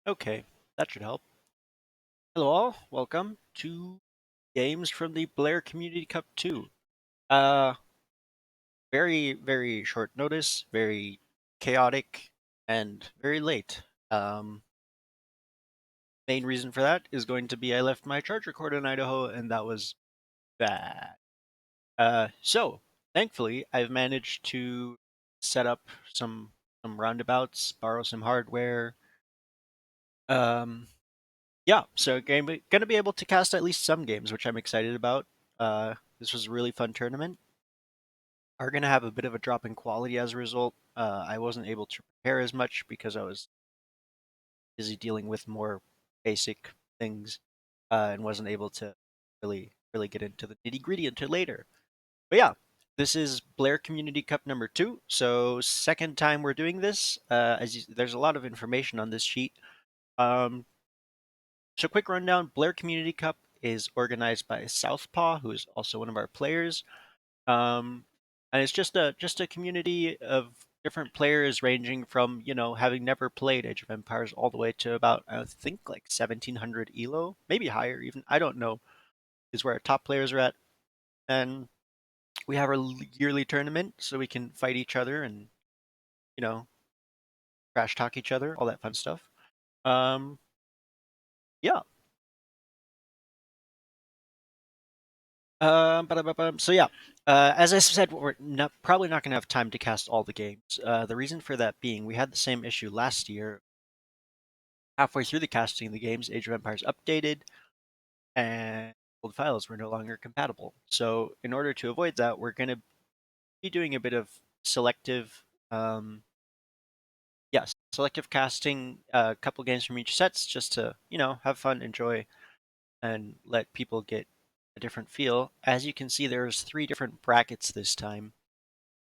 Okay, that should help. Hello all, welcome to games from the Blair Community Cup 2. Uh, very short notice, very chaotic, and very late. Um, Main reason for that is going to be I left my charger cord in Idaho, and that was bad. So thankfully I've managed to set up some roundabouts, borrow some hardware. Um, Yeah, so gonna be able to cast at least some games, which I'm excited about. This was a really fun tournament. Are gonna have a bit of a drop in quality as a result. I wasn't able to prepare as much because I was busy dealing with more basic things, and wasn't able to really get into the nitty gritty until later. But yeah, this is Blair Community Cup number 2, so second time we're doing this. There's a lot of information on this sheet. Um, So quick rundown, Blair Community Cup is organized by Southpaw, who is also one of our players. Um, and it's just a community of different players ranging from, having never played Age of Empires all the way to about, I think, like 1700 ELO, maybe higher even. I don't know, is where our top players are at. And we have our yearly tournament so we can fight each other and, you know, trash talk each other, all that fun stuff. Um, yeah, So yeah, as I said, we're probably not going to have time to cast all the games. The reason for that being, we had the same issue last year. Halfway through the casting of the games, Age of Empires updated, and old files were no longer compatible. So in order to avoid that, we're going to be doing a bit of selective, yes, selective casting. A couple games from each sets, just to have fun, enjoy, and let people get a different feel. As you can see, there's 3 different brackets this time,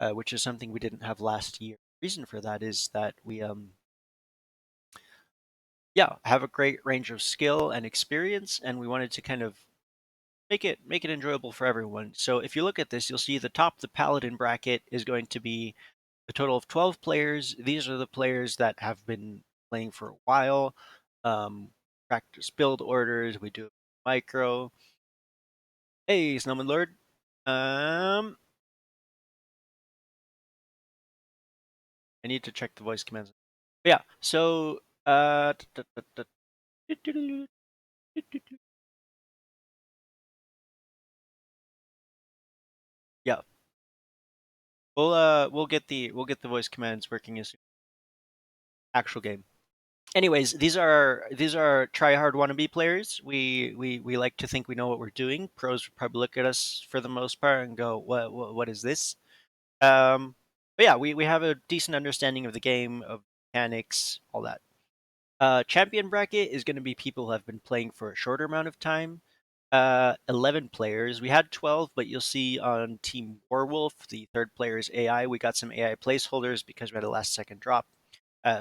which is something we didn't have last year. The reason for that is that we yeah, have a great range of skill and experience, and we wanted to kind of make it enjoyable for everyone. So if you look at this, you'll see the paladin bracket is going to be a total of 12 players. These are the players that have been playing for a while. Practice build orders. We do micro. Hey, Snowman Lord. Um, I need to check the voice commands. But yeah, so yeah, we'll get the voice commands working as actual game. Anyways, these are try hard wannabe players. We like to think we know what we're doing. Pros would probably look at us for the most part and go, "What is this?" But yeah, we have a decent understanding of the game, of mechanics, all that. Champion bracket is going to be people who have been playing for a shorter amount of time. 11 players. We had 12, but you'll see on Team Warwolf, the third player is AI. We got some AI placeholders because we had a last second drop.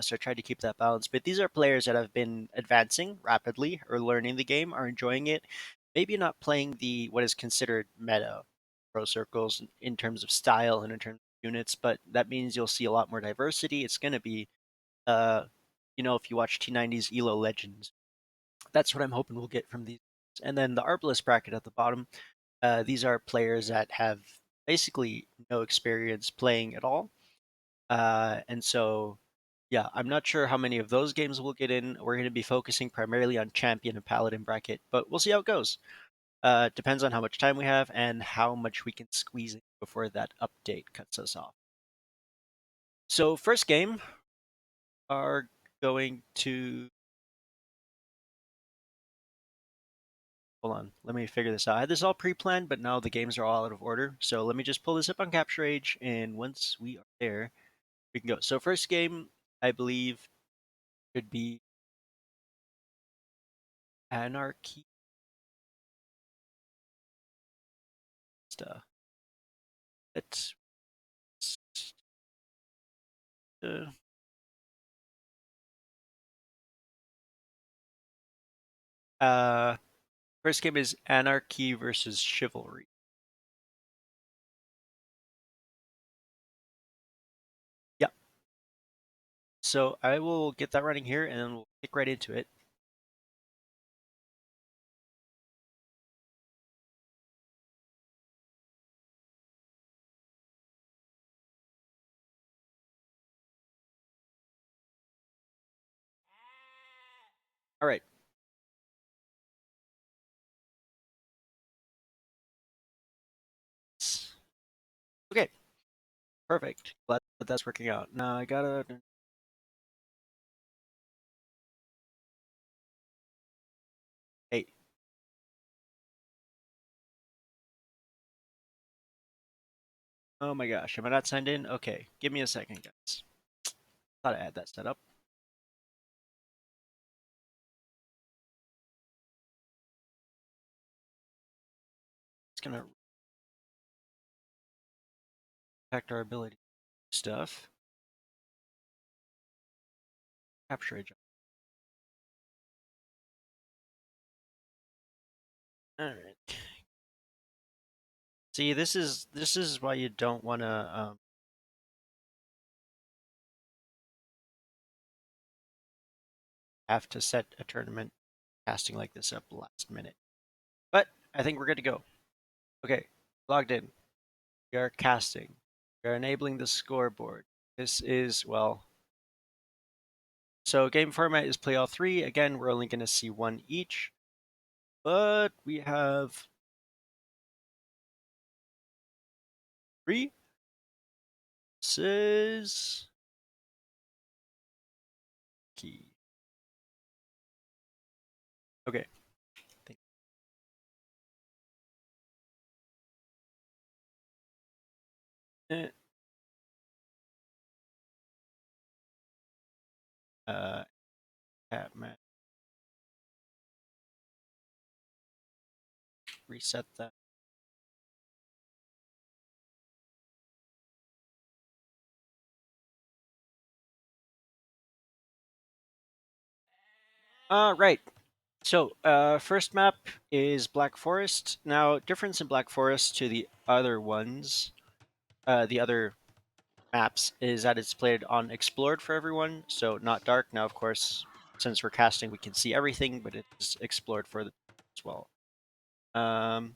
So I tried to keep that balance. But these are players that have been advancing rapidly or learning the game, are enjoying it. Maybe not playing the what is considered meta pro circles in terms of style and in terms of units, but that means you'll see a lot more diversity. It's going to be, uh, if you watch T90's ELO Legends, that's what I'm hoping we'll get from these. And then the Arbalest bracket at the bottom, these are players that have basically no experience playing at all. And so, yeah, I'm not sure how many of those games we'll get in. We're going to be focusing primarily on Champion and Paladin bracket, but we'll see how it goes. Depends on how much time we have and how much we can squeeze in before that update cuts us off. So, first game are going to. Hold on, let me figure this out. I had this all pre-planned, but now the games are all out of order. So let me just pull this up on Capture Age, and once we are there, we can go. So first game, I believe, could be Anarchy. Let's uh, uh, first game is Anarchy versus Chivalry. Yeah. So I will get that running here, and then we'll kick right into it. All right. Okay. Perfect. Glad that that's working out. Now I gotta. Hey. Oh my gosh. Am I not signed in? Okay. Give me a second, guys. Thought I had that set up. It's gonna affect our ability to do stuff. Capture agent. All right. See, this is why you don't want to have to set a tournament casting like this up last minute. But I think we're good to go. Okay, logged in. We are casting. We are enabling the scoreboard. This is, well, so game format is play all three. Again, we're only going to see one each, but we have three. This is key. Okay. Eh, Uh, Catman. Reset that. Right. So, first map is Black Forest. Now, difference in Black Forest to the other ones, the other maps, is that it's played on Explored for everyone, so not dark. Now, of course, since we're casting, we can see everything, but it's Explored for the as well. Um,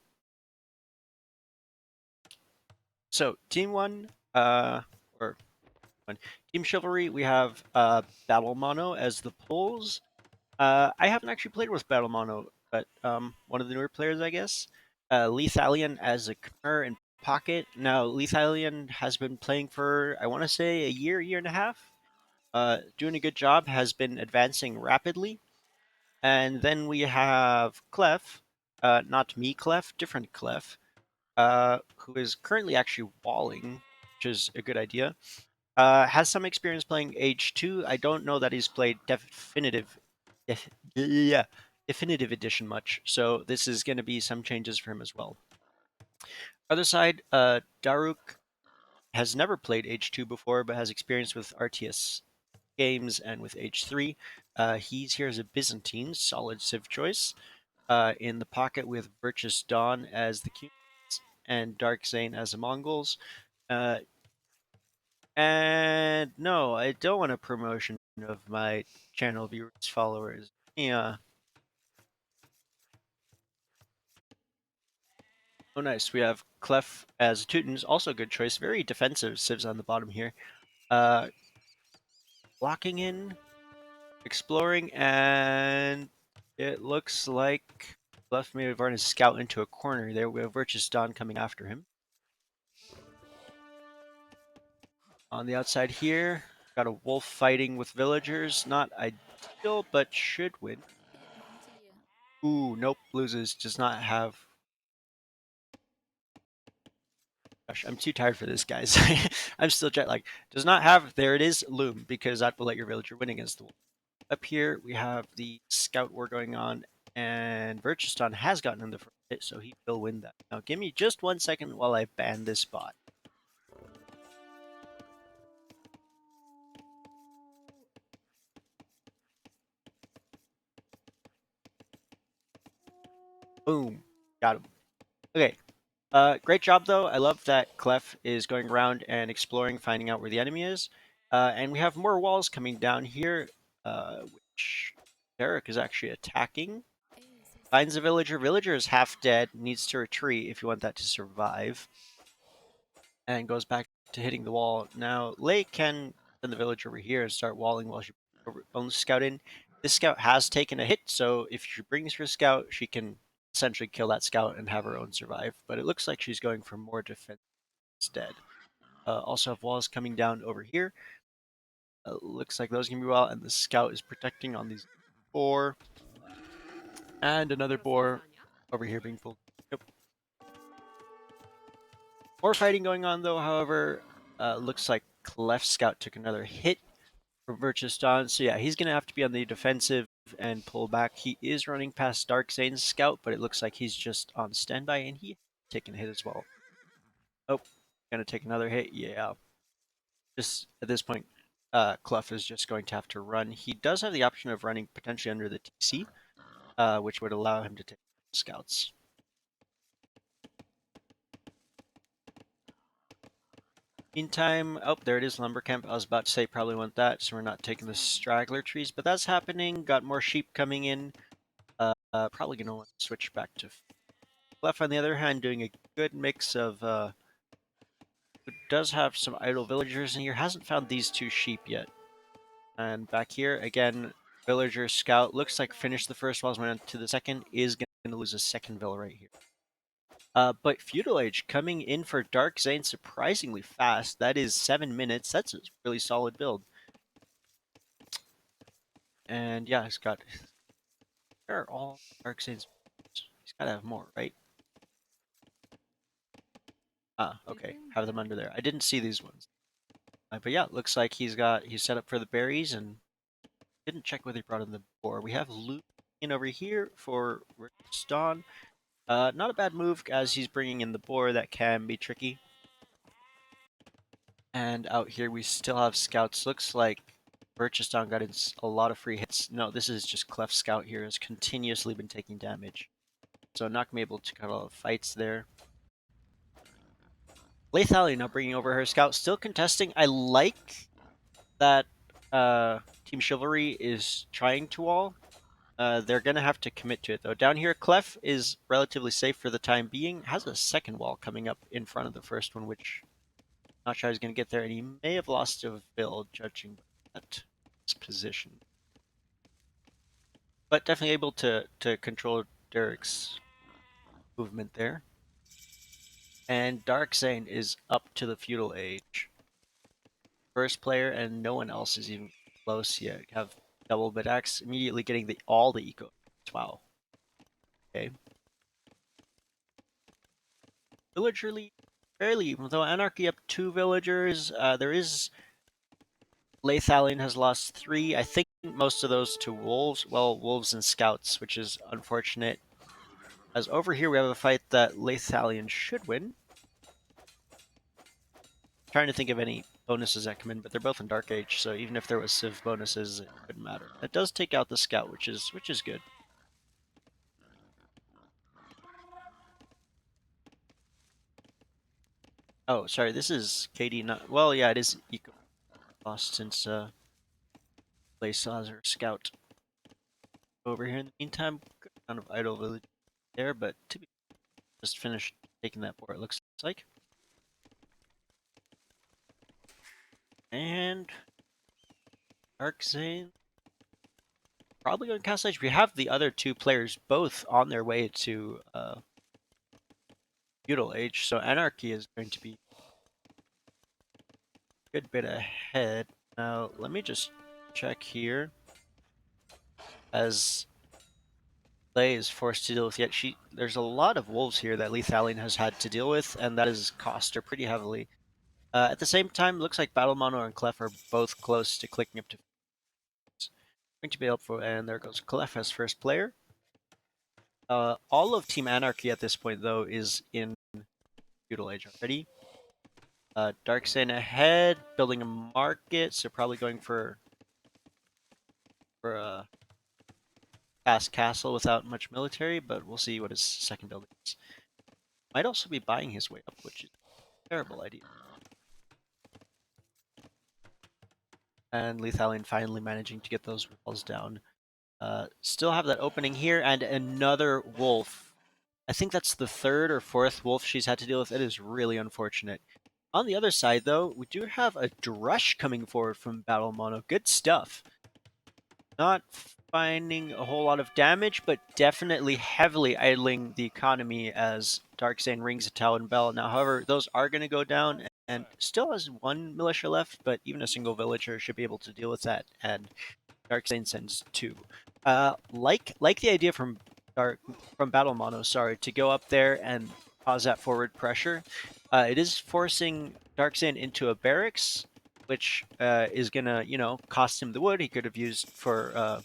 so, Team 1, or one, Team Chivalry, we have Battle Mono as the poles. I haven't actually played with Battle Mono, but one of the newer players, I guess. Lethalion as a Khmer in Pocket. Now, Lethalion has been playing for, I want to say, a year and a half. Doing a good job, has been advancing rapidly. And then we have Clef, not me Clef, different Clef, who is currently actually walling, which is a good idea. Has some experience playing Age 2. I don't know that he's played yeah, Definitive Edition much, so this is going to be some changes for him as well. Other side, Daruk has never played Age 2 before, but has experience with RTS games and with Age 3. He's here as a Byzantine, solid Civ choice. In the pocket with Virtus Dawn as the Cumans and Dark Zane as the Mongols. Uh, And no, I don't want a promotion of my channel viewers, followers. Yeah. Oh, nice. We have Clef as Teutons, also a good choice. Very defensive civs on the bottom here. Uh, Locking in, exploring, and it looks like Clef may have run his scout into a corner there. We have Virtus Dawn coming after him. On the outside here, got a wolf fighting with villagers. Not ideal, but should win. Ooh, nope, loses. Does not have. Gosh, I'm too tired for this, guys. I'm still jet lagged. Does not have. There it is, Loom, because that will let your villager win against the wolf. Up here, we have the scout war going on, and Virtuston has gotten in the first hit, so he will win that. Now, give me just 1 second while I ban this bot. Boom. Got him. Okay. Great job, though. I love that Clef is going around and exploring, finding out where the enemy is. And we have more walls coming down here, which Derek is actually attacking. Finds a villager. Villager is half dead, needs to retreat if you want that to survive. And goes back to hitting the wall. Now, Lei can send the villager over here and start walling while she owns scout in. This scout has taken a hit, so if she brings her scout, she can essentially kill that scout and have her own survive. But it looks like she's going for more defense instead. Also have walls coming down over here. Looks like those can be well, and the scout is protecting on these four. And another boar over here being pulled. Yep. More fighting going on though, however. Looks like Clef Scout took another hit from Virtus Dawn. So yeah, he's going to have to be on the defensive and pull back. He is running past Dark Zane's scout, but it looks like he's just on standby and he taking a hit as well. Oh, going to take another hit. Yeah. Just at this point, Clef is just going to have to run. He does have the option of running potentially under the TC, which would allow him to take scouts. Meantime, oh, there it is, lumber camp. I was about to say probably want that, so we're not taking the straggler trees, but that's happening. Got more sheep coming in. Probably going to want to switch back to Clef, on the other hand, doing a good mix of, does have some idle villagers in here. Hasn't found these two sheep yet. And back here, again, villager scout. Looks like finished the first walls, went to the second. Is going to lose a second villa right here. But Feudal Age coming in for Dark Zane surprisingly fast. That is 7 minutes. That's a really solid build. And yeah, he's got... Where are all Dark Zane's... He's got to have more, right? Ah, okay. Have them under there. I didn't see these ones. But yeah, looks like he's set up for the berries and didn't check whether he brought in the boar. We have Luke in over here for Dawn. Not a bad move as he's bringing in the boar. That can be tricky. And out here we still have scouts. Looks like Dawn got in a lot of free hits. No, this is just Clef Scout here. Has continuously been taking damage. So not going to be able to cut all the fights there. Lethalia now bringing over her scout. Still contesting. I like that Team Chivalry is trying to wall. They're going to have to commit to it, though. Down here, Clef is relatively safe for the time being. Has a second wall coming up in front of the first one, which I'm not sure he's going to get there. And he may have lost a build, judging by that position. But definitely able to control Derek's movement there. And Dark Zane is up to the Feudal Age. First player, and no one else is even close yet. Have double bit axe, immediately getting all the eco. Wow. Okay. Villager lead fairly even, though Anarchy up 2 villagers. There is Lathalion has lost 3. I think most of those to wolves. Well, wolves and scouts, which is unfortunate. As over here we have a fight that Lathalion should win. Trying to think of any bonuses that come in, but they're both in Dark Age, so even if there was Civ bonuses, it wouldn't matter. It does take out the scout, which is good. Oh, sorry, this is KD not... Well, yeah, it is Eco lost since Play saw her scout over here. In the meantime, kind of idle village there, but to be just finished taking that board, it looks like. And Dark Zane probably going to cast Age. We have the other 2 players both on their way to Feudal Age, so Anarchy is going to be a good bit ahead. Now, let me just check here. As Lei is forced to deal with, yet there's a lot of wolves here that Lethaline has had to deal with, and that has cost her pretty heavily. At the same time, looks like Battle Mono and Clef are both close to clicking up to going to be helpful, and there goes Clef as first player. All of Team Anarchy at this point, though, is in Feudal Age already. Darkseid ahead, building a market, so probably going for a fast castle without much military, but we'll see what his second build is. Might also be buying his way up, which is a terrible idea. And Lethallion finally managing to get those walls down. Still have that opening here, and another wolf. I think that's the third or fourth wolf she's had to deal with. It is really unfortunate. On the other side, though, we do have a Drush coming forward from Battle Mono. Good stuff. Not finding a whole lot of damage, but definitely heavily idling the economy as Darkzane rings a Talon Bell. Now, however, those are going to go down, and still has one militia left, but even a single villager should be able to deal with that, and Darkzane sends two. Like the idea from Battle Mono, sorry, to go up there and cause that forward pressure. It is forcing Darkzane into a barracks, which is gonna, cost him the wood he could have used for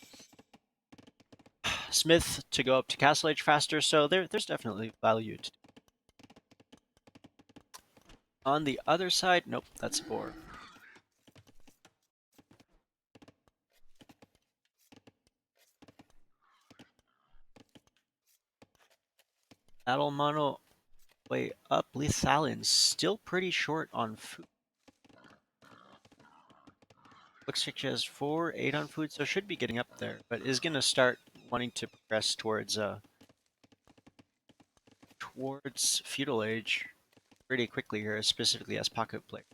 Smith to go up to Castle Age faster. So there's definitely value. On the other side, nope, that's a boar. Battle Mono way up. Lethalion's still pretty short on food. Looks like she has 4, 8 on food, so should be getting up there, but is gonna start wanting to progress towards feudal age pretty quickly here, specifically as pocket player.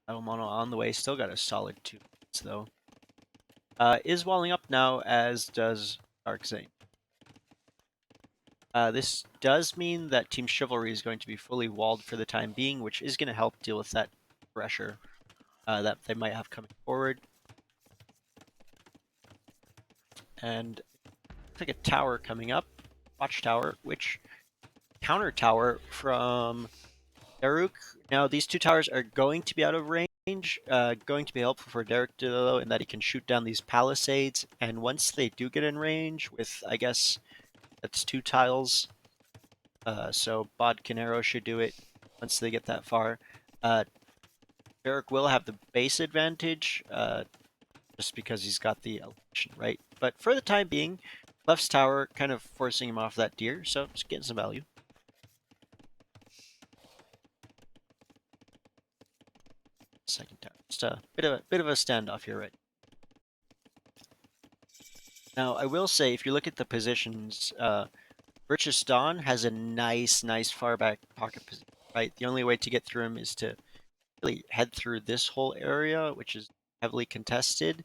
Mono on the way, still got a solid 2 minutes though. Is walling up now, as does Darkzane. This does mean that Team Chivalry is going to be fully walled for the time being, which is going to help deal with that pressure that they might have coming forward. And looks like a tower coming up, watchtower, which counter tower from Daruk. Now these two towers are going to be out of range, going to be helpful for Derek though, in that he can shoot down these palisades. And once they do get in range, with I guess that's 2 tiles, so Bodkin Arrow should do it once they get that far. Derek will have the base advantage, just because he's got the elevation, right? But for the time being, Left's tower kind of forcing him off that deer, so just getting some value. Second tower, just a bit of a standoff here, right? Now, I will say, if you look at the positions, Virtuous Dawn has a nice far back pocket position, right? The only way to get through him is to really head through this whole area, which is heavily contested.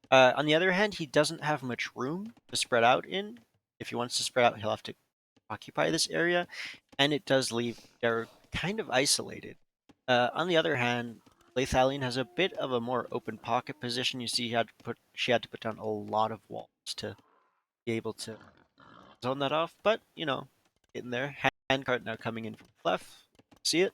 On the other hand, he doesn't have much room to spread out in. If he wants to spread out, he'll have to occupy this area, and it does leave Derek kind of isolated. On the other hand, Lethallion has a bit of a more open pocket position. You see, she had to put down a lot of walls to be able to zone that off, but getting there. Handcart now coming in from left. See it?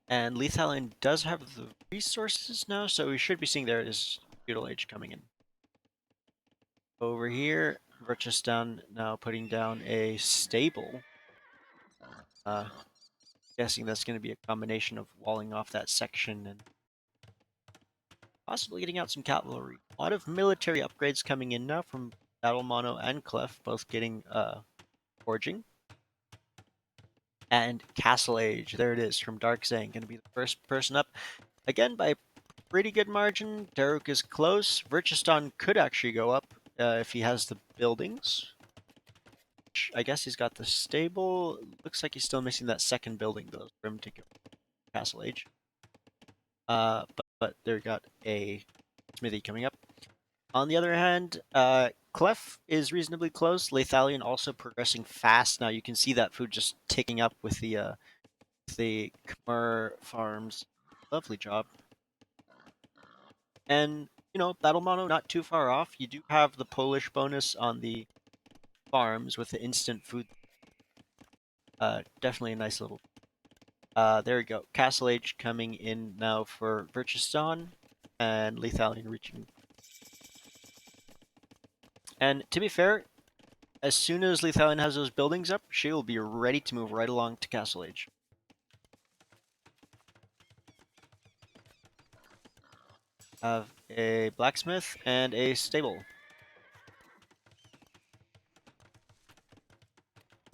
And Lethallion does have the resources now, so we should be seeing there is Feudal Age coming in. Over here, Virtuous Dawn now putting down a stable. Guessing that's going to be a combination of walling off that section and possibly getting out some cavalry. A lot of military upgrades coming in now from Battle Mono and Clef, both getting forging. And Castle Age, there it is, from Darkzane, going to be the first person up. Again, by a pretty good margin. Daruk is close. Virtuous Dawn could actually go up if he has the buildings. I guess he's got the stable. Looks like he's still missing that second building, though, for him to go Castle Age. But there got a smithy coming up. On the other hand, Clef is reasonably close. Lethallion also progressing fast. Now you can see that food just ticking up with the Khmer farms. Lovely job. And Battle Mono not too far off. You do have the Polish bonus on the farms with the instant food. Definitely a nice little. There we go. Castle Age coming in now for Virtuous Dawn, and Lethallion reaching. And to be fair, as soon as Lethallion has those buildings up, she will be ready to move right along to Castle Age. Have a blacksmith and a stable.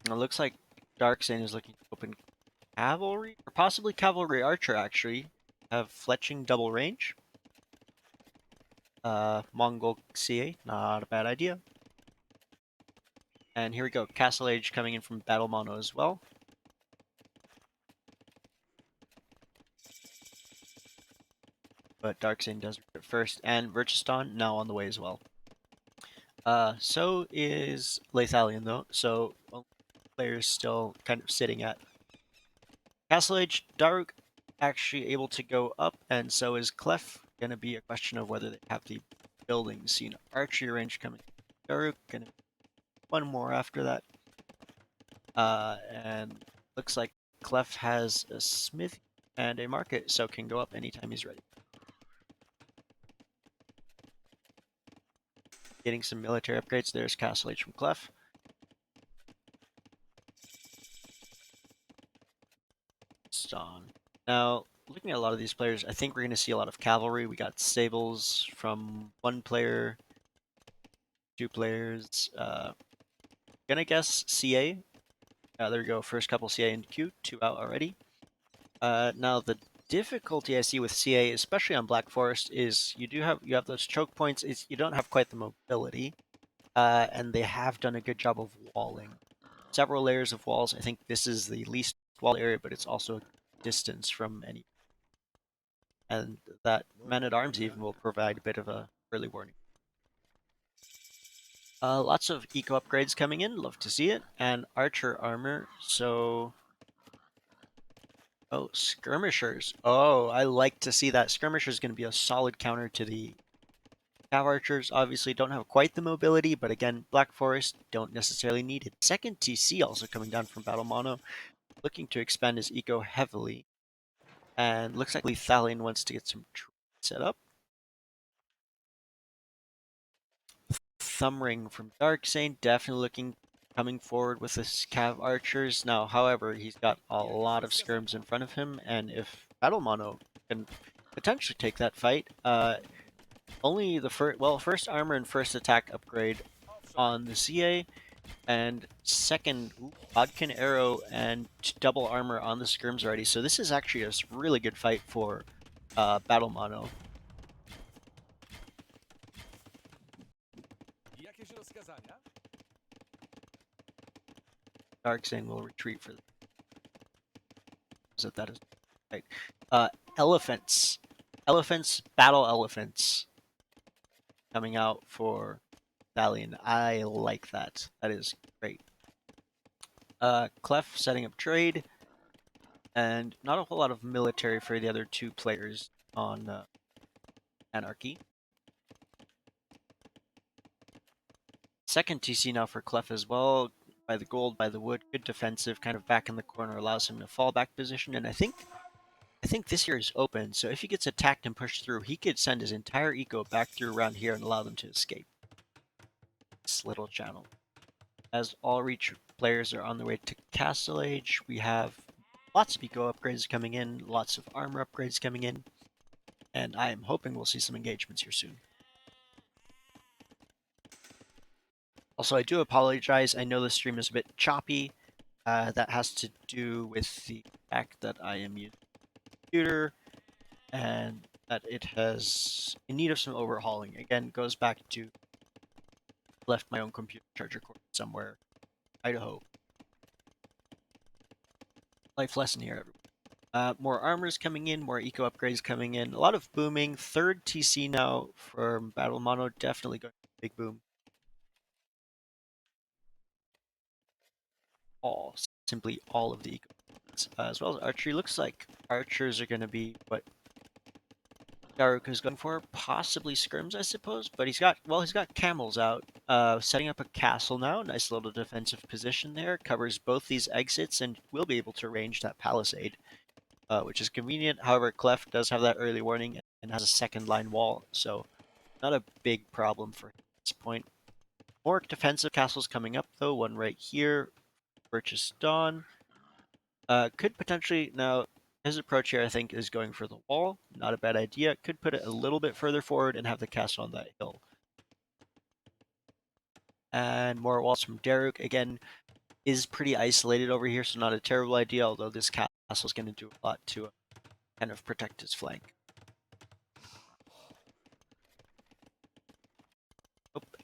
It looks like Darkseid is looking to open cavalry, or possibly cavalry archer, actually. Have fletching double range. Mongol CA, not a bad idea. And here we go, Castle Age coming in from Battle Mono as well. But Darkseid does it first, and Virtuston now on the way as well. So is Lethalion though, so players still kind of sitting at Castle Age. Daruk actually able to go up, and so is Clef. Gonna be a question of whether they have the buildings. You know, archery range coming. Daruk gonna one more after that. And looks like Clef has a smith and a market, so can go up anytime he's ready. Getting some military upgrades. There's Castle Age from Clef. Ston. Now, looking at a lot of these players, I think we're going to see a lot of cavalry. We got stables from one player, two players. Gonna guess CA. There we go. First couple CA and Q, two out already. Now the difficulty I see with CA, especially on Black Forest, is you have those choke points. Is you don't have quite the mobility, and they have done a good job of walling. Several layers of walls. I think this is the least wall area, but it's also distance from any. And that man-at-arms even will provide a bit of a early warning. Lots of eco upgrades coming in, love to see it, and archer armor, so... Oh, skirmishers. Oh, I like to see that. Skirmishers is going to be a solid counter to the cav archers. Obviously don't have quite the mobility, but again, Black Forest don't necessarily need it. Second TC also coming down from Battle Mono, looking to expand his eco heavily, and looks like Lethalion wants to get some set up. Thumbring from Darkseid, definitely looking coming forward with his cav archers. Now, however, he's got a lot of skirms in front of him, and if Battle Mono can potentially take that fight, only the first armor and first attack upgrade on the CA, and second Bodkin arrow and double armor on the skirms already. So this is actually a really good fight for Battle Mono. Darkseid will retreat for that is right. Elephants. Battle elephants coming out for Stallion. I like that. That is great. Clef setting up trade, and not a whole lot of military for the other two players on Anarchy. Second TC now for Clef as well. By the gold, by the wood, good defensive, kind of back in the corner, allows him to fall back position, and I think this here is open, so if he gets attacked and pushed through, he could send his entire eco back through around here and allow them to escape. This little channel. As all reach players are on their way to Castle Age, we have lots of eco upgrades coming in, lots of armor upgrades coming in, and I am hoping we'll see some engagements here soon. Also, I do apologize. I know the stream is a bit choppy. That has to do with the fact that I am using a computer and that it has in need of some overhauling. Again, goes back to left my own computer charger cord somewhere, Idaho. Life lesson here, everyone. More armors coming in, more eco upgrades coming in, a lot of booming. Third TC now from Battle Mono, definitely going to big boom. Simply all of the eco, as well as archery. Looks like archers are going to be what Daruka's going for, possibly skirms, I suppose. But he's got camels out, setting up a castle now. Nice little defensive position there. Covers both these exits and will be able to range that palisade, which is convenient. However, Clef does have that early warning and has a second line wall, so not a big problem for him at this point. More defensive castles coming up though. One right here, Purchase Dawn. Could potentially now. His approach here, I think, is going for the wall. Not a bad idea. Could put it a little bit further forward and have the castle on that hill. And more walls from Daruk. Again, is pretty isolated over here, so not a terrible idea, although this castle is going to do a lot to kind of protect his flank.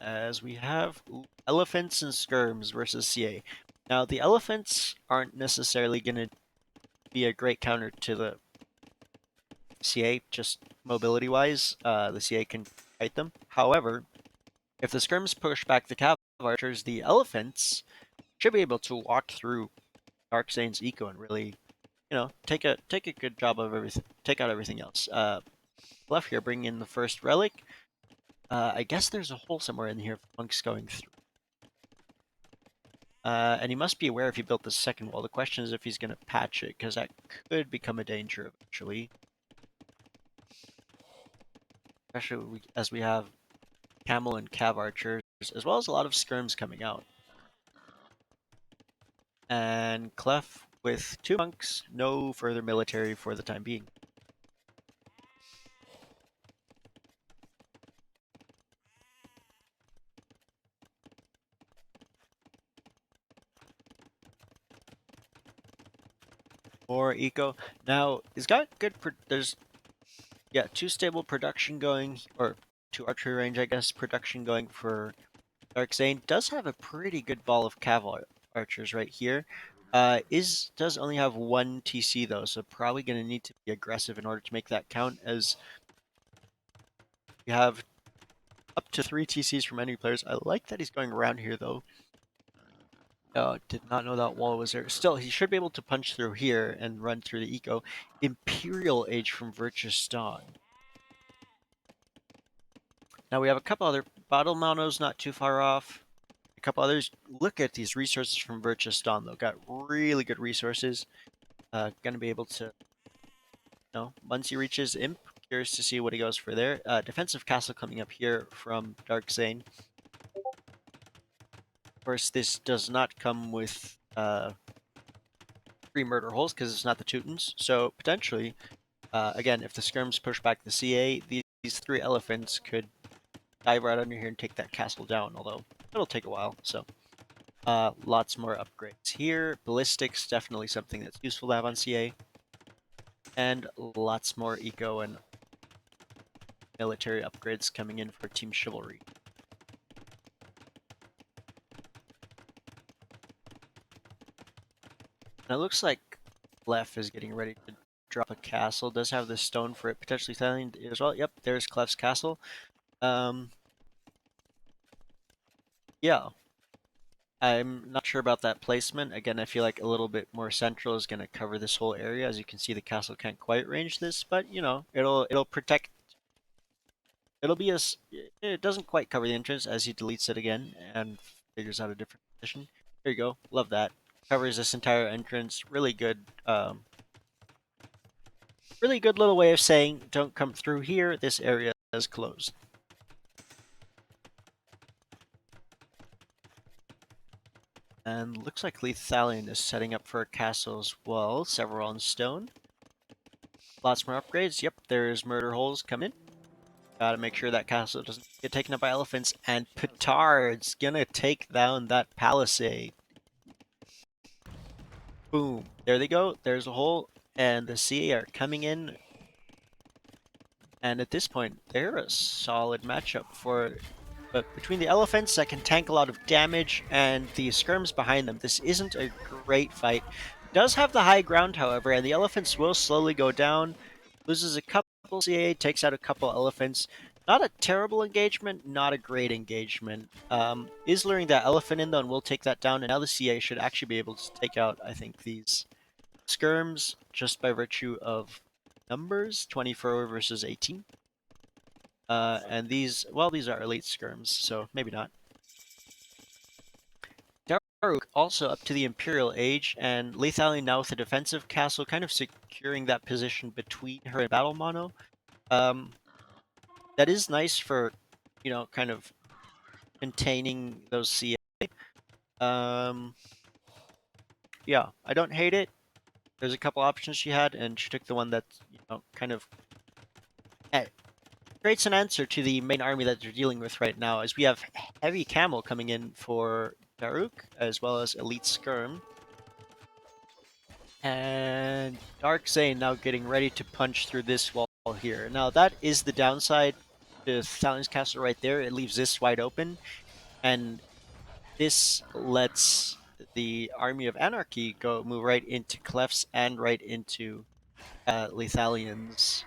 As we have elephants and skirms versus CA. Now, the elephants aren't necessarily going to be a great counter to the CA, just mobility-wise. The CA can fight them. However, if the skirms push back the cav archers, the elephants should be able to walk through Darkzane's eco and really, take a good job of everything, take out everything else. Left here, bringing in the first relic. I guess there's a hole somewhere in here for monks going through. And he must be aware if he built the second wall. The question is if he's going to patch it, because that could become a danger eventually. Especially as we have camel and cav archers, as well as a lot of skirms coming out. And Clef with 2 monks, no further military for the time being. More eco. Now, he's got good, there's, 2 stable production going, or 2 archery range, I guess, production going for Darkzane. Does have a pretty good ball of cav archers right here. Does only have 1 TC though, so probably going to need to be aggressive in order to make that count, as you have up to 3 TCs from enemy players. I like that he's going around here though. Did not know that wall was there. Still, he should be able to punch through here and run through the eco. Imperial Age from Virtuous Dawn. Now we have a couple other Battle Monos not too far off. A couple others. Look at these resources from Virtuous Dawn though. Got really good resources. Gonna be able to, once he reaches Imp, curious to see what he goes for there. Defensive Castle coming up here from Darkzane. Of course, this does not come with 3 murder holes because it's not the Teutons. So potentially, again, if the skirms push back the CA, these 3 elephants could dive right under here and take that castle down, although it'll take a while. So lots more upgrades here. Ballistics, definitely something that's useful to have on CA. And lots more eco and military upgrades coming in for Team Chivalry. And it looks like Clef is getting ready to drop a castle. Does have the stone for it, potentially selling as well. Yep, there's Clef's castle. Yeah. I'm not sure about that placement. Again, I feel like a little bit more central is going to cover this whole area. As you can see, the castle can't quite range this, but it'll protect. It'll be it doesn't quite cover the entrance as he deletes it again and figures out a different position. There you go. Love that. Covers this entire entrance. Really good. Really good little way of saying don't come through here. This area is closed. And looks like Lethalion is setting up for a castle as well. Several on stone. Lots more upgrades. Yep, there's murder holes coming in. Gotta make sure that castle doesn't get taken up by elephants. And Petard's gonna take down that palisade. Boom. There they go. There's a hole. And the CA are coming in. And at this point, they're a solid matchup but between the elephants that can tank a lot of damage and the skirms behind them, this isn't a great fight. Does have the high ground, however, and the elephants will slowly go down. Loses a couple CA, takes out a couple elephants. Not a terrible engagement, not a great engagement. Is luring that elephant in though, and we'll take that down. And now the CA should actually be able to take out, I think, these skirms just by virtue of numbers, 24 versus 18. And these are elite skirms, so maybe not. Daruk also up to the Imperial Age, and Lethalion now with a defensive castle, kind of securing that position between her and Battle Mono. That is nice for, kind of containing those CA. Yeah, I don't hate it. There's a couple options she had, and she took the one that, kind of creates an answer to the main army that they're dealing with right now, as we have heavy camel coming in for Daruk, as well as Elite Skirm. And Dark Zane now getting ready to punch through this wall here. Now that is the downside to Thalian's Castle right there. It leaves this wide open, and this lets the Army of Anarchy move right into Clef's and right into Lethalian's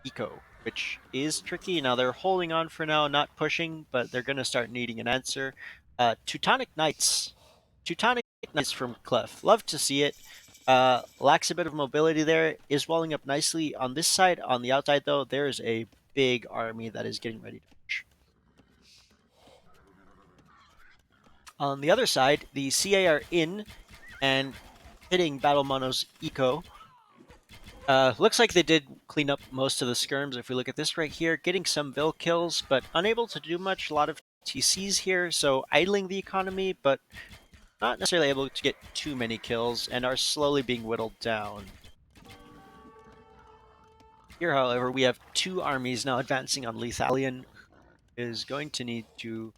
eco, which is tricky. Now they're holding on for now, not pushing, but they're going to start needing an answer. Teutonic Knights. Teutonic Knights from Clef. Love to see it. Lacks a bit of mobility there. Is walling up nicely on this side. On the outside, though, there is a big army that is getting ready to push. On the other side, the CA are in and hitting Battle Mono's eco. Looks like they did clean up most of the skirms. If we look at this right here, getting some Vil kills, but unable to do much. A lot of TCs here, so idling the economy, but not necessarily able to get too many kills, and are slowly being whittled down. Here, however, we have two armies now advancing on Lethalian, who is going to need to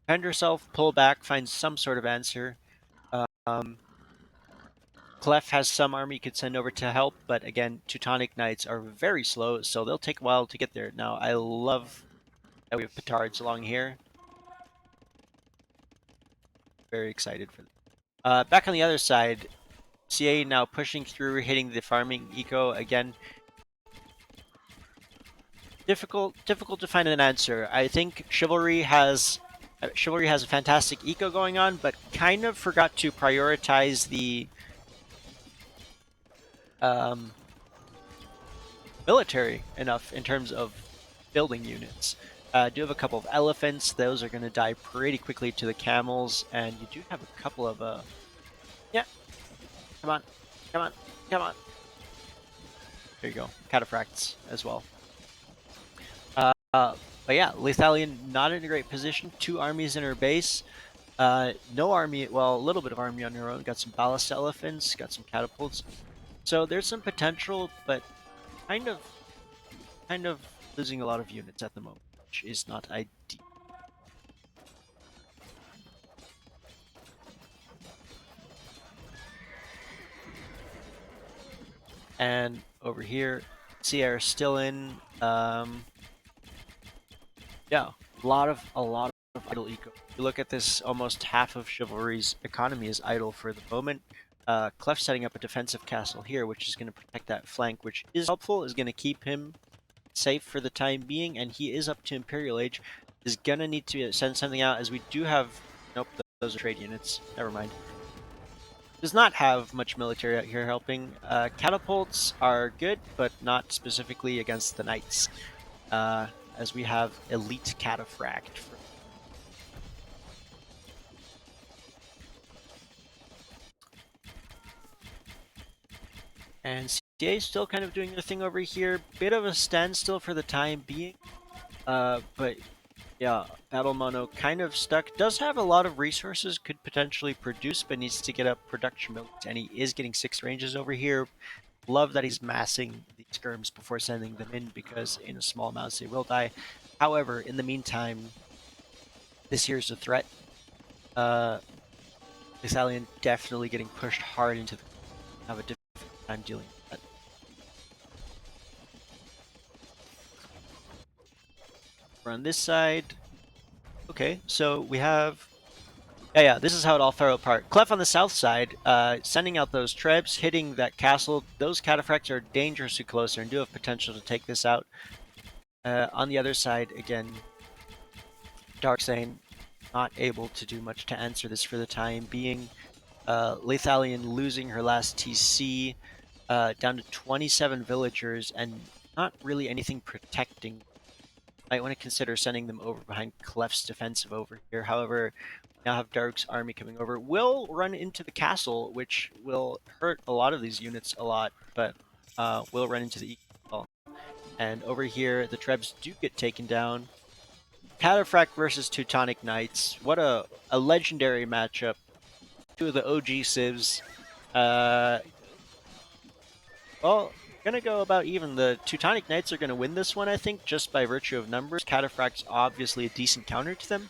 defend herself, pull back, find some sort of answer. Clef has some army could send over to help, but again, Teutonic Knights are very slow, so they'll take a while to get there. Now, I love that we have petards along here. Very excited for them. Back on the other side, CA now pushing through, hitting the farming eco again. Difficult to find an answer. I think Chivalry has a fantastic eco going on, but kind of forgot to prioritize the military enough in terms of building units. Do have a couple of elephants. Those are going to die pretty quickly to the camels, and you do have a couple of yeah, come on, come on, come on. There you go, cataphracts as well. But yeah, Lethalian not in a great position. Two armies in her base. No army, well, a little bit of army on her own. Got some ballast elephants, got some catapults. So there's some potential, but kind of losing a lot of units at the moment, which is not ideal. And over here, Sierra still in. Yeah, a lot of idle eco. If you look at this, almost half of Chivalry's economy is idle for the moment. Clef setting up a defensive castle here, which is going to protect that flank, which is helpful, is going to keep him safe for the time being, and he is up to Imperial Age. Is going to need to send something out, as we do have... Nope, those are trade units. Never mind. Does not have much military out here helping. Catapults are good, but not specifically against the Knights. As we have Elite Cataphract. And CA is still kind of doing their thing over here. Bit of a standstill for the time being. But yeah, Battle Mono kind of stuck. Does have a lot of resources, could potentially produce, but needs to get up production mode. And he is getting 6 ranges over here. Love that he's massing the skirms before sending them in, because in a small amounts they will die. However, in the meantime, this here's a threat. Lethalian definitely getting pushed hard into the... have a difficult time dealing with that. We're on this side. Okay, so we have... Yeah, this is how it all fell apart. Clef on the south side, sending out those trebs, hitting that castle. Those cataphracts are dangerously closer and do have potential to take this out. On the other side, again, Dark Zane not able to do much to answer this for the time being. Lethalian losing her last TC, down to 27 villagers, and not really anything protecting. Might want to consider sending them over behind Clef's defensive over here. However, we now have Dark's army coming over. Will run into the castle, which will hurt a lot of these units a lot, but will run into the eco. And over here, the Trebs do get taken down. Cataphract versus Teutonic Knights. What a legendary matchup. Two of the OG civs. Well, gonna go about even. The Teutonic Knights are gonna win this one, I think, just by virtue of numbers. Cataphract's obviously a decent counter to them.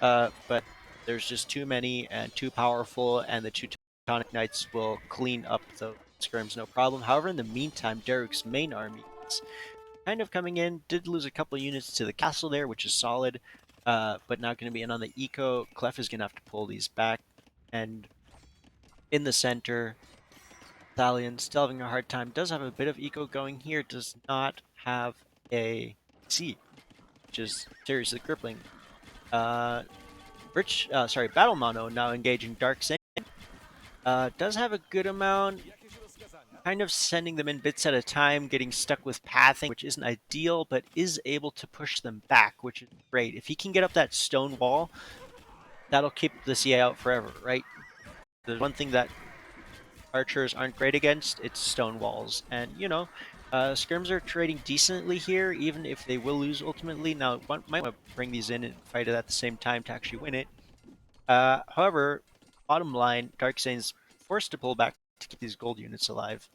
But there's just too many and too powerful, and the two Teutonic Knights will clean up the skirms no problem. However, in the meantime, Derek's main army is kind of coming in. Did lose a couple units to the castle there, which is solid, but not going to be in on the eco. Clef is going to have to pull these back, and in the center, Thalion still having a hard time. Does have a bit of eco going here. Does not have a C, which is seriously crippling. Battle Mono now engaging Dark Saint. Does have a good amount, kind of sending them in bits at a time, getting stuck with pathing, which isn't ideal, but is able to push them back, which is great. If he can get up that stone wall, that'll keep the CA out forever, right? The one thing that archers aren't great against, it's stone walls. And, scrims are trading decently here, even if they will lose ultimately. Now, one might want to bring these in and fight it at the same time to actually win it. However, bottom line, Darksane's forced to pull back to keep these gold units alive.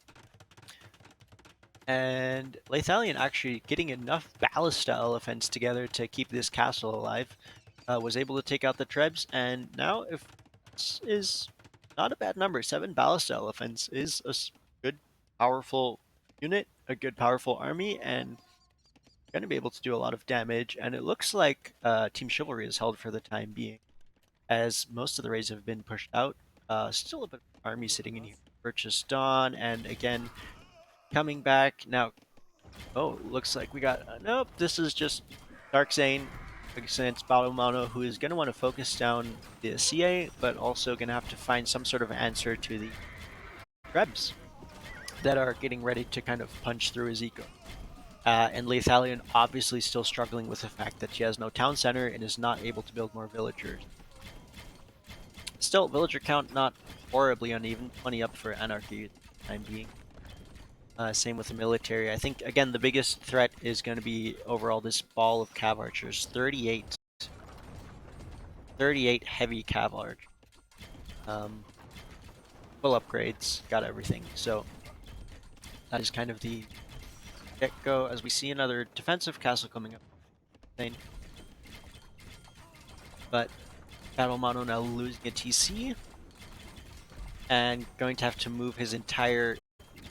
And Lethalion actually getting enough ballista elephants together to keep this castle alive, was able to take out the Trebs, and now if this is not a bad number, 7 ballista elephants is a good, powerful unit, a good, powerful army, and going to be able to do a lot of damage, and it looks like Team Chivalry is held for the time being, as most of the raids have been pushed out. Still a bit of army sitting in here. Purchase Dawn, and again, coming back. Now, looks like we got... nope, this is just Darkzane against Battle Mono, who is going to want to focus down the CA, but also going to have to find some sort of answer to the Rebs that are getting ready to kind of punch through his eco. And Lethalion obviously still struggling with the fact that she has no town center and is not able to build more villagers. Still, villager count not horribly uneven, 20 up for Anarchy for the time being. Same with the military. I think, again, the biggest threat is going to be overall this ball of Cav Archers. 38 heavy Cav Archers. Full upgrades, got everything. So that is kind of the get-go, as we see another defensive castle coming up. But Battle Mono now losing a TC, and going to have to move his entire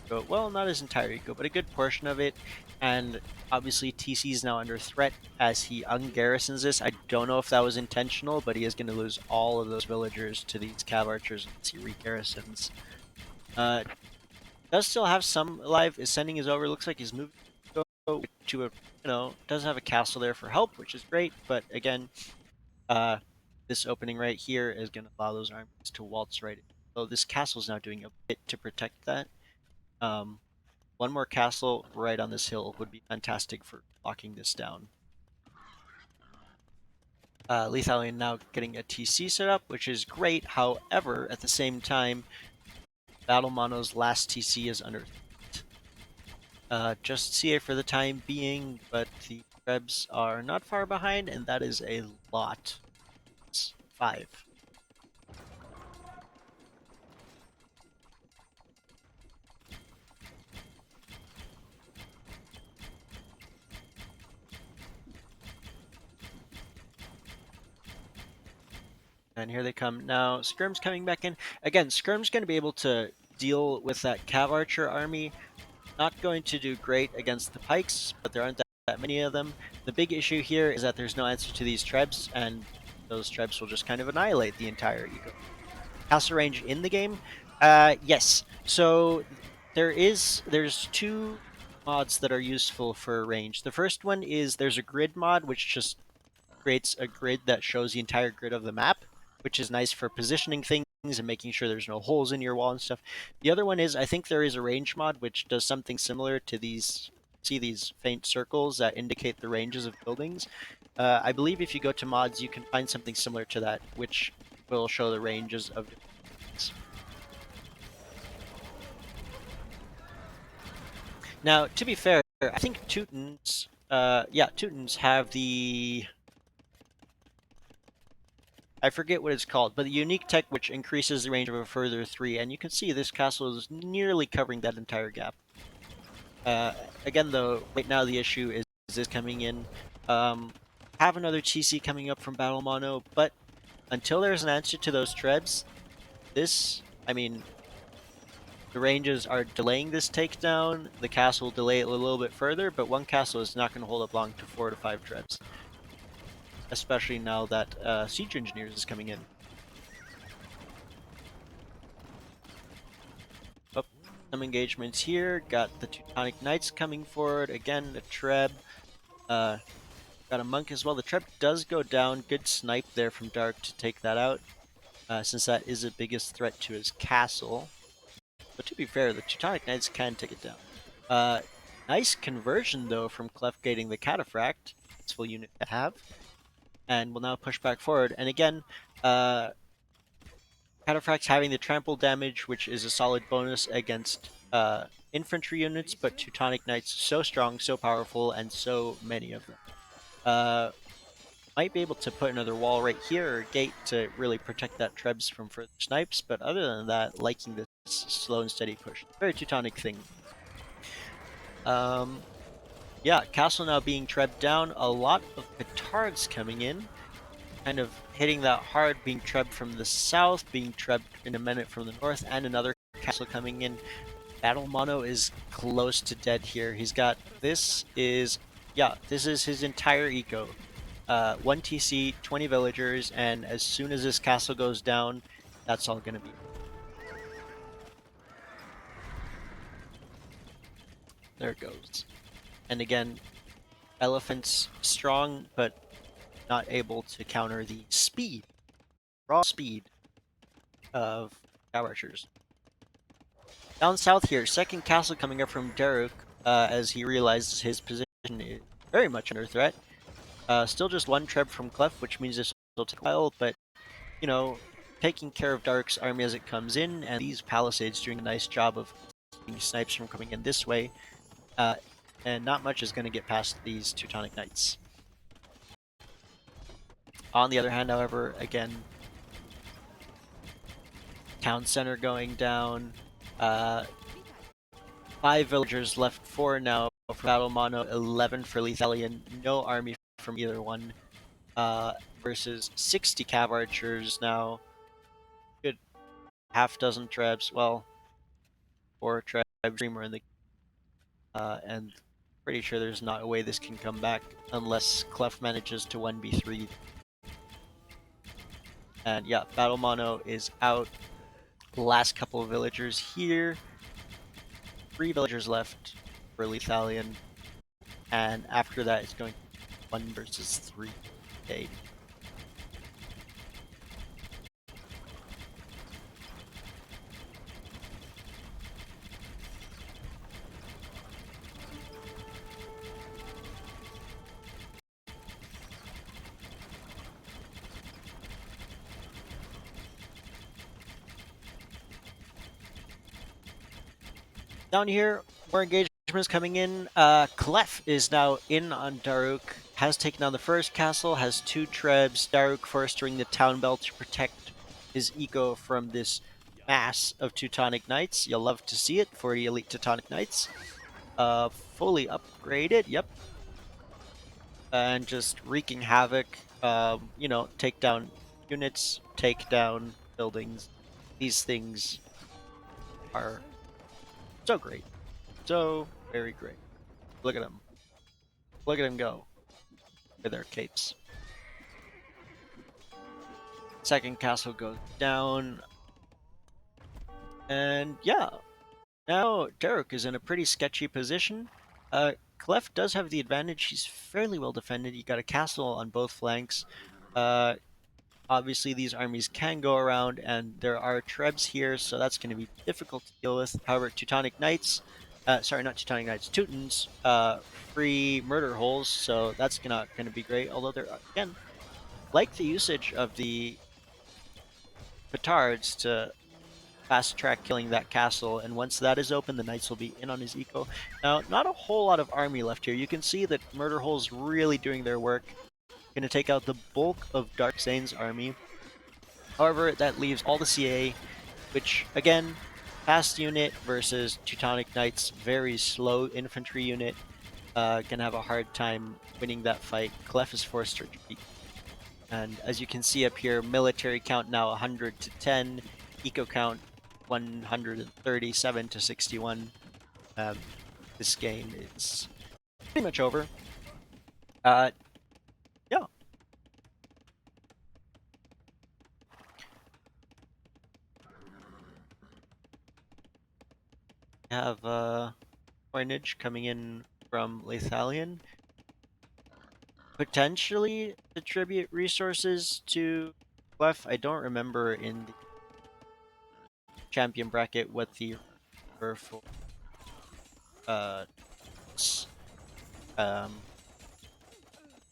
eco, well, not his entire eco, but a good portion of it, and obviously TC is now under threat as he ungarrisons this. I don't know if that was intentional, but he is going to lose all of those villagers to these Cav Archers as he regarrisons. Does still have some alive, his sending is over, looks like he's moved to a, does have a castle there for help, which is great, but again, this opening right here is going to allow those armies to waltz right in. So this castle is now doing a bit to protect that. One more castle right on this hill would be fantastic for locking this down. Lethalion now getting a TC set up, which is great. However, at the same time, Battle Mono's last TC is under threat. Just CA for the time being, but the Rebs are not far behind, and that is a lot. It's 5. And here they come now. Skirm's coming back in. Again, Skirm's going to be able to deal with that Cav Archer army. Not going to do great against the Pikes, but there aren't that many of them. The big issue here is that there's no answer to these Trebs, and those Trebs will just kind of annihilate the entire eco. Castle range in the game? Yes. So there's 2 mods that are useful for range. The first one is there's a grid mod, which just creates a grid that shows the entire grid of the map, which is nice for positioning things and making sure there's no holes in your wall and stuff. The other one is, I think there is a range mod which does something similar to these, see these faint circles that indicate the ranges of buildings. I believe if you go to mods, you can find something similar to that, which will show the ranges of different things. Now, to be fair, I think Teutons, Teutons have the... I forget what it's called, but the unique tech which increases the range of a further 3, and you can see this castle is nearly covering that entire gap. Again, though, right now the issue is this coming in. Have another TC coming up from Battle Mono, but until there's an answer to those trebs, I mean, the ranges are delaying this takedown. The castle will delay it a little bit further, but one castle is not going to hold up long to 4 to 5 trebs. Especially now that Siege Engineers is coming in. Oh, some engagements here. Got the Teutonic Knights coming forward. Again, a Treb. Got a Monk as well. The Treb does go down. Good snipe there from Dark to take that out, since that is the biggest threat to his castle. But to be fair, the Teutonic Knights can take it down. Nice conversion, though, from Clef gating the Cataphract. Useful unit to have. And will now push back forward. And again, Cataphract's having the trample damage, which is a solid bonus against infantry units, but Teutonic Knights so strong, so powerful, and so many of them. Might be able to put another wall right here or gate to really protect that Trebs from further snipes, but other than that, liking this slow and steady push. Very Teutonic thing. Yeah, castle now being Treb down, a lot of petards coming in, kind of hitting that hard, being Treb from the south, being Treb in a minute from the north, and another castle coming in. Battle Mono is close to dead here. He's got, this is his entire eco. 1 TC, 20 villagers, and as soon as this castle goes down, that's all gonna be. There it goes. And again, elephants strong, but not able to counter the speed, raw speed of cow archers. Down south here, second castle coming up from Daruk, as he realizes his position is very much under threat. Still just one Treb from Clef, which means this will take a while, but, you know, taking care of Dark's army as it comes in, and these palisades doing a nice job of keeping snipes from coming in this way, and not much is going to get past these Teutonic Knights. On the other hand, however, again, town center going down, 5 villagers left, 4 now for Battle Mono, 11 for Lethalion, no army from either one, versus 60 Cav Archers now, good half dozen Trebs, well, 4 Trebs, Dreamer in the and pretty sure there's not a way this can come back unless Clef manages to 1v3. And yeah, Battle Mono is out. Last couple of villagers here. 3 villagers left for Lethalion. And after that, it's going to be 1 versus 3. Okay. Down here, more engagements coming in. Clef is now in on Daruk, has taken on the first castle, has 2 Trebs. Daruk forestering the town bell to protect his eco from this mass of Teutonic Knights. You'll love to see it, 40 elite Teutonic Knights. Fully upgraded, yep. And just wreaking havoc. You know, take down units, take down buildings. These things are so great. So very great. Look at them. Look at them go with their capes. Second castle goes down. And yeah, now Derek is in a pretty sketchy position. Clef does have the advantage. He's fairly well defended. You got a castle on both flanks. Obviously, these armies can go around, and there are Trebs here, so that's going to be difficult to deal with. However, Teutonic Knights, sorry, not Teutonic Knights, Teutons, free murder holes, so that's not going to be great. Although they're, again, like the usage of the petards to fast track killing that castle, and once that is open, the Knights will be in on his eco. Now, not a whole lot of army left here. You can see that murder holes really doing their work. Going to take out the bulk of Dark Zane's army. However, that leaves all the CA, which, again, fast unit versus Teutonic Knights, very slow infantry unit, can have a hard time winning that fight. Clef is forced to retreat. And as you can see up here, military count now 100 to 10, eco count 137 to 61. Um, this game is pretty much over. Yeah, we have coinage coming in from Lethalion. Potentially distribute resources to Clef. I don't remember in the champion bracket what the were for uh um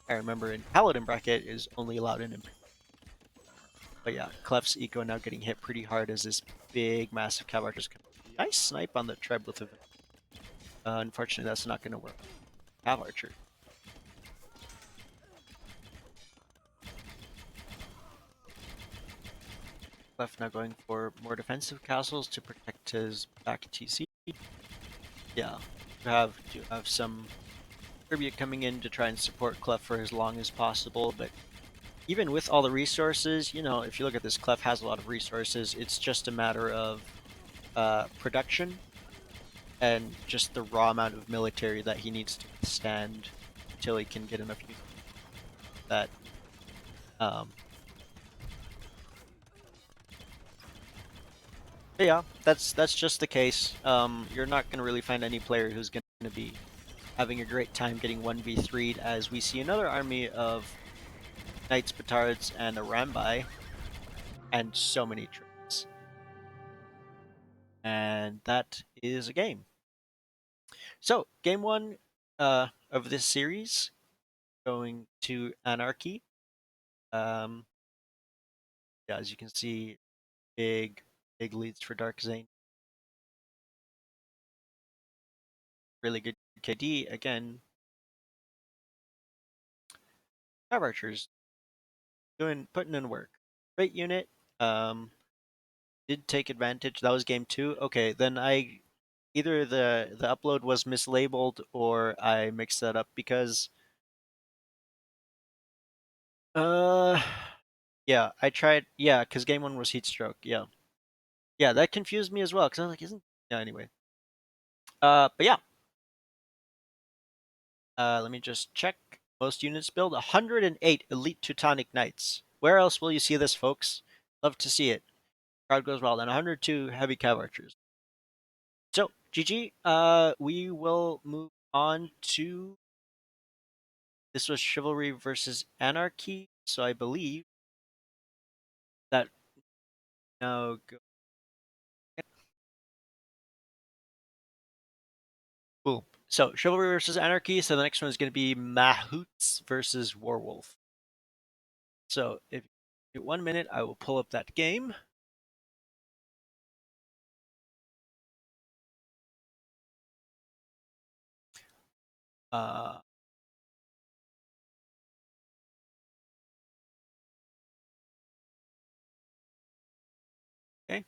I remember in Paladin bracket is only allowed in Imperial. But yeah, Clef's eco now getting hit pretty hard as this big massive cav archer's coming. Nice snipe on the Treb with a unfortunately that's not gonna work. Cav archer. Clef now going for more defensive castles to protect his back TC. Yeah. You have some tribute coming in to try and support Clef for as long as possible, but even with all the resources, if you look at this, Clef has a lot of resources. It's just a matter of production and just the raw amount of military that he needs to withstand until he can get enough units that. Um, but yeah, that's just the case. You're not going to really find any player who's going to be having a great time getting 1v3'd as we see another army of Knights, Batards, and a Rambai, and so many troops. And that is a game. So, game one of this series, going to Anarchy. Um, yeah, as you can see, big leads for Dark Zane. Really good KD. Again, Cav Archers putting in work. Great unit. Um, did take advantage. That was game two. Okay, then I either the upload was mislabeled or I mixed that up because uh yeah, I tried, yeah, because game one was heat stroke. Yeah. Yeah, that confused me as well, because I was like, isn't, yeah, anyway. But yeah. Let me just check. Most units build 108 Elite Teutonic Knights. Where else will you see this, folks? Love to see it. Crowd goes wild. And 102 Heavy Cav Archers. So, GG. We will move on to. This was Chivalry versus Anarchy. So I believe that now go. Cool. So Chivalry versus Anarchy. So the next one is going to be Mahouts versus Warwolf. So if you 1 minute, I will pull up that game. Uh, okay.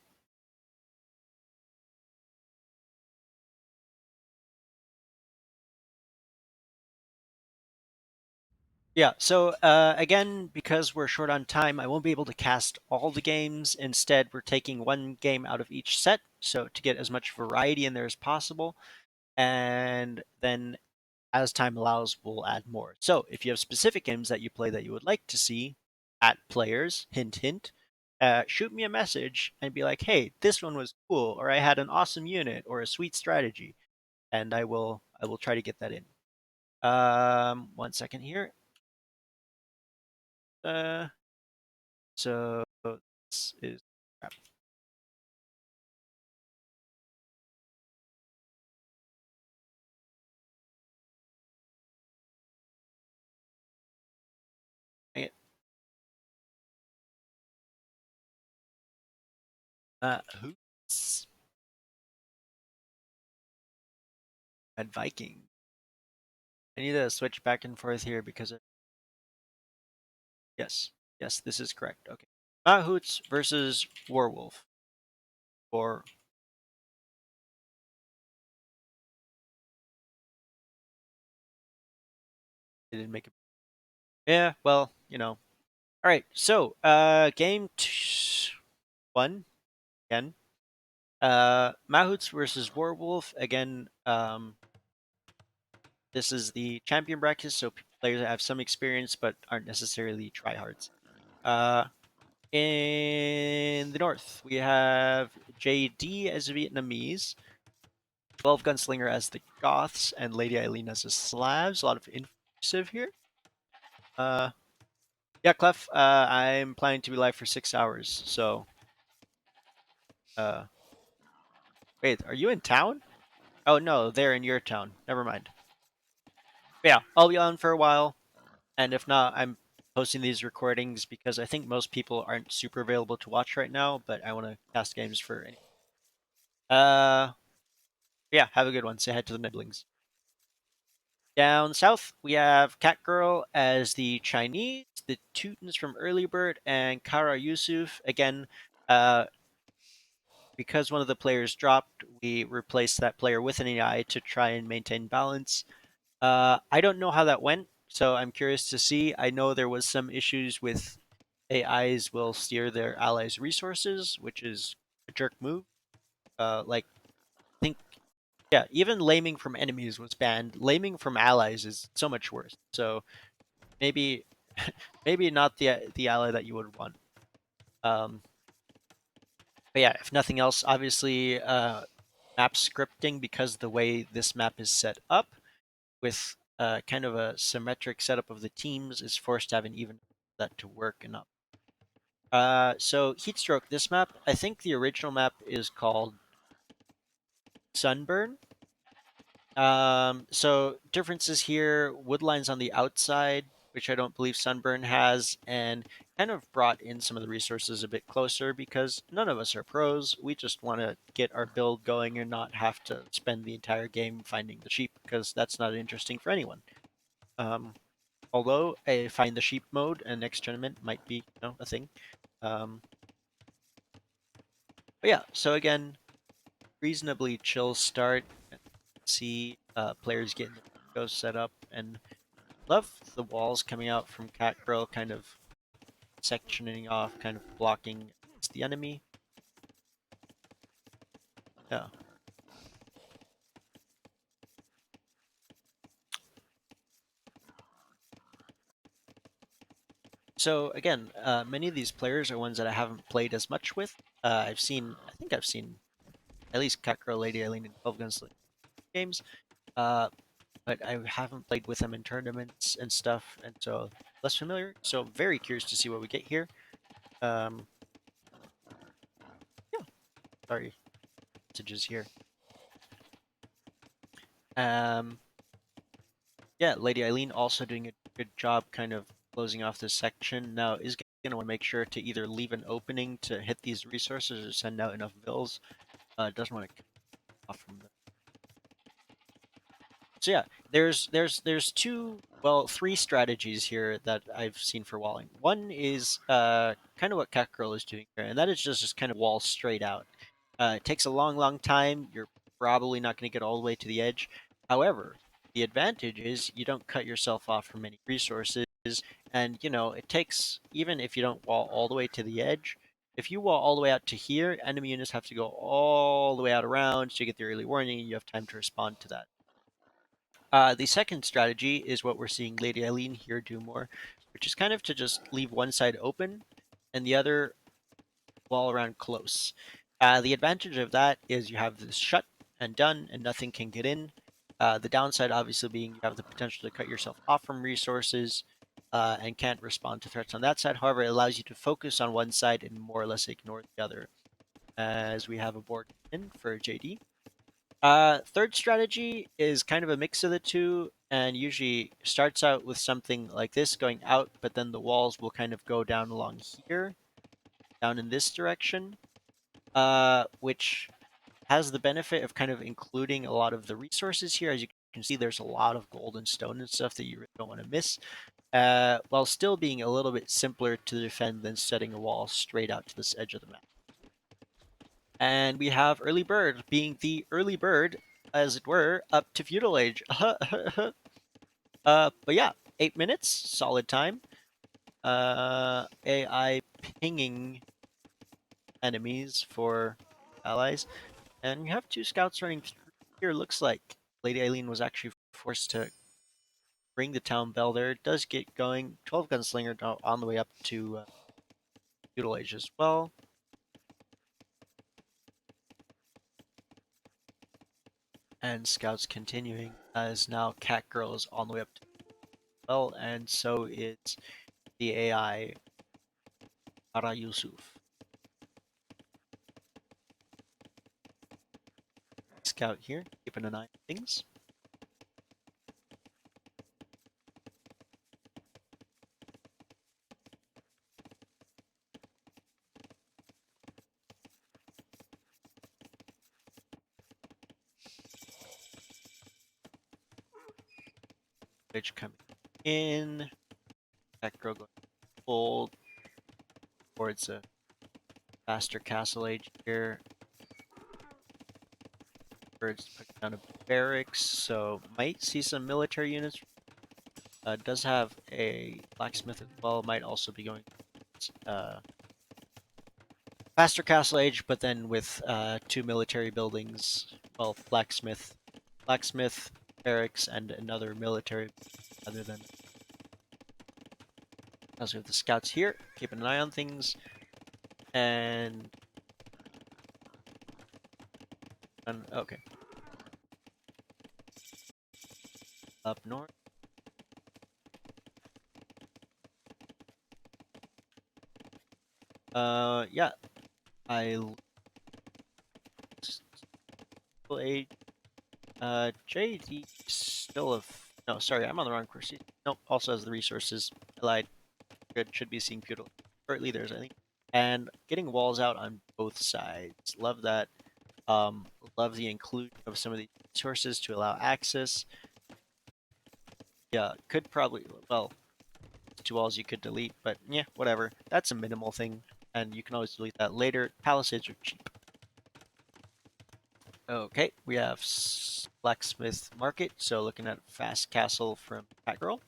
Yeah, so again, because we're short on time, I won't be able to cast all the games. Instead, we're taking one game out of each set, so to get as much variety in there as possible. And then, as time allows, we'll add more. So if you have specific games that you play that you would like to see at players, hint, hint, shoot me a message and be like, hey, this one was cool, or I had an awesome unit, or a sweet strategy, and I will try to get that in. 1 second here. Uh, So this is crap. Dang it. Hoots at Viking. I need to switch back and forth here because yes, yes, this is correct. Okay, Mahouts versus Warwolf. Or they didn't make it. Yeah, well, All right, so one again. Mahouts versus Warwolf again. This is the champion bracket, so players that have some experience but aren't necessarily tryhards. Uh, in the north, we have JD as Vietnamese, 12 Gunslinger as the Goths, and Lady Eileen as the Slavs. A lot of inclusive here. Uh, yeah, Clef, I'm planning to be live for 6 hours, so uh, wait, are you in town? Oh no, they're in your town. Never mind. But yeah, I'll be on for a while, and if not, I'm posting these recordings because I think most people aren't super available to watch right now, but I want to cast games for any. Uh, yeah, have a good one. Say hi to the nibblings. Down south, we have Catgirl as the Chinese, the Teutons from Early Bird, and Kara Yusuf. Again, uh, because one of the players dropped, we replaced that player with an AI to try and maintain balance. I don't know how that went, so I'm curious to see. I know there was some issues with AIs will steer their allies' resources, which is a jerk move. Like, I think, yeah, even laming from enemies was banned. Laming from allies is so much worse. So maybe, maybe not the ally that you would want. Um, but yeah, if nothing else, obviously, map scripting, because the way this map is set up with kind of a symmetric setup of the teams, is forced to have an even that to work and not. So Heatstroke, this map, I think the original map is called Sunburn. So differences here, woodlines on the outside, which I don't believe Sunburn has, and kind of brought in some of the resources a bit closer because none of us are pros. We just want to get our build going and not have to spend the entire game finding the sheep because that's not interesting for anyone. Um, Although a find the sheep mode and next tournament might be, a thing. Um, but yeah, so again, reasonably chill start. See players getting the go set up, and love the walls coming out from Catgirl, kind of sectioning off, kind of blocking the enemy. Yeah. So again, many of these players are ones that I haven't played as much with. I think I've seen at least Catgirl, Lady Eileen, and 12 Gunslinger games. Uh, but I haven't played with them in tournaments and stuff, and so less familiar. So very curious to see what we get here. Um, yeah, sorry, messages here. Um, yeah, Lady Eileen also doing a good job, kind of closing off this section. Now is going to want to make sure to either leave an opening to hit these resources or send out enough bills. Doesn't want to cut off from the. So yeah, there's three strategies here that I've seen for walling. One is kind of what Catgirl is doing here, and that is just kind of wall straight out. It takes a long time. You're probably not going to get all the way to the edge. However, the advantage is you don't cut yourself off from any resources, and it takes, even if you don't wall all the way to the edge. If you wall all the way out to here, enemy units have to go all the way out around to get the early warning, and you have time to respond to that. The second strategy is what we're seeing Lady Eileen here do more, which is kind of to just leave one side open and the other wall around close. The advantage of that is you have this shut and done and nothing can get in. The downside obviously being you have the potential to cut yourself off from resources and can't respond to threats on that side. However, it allows you to focus on one side and more or less ignore the other. As we have a board in for JD. Third strategy is kind of a mix of the two, and usually starts out with something like this going out, but then the walls will kind of go down along here, down in this direction, which has the benefit of kind of including a lot of the resources here. As you can see, there's a lot of gold and stone and stuff that you really don't want to miss, while still being a little bit simpler to defend than setting a wall straight out to this edge of the map. And we have Early Bird being the early bird, as it were, up to Feudal Age. But yeah, 8 minutes, solid time. AI pinging enemies for allies, and you have two scouts running through here. Looks like Lady Eileen was actually forced to ring the town bell there. It does get going. 12 gunslinger on the way up to feudal age as well. And scouts continuing as now Cat Girl is on the way up to well, and so is the AI Ara Yusuf. Scout here, keeping an eye on things. Which coming in. Cat Girl going full towards a faster castle age here. Birds putting down a barracks, so might see some military units. Does have a blacksmith as well. Might also be going faster castle age, but then with two military buildings. Well, blacksmith barracks, and another military. Other than also have the scouts here, keeping an eye on things, and okay, up north. Yeah, I age. JD still have no. Sorry, I'm on the wrong course. Nope. Also has the resources. I lied. Good. Should be seeing feudal shortly. There's I think, and getting walls out on both sides. Love that. Love the inclusion of some of the resources to allow access. Yeah, could probably well two walls you could delete, but yeah, whatever. That's a minimal thing, and you can always delete that later. Palisades are cheap. Okay, we have Blacksmith Market, so looking at Fast Castle from Catgirl.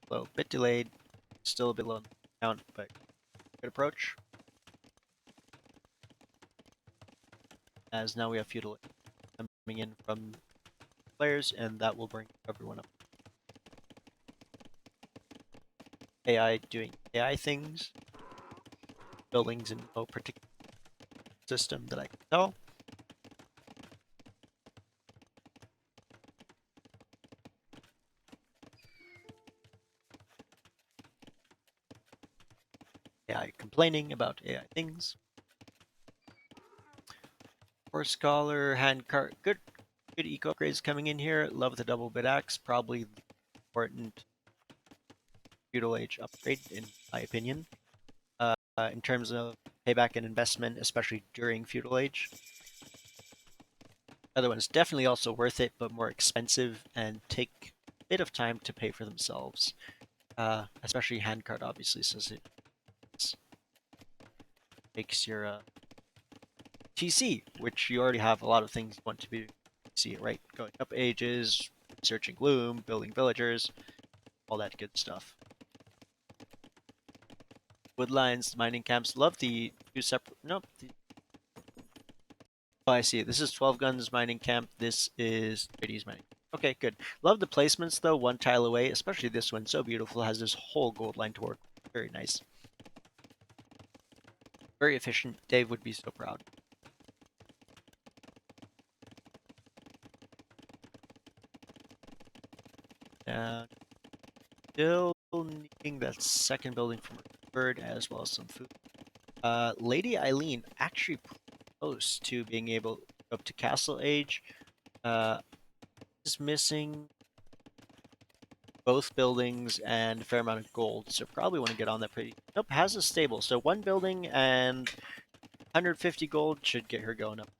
Low, bit delayed, still a bit low on the count, but good approach. As now we have Feudal coming in from players, and that will bring everyone up. AI doing AI things, buildings in no particular system that I can tell. AI complaining about AI things. For Scholar, Handcart, good eco upgrades coming in here. Love the double bit axe, probably the important feudal age upgrade in my opinion. In terms of payback and investment, especially during feudal age. Other ones definitely also worth it, but more expensive and take a bit of time to pay for themselves. Especially handcart, obviously, since it makes your TC, which you already have a lot of things you want to be see right? Going up ages, searching gloom, building villagers, all that good stuff. Woodlines, mining camps. Love the two separate. Nope. Oh, I see. This is 12 guns mining camp. This is JD's mining. Okay, good. Love the placements though. One tile away, especially this one. So beautiful. Has this whole gold line to work. Very nice. Very efficient. Dave would be so proud. Still needing that second building from Bird as well as some food. Lady Eileen actually close to being able to go up to Castle Age. Is missing both buildings and a fair amount of gold, so probably want to get on that pretty. Nope, has a stable. So one building and 150 gold should get her going up.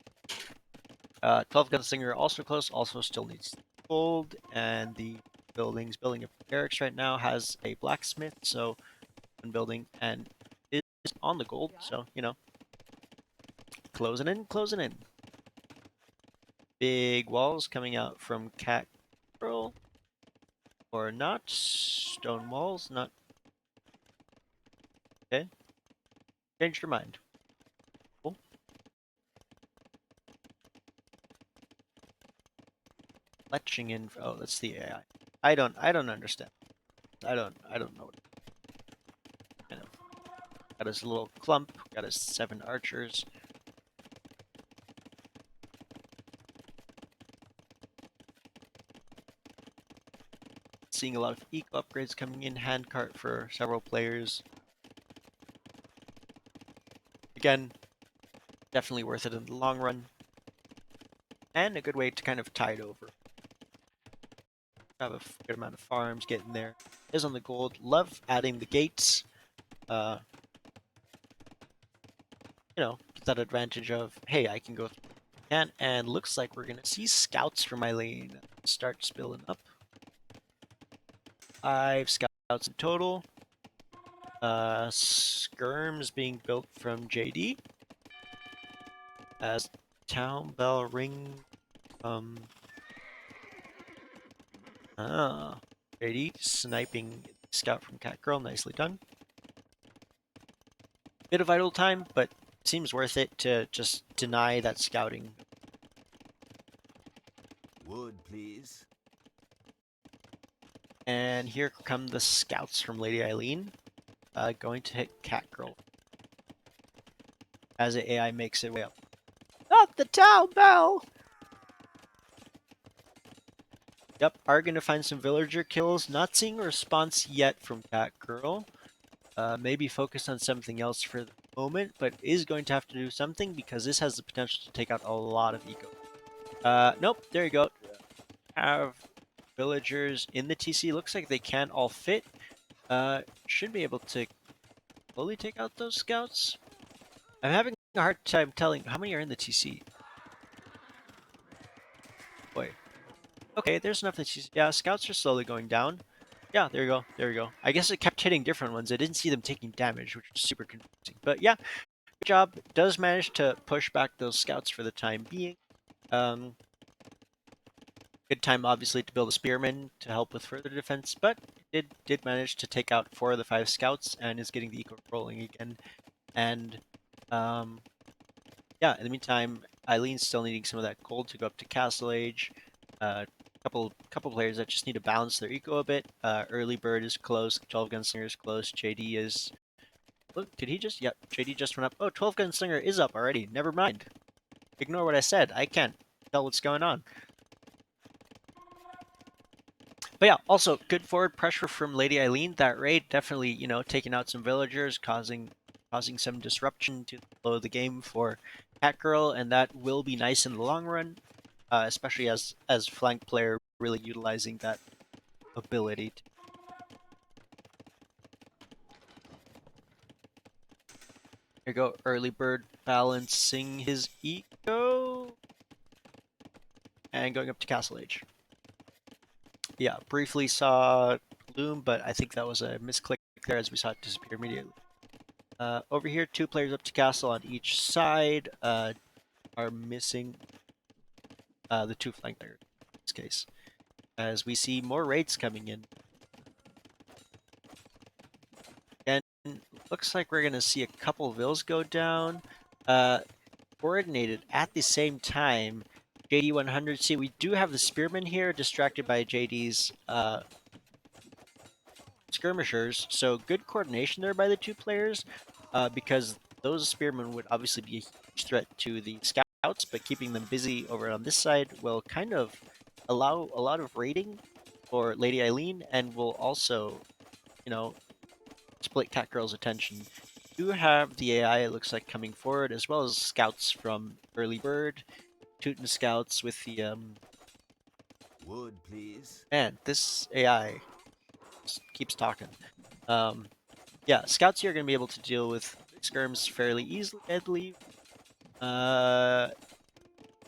12 Gunslinger also close, also still needs gold, and the building of barracks right now has a blacksmith, so one building and is on the gold, so you know, closing in, closing in. Big walls coming out from Cat Girl, or not. Stone walls, not Changed your mind. Cool. Fletching in. Oh, that's the AI. I don't understand. I don't know. Kind of got his little clump. Got his 7 archers. Seeing a lot of eco upgrades coming in. Handcart for several players. Again, definitely worth it in the long run. And a good way to kind of tide over. Have a good amount of farms getting there. Is on the gold. Love adding the gates. You know, get that advantage of, hey, I can go through. And looks like we're gonna see scouts from my lane start spilling up. 5 scouts in total. Skirms being built from JD. As town bell ring from JD sniping scout from Catgirl, nicely done. Bit of idle time, but seems worth it to just deny that scouting. Wood, please. And here come the scouts from Lady Eileen, going to hit Catgirl as the AI makes it way up. Not the town bell! Yep, are going to find some villager kills. Not seeing a response yet from Catgirl. Maybe focus on something else for the moment, but is going to have to do something because this has the potential to take out a lot of eco. Nope, there you go. Have villagers in the TC. Looks like they can all fit. Should be able to slowly take out those scouts. I'm having a hard time telling how many are in the TC. Boy. Okay, there's enough in the TC. Yeah, scouts are slowly going down. Yeah, there you go. There you go. I guess it kept hitting different ones. I didn't see them taking damage, which was super confusing. But yeah, good job. Does manage to push back those scouts for the time being. Good time, obviously, to build a spearman to help with further defense, but did manage to take out 4 of the 5 scouts and is getting the eco rolling again. And yeah, in the meantime, Eileen's still needing some of that gold to go up to Castle Age. Couple players that just need to balance their eco a bit. Early Bird is close. 12 Gunslinger is close. JD is. Look, did he just? Yep, JD just went up. Oh, 12 Gunslinger is up already. Never mind. Ignore what I said. I can't tell what's going on. But yeah, also good forward pressure from Lady Eileen. That raid definitely, you know, taking out some villagers, causing some disruption to the flow of the game for Catgirl, and that will be nice in the long run, especially as flank player really utilizing that ability. Here go early bird balancing his eco and going up to Castle Age. Yeah, briefly saw Loom, but I think that was a misclick there as we saw it disappear immediately. Over here, 2 players up to castle on each side are missing the 2 flank players in this case, as we see more raids coming in. And looks like we're going to see a couple vills go down, coordinated at the same time. JD 100. See, we do have the spearman here, distracted by JD's skirmishers, so good coordination there by the 2 players, because those spearmen would obviously be a huge threat to the scouts, but keeping them busy over on this side will kind of allow a lot of raiding for Lady Eileen, and will also, you know, split Catgirl's attention. You have the AI, it looks like, coming forward, as well as scouts from Early Bird, Tootin scouts with the, Wood, please. Man, this AI just keeps talking. Yeah, scouts here are going to be able to deal with skirms fairly easily, I believe. Yeah,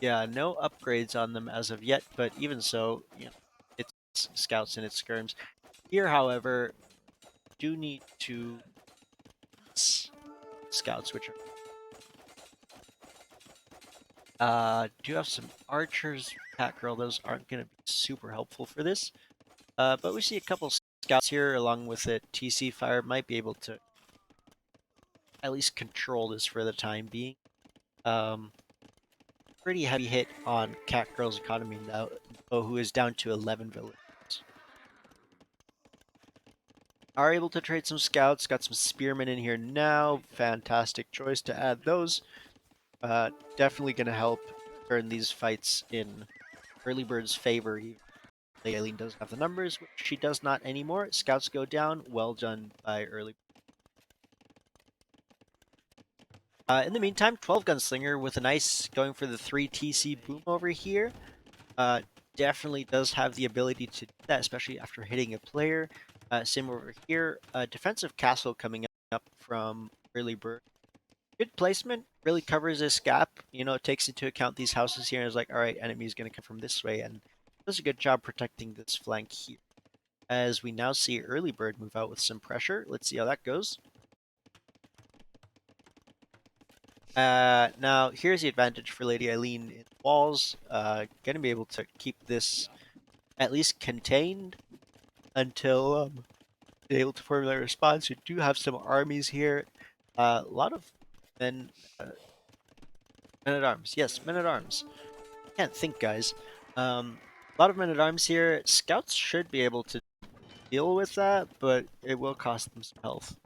no upgrades on them as of yet, but even so, you know, it's scouts and it's skirms. Here, however, do need to scouts, which are do have some archers, Catgirl. Those aren't going to be super helpful for this. But we see a couple scouts here, along with it. TC Fire might be able to at least control this for the time being. Um, Pretty heavy hit on Cat Girl's economy now, who is down to 11 villagers. Are able to trade some scouts, got some spearmen in here now. Fantastic choice to add those. Definitely going to help turn these fights in Early Bird's favor. Lady Eileen doesn't have the numbers, which she does not anymore. Scouts go down. Well done by Early. In the meantime, 12 Gunslinger with a nice going for the 3 TC boom over here. Uh, Definitely does have the ability to do that, especially after hitting a player. Same over here. Defensive Castle coming up from Early Bird. Good placement, really covers this gap. You know, it takes into account these houses here and is like, all right, enemy's going to come from this way, and does a good job protecting this flank here. As we now see Early Bird move out with some pressure. Let's see how that goes. Now, here's the advantage for Lady Eileen in walls. Going to be able to keep this at least contained until they're able to formulate a response. You do have some armies here. A lot of men, men at arms. Yes, men at arms. Can't think, guys. A lot of men at arms here. Scouts should be able to deal with that, but it will cost them some health.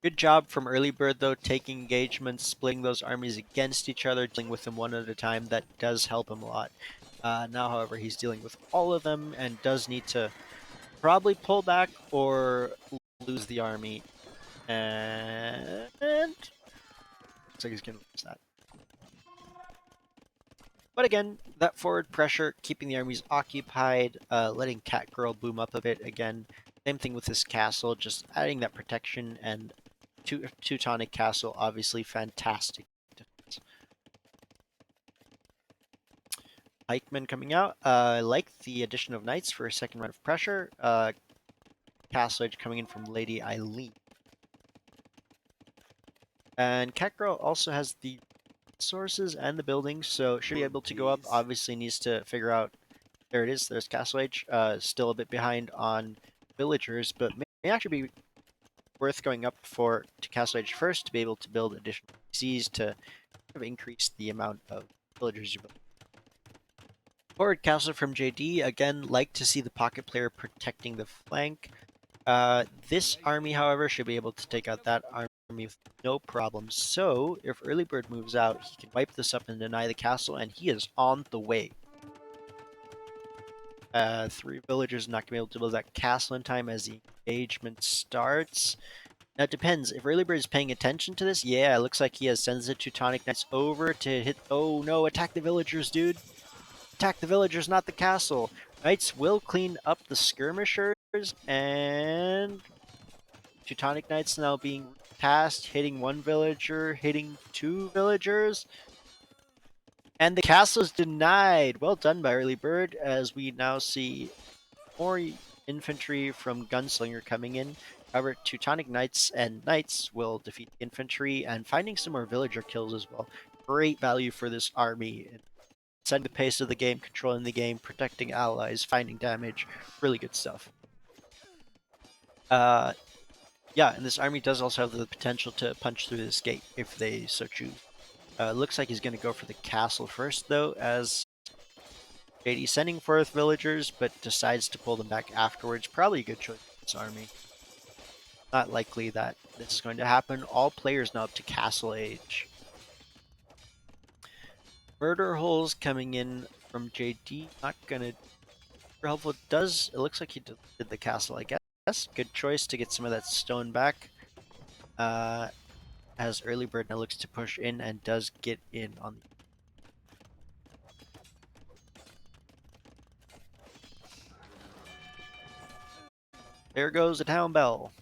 Good job from Early Bird, though, taking engagements, splitting those armies against each other, dealing with them one at a time. That does help him a lot. Now, however, he's dealing with all of them and does need to probably pull back or lose the army. And looks like he's going to lose that. But again, that forward pressure, keeping the armies occupied, letting Cat Girl boom up a bit again. Same thing with this castle, just adding that protection and Teutonic Castle, obviously fantastic defense. Pikemen coming out. I like the addition of knights for a second round of pressure. Castle Edge coming in from Lady Eileen. And Cat Girl also has the resources and the buildings, so should be able to go up. Obviously needs to figure out. There it is. There's Castle Age. Still a bit behind on villagers, but may actually be worth going up to Castle Age first to be able to build additional PCs to increase the amount of villagers you build. Forward Castle from JD, again, like to see the pocket player protecting the flank. This army, however, should be able to take out that army with no problem. So, if Early Bird moves out, he can wipe this up and deny the castle, and he is on the way. 3 villagers not going to be able to build that castle in time as the engagement starts. Now, it depends. If Early Bird is paying attention to this, yeah, it looks like he sends the Teutonic Knights over to hit. Oh no, attack the villagers, dude. Attack the villagers, not the castle. Knights will clean up the skirmishers, and Teutonic Knights now being tasked, hitting 1 villager, hitting 2 villagers. And the castle is denied. Well done by Early Bird, as we now see more infantry from Gunslinger coming in. However, Teutonic Knights and Knights will defeat the infantry and finding some more villager kills as well. Great value for this army. Setting the pace of the game, controlling the game, protecting allies, finding damage. Really good stuff. Yeah, and this army does also have the potential to punch through this gate if they so choose. Looks like he's going to go for the castle first, though, as JD sending forth villagers, but decides to pull them back afterwards. Probably a good choice for this army. Not likely that this is going to happen. All players now up to Castle Age. Murder holes coming in from JD. Not gonna helpful. It looks like he did the castle, I guess. Good choice to get some of that stone back. As Early Bird now looks to push in and does get in on the. There goes the town bell.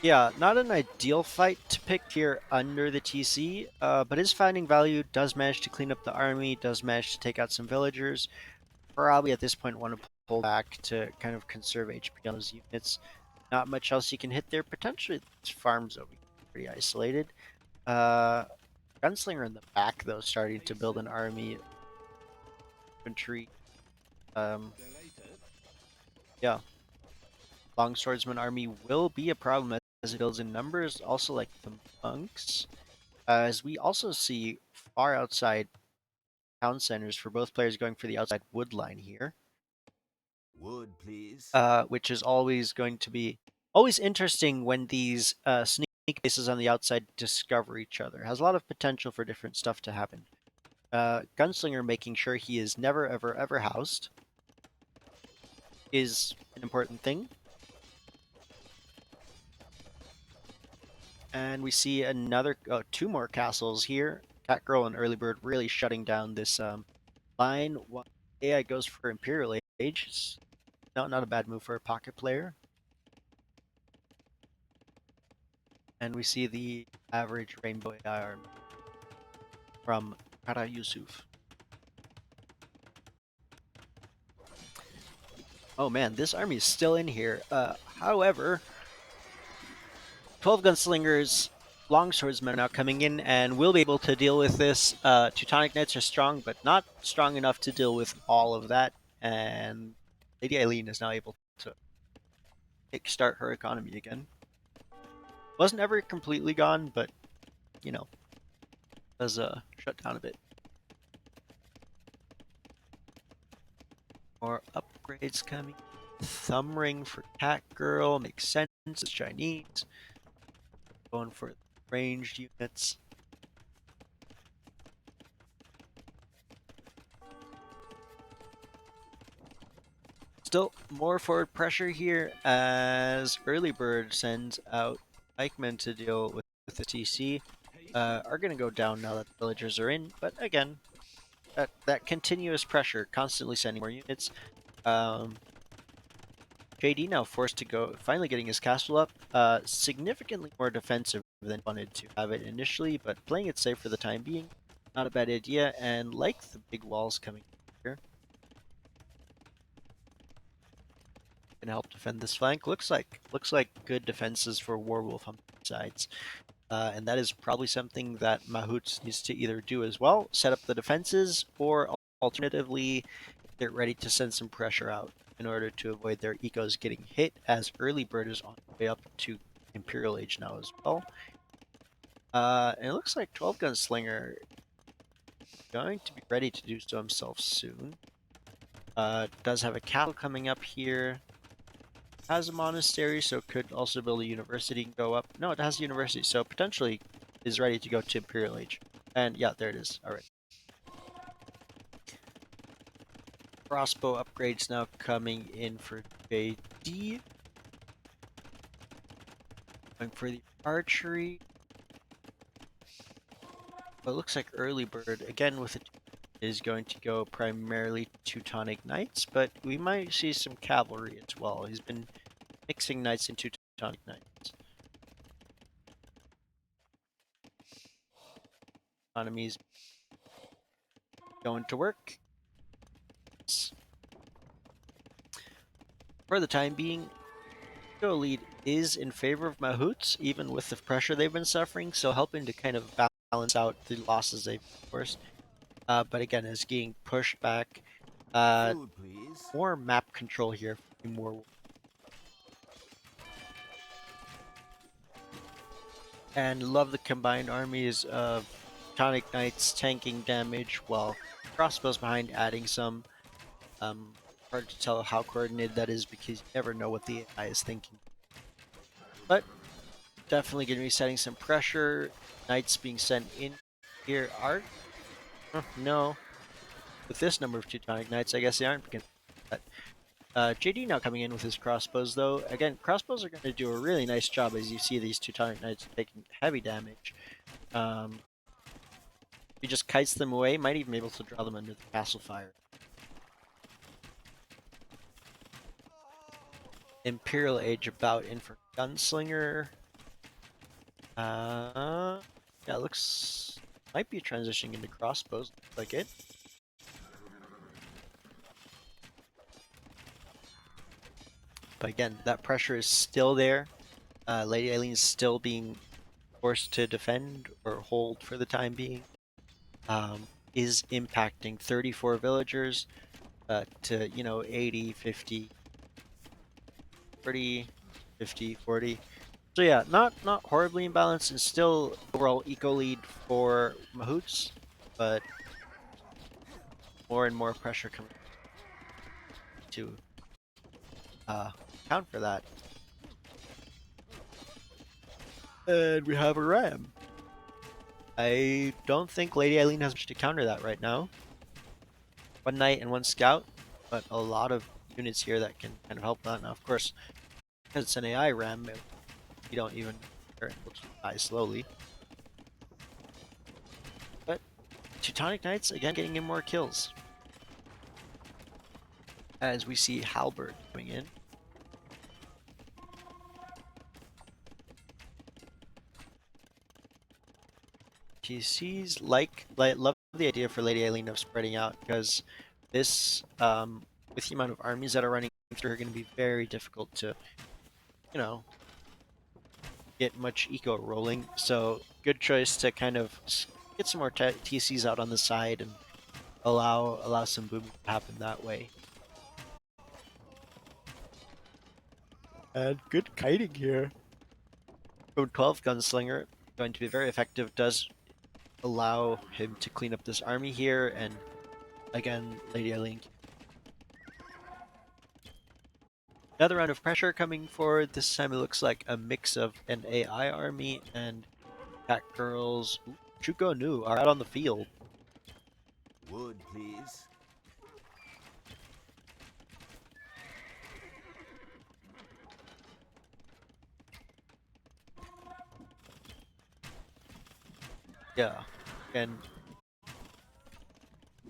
Yeah, not an ideal fight to pick here under the TC, but his finding value does manage to clean up the army, does manage to take out some villagers. Probably at this point want to pull back to kind of conserve HP on those units. Not much else you can hit there. Potentially, this farm's over pretty isolated. Gunslinger in the back, though, starting to build an army. infantry. Um, yeah, longswordsman army will be a problem as it builds in numbers. Also, like the monks, as we also see far outside town centers for both players going for the outside wood line here, Wood, please. which is always going to be always interesting when these sneak bases on the outside discover each other. Has a lot of potential for different stuff to happen. Gunslinger making sure he is never, ever, ever housed is an important thing. And we see another, two more castles here. Catgirl and Early Bird really shutting down this line. AI goes for Imperial Age. No, not a bad move for a pocket player. And we see the average Rainbow AI army from Kara Yusuf. Oh man, this army is still in here. However, 12 gunslingers, longswordsmen are now coming in and will be able to deal with this. Teutonic Knights are strong, but not strong enough to deal with all of that. And Lady Eileen is now able to kickstart her economy again. Wasn't ever completely gone, but you know, was shut down a bit. More upgrades coming. Thumb ring for Catgirl makes sense. It's Chinese. Going for ranged units. Still more forward pressure here as Early Bird sends out pikemen to deal with the TC. Are going to go down now that the villagers are in, but again, that continuous pressure, constantly sending more units. JD now forced to go, finally getting his castle up. Significantly more defensive than wanted to have it initially, but playing it safe for the time being, not a bad idea. And like the big walls coming here, gonna help defend this flank. Looks like good defenses for Warwolf on both sides. And that is probably something that Mahut needs to either do as well, set up the defenses, or alternatively, get ready to send some pressure out in order to avoid their ecos getting hit, as Early Bird is on the way up to Imperial Age now as well. And it looks like 12 Gunslinger going to be ready to do so himself soon. Does have a castle coming up here. Has a monastery, so could also build a university and go up. No, it has a university, so potentially is ready to go to Imperial Age. And yeah, there it is. All right. Crossbow upgrades now coming in for JD. Going for the archery. But it looks like Early Bird, again with it, is going to go primarily Teutonic Knights, but we might see some cavalry as well. He's been mixing knights into Teutonic Knights. Economy's going to work. For the time being, Go lead is in favor of Mahouts, even with the pressure they've been suffering, so helping to kind of balance out the losses they've forced. But again, is getting pushed back. Food, please. More map control here, more. And love the combined armies of Tonic Knights tanking damage, while crossbows behind adding some. Hard to tell how coordinated that is because you never know what the AI is thinking. But definitely going to be setting some pressure. Knights being sent in here are no. With this number of Teutonic Knights, I guess they aren't. But JD now coming in with his crossbows, though. Again, crossbows are going to do a really nice job as you see these Teutonic Knights taking heavy damage. He just kites them away, might even be able to draw them under the castle fire. Imperial Age about in for Gunslinger. Yeah, looks might be transitioning into crossbows. Looks like it. But again, that pressure is still there. Lady Eileen is still being forced to defend or hold for the time being. is impacting 34 villagers to, 80, 50, 40, 50, 40. So yeah, not horribly imbalanced, and still overall eco lead for Mahoots, but more and more pressure coming to account for that. And we have a ram. I don't think Lady Eileen has much to counter that right now. One knight and one scout, but a lot of units here that can kind of help that. Now, of course, because it's an AI ram, you don't even know it will just die slowly. But Teutonic Knights again getting in more kills as we see Halberd coming in. TCs like love the idea for Lady Eileen of spreading out, because this with the amount of armies that are running through are going to be very difficult to you know get much eco rolling. So good choice to kind of get some more TCs out on the side and allow some booming to happen that way. And good kiting here from 12 Gunslinger, going to be very effective. Does allow him to clean up this army here, and again, Lady Eileen. Another round of pressure coming forward. This time it looks like a mix of an AI army and Cat Girls. Chuko Nu are out on the field. Wood, please. Yeah, and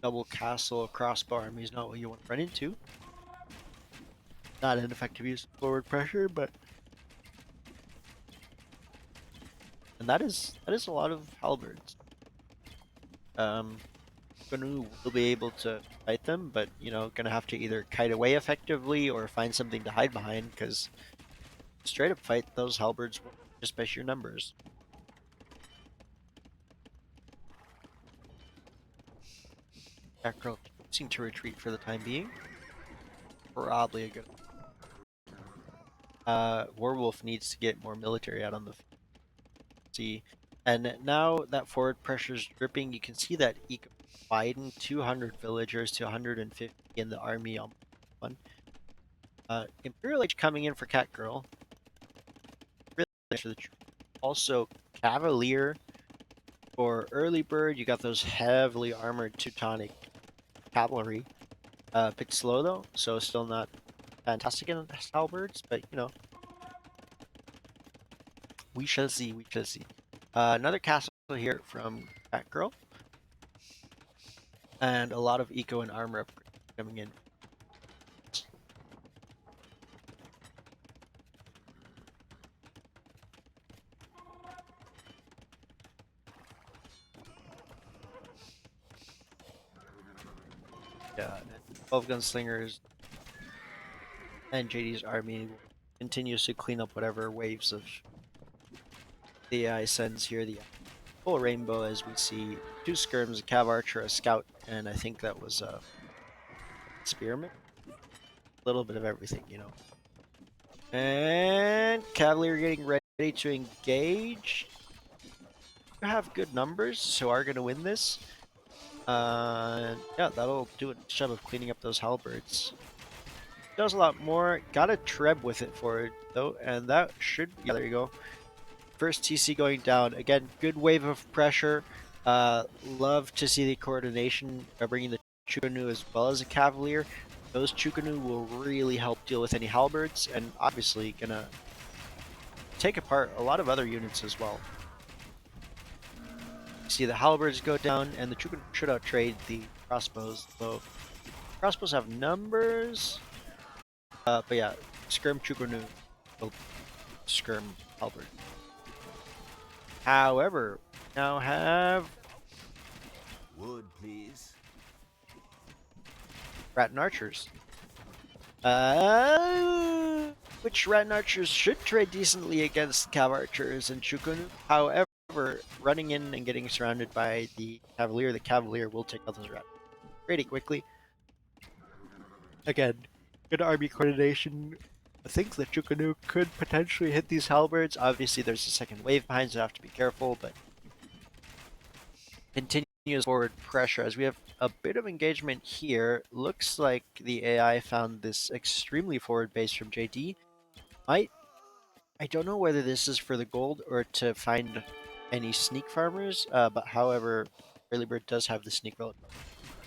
double castle crossbow army is not what you want to run into. Not an effective use of forward pressure, but and that is a lot of halberds. Gnu will be able to fight them, but gonna have to either kite away effectively or find something to hide behind, because straight up fight those halberds just by sheer numbers. That girl seem to retreat for the time being. Probably a good. Warwolf needs to get more military out on the sea, and now that forward pressure is dripping, you can see that eco Biden 200 villagers to 150 in the army on one. Imperial Age coming in for Cat Girl. Really nice for the also Cavalier for Early Bird. You got those heavily armored Teutonic cavalry. Picked slow though, so still not fantastic in halberds, but we shall see. We shall see. Another castle here from Cat Girl, and a lot of eco and armor upgrades coming in. Yeah, 12 gunslingers and JD's army will continues to clean up whatever waves of the AI sends here. The full rainbow, as we see 2 skirms, a cav archer, a scout, and I think that was a spearman. A little bit of everything. And Cavalier getting ready to engage. You have good numbers, so are going to win this. Yeah, that'll do a job of cleaning up those halberds. Does a lot more. Got a treb with it forward though, and that should. Yeah, there you go. First TC going down. Again, good wave of pressure. Love to see the coordination by bringing the Chukanu as well as a Cavalier. Those Chukanu will really help deal with any halberds, and obviously gonna take apart a lot of other units as well. See the halberds go down, and the Chukanu should outtrade the crossbows. Though crossbows have numbers, but yeah, skirm Chukanu will skirm halberd. However, now have Wood, please. Rat and Archers. Which Rat and Archers should trade decently against Cav Archers and Chukunu. However, However, running in and getting surrounded by the Cavalier will take out those rats pretty quickly. Again, good army coordination. I think the Chukanu could potentially hit these halberds. Obviously, there's a second wave behind, so you have to be careful, but continuous forward pressure as we have a bit of engagement here. Looks like the AI found this extremely forward base from JD. I don't know whether this is for the gold or to find any sneak farmers, but however, Early Bird does have the sneak relic.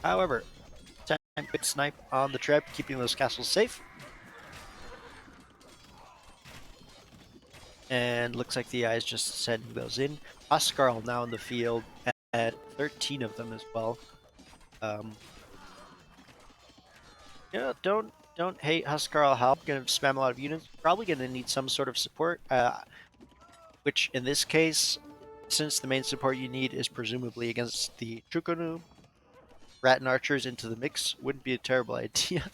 However, time good snipe on the trap, keeping those castles safe. And looks like the AI is just sending those in. Huskarl now in the field at 13 of them as well. Um, don't hate Huskarl help. Gonna spam a lot of units. Probably gonna need some sort of support. Which in this case, since the main support you need is presumably against the Chukunu, Rat and Archers into the mix wouldn't be a terrible idea.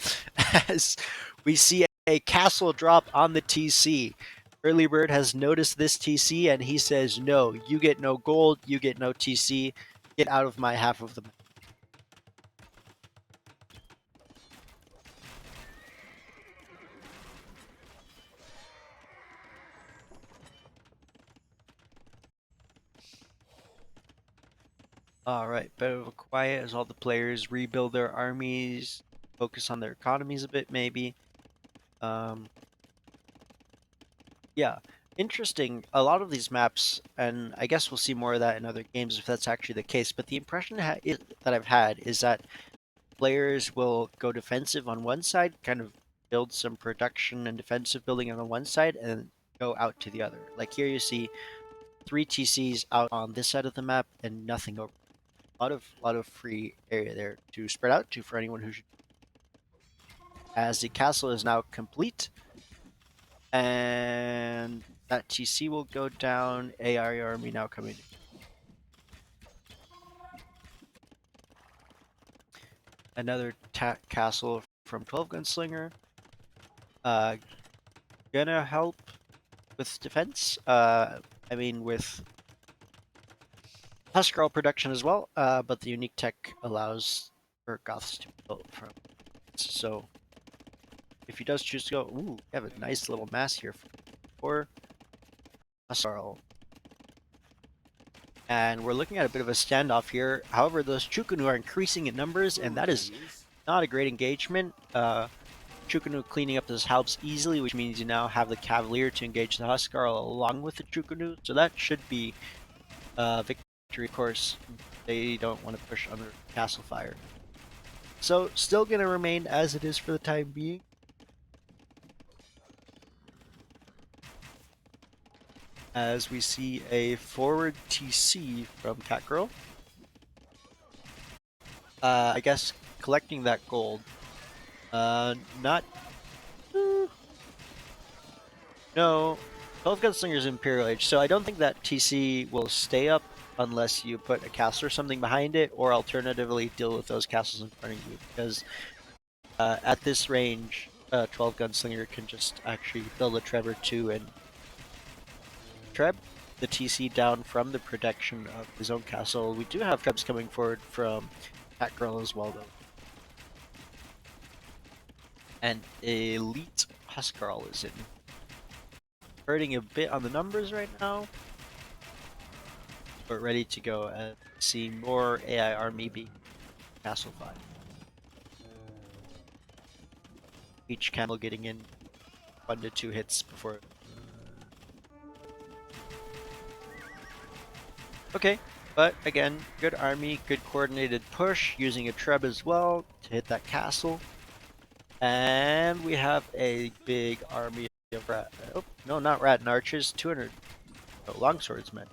As we see a castle drop on the TC. Early Bird has noticed this TC and he says, no, you get no gold, you get no TC, get out of my half of the map. Alright, bit of a quiet as all the players rebuild their armies, focus on their economies a bit maybe. Um, yeah, interesting. A lot of these maps, and I guess we'll see more of that in other games if that's actually the case, but the impression that I've had is that players will go defensive on one side, kind of build some production and defensive building on the one side, and go out to the other. Like here you see 3 TCs out on this side of the map and nothing over. A lot of free area there to spread out to for anyone who should. As the castle is now complete, and that TC will go down. AI army now coming in. Another castle from 12 Gunslinger. Uh, gonna help with defense. I mean with Huskarl production as well. But the unique tech allows for Goths to be built from. So if he does choose to go, ooh, we have a nice little mass here for Huskarl. And we're looking at a bit of a standoff here. However, those Chukunu are increasing in numbers, and that is not a great engagement. Chukunu cleaning up those halbs easily, which means you now have the Cavalier to engage the Huskarl along with the Chukunu, so that should be victory. Of course, they don't want to push under castle fire. So, still going to remain as it is for the time being. As we see a forward TC from Catgirl. I guess collecting that gold. Not. No. 12 Gunslinger's Imperial Age, so I don't think that TC will stay up unless you put a castle or something behind it, or alternatively deal with those castles in front of you, because at this range, 12 Gunslinger can just actually build a Trevor 2 and Treb the TC down from the protection of his own castle. We do have Trebs coming forward from Catgirl as well, though. And Elite Huskarl is in. Hurting a bit on the numbers right now, but ready to go and see more AI army be Castle 5. Each camel getting in 1 to 2 hits before. Okay, but again, good army, good coordinated push, using a Treb as well to hit that castle. And we have a big army of rat. Oh, no, not rat and archers. 200 longswordsmen.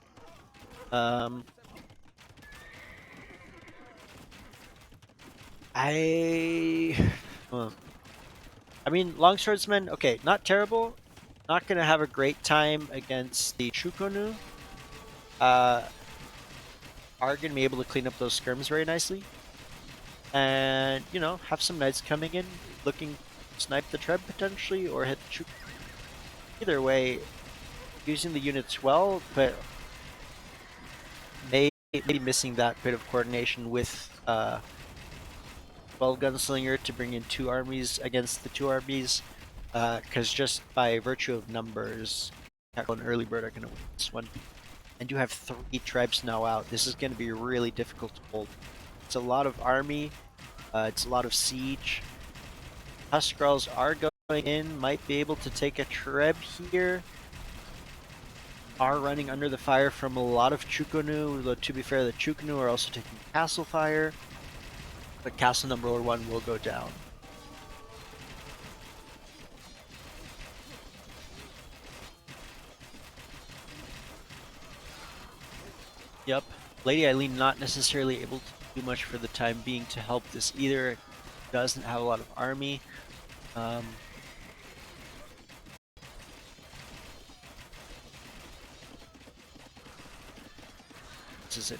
Well, I mean, longswordsmen. Okay, not terrible. Not gonna have a great time against the Chukonu. Are gonna be able to clean up those skirms very nicely. And, you know, have some knights coming in, looking to snipe the Treb potentially, or hit the Chukonu. Either way, using the units well, but maybe missing that bit of coordination with 12 Gunslinger to bring in 2 armies against the 2 armies, because just by virtue of numbers, Tackle and Early Bird are going to win this one. And you have 3 tribes now out. This is going to be really difficult to hold. It's a lot of army. It's a lot of siege. Huskarls are going in, might be able to take a treb here. Are running under the fire from a lot of Chukunu, though to be fair, the Chukunu are also taking castle fire. But castle number 1 will go down. Yep. Lady Eileen not necessarily able to do much for the time being to help this either. Doesn't have a lot of army. This is it.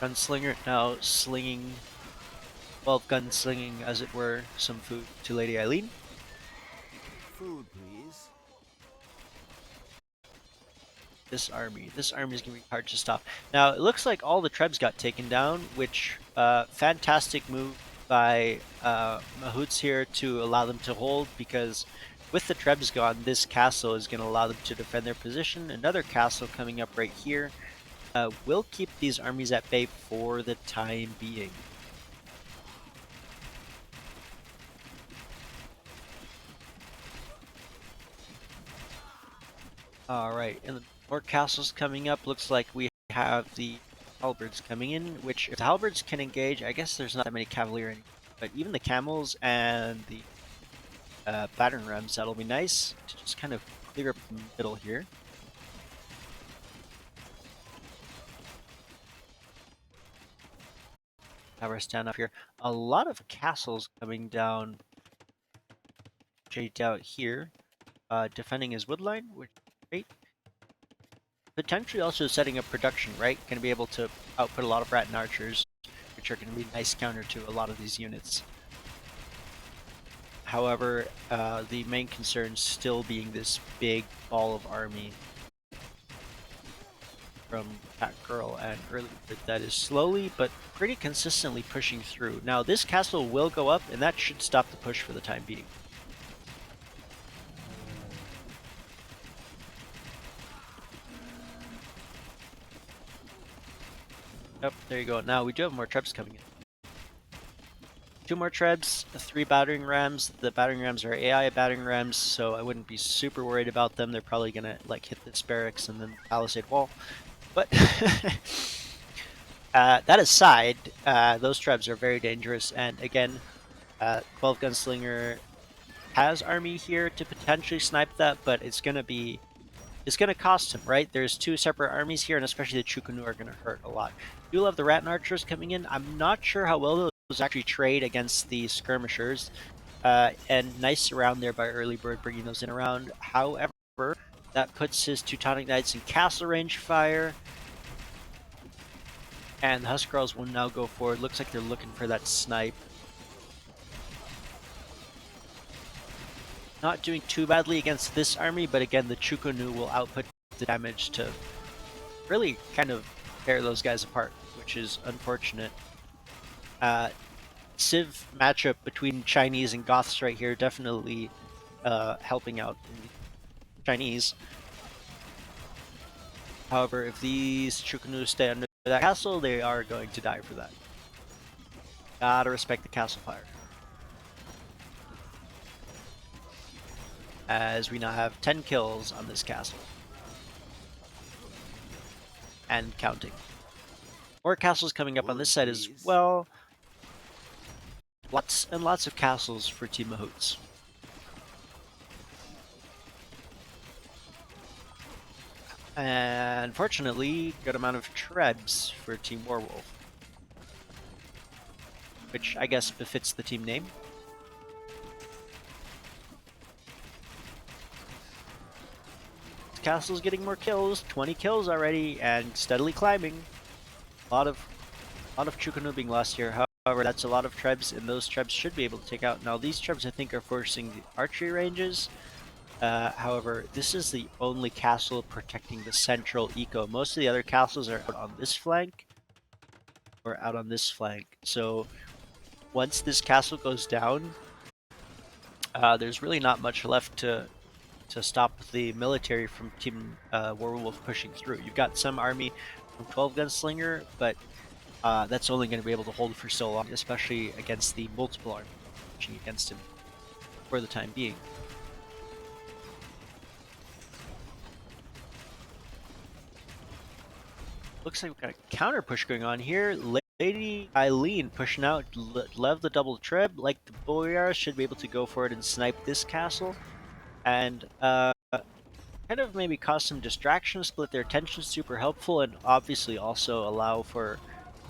Gunslinger now slinging, well, gunslinging as it were, some food to Lady Eileen. Food, please. This army is going to be hard to stop. Now, it looks like all the trebs got taken down, which, fantastic move by Mahouts here to allow them to hold, because with the trebs gone, this castle is going to allow them to defend their position. Another castle coming up right here will keep these armies at bay for the time being. Alright, and more castles coming up. Looks like we have the halberds coming in, which if the halberds can engage, I guess there's not that many cavalry anymore. But even the camels and the battering rams, that'll be nice to just kind of clear up the middle here. Have our stand up here. A lot of castles coming down straight out here, defending his woodline, which is great. Potentially also setting up production, right? Going to be able to output a lot of rat and archers, which are going to be a nice counter to a lot of these units. However, the main concern still being this big ball of army from Cat Girl and Early Bird that is slowly but pretty consistently pushing through. Now, this castle will go up, and that should stop the push for the time being. Yep, there you go. Now, we do have more trebs coming in. 2 more trebs, 3 battering rams. The battering rams are AI battering rams, so I wouldn't be super worried about them. They're probably gonna like hit this barracks and then the palisade wall. But that aside, those trebs are very dangerous. And again, 12 Gunslinger has army here to potentially snipe that, but it's gonna cost him, right? There's 2 separate armies here, and especially the Chukunu are gonna hurt a lot. Do love the Rat and Archers coming in. I'm not sure how well those actually trade against the Skirmishers. And nice around there by Early Bird bringing those in around. However, that puts his Teutonic Knights in castle range fire. And the Huskarls will now go forward. Looks like they're looking for that snipe. Not doing too badly against this army, but again, the Chukunu will output the damage to really kind of tear those guys apart, which is unfortunate. Civ matchup between Chinese and Goths right here, definitely helping out the Chinese. However, if these Chukunu stay under that castle, they are going to die for that. Gotta respect the castle fire. As we now have 10 kills on this castle. And counting. More castles coming up on this side as well. Lots and lots of castles for Team Mahouts. And fortunately, good amount of trebs for Team Warwolf. Which I guess befits the team name. This castle's getting more kills, 20 kills already, and steadily climbing. A lot of Chukunu being lost here. However, that's a lot of trebs, and those trebs should be able to take out. Now, these trebs, I think, are forcing the archery ranges. However, this is the only castle protecting the central eco. Most of the other castles are out on this flank or out on this flank. So once this castle goes down, there's really not much left to stop the military from Team Werewolf pushing through. You've got some army from 12 Gunslinger, but that's only going to be able to hold for so long, especially against the multiple army pushing against him for the time being. Looks like we've got a counter push going on here. Lady Eileen pushing out, Lev the double treb, like the Boyar, should be able to go for it and snipe this castle. And kind of maybe cause some distraction, split their attention, super helpful, and obviously also allow for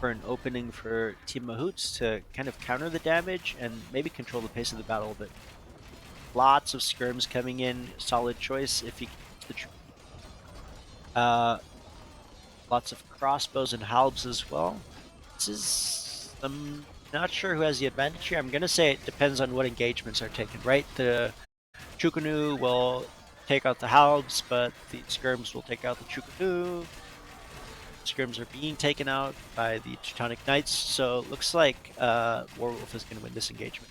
an opening for Team Mahoots to kind of counter the damage and maybe control the pace of the battle a bit. Lots of skirms coming in, solid choice if you keep the lots of crossbows and halbs as well. This is, I'm not sure who has the advantage here. I'm gonna say it depends on what engagements are taken, right? The Chukunu will take out the halbs, but the skirms will take out the Chukunu. Skirms are being taken out by the Teutonic Knights, so it looks like Warwolf is going to win this engagement.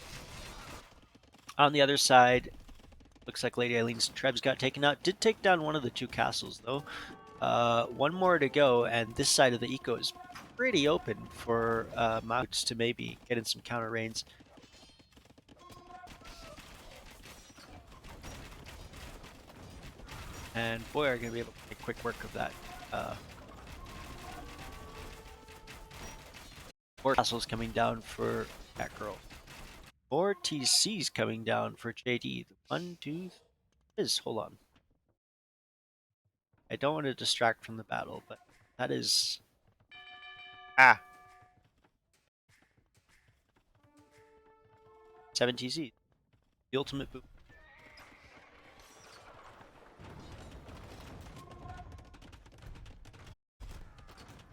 On the other side, looks like Lady Eileen's Trebs got taken out. Did take down one of the two castles, though. One more to go, and this side of the eco is pretty open for Mahoots to maybe get in some counter reigns. And boy, are going to be able to make quick work of that. More castles coming down for that girl. More TCs coming down for JD. One, two, is hold on. I don't want to distract from the battle, but that is 7 TCs. The ultimate boot.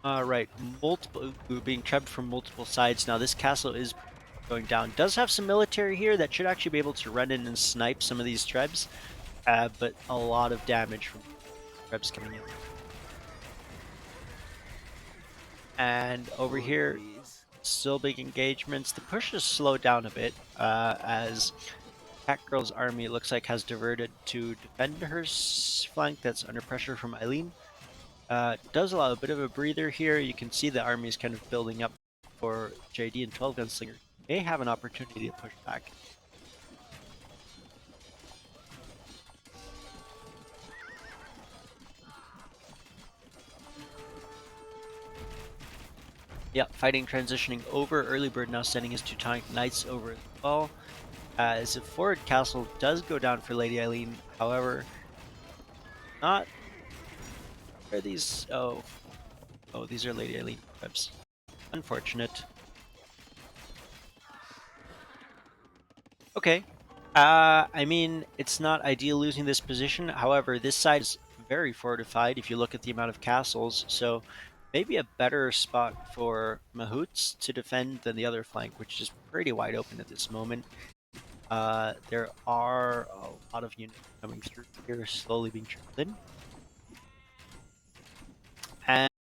Alright, multiple being trebbed from multiple sides. Now this castle is going down. Does have some military here that should actually be able to run in and snipe some of these trebs, but a lot of damage from trebs coming in. And over Food, here, please. still big engagements. The push has slowed down a bit as Catgirl's army looks like has diverted to defend her flank that's under pressure from Eileen. Does allow a bit of a breather here. You can see the army is kind of building up for JD and 12 Gunslinger. May have an opportunity to push back. Yeah, fighting transitioning over. Early Bird now sending his Teutonic Knights over as well. As a forward castle does go down for Lady Eileen, however, not are these. Oh, these are Lady Eileen webs. Unfortunate. Okay. I mean, it's not ideal losing this position. However, this side is very fortified if you look at the amount of castles. So maybe a better spot for Mahoots to defend than the other flank, which is pretty wide open at this moment. There are a lot of units coming through here, slowly being trickled in.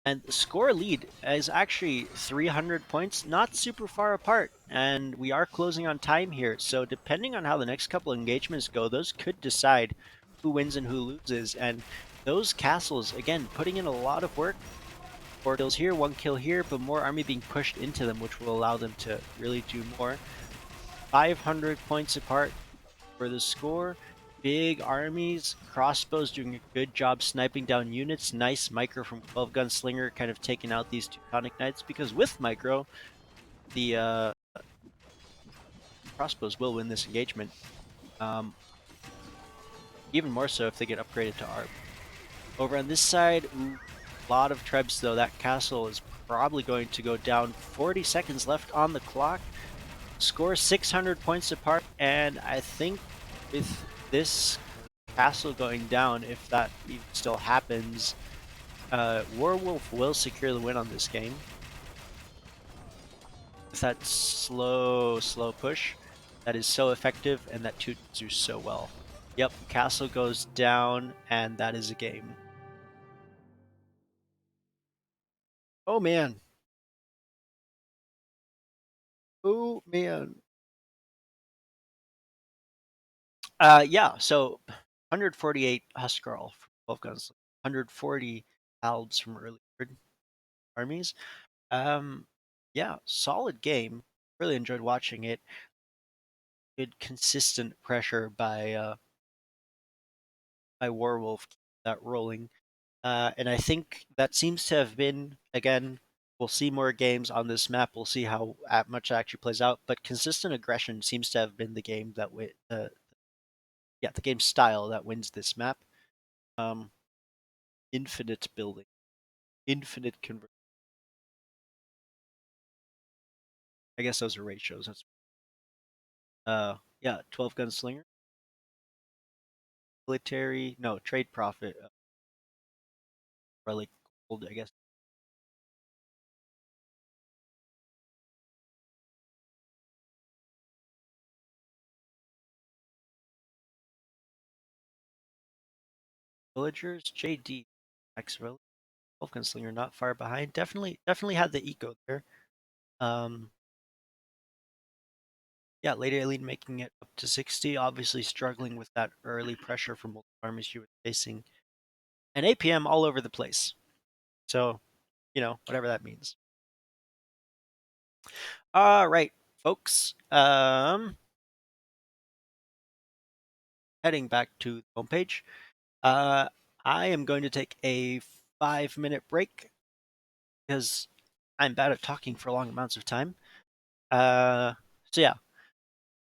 And the score lead is actually 300 points, not super far apart. And we are closing on time here. So depending on how the next couple of engagements go, those could decide who wins and who loses. And those castles, again, putting in a lot of work. 4 kills here, 1 kill here, but more army being pushed into them, which will allow them to really do more. 500 points apart for the score. Big armies, crossbows doing a good job sniping down units. Nice micro from 12 Gunslinger kind of taking out these Teutonic Knights, because with micro, the crossbows will win this engagement. Even more so if they get upgraded to ARP. Over on this side, a lot of trebs though. That castle is probably going to go down. 40 seconds left on the clock. Score 600 points apart, and I think with this castle going down, if that even still happens, Warwolf will secure the win on this game. With that slow push, that is so effective, and that Toot do so well. Yep, castle goes down, and that is a game. Oh man. Oh man. Yeah. So 148 Huskarl from 12 guns, 140 Alds from early armies. Um, yeah, solid game. Really enjoyed watching it. Good consistent pressure by Warwolf, keep that rolling. And I think that seems to have been, again, we'll see more games on this map. We'll see how much it actually plays out. But consistent aggression seems to have been the game that yeah, the game style that wins this map. Um, infinite building, infinite convert. I guess those are ratios. That's yeah, 12 gunslinger, military, no trade profit, relic gold. I guess villagers, JD, X relic, 12 gunslinger, not far behind. Definitely had the eco there. Um, Yeah, Lady Eileen making it up to 60, obviously struggling with that early pressure from multiple armies she was facing. And APM all over the place. So, whatever that means. All right, folks. Heading back to the homepage. Uh, I am going to take a 5-minute break because I'm bad at talking for long amounts of time. Uh, so yeah,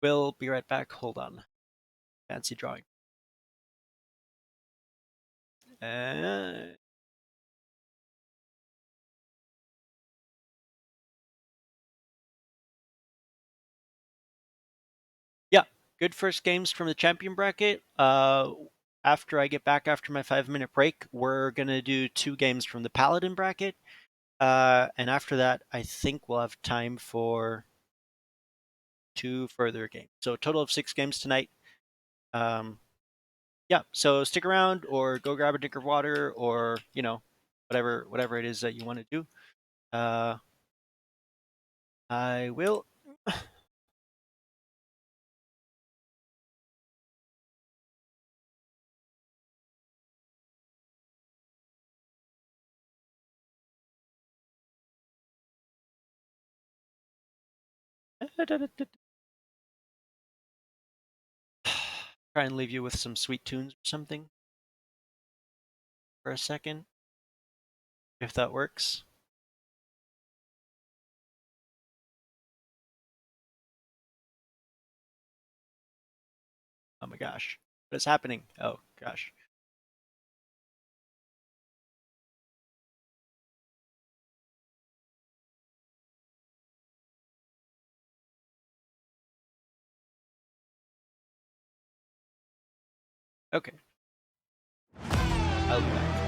we'll be right back. Hold on. Fancy drawing. Uh, Yeah, good first games from the champion bracket. After I get back after my 5-minute break, we're gonna do 2 games from the paladin bracket. And after that, I think we'll have time for 2 further games. So a total of 6 games tonight. Um, yeah, so stick around or go grab a drink of water or whatever it is that you want to do. Uh, I will. Try and leave you with some sweet tunes or something for a second, if that works. Oh my gosh. What is happening? Oh gosh. Okay. I'll be back.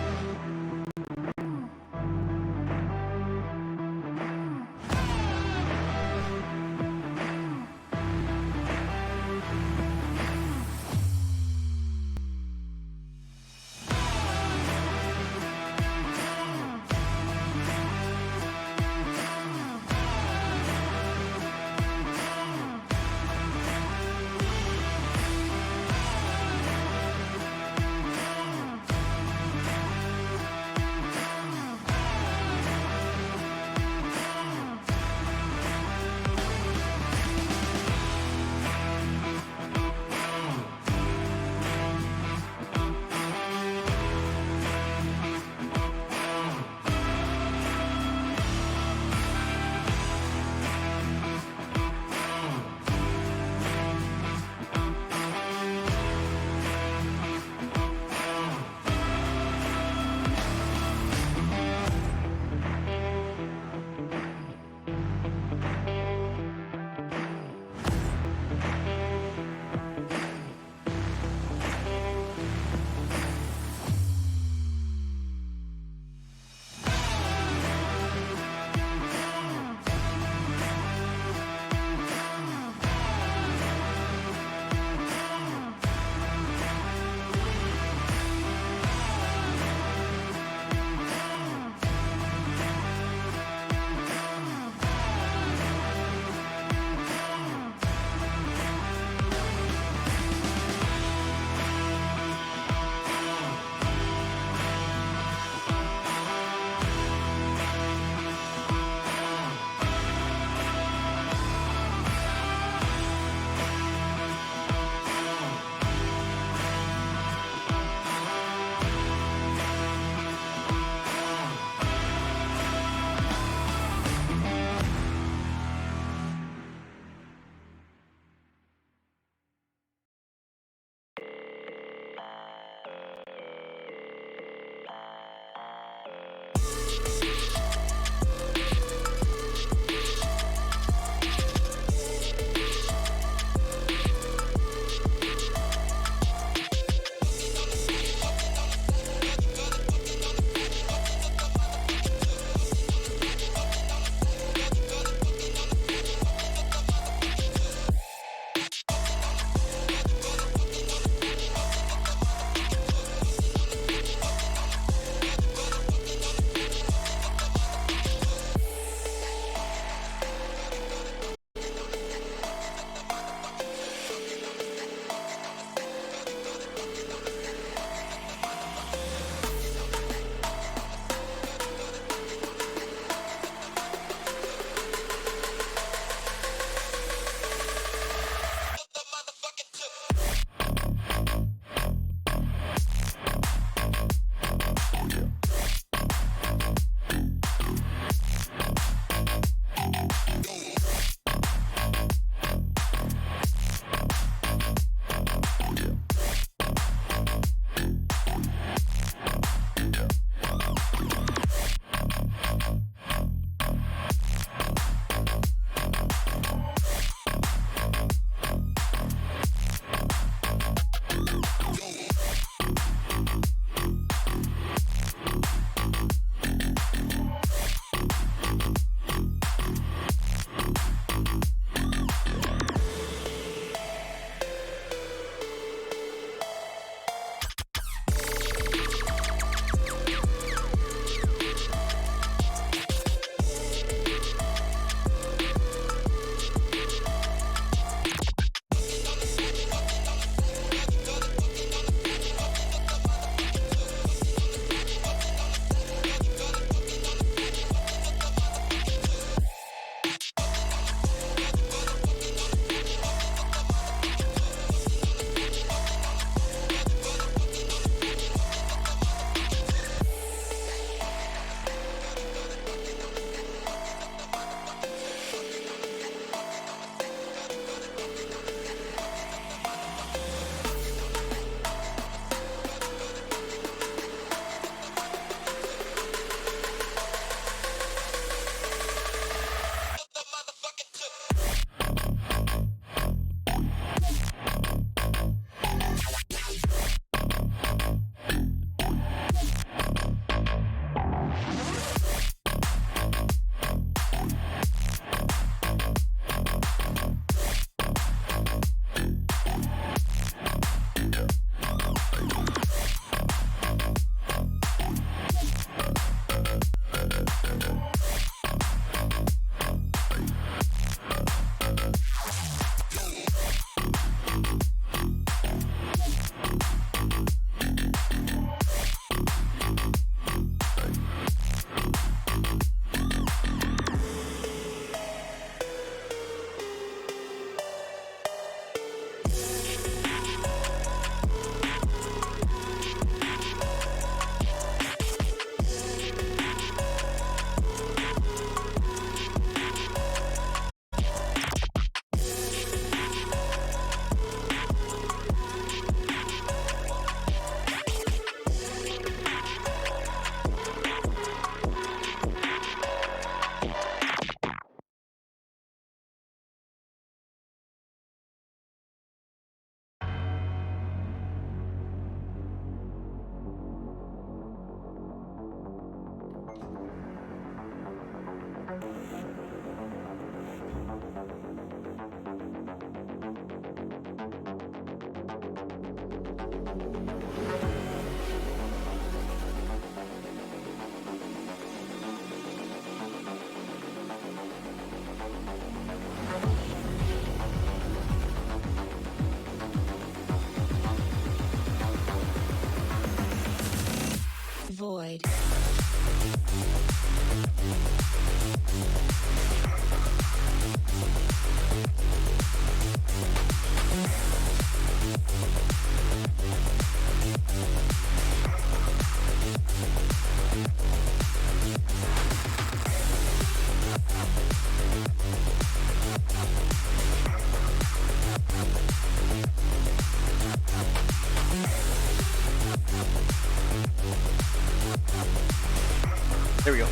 There we go.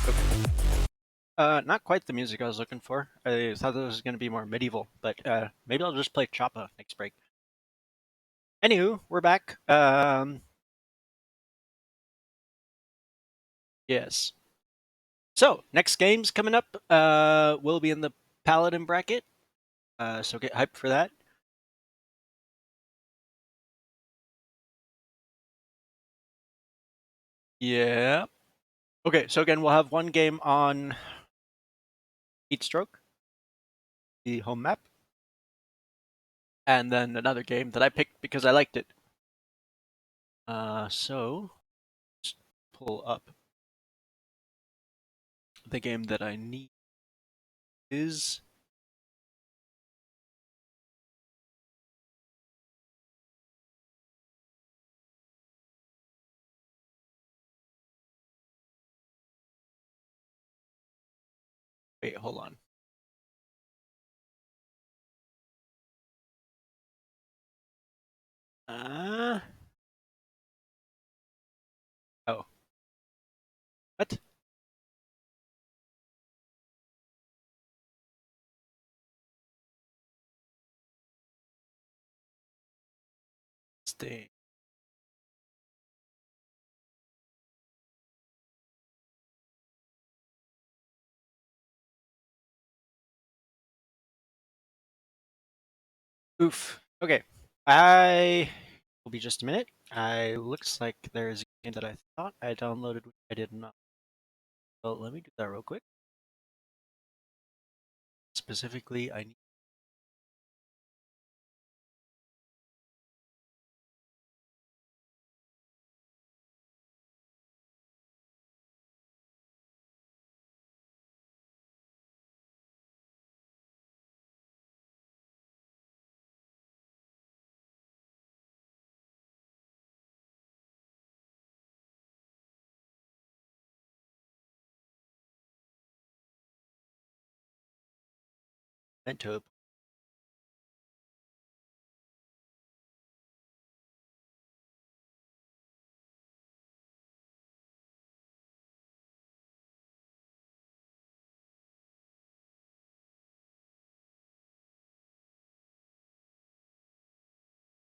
Okay. Not quite the music I was looking for. I thought this was going to be more medieval, but maybe I'll just play Choppa next break. Anywho, we're back. Yes. So next game's coming up. We'll be in the Paladin bracket. So get hyped for that. Yeah. Okay. So again, we'll have one game on Heat Stroke, the home map, and then another game that I picked because I liked it. So let's pull up the game that I need is. Wait, hold on. Uh, oh, what? Stay. Oof. Okay. I will be just a minute. I looks like there's a game that I thought I downloaded, which I did not. So let me do that real quick. Specifically, I need. To.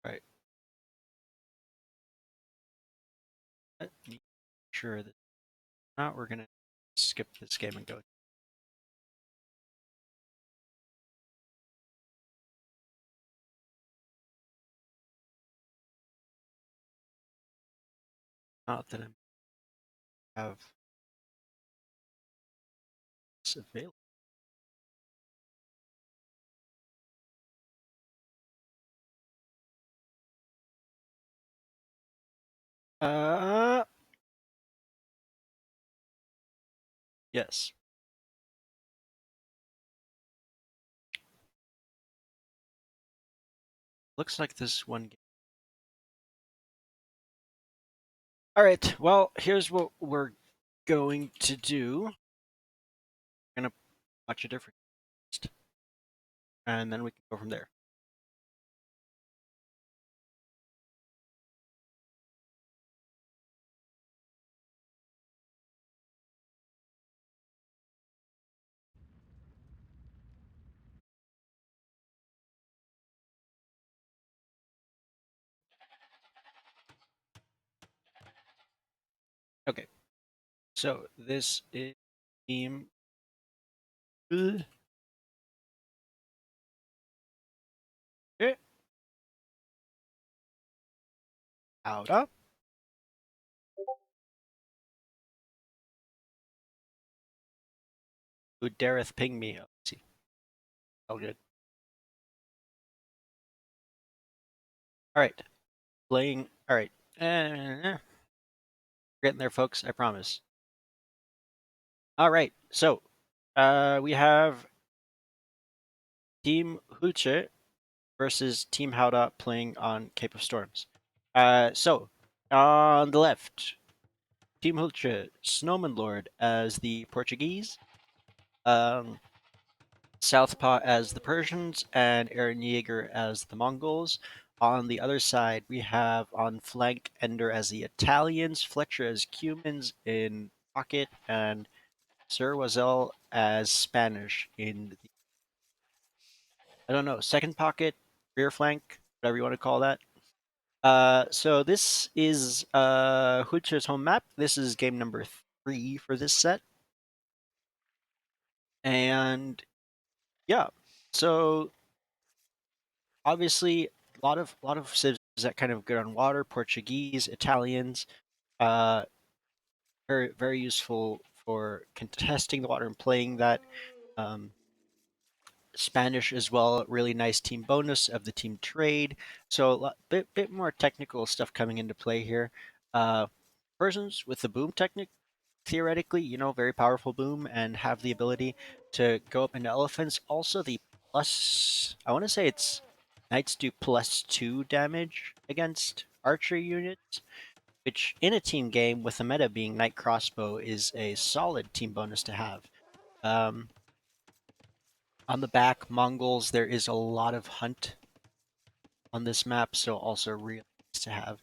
Right. Let me make sure that not. We're gonna skip this game and go. Not that I have this available. Uh, yes. Looks like this one game. All right. Well, here's what we're going to do. We're gonna watch a different, and then we can go from there. Okay. So this is team. Okay. Out up. Who dareth ping me? Oh, see. All good. All right. Playing. All right. Getting there, folks. I promise. All right. So, we have Team Huche versus Team Hauda playing on Cape of Storms. So on the left, Team Huche, Snowman Lord as the Portuguese, um, Southpaw as the Persians, and Eren Yeager as the Mongols. On the other side, we have on flank Ender as the Italians, Fletcher as Cumans in pocket and Sir Wazel as Spanish in the, I don't know, second pocket, rear flank, whatever you want to call that. So this is Hutcher's home map. This is game number 3 for this set, and yeah, so obviously a lot of civs that kind of good on water, Portuguese, Italians, uh, very useful for contesting the water and playing that. Um, Spanish as well, really nice team bonus of the team trade. So bit more technical stuff coming into play here. Uh, Persons with the boom technique, theoretically, very powerful boom and have the ability to go up into elephants. Also, the plus, I want to say it's knights do +2 damage against archery units, which in a team game with the meta being knight crossbow is a solid team bonus to have. Um, on the back, Mongols, there is a lot of hunt on this map, so also really nice to have.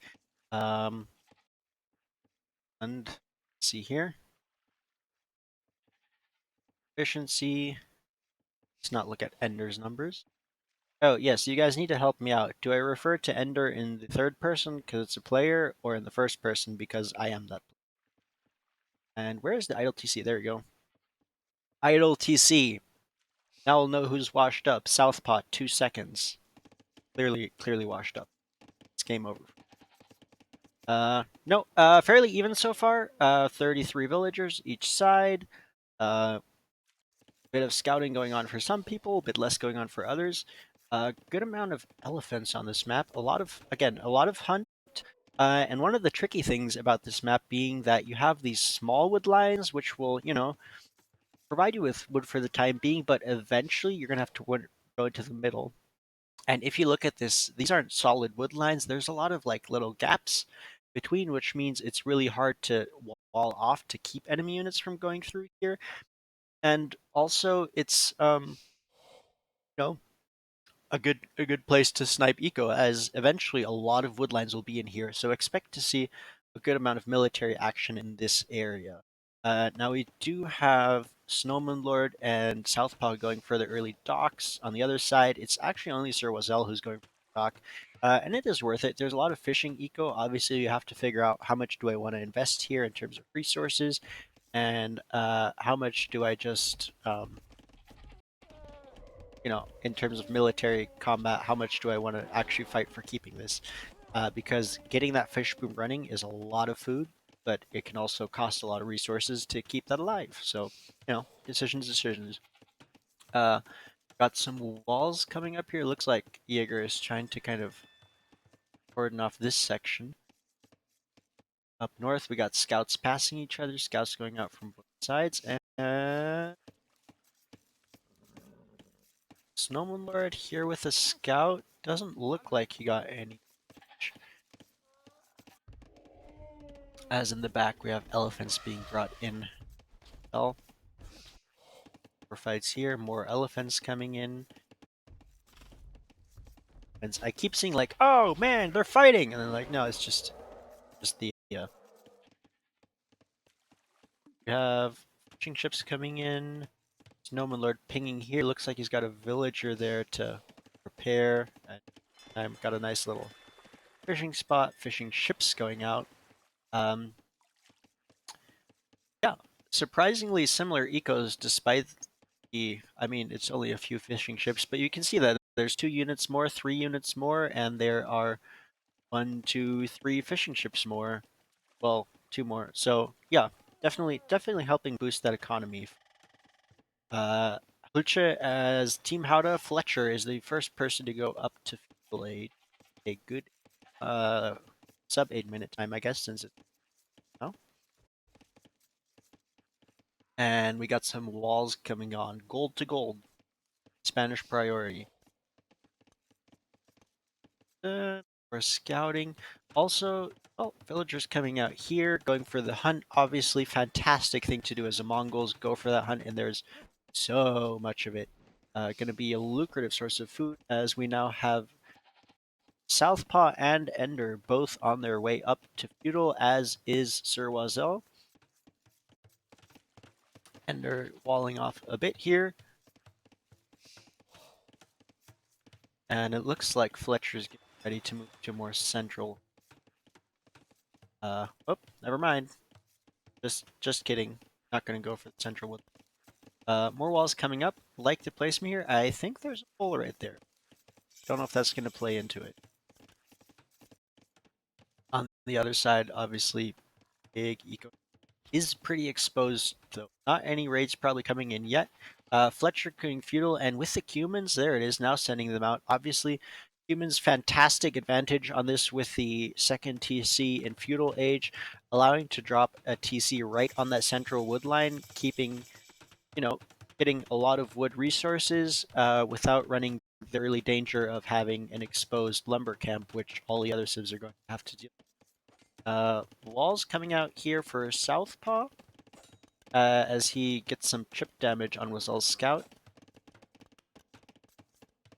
Um, and let's see here, efficiency. Let's not look at Ender's numbers. Oh, yes, you guys need to help me out. Do I refer to Ender in the third person because it's a player, or in the first person because I am that? And where is the idle TC? There we go. Idle TC. Now we'll know who's washed up. Southpaw, 2 seconds. Clearly washed up. It's game over. No, fairly even so far. 33 villagers each side. Uh, Bit of scouting going on for some people, a bit less going on for others. Good amount of elephants on this map. A lot of hunt. And one of the tricky things about this map being that you have these small wood lines, which will, provide you with wood for the time being, but eventually you're going to have to go into the middle. And if you look at this, these aren't solid wood lines. There's a lot of like little gaps between, which means it's really hard to wall off to keep enemy units from going through here. And also, it's you know, a good place to snipe eco, as eventually a lot of woodlines will be in here. So expect to see a good amount of military action in this area. Now we do have Snowman Lord and Southpaw going for the early docks. On the other side, it's actually only Sir Wazel who's going for the dock. And it is worth it. There's a lot of fishing eco. Obviously, you have to figure out how much do I want to invest here in terms of resources, and how much do I just in terms of military combat, how much do I want to actually fight for keeping this? Because getting that fish boom running is a lot of food, but it can also cost a lot of resources to keep that alive. So, decisions. Uh, got some walls coming up here. Looks like Jaeger is trying to kind of cordon off this section. Up north, we got scouts passing each other, scouts going out from both sides, and Snowman Lord here with a scout. Doesn't look like he got any. As in the back, we have elephants being brought in. Well, more fights here, more elephants coming in. And I keep seeing like, oh man, they're fighting, and then like, no, it's just the we have fishing ships coming in. Snowman Lord pinging here. Looks like he's got a villager there to prepare. And I've got a nice little fishing spot. Fishing ships going out. Um, yeah, surprisingly similar ecos despite I mean, it's only a few fishing ships, but you can see that there's 2 units more, 3 units more, and there are one, two, three fishing ships more. Well, two more. So yeah, definitely helping boost that economy. Uh, Lucha as Team Howda, Fletcher is the first person to go up to feudal age. A good uh sub 8 minute time, I guess, since it's now. And we got some walls coming on. Gold to gold. Spanish priority. For scouting. Also, oh, villagers coming out here, going for the hunt. Obviously, fantastic thing to do as a Mongols. Go for that hunt, and there's so much of it. Going to be a lucrative source of food, as we now have Southpaw and Ender both on their way up to feudal, as is Sir Wazel. Ender walling off a bit here. And it looks like Fletcher's getting ready to move to more central. Oh, never mind. Just kidding. Not gonna go for the central wood. More walls coming up. Like the placement here. I think there's a hole right there. Don't know if that's gonna play into it. On the other side, obviously, big eco is pretty exposed though. Not any raids probably coming in yet. Fletcher going feudal, and with the humans, there it is now sending them out. Obviously, humans fantastic advantage on this with the second TC in feudal age, allowing to drop a TC right on that central wood line, keeping you know getting a lot of wood resources without running the early danger of having an exposed lumber camp, which all the other civs are going to have to deal. Walls coming out here for Southpaw as he gets some chip damage on Wazel's scout.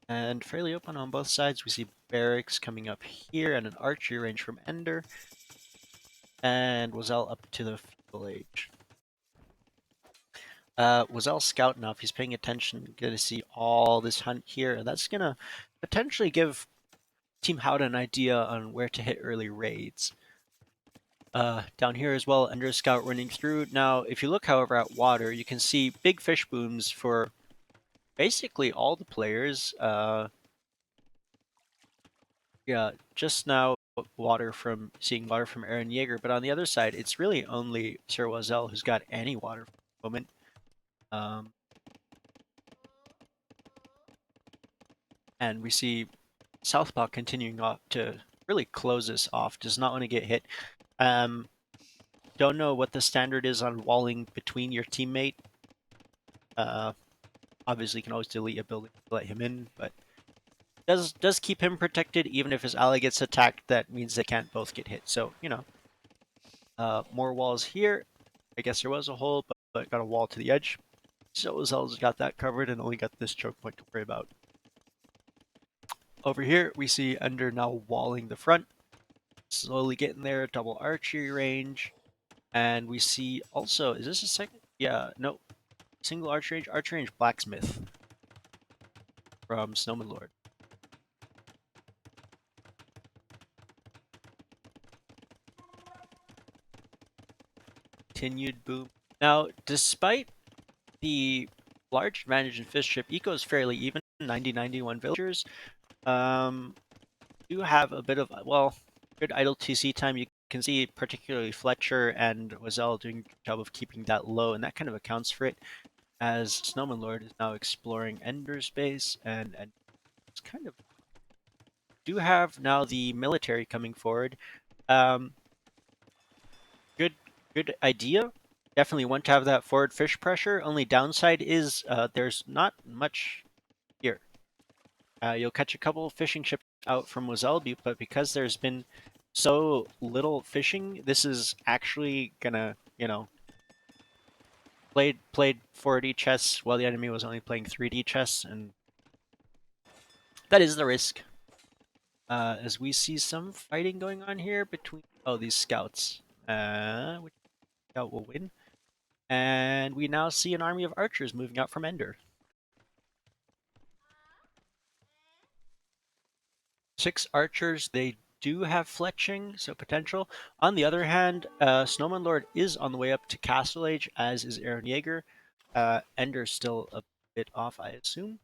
And fairly open on both sides. We see barracks coming up here and an archery range from Ender. And Wazel up to the feudal age. Wazel's scout now, if he's paying attention, gonna see all this hunt here, and that's gonna potentially give Team Howden an idea on where to hit early raids. Down here as well, Ender Scout running through. Now, if you look, however, at water, you can see big fish booms for basically all the players. Yeah, just now seeing water from Aaron Yeager, but on the other side, it's really only Sir Wazel who's got any water for the moment. Um, and we see Southpaw continuing off to really close this off. Does not want to get hit. Um, don't know what the standard is on walling between your teammate. Uh, obviously, you can always delete a building to let him in, but does keep him protected. Even if his ally gets attacked, that means they can't both get hit. So more walls here. I guess there was a hole, but got a wall to the edge. So Wazel's got that covered and only got this choke point to worry about. Over here, we see Ender now walling the front, slowly getting there, double archery range. And we see also, is this a second? Yeah, no, single archery range blacksmith from Snowman Lord. Continued boom. Now, despite the large advantage in fish ship, eco is fairly even, 90-91 villagers. Do have a bit of, well, good idle TC time. You can see particularly Fletcher and Wazel doing a good job of keeping that low, and that kind of accounts for it, as Snowman Lord is now exploring Ender's base, and it's kind of do have now the military coming forward. Um, good good idea. Definitely want to have that forward fish pressure. Only downside is there's not much here. You'll catch a couple of fishing ships out from Wazelby, but because there's been so little fishing, this is actually gonna, played 4D chess while the enemy was only playing 3D chess, and that is the risk. As we see some fighting going on here between these scouts. Which scout will win? And we now see an army of archers moving out from Ender. 6 archers. They do have fletching, so potential. On the other hand, Snowman Lord is on the way up to Castle Age, as is Aaron Yeager. Ender's still a bit off, I assume.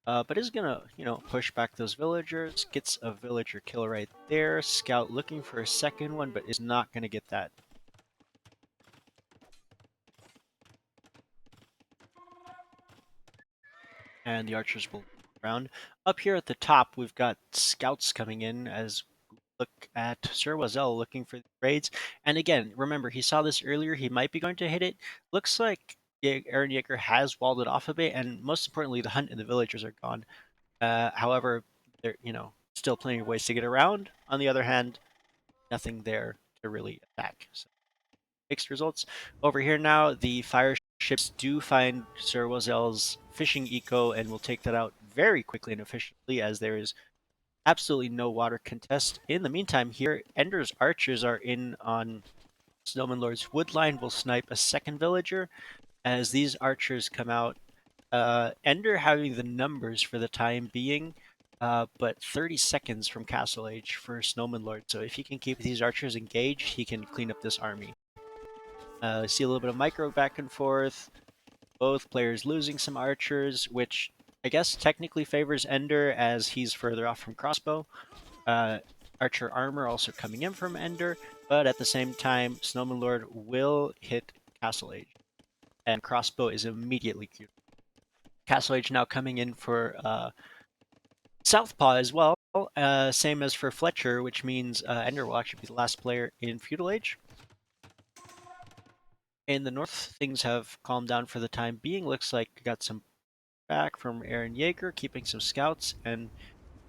But is gonna, push back those villagers. Gets a villager kill right there. Scout looking for a second one, but is not gonna get that. And the archers will around. Up here at the top, we've got scouts coming in as we look at Sir Wazel looking for the raids. And again, remember, he saw this earlier. He might be going to hit it. Looks like Aaron Yeager has walled it off a bit, and most importantly, the hunt and the villagers are gone. However, there, still plenty of ways to get around. On the other hand, nothing there to really attack. So mixed results. Over here now, the fire ships do find Sir Wazel's fishing eco and will take that out very quickly and efficiently, as there is absolutely no water contest. In the meantime, here, Ender's archers are in on Snowman Lord's wood line, will snipe a second villager. as these archers come out. Ender having the numbers for the time being, but 30 seconds from Castle Age for Snowman Lord. So if he can keep these archers engaged, he can clean up this army. See a little bit of micro back and forth. Both players losing some archers, which I guess technically favors Ender as he's further off from crossbow. Uh, Archer armor also coming in from Ender, but at the same time, Snowman Lord will hit Castle Age, and crossbow is immediately queued. Castle Age now coming in for Southpaw as well, same as for Fletcher, which means Ender will actually be the last player in Feudal Age. In the north, things have calmed down for the time being. Looks like we got some back from Aaron Yeager, keeping some scouts, and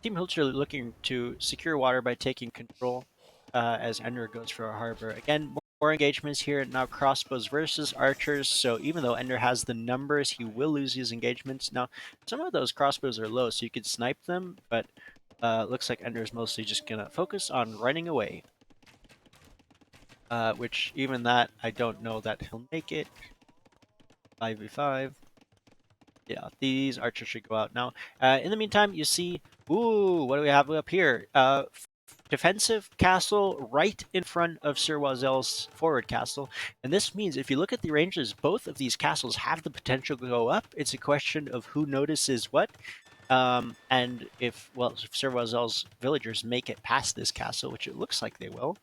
Team Hilcher looking to secure water by taking control as Ender goes for a harbor. Again, more engagements here. Now crossbows versus archers. So even though Ender has the numbers, he will lose his engagements. Now, some of those crossbows are low, so you could snipe them, but looks like Ender is mostly just going to focus on running away. Which, even that, I don't know that he'll make it. 5v5. Yeah, these archers should go out now. In the meantime, you see, ooh, what do we have up here? Defensive castle right in front of Sir Wazel's forward castle. And this means if you look at the ranges, both of these castles have the potential to go up. It's a question of who notices what. And if Sir Wazel's villagers make it past this castle, which it looks like they will,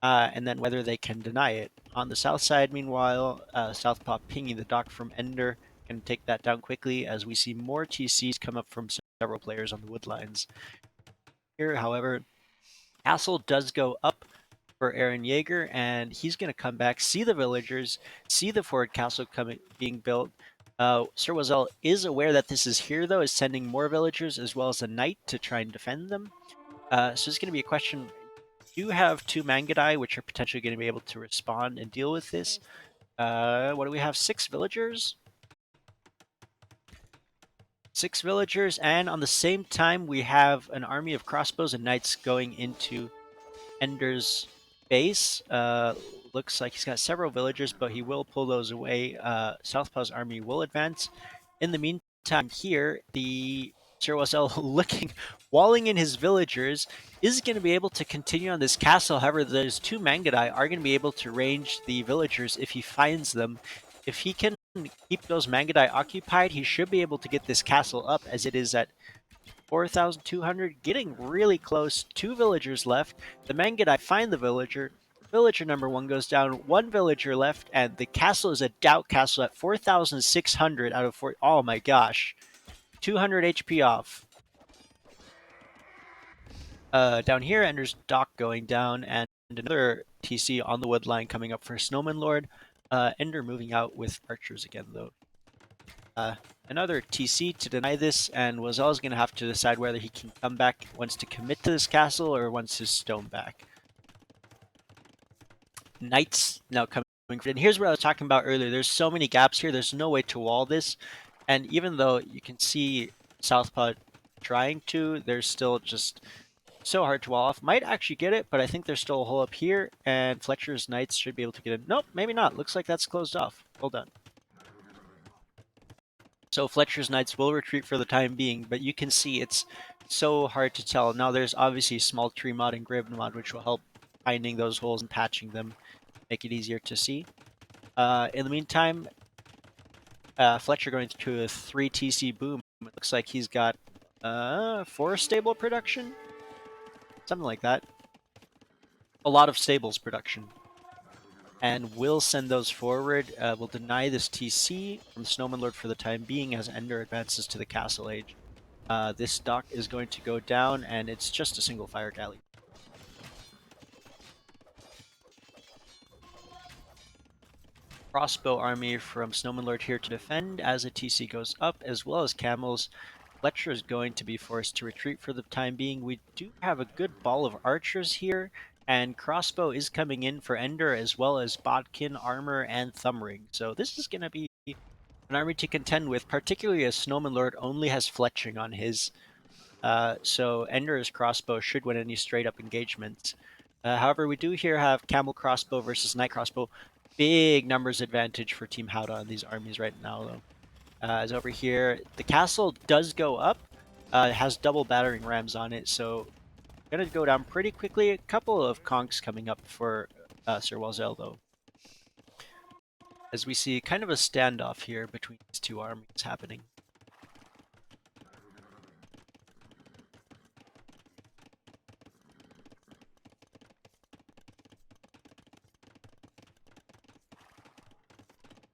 and then whether they can deny it. On the south side, meanwhile, Southpaw pinging the dock from Ender can take that down quickly as we see more TCs come up from several players on the woodlines. Here, however, Castle does go up for Aaron Yeager, and he's going to come back, see the villagers, see the forward castle being built. Sir Wazel is aware that this is here, though, is sending more villagers as well as a knight to try and defend them. So it's going to be a question. You have two Mangadai, which are potentially going to be able to respond and deal with this. What do we have? 6 villagers? 6 villagers, and on the same time, we have an army of crossbows and knights going into Ender's base. Looks like he's got several villagers, but he will pull those away. Southpaw's army will advance. In the meantime, here, the Sir Wazel looking, walling in his villagers, is going to be able to continue on this castle. However, those 2 Mangadai are going to be able to range the villagers if he finds them. If he can keep those Mangadai occupied, he should be able to get this castle up as it is at 4,200, getting really close. 2 villagers left. The Mangadai find the villager. Villager number 1 goes down. 1 villager left, and the castle is a doubt castle at 4,600 out of 4. Oh my gosh. 200 HP off. Down here, Ender's Dock going down, and another TC on the wood line coming up for Snowman Lord. Ender moving out with archers again, though. Another TC to deny this, and was always going to have to decide whether he can come back, wants to commit to this castle, or wants his stone back. Knights now coming in. Here's what I was talking about earlier. There's so many gaps here. There's no way to wall this. And even though you can see Southpaw trying to, there's still just so hard to wall off. Might actually get it, but I think there's still a hole up here, and Fletcher's Knights should be able to get it. Nope, maybe not. Looks like that's closed off. Well done. So Fletcher's Knights will retreat for the time being, but you can see it's so hard to tell. Now there's obviously small tree mod and grave mod, which will help finding those holes and patching them, make it easier to see. In the meantime, Fletcher going to a 3 TC boom. It looks like he's got 4 stable production? Something like that. A lot of stables production. And will send those forward. Will deny this TC from Snowman Lord for the time being as Ender advances to the Castle Age. This dock is going to go down, and it's just a single fire galley. Crossbow army from Snowman Lord here to defend as a TC goes up, as well as camels. Fletcher is going to be forced to retreat for the time being. We do have a good ball of archers here, and crossbow is coming in for Ender, as well as bodkin, armor, and thumbring. So this is going to be an army to contend with, particularly as Snowman Lord only has fletching on his. So Ender's crossbow should win any straight up engagements. However, we do here have camel crossbow versus knight crossbow. big numbers advantage for Team Howda on these armies right now, though. As over here, the castle does go up. It has double battering rams on it, so gonna go down pretty quickly. A couple of conks coming up for Sir Walzel, though. As we see kind of a standoff here between these two armies happening.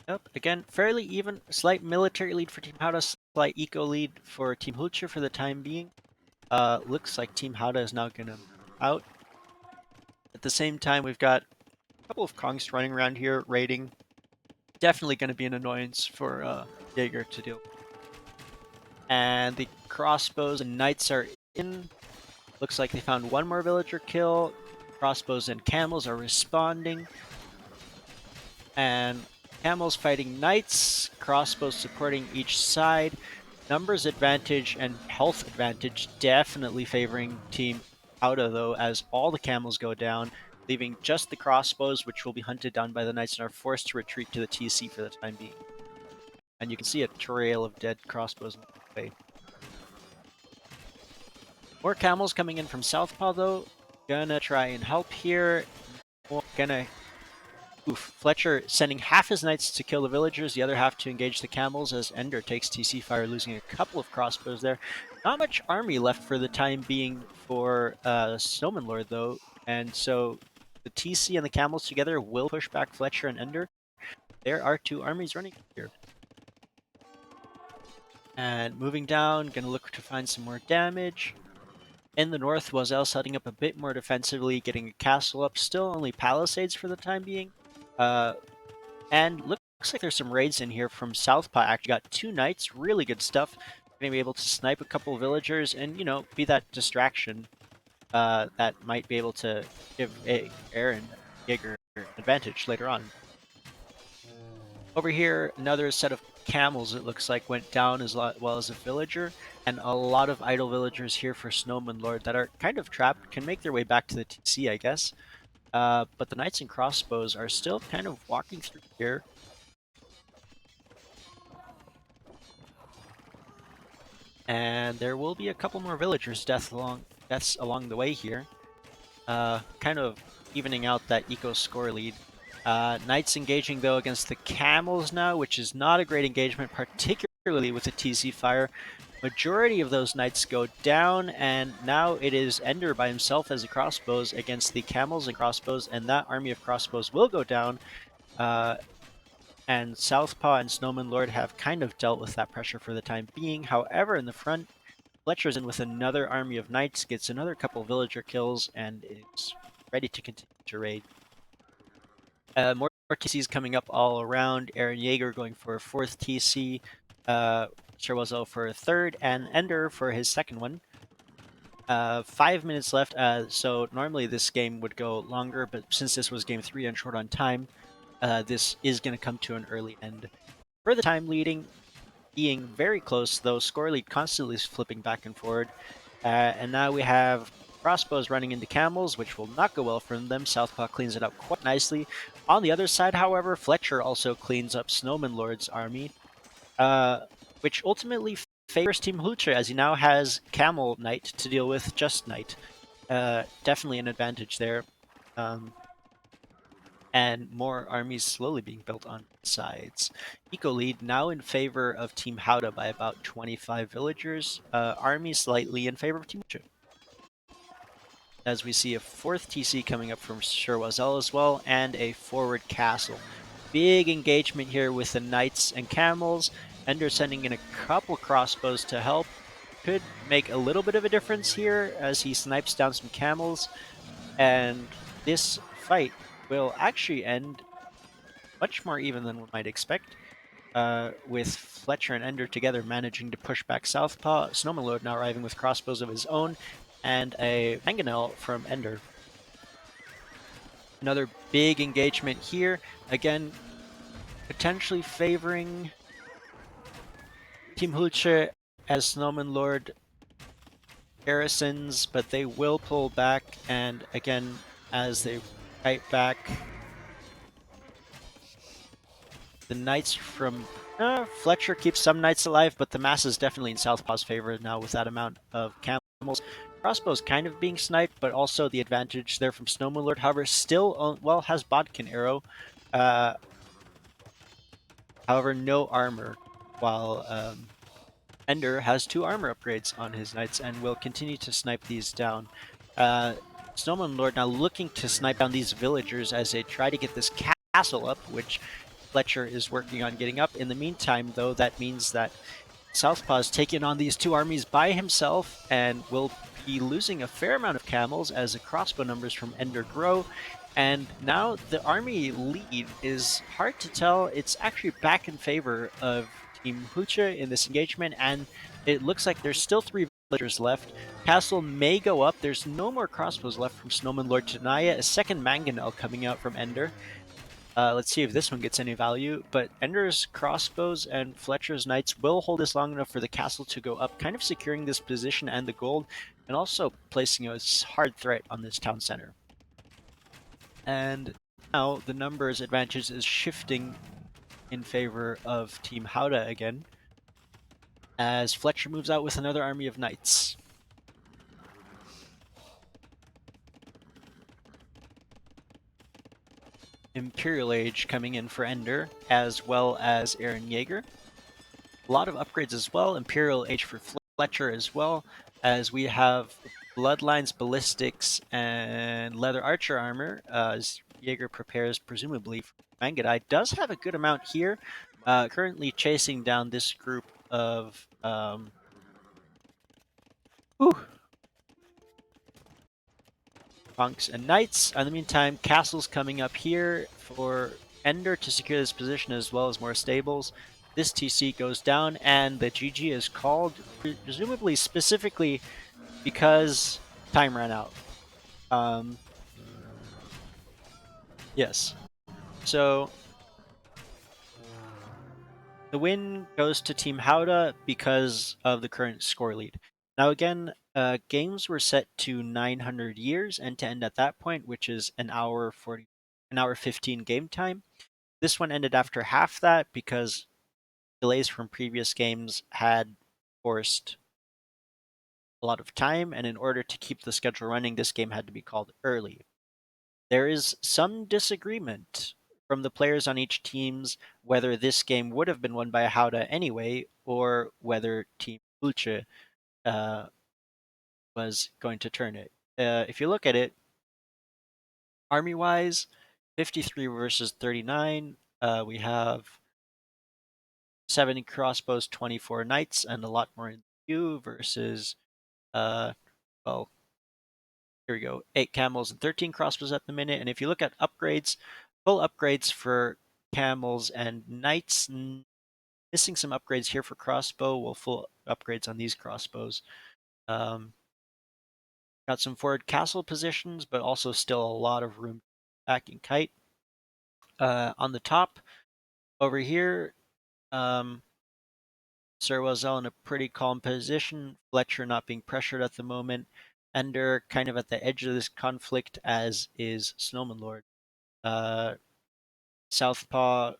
Yep, again, fairly even. Slight military lead for Team Howda, slight eco lead for Team Hulcher for the time being. Looks like Team Howda is now gonna move out. At the same time, we've got a couple of Kongs running around here raiding. Definitely going to be an annoyance for Jaeger to deal with. And the crossbows and knights are in. Looks like they found one more villager kill. Crossbows and camels are responding. And camels fighting knights. Crossbows supporting each side. Numbers advantage and health advantage definitely favoring Team Howda, though, as all the camels go down, leaving just the crossbows, which will be hunted down by the knights and are forced to retreat to the TC for the time being. And you can see a trail of dead crossbows in the way. More camels coming in from Southpaw, though. Gonna try and help here. Gonna... Oof. Fletcher sending half his knights to kill the villagers, the other half to engage the camels as Ender takes TC fire, losing a couple of crossbows there. Not much army left for the time being for Snowman Lord, though. And so the TC and the camels together will push back Fletcher and Ender. There are two armies running here. And moving down, gonna look to find some more damage. In the north, Wazelle setting up a bit more defensively, getting a castle up. Still only palisades for the time being. And looks like there's some raids in here from Southpaw. Actually got two knights, really good stuff. Gonna be able to snipe a couple of villagers and, you know, be that distraction that might be able to give Aaron Jaeger advantage later on. Over here, another set of camels, it looks like, went down as well as a villager, and a lot of idle villagers here for Snowman Lord that are kind of trapped, can make their way back to the TC, I guess. But the knights and crossbows are still kind of walking through here. And there will be a couple more villagers' deaths along the way here. Kind of evening out that eco score lead. Knights engaging, though, against the camels now, which is not a great engagement, particularly with the TC fire. Majority of those knights go down, and now it is Ender by himself as the crossbows against the camels and crossbows, and that army of crossbows will go down. And Southpaw and Snowman Lord have kind of dealt with that pressure for the time being. However, in the front, Fletcher's in with another army of knights, gets another couple villager kills, and is ready to continue to raid. More TCs coming up all around. Aaron Jaeger going for a fourth TC. Sherwazo for a third, and Ender for his second one. 5 minutes left, so normally this game would go longer, but since this was game 3 and short on time, this is going to come to an early end. For the time leading, being very close, though, score lead constantly flipping back and forward. And now we have crossbows running into camels, which will not go well for them. Southpaw cleans it up quite nicely. On the other side, however, Fletcher also cleans up Snowman Lord's army, which ultimately favors Team Hulcher, as he now has Camel Knight to deal with just Knight. Definitely an advantage there. And more armies slowly being built on sides. Eco lead now in favor of Team Howda by about 25 villagers. Army slightly in favor of Team Hulcher. As we see a fourth TC coming up from Sherwazel as well, and a forward castle. Big engagement here with the knights and camels. Ender sending in a couple crossbows to help. Could make a little bit of a difference here as he snipes down some camels. And this fight will actually end much more even than one might expect. With Fletcher and Ender together managing to push back Southpaw. Snowman Lord now arriving with crossbows of his own, and a mangonel from Ender. Another big engagement here. Again, potentially favoring Team Hulcher as Snowman Lord garrisons, but they will pull back, and again, as they fight back, The knights from Fletcher keeps some knights alive, but the mass is definitely in Southpaw's favor now with that amount of camels. Crossbow's kind of being sniped, but also the advantage there from Snowmoon Lord. However, still well has Bodkin arrow. Uh, however, no armor. While Ender has 2 armor upgrades on his knights and will continue to snipe these down. Uh, Snowman Lord now looking to snipe down these villagers as they try to get this castle up, which Fletcher is working on getting up. In the meantime, though, that means that Southpaw's taking on these 2 armies by himself and will be losing a fair amount of camels as the crossbow numbers from Ender grow. And now the army lead is hard to tell. It's actually back in favor of Team Hucha in this engagement, and it looks like there's still 3 villagers left. Castle may go up. There's no more crossbows left from Snowman Lord Tanaya. A second mangonel coming out from Ender. Let's see if this one gets any value. But Ender's crossbows and Fletcher's knights will hold this long enough for the castle to go up, kind of securing this position and the gold, and also placing a hard threat on this town center. And now the numbers advantage is shifting in favor of Team Hauda again, as Fletcher moves out with another army of knights. Imperial Age coming in for Ender, as well as Aaron Yeager. A lot of upgrades as well. Imperial Age for Fletcher as well, as we have Bloodlines, Ballistics, and Leather Archer armor, as Jaeger prepares presumably for Mangadai. Does have a good amount here, currently chasing down this group of whew, monks and knights. In the meantime, castles coming up here for Ender to secure this position as well as more stables. This TC goes down and the GG is called, presumably specifically because time ran out. Yes. So the win goes to Team Hauda because of the current score lead. Now again, games were set to 900 years and to end at that point, which is an hour 15 game time. This one ended after half that because delays from previous games had forced a lot of time, and in order to keep the schedule running, this game had to be called early. There is some disagreement from the players on each teams whether this game would have been won by Hauda anyway, or whether Team Ulche was going to turn it. If you look at it, army-wise, 53 versus 39. We have 70 crossbows, 24 knights, and a lot more in queue versus, uh, well, here we go, 8 camels and 13 crossbows at the minute. And if you look at upgrades, full upgrades for camels and knights, missing some upgrades here for crossbow. Well, full upgrades on these crossbows. Um, got some forward castle positions, but also still a lot of room back in kite. On the top over here, Sir Wazell in a pretty calm position. Fletcher not being pressured at the moment. Ender kind of at the edge of this conflict, as is Snowman Lord. Uh, Southpaw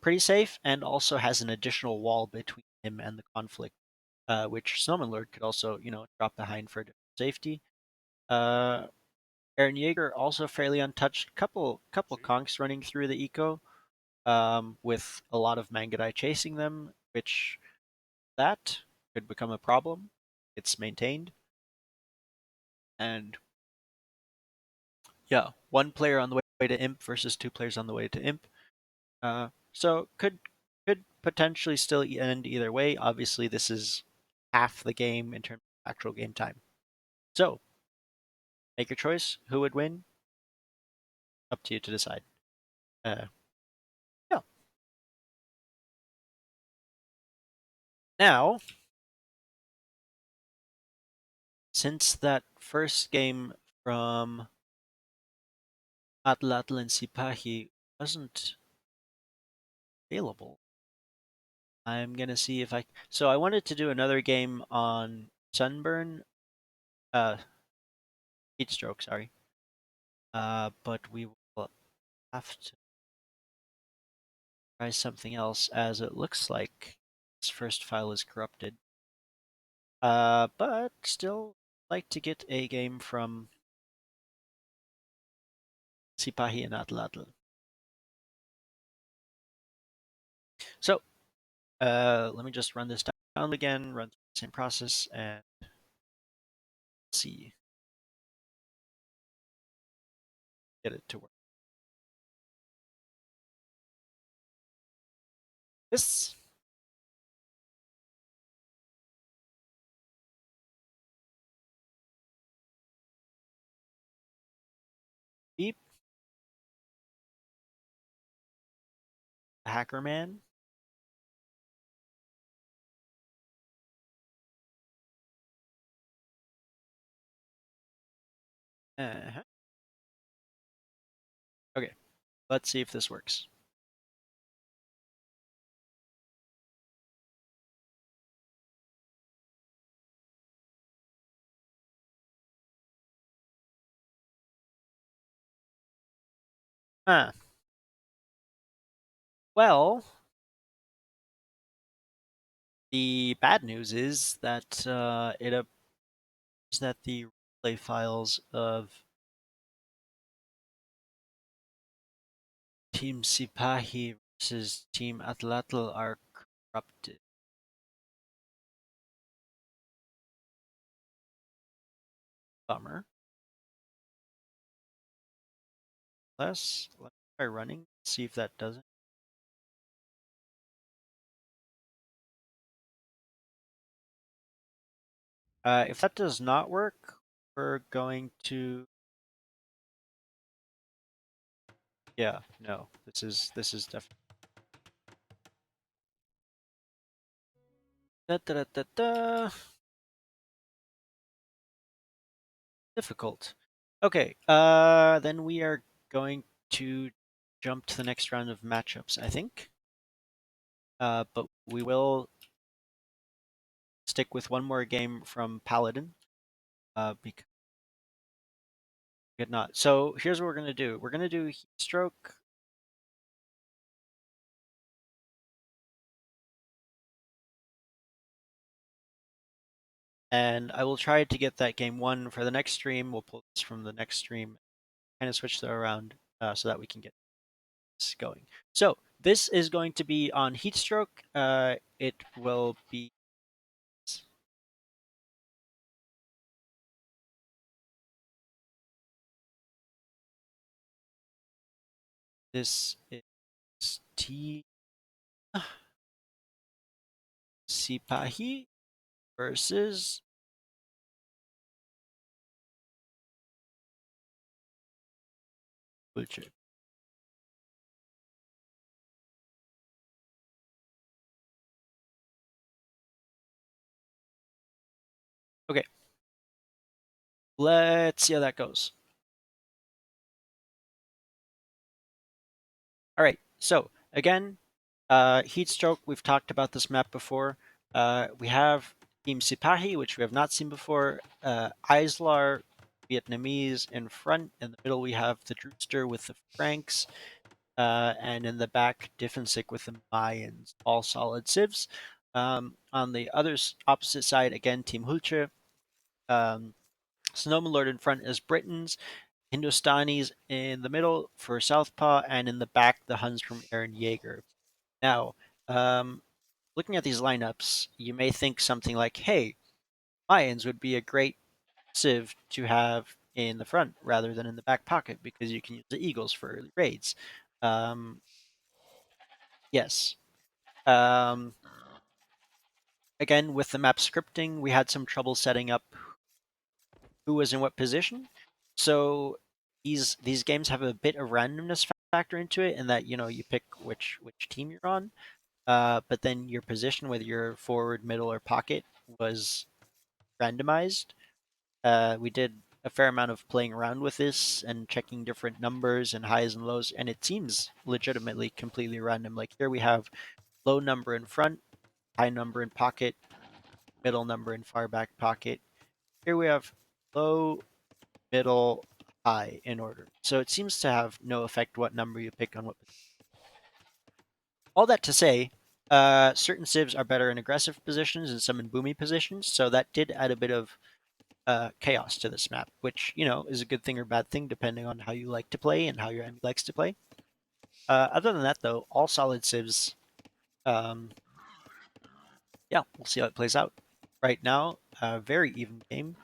pretty safe, and also has an additional wall between him and the conflict, which Snowman Lord could also, drop behind for safety. Uh, Aaron Yeager also fairly untouched. Couple conks running through the eco, with a lot of Mangadai chasing them, which that could become a problem. It's maintained, and yeah, 1 player on the way to Imp versus 2 players on the way to Imp. So could potentially still end either way. Obviously, this is half the game in terms of actual game time. So make your choice. Who would win? Up to you to decide. Uh, yeah. Now, since that first game from Atlatl and Sipahi wasn't available, I'm gonna see if I. So I wanted to do another game on Sunburn, uh, Heat Stroke. Sorry, but we will have to. try something else as it looks like this first file is corrupted. But still like to get a game from Sipahi and Atlatl. So let me just run this down again, run through the same process, and see, get it to work. This beep, hacker man. Uh-huh. Okay, let's see if this works. Huh. Well, the bad news is that it appears that the replay files of Team Sipahi versus Team Atlatl are corrupted. Bummer. Let's try running, see if that does it. If that does not work, we're going to. Yeah, no. This is definitely da, da, da, da, da. Difficult. Okay, then we are going to jump to the next round of matchups, I think. But we will stick with one more game from Paladin. Because we could not. So here's what we're gonna do. We're gonna do Heat Stroke. And I will try to get that game one for the next stream. We'll pull this from the next stream, kind of switch that around so that we can get this going. So this is going to be on Heatstroke. It will be this is T Sipahi versus Butcher. Okay, let's see how that goes. All right, so again, Heatstroke, we've talked about this map before. We have Team Sipahi, which we have not seen before. Islar, Vietnamese in front. In the middle, we have the Drooster with the Franks. And in the back, Diffensick with the Mayans, all solid civs. On the other opposite side, again, Team Hulche. Snowman Lord in front is Britons. Hindustanis in the middle for Southpaw, and in the back, the Huns from Aaron Yeager. Now, um, looking at these lineups, you may think something like, hey, Mayans would be a great civ to have in the front rather than in the back pocket because you can use the Eagles for early raids. Um, yes. Um, Again, with the map scripting, we had some trouble setting up who was in what position. So these games have a bit of randomness factor into it, in that you pick which team you're on. But then your position, whether you're forward, middle, or pocket, was randomized. We did a fair amount of playing around with this and checking different numbers and highs and lows, and it seems legitimately completely random. Like here we have low number in front, high number in pocket, middle number in far back pocket. Here we have low, middle, high in order. So it seems to have no effect what number you pick on what. All that to say, certain civs are better in aggressive positions and some in boomy positions, so that did add a bit of chaos to this map, which is a good thing or bad thing depending on how you like to play and how your enemy likes to play. Other than that, though, all solid civs. Um, yeah, we'll see how it plays out. Right now, very even game.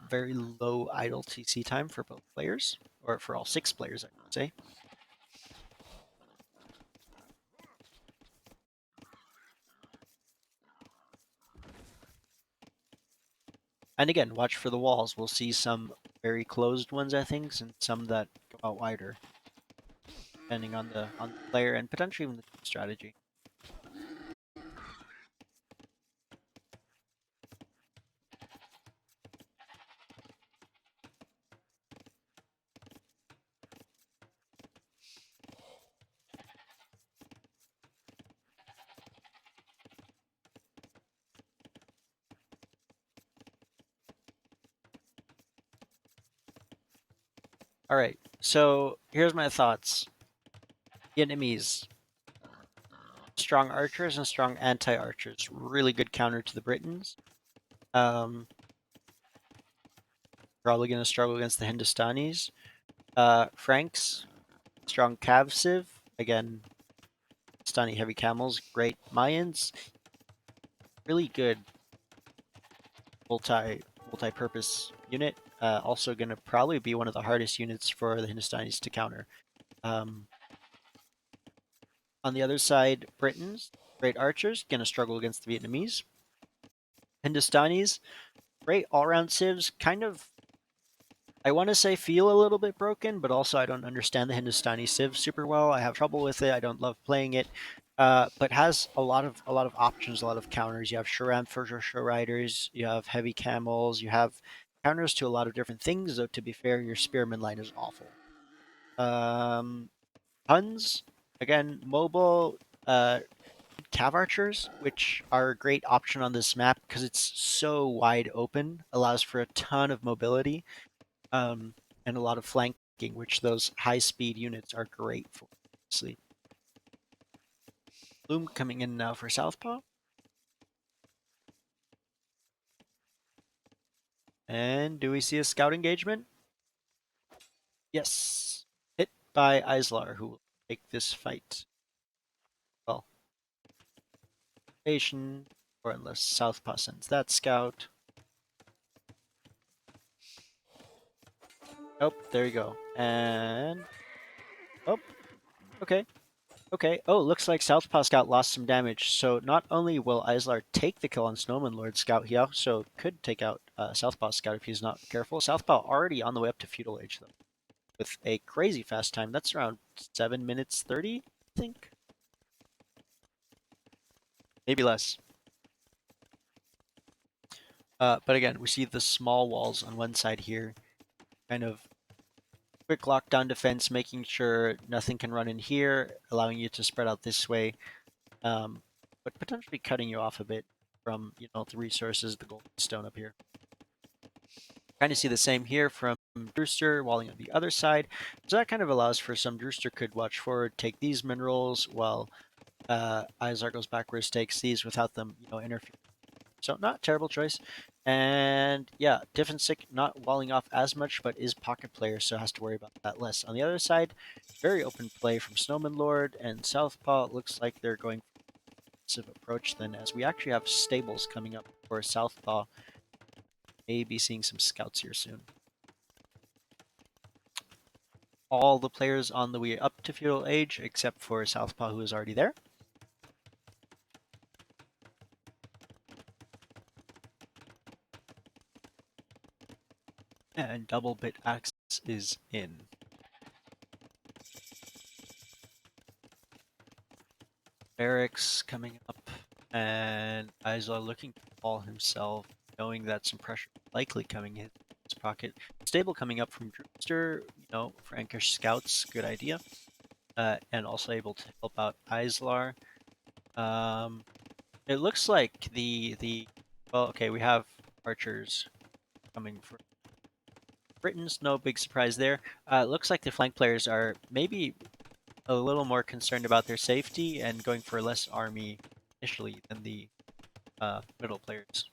Very low idle TC time for both players, or for all six players, I should say. And again, watch for the walls. We'll see some very closed ones, I think, and some that go out wider, depending on the player and potentially even the strategy. All right, so here's my thoughts. Vietnamese, strong archers and strong anti-archers. Really good counter to the Britons. Um, Probably going to struggle against the Hindustanis. Franks, strong cav civ. Again, Hindustani heavy camels, great. Mayans, really good multi-purpose unit. Also going to probably be one of the hardest units for the Hindustanis to counter. Um, on the other side, Britons, great archers, going to struggle against the Vietnamese. Hindustanis, great all-round civs, kind of, I want to say feel a little bit broken, but also I don't understand the Hindustani civ super well. I have trouble with it. I don't love playing it, but has a lot of options, a lot of counters. You have Sharam for your riders. You have heavy camels. You have counters to a lot of different things. Though to be fair, your spearman line is awful. Um, Huns, again, mobile. Cav archers, which are a great option on this map because it's so wide open, allows for a ton of mobility, um, and a lot of flanking, which those high speed units are great for. Obviously, Bloom coming in now for Southpaw, and do we see a scout engagement? Yes, hit by Islar, who will take this fight. Well, station, or unless Southpaw sends that scout. Oh, there you go, and oh, okay. Okay. Oh, looks like Southpaw Scout lost some damage. So not only will Islar take the kill on Snowman Lord Scout, he also could take out Southpaw Scout if he's not careful. Southpaw already on the way up to Feudal Age, though, with a crazy fast time. That's around 7 minutes 30, I think. Maybe less. But again, we see the small walls on one side here. Kind of quick lockdown defense, making sure nothing can run in here, allowing you to spread out this way. um, but potentially cutting you off a bit from the resources, the gold stone up here. Kind of see the same here from Drewster walling on the other side, so that kind of allows for some Drewster could watch forward, take these minerals while Izar goes backwards, takes these without them interfering. So not a terrible choice. And yeah, Diffensick not walling off as much, but is pocket player, so has to worry about that less. On the other side, very open play from Snowman Lord and Southpaw. It looks like they're going approach then, as we actually have stables coming up for Southpaw. Maybe seeing some scouts here soon. All the players on the way up to Feudal Age, except for Southpaw, who is already there. And double bit axe is in. Barracks coming up, and Isla looking to fall himself, knowing that some pressure is likely coming in his pocket. Stable coming up from Drewster, Frankish scouts, good idea. And also able to help out Islar. It looks like well, okay, we have archers coming for Britons. No big surprise there. It looks like the flank players are maybe a little more concerned about their safety and going for less army initially than the middle players.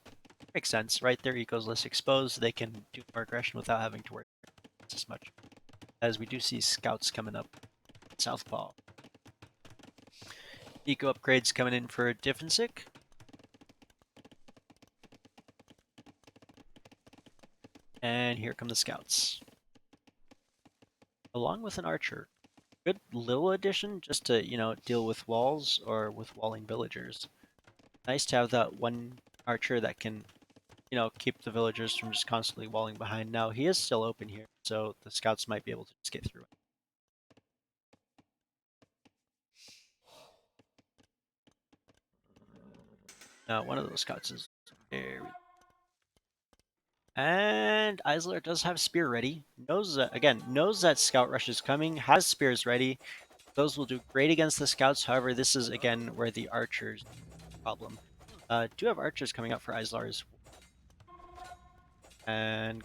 Makes sense, right? Their eco's less exposed. They can do more aggression without having to worry as much. As we do see scouts coming up Southpaw. Eco upgrades coming in for Diffensick. And here come the scouts. Along with an archer. Good little addition just to, deal with walls or with walling villagers. Nice to have that one archer that can, keep the villagers from just constantly walling behind. Now, he is still open here, so the scouts might be able to just get through it. Now, one of those scouts is there. And Eisler does have spear ready. Knows that scout rush is coming. Has spears ready. Those will do great against the scouts. However, this is again where the archers problem. Do have archers coming up for Eislar's and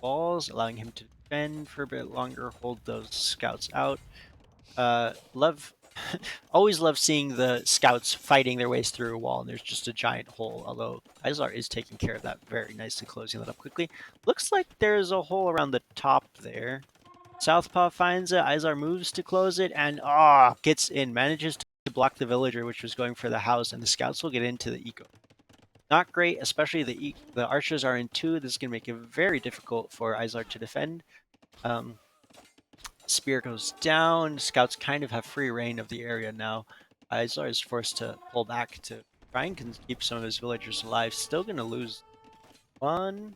walls, allowing him to defend for a bit longer, hold those scouts out. Love, always love seeing the scouts fighting their ways through a wall, and there's just a giant hole. Although Izar is taking care of that very nicely, closing that up quickly. Looks like there's a hole around the top there. Southpaw finds it. Izar moves to close it, and gets in, manages to block the villager, which was going for the house, and the scouts will get into the eco. Not great, especially the archers are in two. This is going to make it very difficult for Izar to defend. Spear goes down. Scouts kind of have free reign of the area now. Izar is forced to pull back to try and keep some of his villagers alive. Still going to lose one.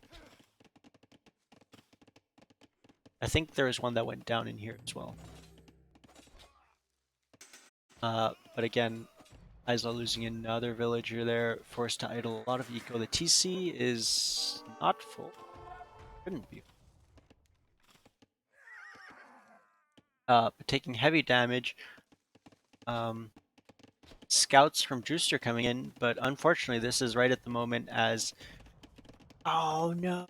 I think there was one that went down in here as well. But again, Izar losing another villager there, forced to idle a lot of eco. The TC is not full. Shouldn't be. But taking heavy damage. Scouts from Drewster coming in, but unfortunately this is right at the moment as... Oh no!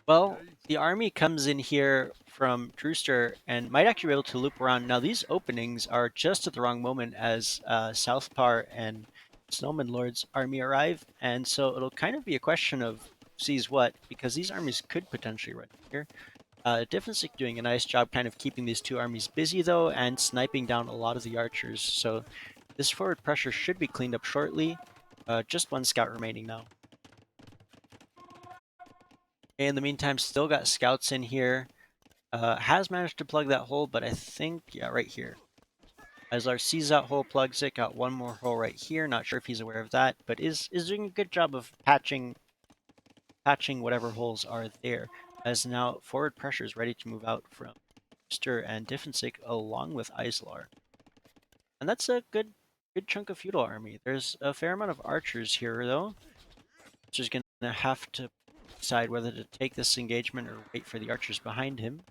Well, the army comes in here from Drewster and might actually be able to loop around. Now these openings are just at the wrong moment as Southpar and Snowman Lord's army arrive, and so it'll kind of be a question of sees what, because these armies could potentially run here. Diffensick doing a nice job kind of keeping these two armies busy though, and sniping down a lot of the archers, so this forward pressure should be cleaned up shortly. Just one scout remaining now. In the meantime, still got scouts in here. Has managed to plug that hole, but I think, yeah, right here. Izar sees that hole, plugs it, got one more hole right here. Not sure if he's aware of that, but is doing a good job of patching whatever holes are there. As now forward pressure is ready to move out from Stir and Diffensick along with Islar. And that's a good chunk of feudal army. There's a fair amount of archers here though, which is gonna have to decide whether to take this engagement or wait for the archers behind him.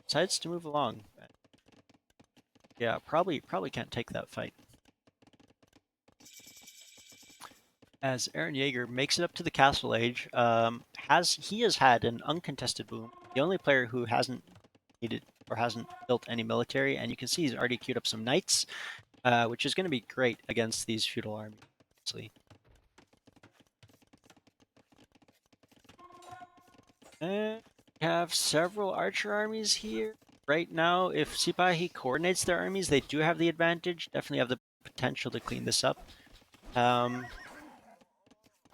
Decides to move along. Yeah, probably can't take that fight. As Aaron Yeager makes it up to the Castle Age, he has had an uncontested boom. The only player who hasn't needed or hasn't built any military, and you can see he's already queued up some knights, which is going to be great against these feudal armies. Obviously. And we have several archer armies here. Right now, if Sipahi coordinates their armies, they do have the advantage. Definitely have the potential to clean this up.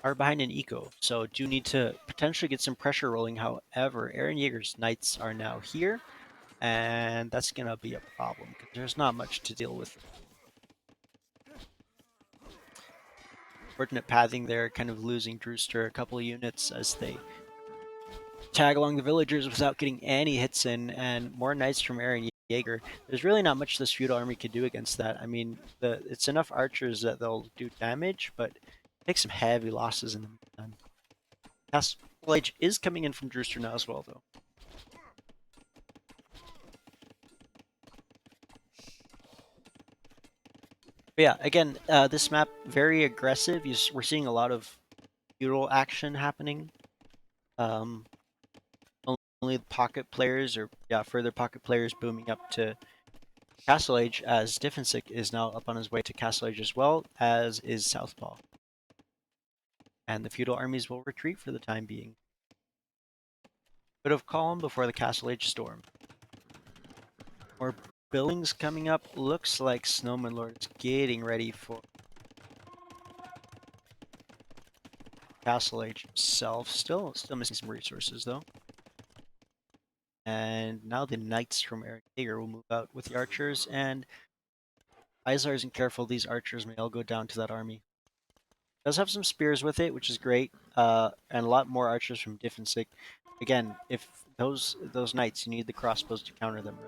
Are behind an eco, so do need to potentially get some pressure rolling. However, Aaron Yeager's knights are now here, and that's going to be a problem because there's not much to deal with. Fortunate pathing there, kind of losing Drewster a couple of units as they tag along the villagers without getting any hits in, and more knights from Aaron Yeager. There's really not much this feudal army could do against that. I mean, it's enough archers that they'll do damage, but take some heavy losses in the meantime. Castle Age is coming in from Drewster now as well, though. But yeah, again, this map, very aggressive. We're seeing a lot of feudal action happening. only the pocket players or further pocket players booming up to Castle Age, as Diffensick is now up on his way to Castle Age as well, as is Southpaw. And the feudal armies will retreat for the time being. Bit of calm before the Castle Age storm. More buildings coming up. Looks like Snowman Lord is getting ready for Castle Age himself. Still missing some resources though. And now the knights from Aaron Yeager will move out with the archers, and Islar isn't careful. These archers may all go down to that army. Does have some spears with it, which is great, and a lot more archers from Diffensick. Again, if those knights, you need the crossbows to counter them.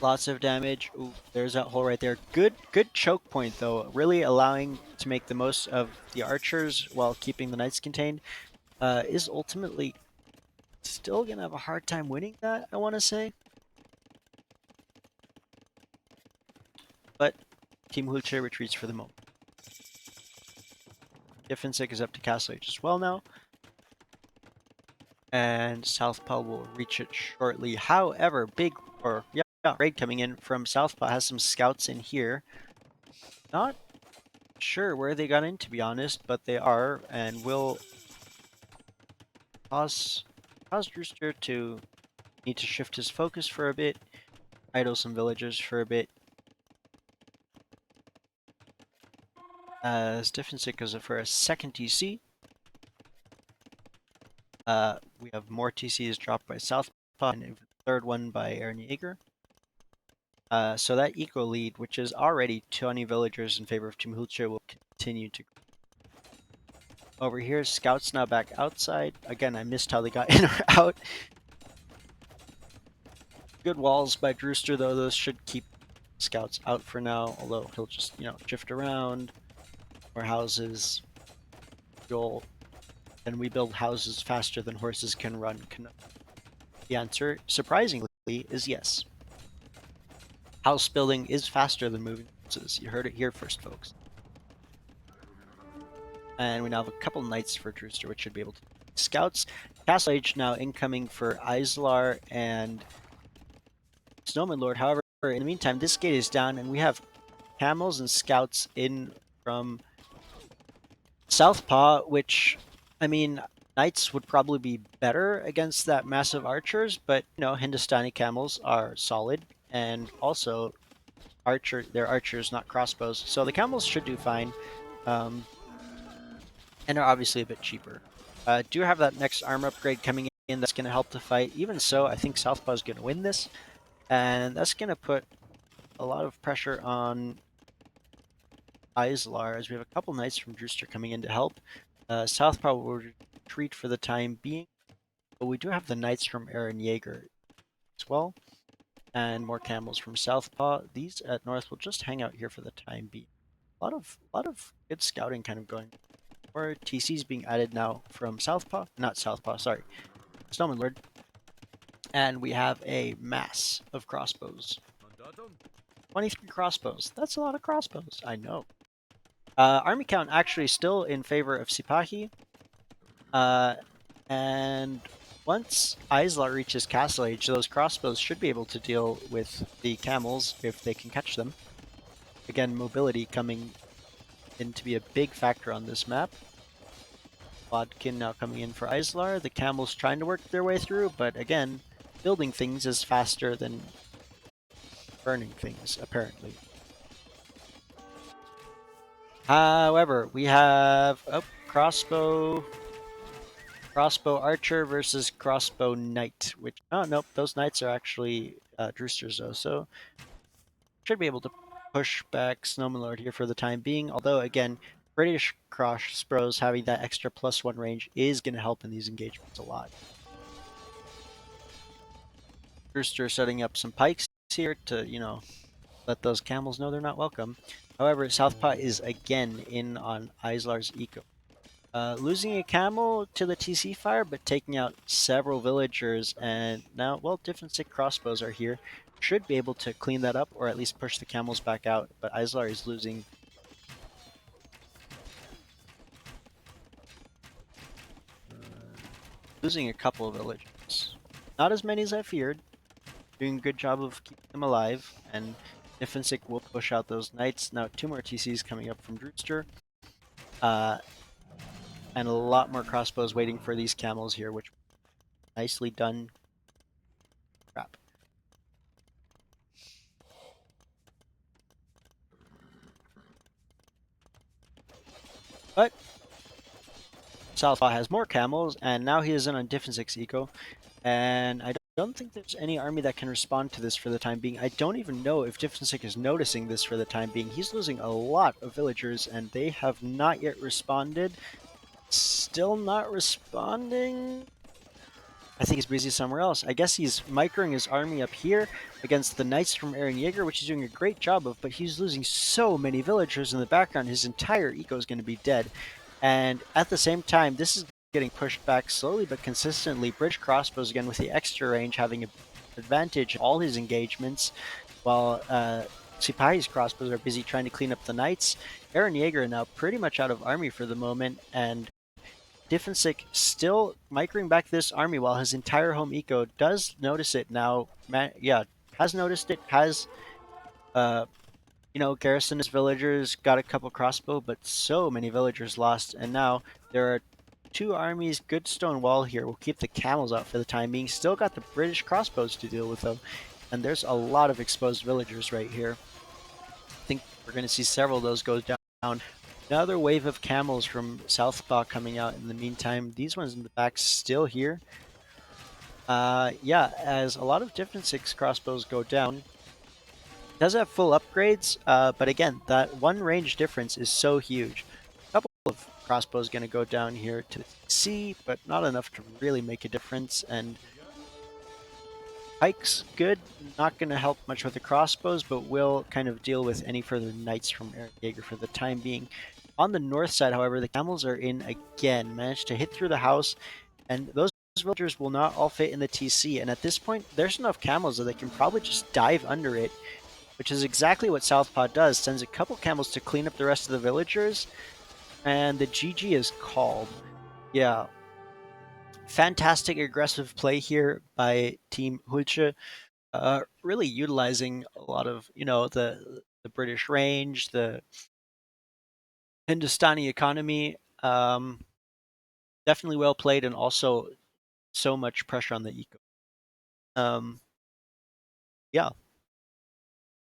Lots of damage. Ooh, there's that hole right there. Good choke point though. Really allowing to make the most of the archers while keeping the knights contained. Is ultimately still gonna have a hard time winning that, I want to say. But Team Hulche retreats for the moment. Diffensick is up to Castle Age as well now. And Southpaw will reach it shortly. However, raid coming in from Southpaw has some scouts in here. Not sure where they got in, to be honest, but they are, and will cause Drewster to need to shift his focus for a bit, idle some villagers for a bit. As Diffensick goes for a second TC. We have more TCs dropped by Southpaw and a third one by Aaron Yeager. So that eco lead, which is already 20 villagers in favor of Team Hulche, will continue to grow. Over here, scouts now back outside. Again, I missed how they got in or out. Good walls by Drewster, though. Those should keep scouts out for now, although he'll just, shift around. More houses. Can we build houses faster than horses can run? The answer, surprisingly, is yes. House building is faster than moving horses. You heard it here first, folks. And we now have a couple knights for Drewster, which should be able to scouts. Castle Age now incoming for Islar and Snowman Lord. However, in the meantime, this gate is down, and we have camels and scouts in from Southpaw, which, I mean, knights would probably be better against that massive archers, but, Hindustani camels are solid, and also they're archers, not crossbows. So the camels should do fine. And are obviously a bit cheaper. Do have that next armor upgrade coming in that's going to help the fight. Even so, I think Southpaw is going to win this, and that's going to put a lot of pressure on Islar, as we have a couple knights from Drewster coming in to help. Southpaw will retreat for the time being, but we do have the knights from Aaron Yeager as well, and more camels from Southpaw. These at North will just hang out here for the time being. A lot of good scouting kind of going. More TCs being added now from Southpaw, not Southpaw, sorry, Snowman Lord. And we have a mass of crossbows. 23 crossbows. That's a lot of crossbows, I know. Army count actually still in favor of Sipahi. And once Isla reaches Castle Age, those crossbows should be able to deal with the camels if they can catch them. Again, mobility coming in to be a big factor on this map. Bodkin now coming in for Islar. The camels trying to work their way through, but again, building things is faster than burning things, apparently. However, we have crossbow archer versus crossbow knight, which, oh nope, those knights are actually Drewster's though, so should be able to push back Snowman Lord here for the time being, although again, British crossbows having that extra +1 range is going to help in these engagements a lot. Brewster setting up some pikes here to, let those camels know they're not welcome. However, Southpaw is again in on Islar's eco. Losing a camel to the TC fire, but taking out several villagers, and now, well, Diffensick crossbows are here. should be able to clean that up or at least push the camels back out. But Islar is losing a couple of villagers. Not as many as I feared. Doing a good job of keeping them alive, and Nifensic will push out those knights. Now 2 more TCs coming up from Drewster, uh, and a lot more crossbows waiting for these camels here, which nicely done. Crap. But Southpaw has more camels, and now he is in on Diffensix eco, and I don't think there's any army that can respond to this for the time being. I don't even know if Diffensix is noticing this for the time being. He's losing a lot of villagers, and they have not yet responded. Still not responding? I think he's busy somewhere else. I guess he's microing his army up here against the knights from Eren Yeager, which he's doing a great job of, but he's losing so many villagers in the background, his entire eco is going to be dead. And at the same time, this is getting pushed back slowly but consistently. British crossbows again with the extra range having an advantage in all his engagements, while Sipai's crossbows are busy trying to clean up the knights. Eren Yeager now pretty much out of army for the moment, and Diffensic still microing back this army while his entire home eco does notice it now. Yeah, has noticed it, has uh, garrisoned his villagers, got a couple crossbow, but so many villagers lost, and now there are 2 armies, good stone wall here. We'll keep the camels out for the time being. Still got the British crossbows to deal with though, and there's a lot of exposed villagers right here. I think we're going to see several of those go down. Another wave of camels from Southpaw coming out in the meantime. These ones in the back still here. Yeah, as a lot of different 6 crossbows go down. Does have full upgrades, but again, that one range difference is so huge. A couple of crossbows going to go down here to C, but not enough to really make a difference. And Pike's good, not going to help much with the crossbows, but will kind of deal with any further knights from Eren Yeager for the time being. On the north side, however, the camels are in again, managed to hit through the house, and those villagers will not all fit in the TC. And at this point, there's enough camels that they can probably just dive under it, which is exactly what Southpaw does. Sends a couple camels to clean up the rest of the villagers, and the GG is called. Yeah, fantastic aggressive play here by Team Hulche. Really utilizing a lot of the British range, the Hindustani economy. Definitely well played, and also so much pressure on the eco. Um, yeah,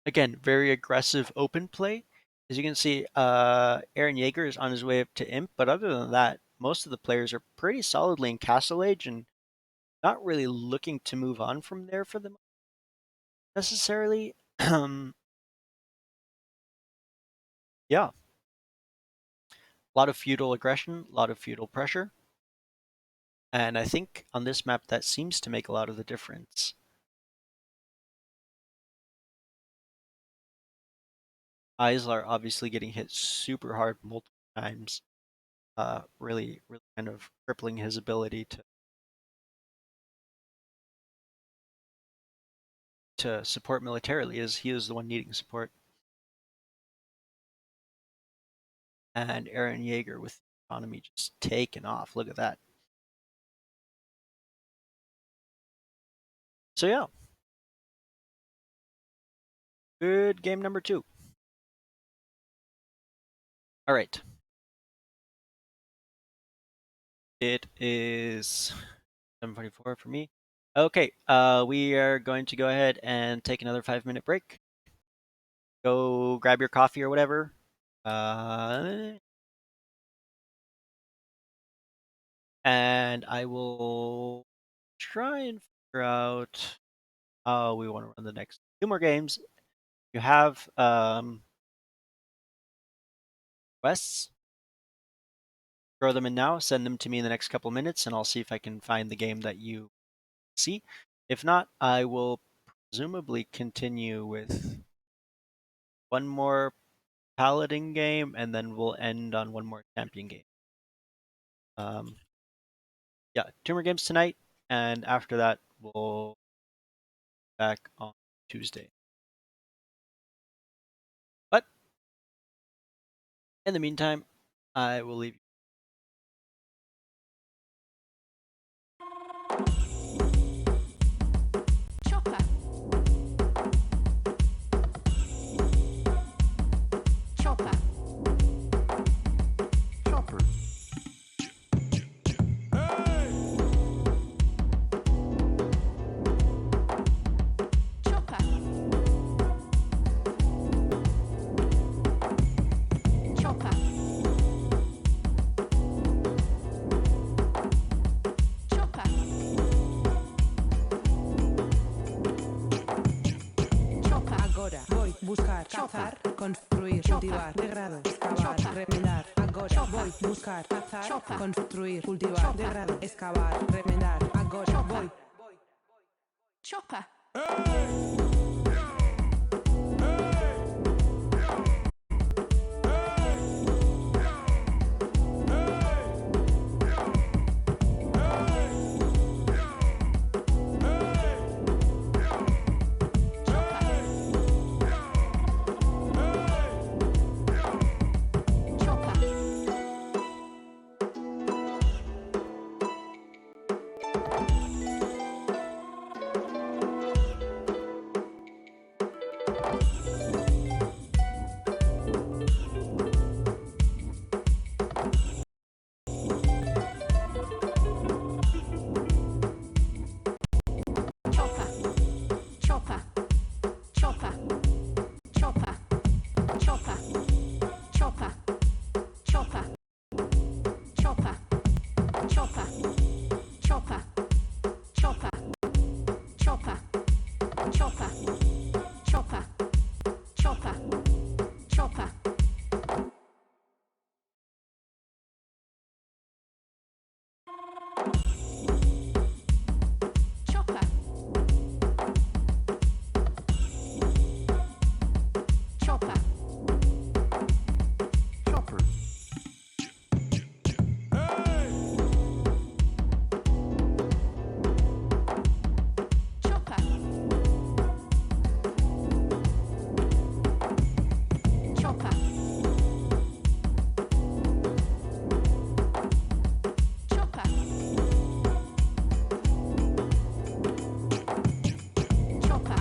again, very aggressive open play. As you can see, Eren Yeager is on his way up to Imp, but other than that, most of the players are pretty solidly in Castle Age and not really looking to move on from there for them necessarily. Yeah, a lot of feudal aggression, a lot of feudal pressure. And I think on this map that seems to make a lot of the difference. Islar obviously getting hit super hard multiple times, really kind of crippling his ability to support militarily, as he is the one needing support. And Eren Yeager with the economy just taking off. Look at that. So yeah, good game number 2. All right, it is 7:44 for me. Okay, we are going to go ahead and take another 5-minute break. Go grab your coffee or whatever. Uh, and I will try and figure out how we want to run the next 2 more games. You have quests. Throw them in now. Send them to me in the next couple minutes, and I'll see if I can find the game that you see. If not, I will presumably continue with one more paladin game, and then we'll end on one more champion game. Um, yeah, 2 more games tonight, and after that, we'll back on Tuesday. But in the meantime, I will leave you. Chopper. Chopper. Chopper. Chopper. Chopper. Chopper. Chopper. Agora voy buscar, cazar, construir, cultivar, degradar, excavar, remendar. Agora voy buscar, cazar, construir, cultivar, degradar, excavar, remendar. Agora voy. Chopper.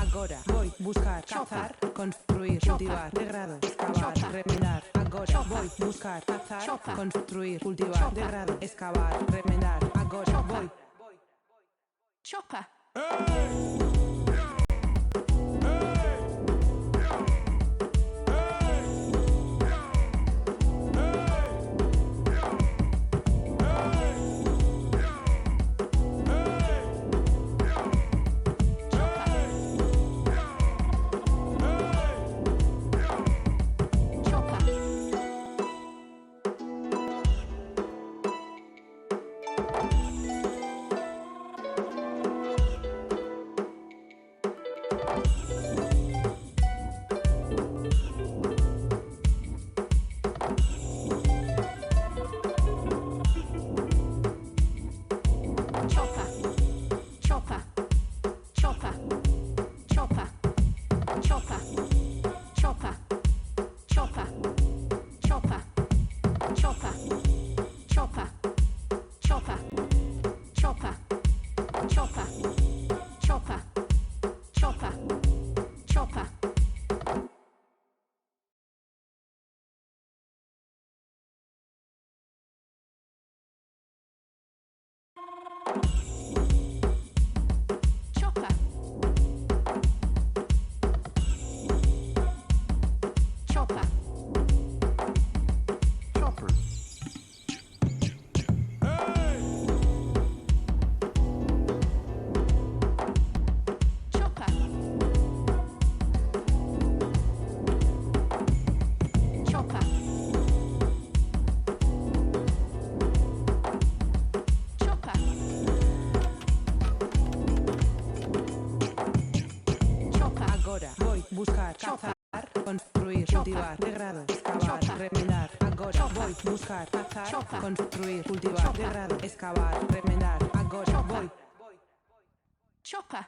Agora voy buscar, cazar, construir, cultivar, degradar, excavar, remendar. Agora voy buscar, cazar, construir, cultivar, degradar, excavar, remendar. Agora voy. Chopper. buscar, cazar, construir, cultivar, degradar, excavar, remendar. Agora voy, buscar, cazar, construir, cultivar, degradar, excavar, remendar. Agora voy. Chopper.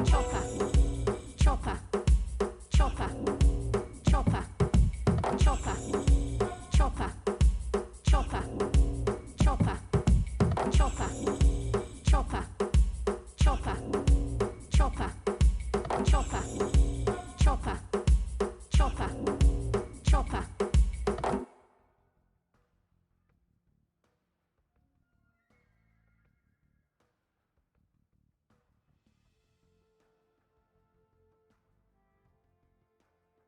chopper, chopper, chopper, chopper, chopper, chopper, chopper, chopper, chopper, chopper, chopper, chopper, chopper, chopper, chopper, chopper.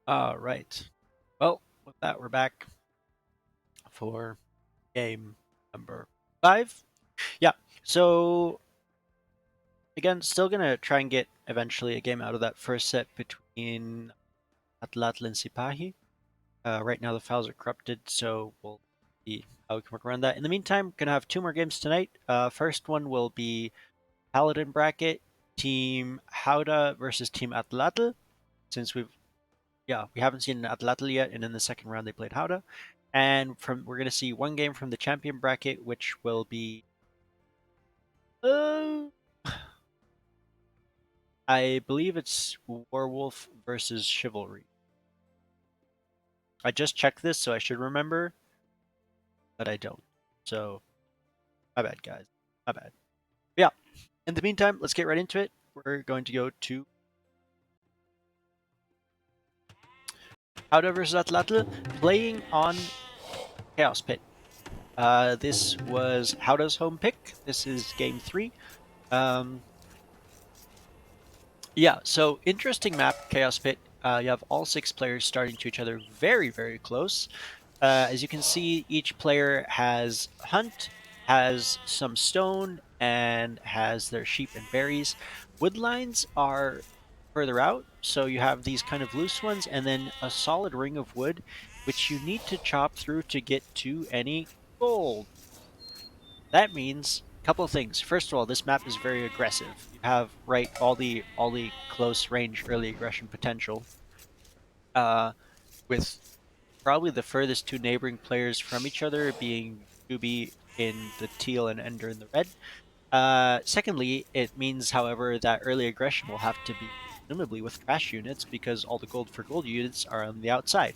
All right. Well, with that, we're back for game number 5. Yeah. So again, still gonna try and get eventually a game out of that first set between Atlatl and Sipahi. Right now the files are corrupted, so we'll see how we can work around that. In the meantime, gonna have 2 more games tonight. First one will be Paladin bracket, Team Hauda versus Team Atlatl. Since we haven't seen Atlatl yet, and in the second round they played Hauda. And we're gonna see one game from the champion bracket, which will be uh, I believe it's Werewolf versus Chivalry. I just checked this, so I should remember, but I don't. So, my bad, guys. My bad. But yeah. In the meantime, let's get right into it. We're going to go to Hauda versus Atlatl, playing on Chaos Pit. This was Hauda's home pick. This is game 3. Um, Yeah, so interesting map, Chaos Pit. You have all 6 players starting to each other very, very close. As you can see, each player has hunt, has some stone, and has their sheep and berries. Wood lines are further out, so you have these kind of loose ones, and then a solid ring of wood, which you need to chop through to get to any gold. That means a couple of things. First of all, this map is very aggressive. You have all the close range early aggression potential. With probably the furthest 2 neighboring players from each other being Juby in the teal and Ender in the red. Secondly, it means, however, that early aggression will have to be presumably with trash units because all the gold for gold units are on the outside.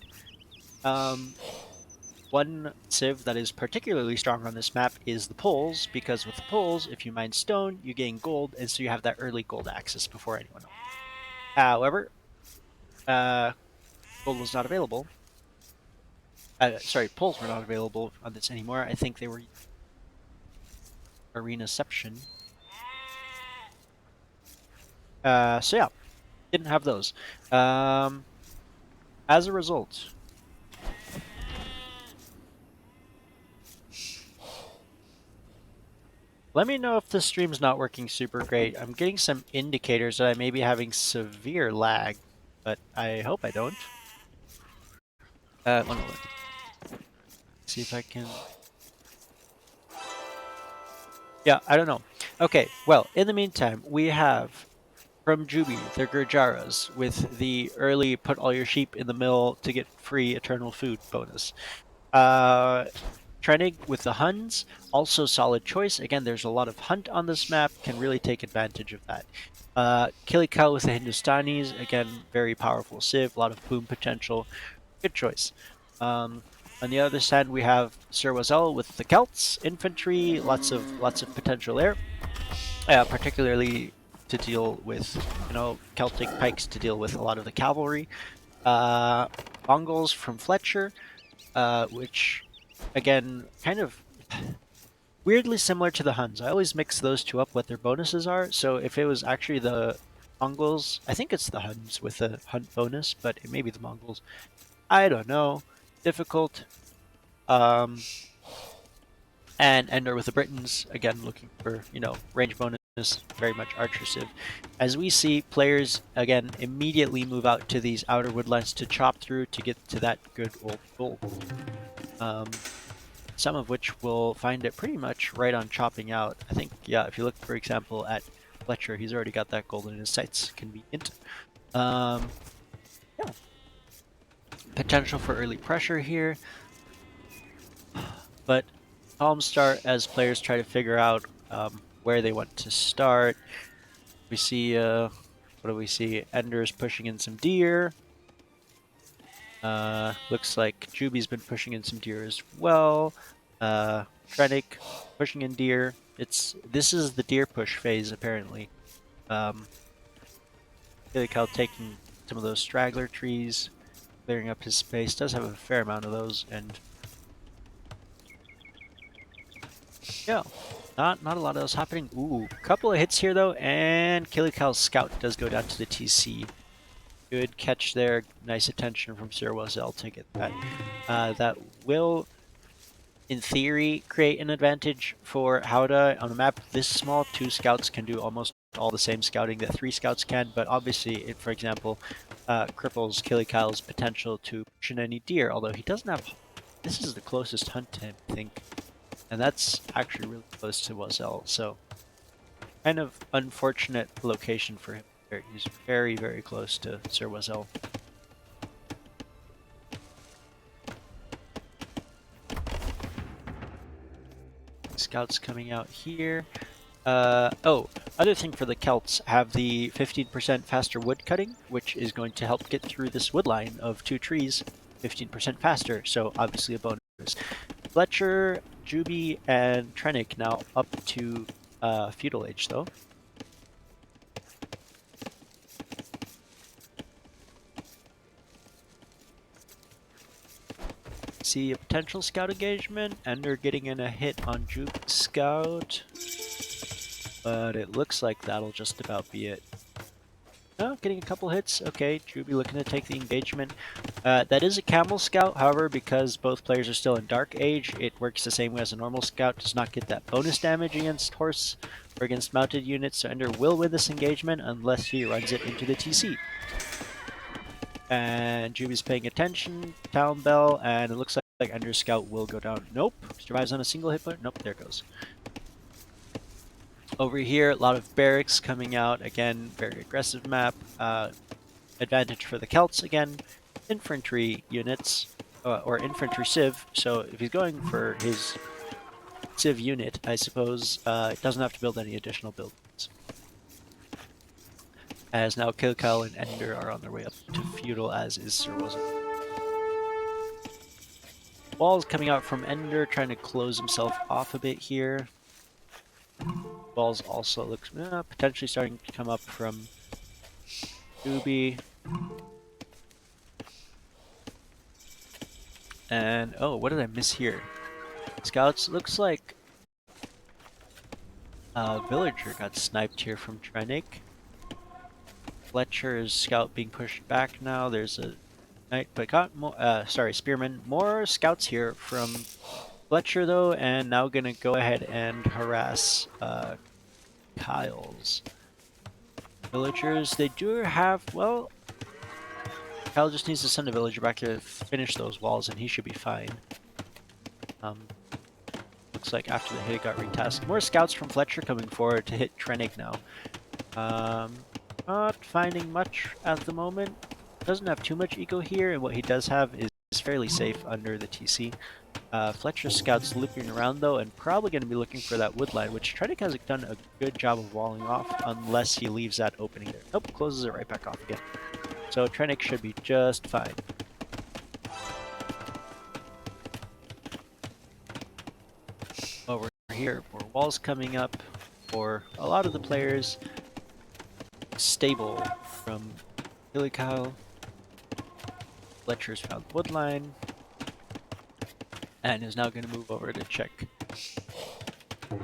One civ that is particularly strong on this map is the poles, because with the poles, if you mine stone, you gain gold, and so you have that early gold access before anyone else. However, gold was not available. Sorry, poles were not available on this anymore. I think they were Arenaception. So yeah, didn't have those. As a result, let me know if the stream's not working super great. I'm getting some indicators that I may be having severe lag, but I hope I don't. Let me look. See if I can. Yeah, I don't know. Okay, well, in the meantime, we have from Juby the Gurjaras with the early put all your sheep in the mill to get free eternal food bonus. Trenig with the Huns, also solid choice. Again, there's a lot of hunt on this map, can really take advantage of that. Kilikal with the Hindustanis, again, very powerful civ, a lot of boom potential. Good choice. On the other side, we have Sir Wazel with the Celts, infantry, lots of potential there. Particularly to deal with, Celtic pikes to deal with a lot of the cavalry. Mongols from Fletcher, which, again, kind of weirdly similar to the Huns. I always mix those two up, what their bonuses are. So if it was actually the Mongols, I think it's the Huns with the hunt bonus, but it may be the Mongols. I don't know. Difficult. And Ender with the Britons, again looking for, range bonus, very much archer civ. As we see, players, again, immediately move out to these outer woodlands to chop through to get to that good old gold. Some of which will find it pretty much right on chopping out. I think, yeah, if you look, for example, at Fletcher, he's already got that gold in his sights. Convenient. Yeah. Potential for early pressure here. But calm start as players try to figure out where they want to start. We see What do we see? Ender's pushing in some deer. Looks like Juby's been pushing in some deer as well. Krennic pushing in deer. This is the deer push phase apparently. Ilikal taking some of those straggler trees, clearing up his space. Does have a fair amount of those, and yeah, not a lot of those happening. Ooh, couple of hits here though, and Kilikal's scout does go down to the TC. Good catch there. Nice attention from Sir Wazel to get that. That will, in theory, create an advantage for Hauda. On a map this small, 2 scouts can do almost all the same scouting that 3 scouts can, but obviously it, for example, cripples Kilikal's potential to push in any deer, although he doesn't have... This is the closest hunt to him, I think. And that's actually really close to Wazel, so kind of unfortunate location for him. He's very, very close to Sir Wazel. Scouts coming out here. Oh, other thing for the Celts, have the 15% faster wood cutting, which is going to help get through this wood line of 2 trees 15% faster, so obviously a bonus. Fletcher, Juby, and Trennick now up to feudal age though. See a potential scout engagement. Ender getting in a hit on Juby's scout. But it looks like that'll just about be it. Oh, getting a couple hits. Okay, Juby looking to take the engagement. That is a camel scout, however, because both players are still in Dark Age, it works the same way as a normal scout. Does not get that bonus damage against horse or against mounted units, so Ender will win this engagement unless he runs it into the TC. And Juby's paying attention. Town Bell, and it looks like Ender's scout will go down. Nope. Survives on a single hit point. Nope, there it goes. Over here, a lot of barracks coming out. Again, very aggressive map. Advantage for the Celts again. Infantry units, or infantry civ. So if he's going for his civ unit, I suppose, it doesn't have to build any additional buildings. As now Kilkal and Ender are on their way up to feudal, as is Sir Wazel. Walls coming out from Ender, trying to close himself off a bit here. Balls also looks potentially starting to come up from Juby. And oh, what did I miss here? Scouts, looks like a villager got sniped here from Trennick. Fletcher's scout being pushed back now. There's a knight, but got more. Spearman. More scouts here from Fletcher though, and now gonna go ahead and harass Kyle's villagers. They do have, well, Kyle just needs to send a villager back to finish those walls, and he should be fine. Looks like after the hit, it got retasked. More scouts from Fletcher coming forward to hit Trennick now. Not finding much at the moment. Doesn't have too much eco here, and what he does have is fairly safe under the TC. Fletcher's scouts looping around though, and probably going to be looking for that wood line, which Trennick has done a good job of walling off, unless he leaves that opening there. Nope, closes it right back off again. So Trennick should be just fine. Over here, more walls coming up for a lot of the players. Stable from Billy Kyle. Fletcher's found the wood line. And is now going to move over to check,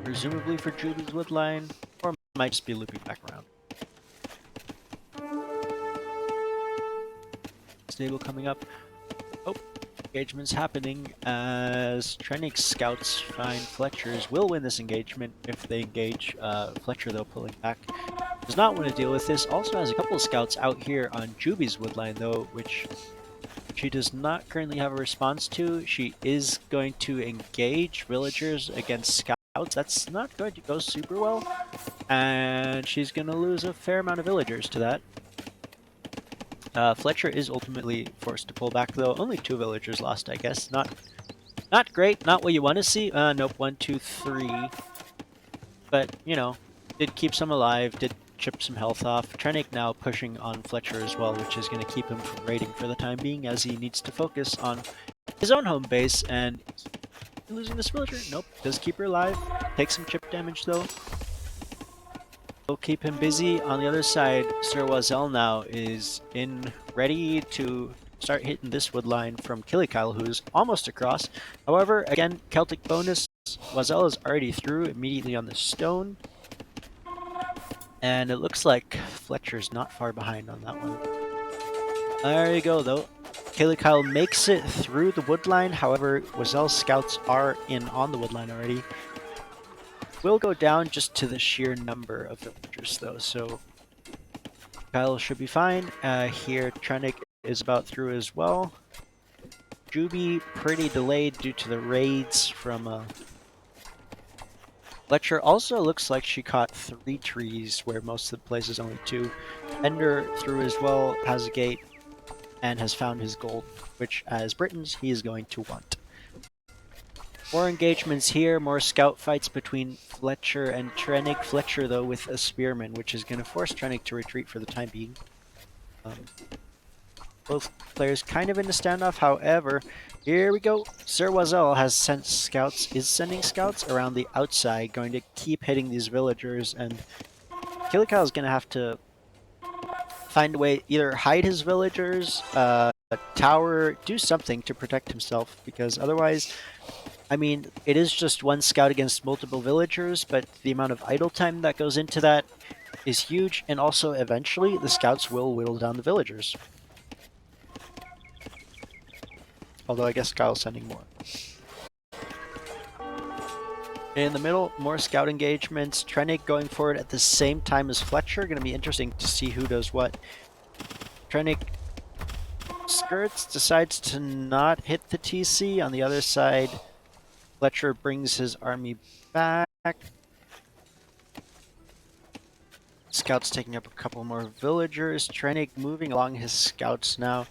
presumably for Judy's wood line, or might just be looping back around. Stable coming up. Oh, engagement's happening as Trennick's scouts find Fletcher's. Will win this engagement if they engage. Fletcher, though, pulling back. Does not want to deal with this. Also has a couple of scouts out here on Juby's wood line, though, which she does not currently have a response to. She is going to engage villagers against scouts. That's not going to go super well. And she's going to lose a fair amount of villagers to that. Fletcher is ultimately forced to pull back, though. Only 2 villagers lost, I guess. Not great. Not what you want to see. Nope, 1, 2, 3. But, you know, Did keep some alive, did chip some health off. Trennick now pushing on Fletcher as well, which is going to keep him from raiding for the time being, as he needs to focus on his own home base. And losing this villager? Nope, does keep her alive. Takes some chip damage though. Will keep him busy. On the other side, Sir Wazel now is ready to start hitting this wood line from Killikyle, who's almost across. However, again, Celtic bonus. Wazel is already through immediately on the stone. And it looks like Fletcher's not far behind on that one. There you go, though. Killikyle makes it through the wood line. However, Wazel's scouts are in on the wood line already. Will go down just to the sheer number of villagers, though, so Kyle should be fine. Here, Trennick is about through as well. Juby pretty delayed due to the raids from Fletcher. Also looks like she caught 3 trees, where most of the place is only 2. Ender through as well, has a gate, and has found his gold, which, as Britons, he is going to want. More engagements here, more scout fights between Fletcher and Trennick. Fletcher, though, with a spearman, which is going to force Trennick to retreat for the time being. Both players kind of in a standoff, however, here we go. Sir Wazel has sent scouts, is sending scouts around the outside, going to keep hitting these villagers, and Killikyle is going to have to find a way, either hide his villagers, tower, do something to protect himself, because otherwise, I mean, it is just one scout against multiple villagers, but the amount of idle time that goes into that is huge, and also eventually the scouts will whittle down the villagers. Although I guess Kyle's sending more. In the middle, more scout engagements. Trennick going forward at the same time as Fletcher. Going to be interesting to see who does what. Trennick skirts, decides to not hit the TC. On the other side, Fletcher brings his army back. Scouts taking up a couple more villagers. Trennick moving along his scouts now.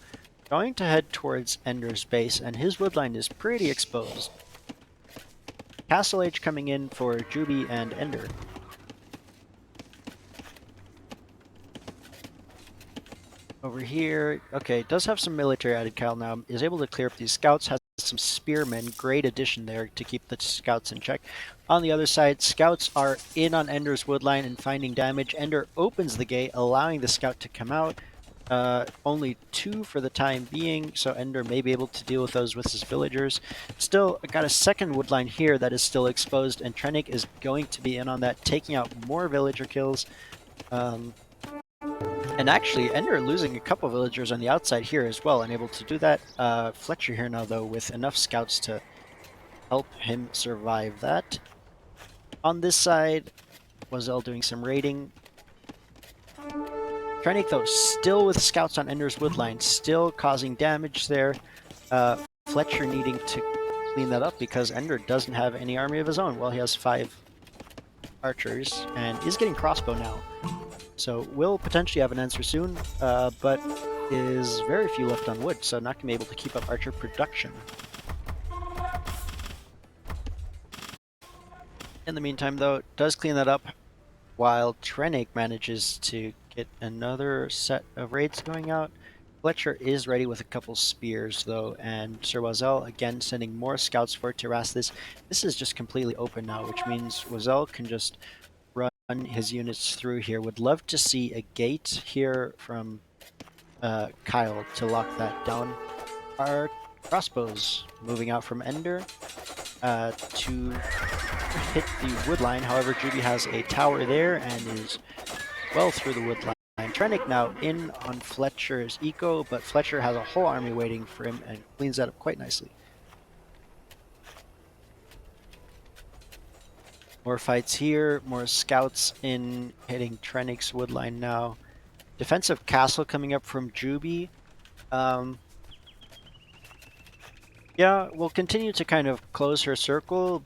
Going to head towards Ender's base, and his woodline is pretty exposed. Castle Age coming in for Juby and Ender. Over here, okay, does have some military added. Kyle now is able to clear up these scouts, has some spearmen, great addition there to keep the scouts in check. On the other side, scouts are in on Ender's woodline and finding damage. Ender opens the gate, allowing the scout to come out. Only 2 for the time being, so Ender may be able to deal with those with his villagers. Still, got a second woodline here that is still exposed, and Trennick is going to be in on that, taking out more villager kills. And actually, Ender losing a couple villagers on the outside here as well, unable to do that. Fletcher here now, though, with enough scouts to help him survive that. On this side, Wazel doing some raiding. Trennick, though, still with scouts on Ender's woodline, still causing damage there. Fletcher needing to clean that up because Ender doesn't have any army of his own. Well, he has 5 archers and is getting crossbow now. So will potentially have an answer soon, but is very few left on wood, so not going to be able to keep up archer production. In the meantime, though, does clean that up, while Trennick manages to get another set of raids going out. Fletcher is ready with a couple spears, though, and Sir Wazel again sending more scouts for it to harass this. This is just completely open now, which means Wazel can just run his units through here. Would love to see a gate here from Kyle to lock that down. Our crossbows moving out from Ender to hit the wood line. However, Judy has a tower there and is well through the wood line. Trennick now in on Fletcher's eco, but Fletcher has a whole army waiting for him and cleans that up quite nicely. More fights here, more scouts in hitting Trennick's woodline now. Defensive castle coming up from Juby. Yeah, we'll continue to kind of close her circle.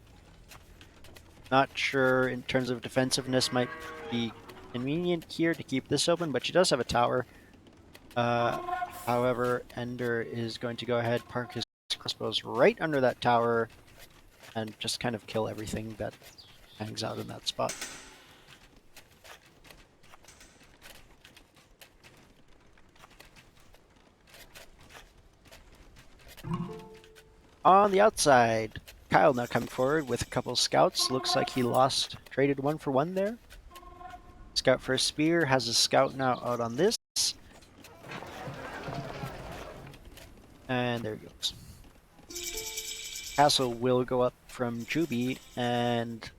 Not sure in terms of defensiveness might be convenient here to keep this open, but she does have a tower. However, Ender is going to go ahead, park his crossbows right under that tower, and just kind of kill everything that hangs out in that spot. On the outside, Kyle now coming forward with a couple scouts. Looks like he traded 1 for 1 there. Scout for a spear, has a scout now out on this. And there he goes. Castle will go up from Juby and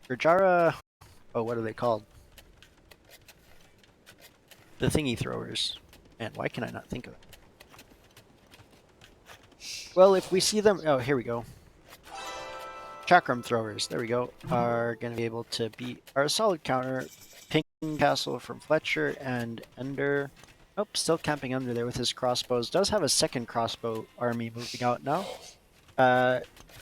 Rajara. Oh, what are they called? The thingy throwers. Man, why can I not think of it? Well, if we see them... Oh, here we go. Chakram throwers, there we go, are going to be able to beat our solid counter. Pink Castle from Fletcher and Ender. Oh, still camping under there with his crossbows. Does have a second crossbow army moving out now.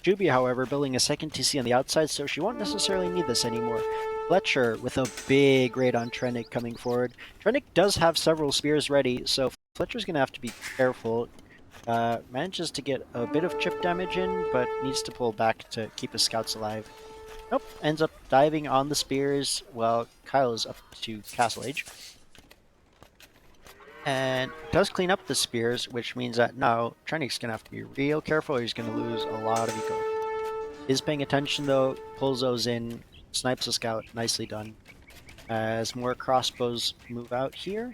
Juby, however, building a second TC on the outside, so she won't necessarily need this anymore. Fletcher with a big raid on Trennick coming forward. Trennick does have several spears ready, so Fletcher's going to have to be careful. Manages to get a bit of chip damage in, but needs to pull back to keep his scouts alive. Nope, ends up diving on the spears while Kyle is up to Castle Age. And does clean up the spears, which means that now Trennick's going to have to be real careful or he's going to lose a lot of eco. Is paying attention though, pulls those in, snipes a scout, nicely done. As more crossbows move out here,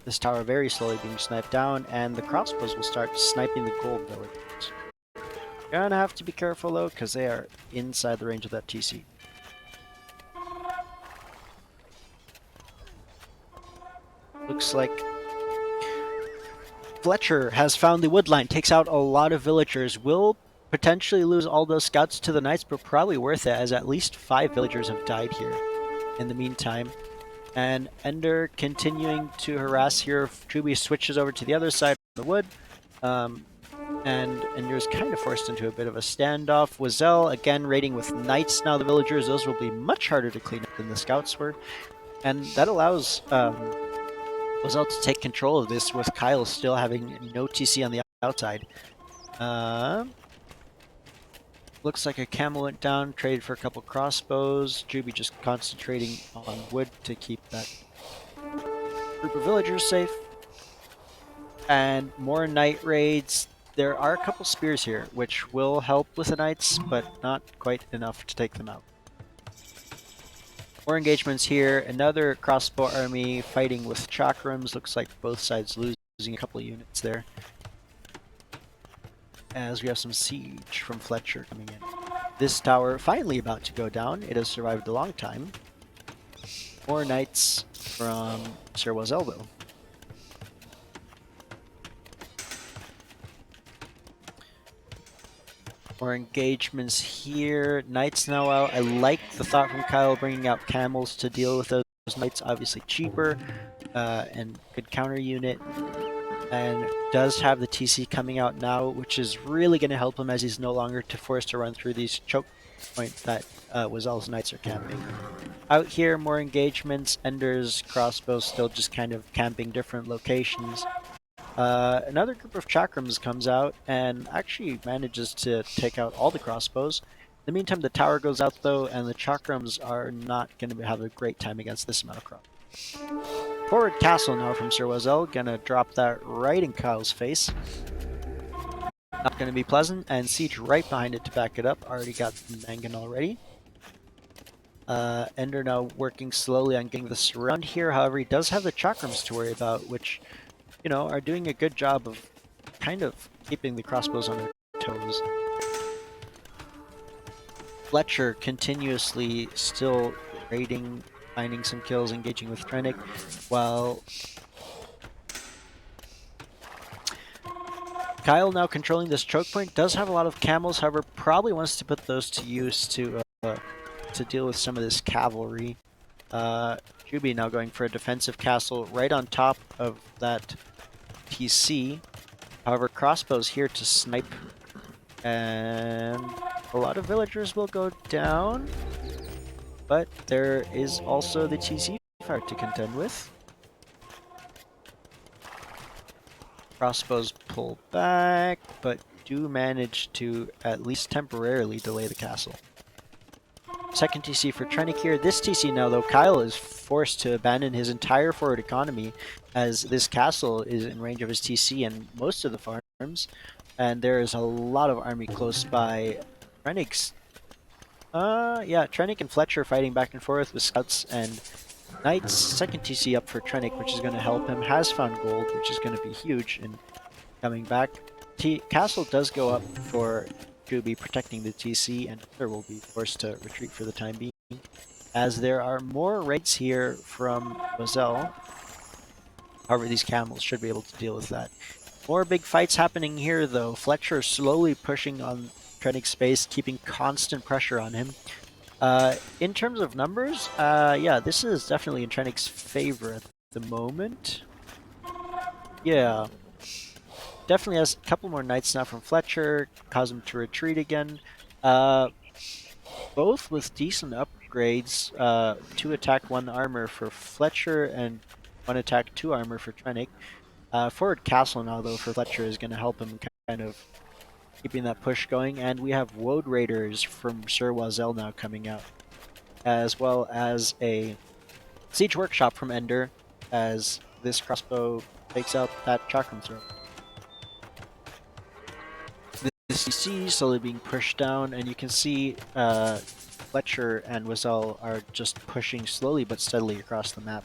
this tower very slowly being sniped down, and the crossbows will start sniping the gold villagers. Gonna have to be careful though, because they are inside the range of that TC. Looks like Fletcher has found the wood line, takes out a lot of villagers, will potentially lose all those scouts to the knights, but probably worth it, as at least 5 villagers have died here in the meantime. And Ender continuing to harass here. Juby switches over to the other side of the wood. And Ender's kind of forced into a bit of a standoff. Wazelle again raiding with knights now the villagers. Those will be much harder to clean up than the scouts were. And that allows Wazelle to take control of this with Kyle still having no TC on the outside. Looks like a camel went down, traded for a couple crossbows. Juby just concentrating on wood to keep that group of villagers safe. And more knight raids. There are a couple spears here, which will help with the knights, but not quite enough to take them out. More engagements here. Another crossbow army fighting with chakrams. Looks like both sides losing a couple units there. As we have some siege from Fletcher coming in. This tower finally about to go down. It has survived a long time. More knights from Sir Wazelle though. More engagements here. Knights now out. I like the thought from Kyle bringing out camels to deal with those knights. Obviously cheaper and good counter unit. And does have the TC coming out now, which is really going to help him as he's no longer forced to run through these choke points that Wazelle's knights are camping. Out here, more engagements. Ender's crossbows still just kind of camping different locations. Another group of chakrams comes out and actually manages to take out all the crossbows. In the meantime, the tower goes out though, and the chakrams are not going to have a great time against this amount of crossbows. Forward castle now from Sir Wazelle, gonna drop that right in Kyle's face. Not gonna be pleasant, and siege right behind it to back it up. Already got the Mangan already. Ender now working slowly on getting this around here. However, he does have the chakrams to worry about, which, you know, are doing a good job of kind of keeping the crossbows on their toes. Fletcher continuously still raiding, finding some kills, engaging with Trennick, while Kyle now controlling this choke point. Does have a lot of camels, however, probably wants to put those to use to deal with some of this cavalry. Juby now going for a defensive castle right on top of that TC. However, crossbows here to snipe, and a lot of villagers will go down. But there is also the TC fire to contend with. Crossbows pull back, but do manage to at least temporarily delay the castle. Second TC for Trennick here. This TC now though, Kyle is forced to abandon his entire forward economy as this castle is in range of his TC, and most of the farms arms, and there is a lot of army close by. Trennig's, yeah, Trennick and Fletcher fighting back and forth with scouts, and Knight's second TC up for Trennick, which is going to help him, has found gold, which is going to be huge in coming back. Castle does go up for Juby protecting the TC, and Hitler will be forced to retreat for the time being, as there are more raids here from Moselle. However, these camels should be able to deal with that. More big fights happening here, though. Fletcher slowly pushing on Trennick's space, keeping constant pressure on him. In terms of numbers, yeah, this is definitely in Trennick's favor at the moment. Yeah. Definitely has a couple more knights now from Fletcher, cause him to retreat again. Both with decent upgrades, 2 attack, 1 armor for Fletcher, and 1 attack, 2 armor for Trennick. Forward castle now, though, for Fletcher is going to help him kind of keeping that push going. And we have Woad Raiders from Sir Wazel now coming out, as well as a Siege Workshop from Ender, as this crossbow takes out that chakram throw. This CC slowly being pushed down, and you can see Fletcher and Wazel are just pushing slowly but steadily across the map.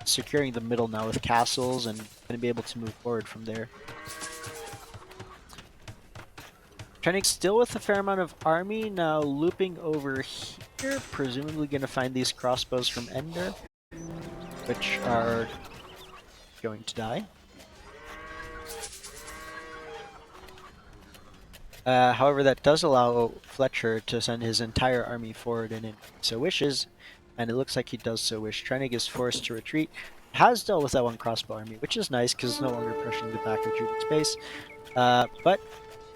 Securing the middle now with castles and going to be able to move forward from there. Trennick still with a fair amount of army, now looping over here, presumably going to find these crossbows from Ender, which are going to die. However, that does allow Fletcher to send his entire army forward and in so wishes, and it looks like he does so wish. Trennick is forced to retreat. Has dealt with that 1 crossbow army, which is nice because it's no longer pushing the back of Judith's base. But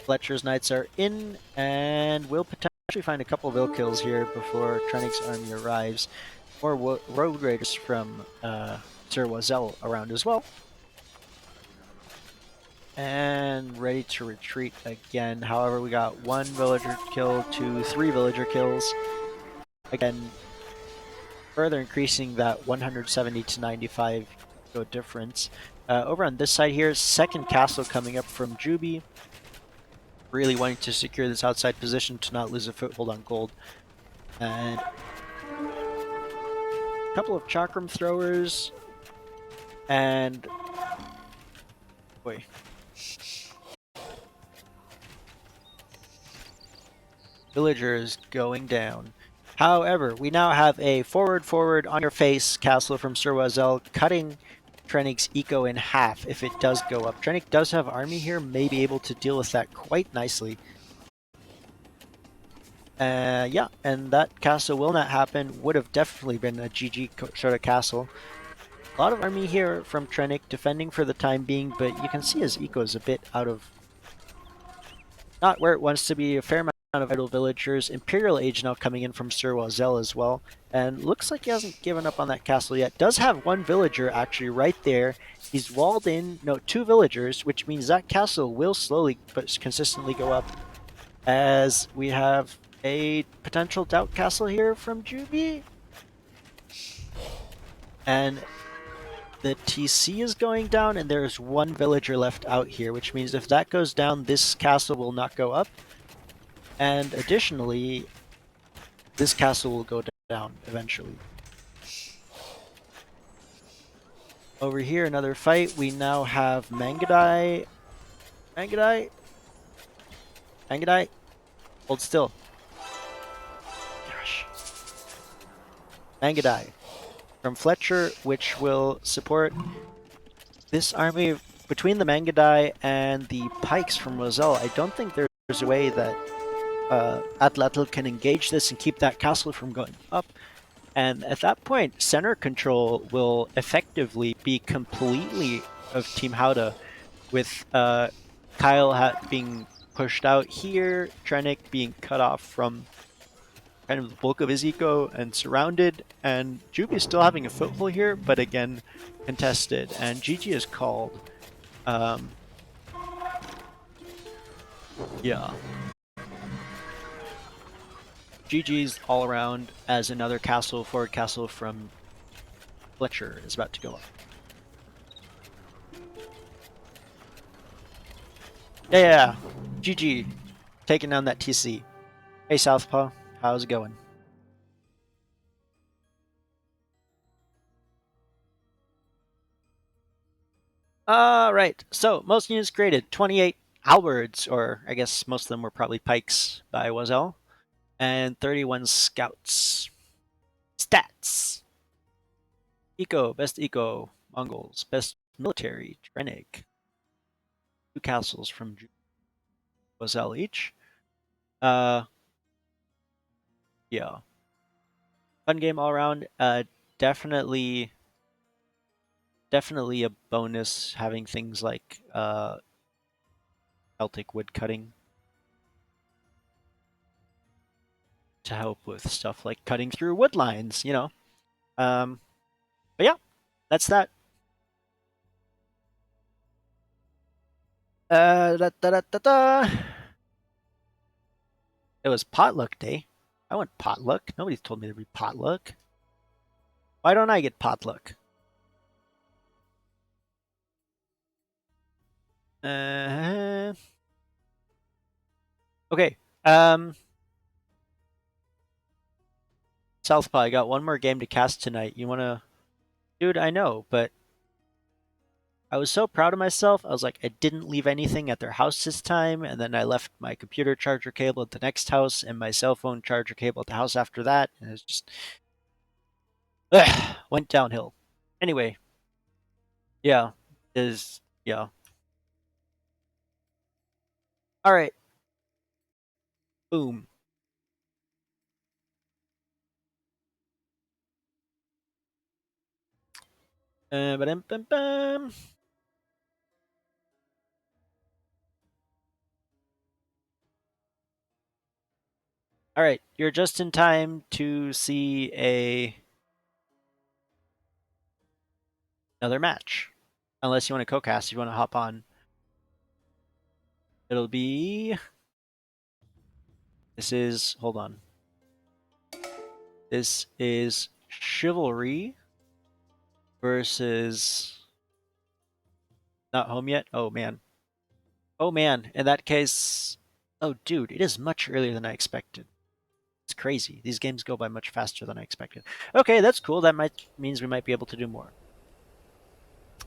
Fletcher's knights are in, and will potentially find a couple of ill kills here before Trennick's army arrives. More road raiders from Sir Wazel around as well. And ready to retreat again. However, we got 1 villager kill to 3 villager kills. Again, further increasing that 170 to 95 difference. Over on this side here, second castle coming up from Juby. Really wanting to secure this outside position to not lose a foothold on gold. And a couple of chakram throwers. And... boy. Villagers going down. However, we now have a forward, on your face castle from Sir Wazel, cutting Trennick's eco in half if it does go up. Trennick does have army here, may be able to deal with that quite nicely. Yeah, and that castle will not happen. Would have definitely been a GG sort of castle. A lot of army here from Trennick, defending for the time being, but you can see his eco is a bit out of... not where it wants to be. A fair amount of idle villagers. Imperial Age now coming in from Sir Wazel as well. And looks like he hasn't given up on that castle yet. Does have 1 villager actually right there. He's walled in, no, 2 villagers, which means that castle will slowly but consistently go up. As we have a potential doubt castle here from Juby. And the TC is going down, and there's 1 villager left out here, which means if that goes down, this castle will not go up. And additionally, this castle will go down eventually. Over here, another fight. We now have Mangadai. Mangadai? Mangadai? Hold still. Gosh. Mangadai from Fletcher, which will support this army between the Mangadai and the pikes from Moselle. I don't think there's a way that Atlatl can engage this and keep that castle from going up. And at that point, center control will effectively be completely of Team Hauda, with Kyle being pushed out here, Trennick being cut off from kind of the bulk of his eco and surrounded, and Juby still having a foothold here, but again, contested. And GG is called. Yeah. GG's all around, as another castle, forward castle from Fletcher is about to go up. Yeah. GG. Taking down that TC. Hey, Southpaw. How's it going? Alright. So, most units created. 28 halberds, or I guess most of them were probably pikes by Wazell. And 31 scouts. Stats. Eco. Best eco. Mongols. Best military. Trenig. 2 castles from Wazell each. Uh, yeah. Fun game all around. Definitely definitely a bonus having things like Celtic wood cutting to help with stuff like cutting through wood lines, you know. But yeah, that's that. Da, da, da, da, da. It was potluck day. I want potluck. Nobody's told me to be potluck. Why don't I get potluck? Uh, okay. Southpaw, I got one more game to cast tonight. You wanna, dude? I know, but I was so proud of myself. I was like, I didn't leave anything at their house this time, and then I left my computer charger cable at the next house and my cell phone charger cable at the house after that, and it just went downhill. Anyway, yeah, is yeah. All right, boom. Ba-dum-bum-bum. All right, you're just in time to see another match, unless you want to co-cast. If you want to hop on, it'll be. This is hold on. This is Chivalry versus not home yet. Oh man. Oh man. In that case, oh dude, it is much earlier than I expected. It's crazy. These games go by much faster than I expected. Okay, that's cool. That might means we might be able to do more.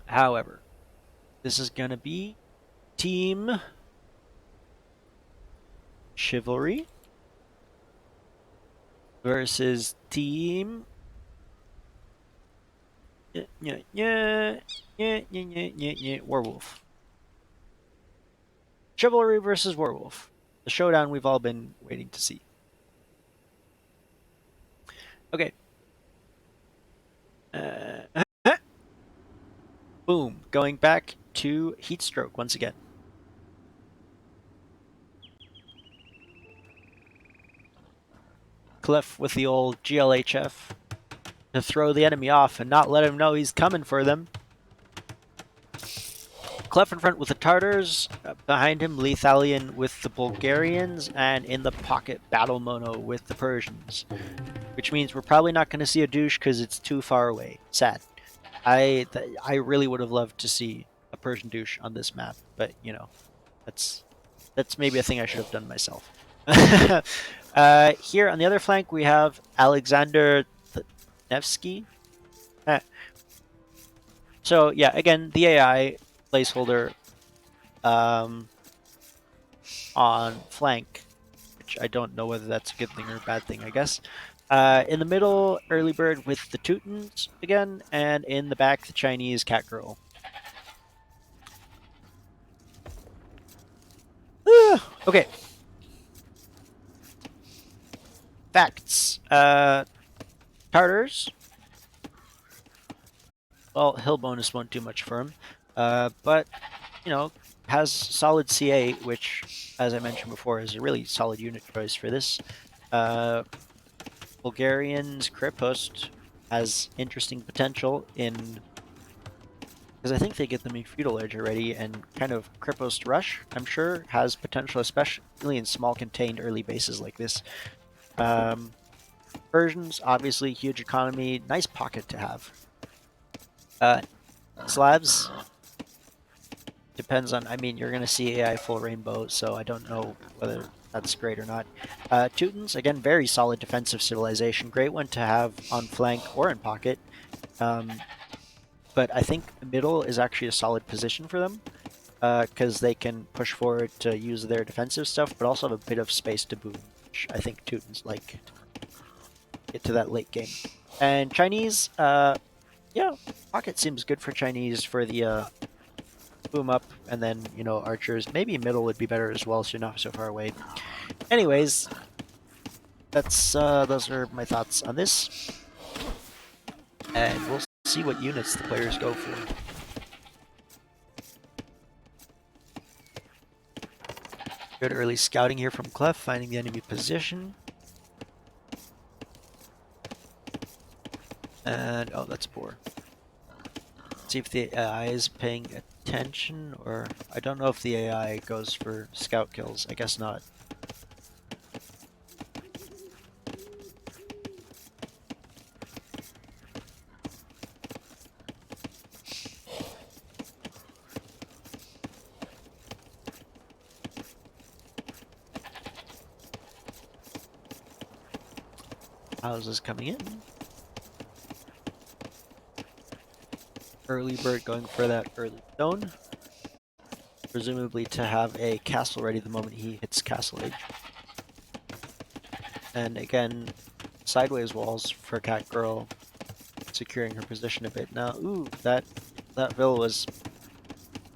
However, this is gonna be Team Chivalry versus Team Werewolf. Chivalry versus Werewolf. The showdown we've all been waiting to see. Okay. Uh, boom. Going back to Heatstroke once again. Cliff with the old GLHF to throw the enemy off and not let him know he's coming for them. Clef in front with the Tartars, behind him Lethalian with the Bulgarians, and in the pocket Battle Mono with the Persians. Which means we're probably not going to see a douche because it's too far away. Sad. I really would have loved to see a Persian douche on this map, but you know, that's maybe a thing I should have done myself. Here on the other flank we have Alexander Nevsky. So yeah, again the AI placeholder on flank, which I don't know whether that's a good thing or a bad thing. I guess. In the middle, early bird with the Teutons again, and in the back, the Chinese cat girl. Okay. Facts. Tartars. Well, hill bonus won't do much for him, but you know has solid CA, which, as I mentioned before, is a really solid unit choice for this. Bulgarians Kripost has interesting potential in because I think they get the feudal edge already, and kind of Kripost Rush, I'm sure, has potential, especially in small contained early bases like this. Persians, obviously, huge economy, nice pocket to have. Slavs, depends on. I mean, you're gonna see AI full rainbow, so I don't know whether that's great or not. Teutons, again, very solid defensive civilization. Great one to have on flank or in pocket. But I think middle is actually a solid position for them because they can push forward to use their defensive stuff, but also have a bit of space to boom, which I think Teutons like to get to that late game. And Chinese, yeah, pocket seems good for Chinese for the boom up, and then archers. Maybe middle would be better as well, so you're not so far away. Anyways, that's those are my thoughts on this, and we'll see what units the players go for. Good early scouting here from Clef, finding the enemy position. And, oh, that's poor. See if the AI is paying attention, or I don't know if the AI goes for scout kills. I guess not. Houses coming in. Early bird going for that early stone. Presumably to have a castle ready the moment he hits castle age. And again, sideways walls for Cat Girl, securing her position a bit. Now, ooh, that Vil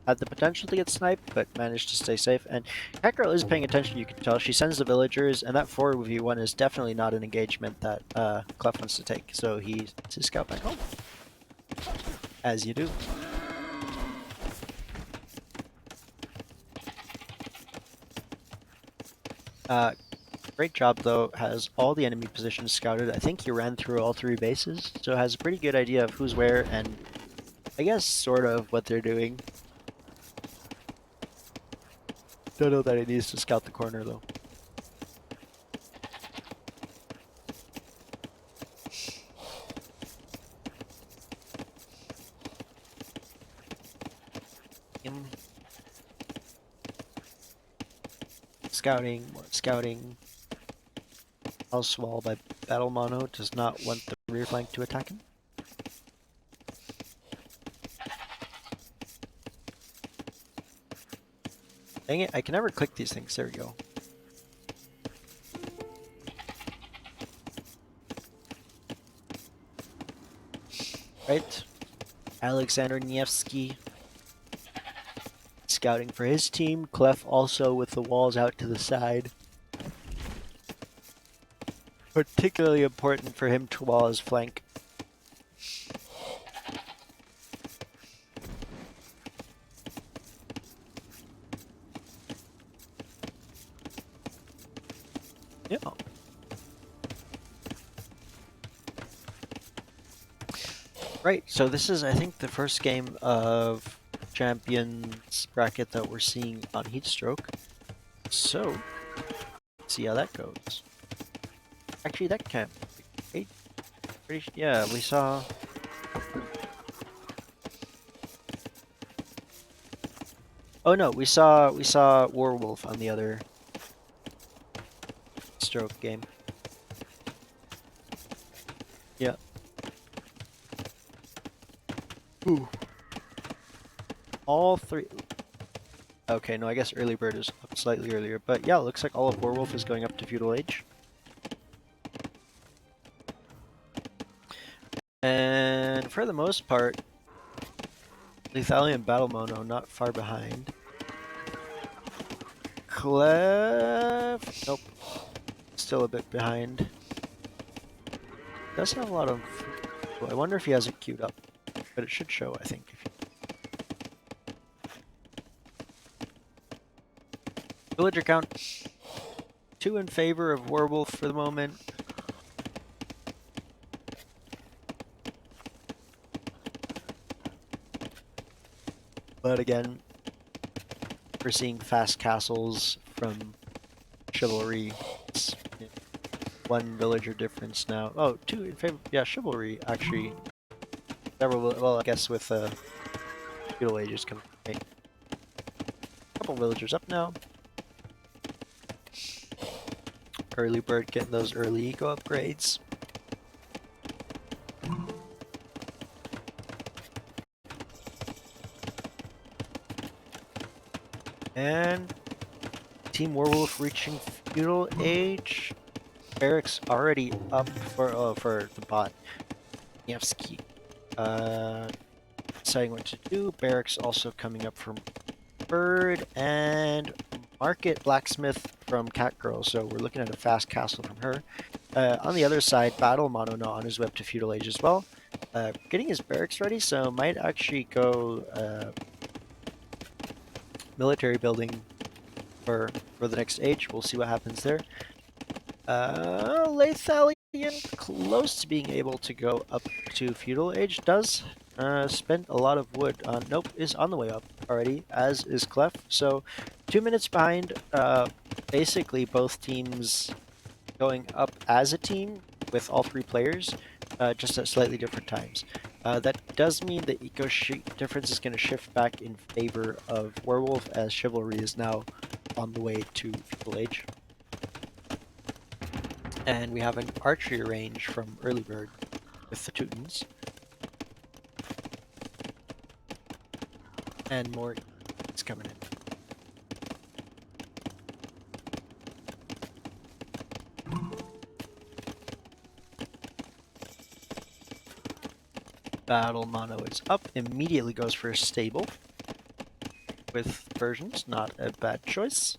had the potential to get sniped, but managed to stay safe. And Cat Girl is paying attention, you can tell. She sends the villagers, and that 4v1 is definitely not an engagement that Clef wants to take. So he sends his scout back home. As you do. Great job, though. Has all the enemy positions scouted. I think he ran through all 3 bases, so has a pretty good idea of who's where and I guess sort of what they're doing. Don't know that he needs to scout the corner, though. Scouting, more scouting. House wall by Battle Mono does not want the rear flank to attack him. Dang it, I can never click these things. There we go. Right. Alexander Nevsky scouting for his team. Clef also with the walls out to the side. Particularly important for him to wall his flank. Yeah. Right, so this is, I think, the first game of Champions bracket that we're seeing on Heatstroke. So, let's see how that goes. Actually, that can't be right. Yeah, we saw... Oh no, we saw Warwolf on the other Stroke game. Yeah. Ooh. All 3... Okay, no, I guess Early Bird is up slightly earlier, but yeah, it looks like all of Warwolf is going up to Feudal Age. And for the most part, Lethalia and Battle Mono not far behind. Clef... Nope. Still a bit behind. Does have a lot of... I wonder if he has it queued up. But it should show, I think. Villager count. 2 in favor of Werewolf for the moment. But again, we're seeing fast castles from Chivalry. It's 1 villager difference now. Oh, 2 in favor. Yeah, Chivalry actually. Well, I guess with Feudal Ages coming. Right. couple villagers up now. Early bird getting those early eco upgrades. And Team Werewolf reaching feudal age. Barracks already up for the bot. Nevsky. Deciding what to do. Barracks also coming up from Bird and Market Blacksmith from Catgirl. So we're looking at a fast castle from her. On the other side, Battle Mono on his way up to feudal age as well. Getting his barracks ready, so might actually go military building for the next age. We'll see what happens there. Lathalion close to being able to go up to feudal age does. Spent a lot of wood. Nope, is on the way up already, as is Clef. So 2 minutes behind. Basically both teams going up as a team with all 3 players, just at slightly different times. That does mean the eco difference is going to shift back in favor of Werewolf, as Chivalry is now on the way to feudal age. And we have an archery range from Early Bird with the Teutons. And more is coming in. Battle Mono is up, immediately goes for a stable with versions, not a bad choice.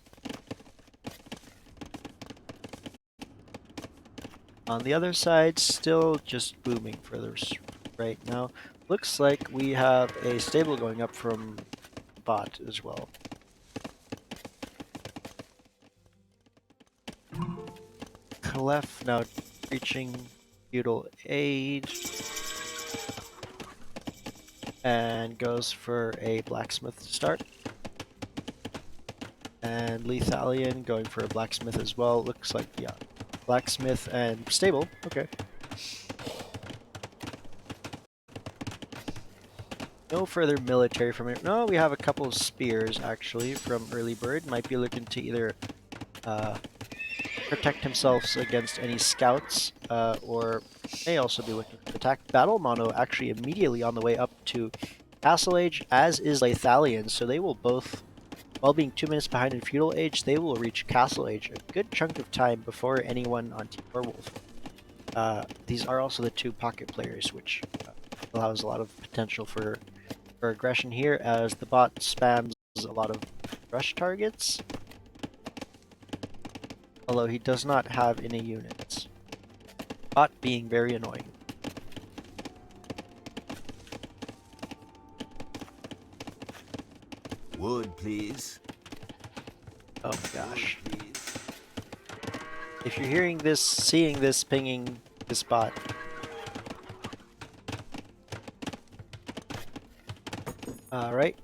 On the other side, still just booming for the right now. Looks like we have a stable going up from bot as well. Clef now reaching feudal age. And goes for a blacksmith to start. And Lethalion going for a blacksmith as well. Looks like, yeah, blacksmith and stable. Okay. No further military from it. No, we have a couple of spears actually from Early Bird. Might be looking to either protect himself against any scouts, or may also be looking to attack. Battle Mono actually immediately on the way up to Castle Age, as is Lathalion, so they will both, while being 2 minutes behind in Feudal Age, they will reach Castle Age a good chunk of time before anyone on Team Werewolf. These are also the 2 pocket players, which allows a lot of potential for aggression here, as the bot spams a lot of rush targets. Although he does not have any units. Bot being very annoying. Wood, please. Oh my gosh. Wood, please. If you're hearing this, seeing this, pinging this bot. Alright.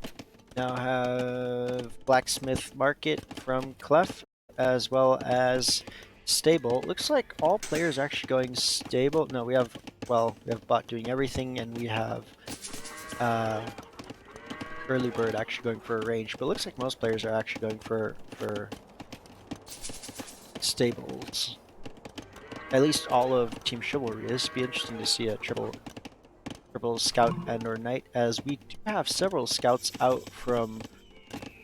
Now have Blacksmith Market from Clef, as well as stable. Looks like all players are actually going stable. No, we have bot doing everything, and we have Early Bird actually going for a range. But it looks like most players are actually going for stables. At least all of Team Chivalry is. Be interesting to see a triple scout and or knight, as we do have several scouts out from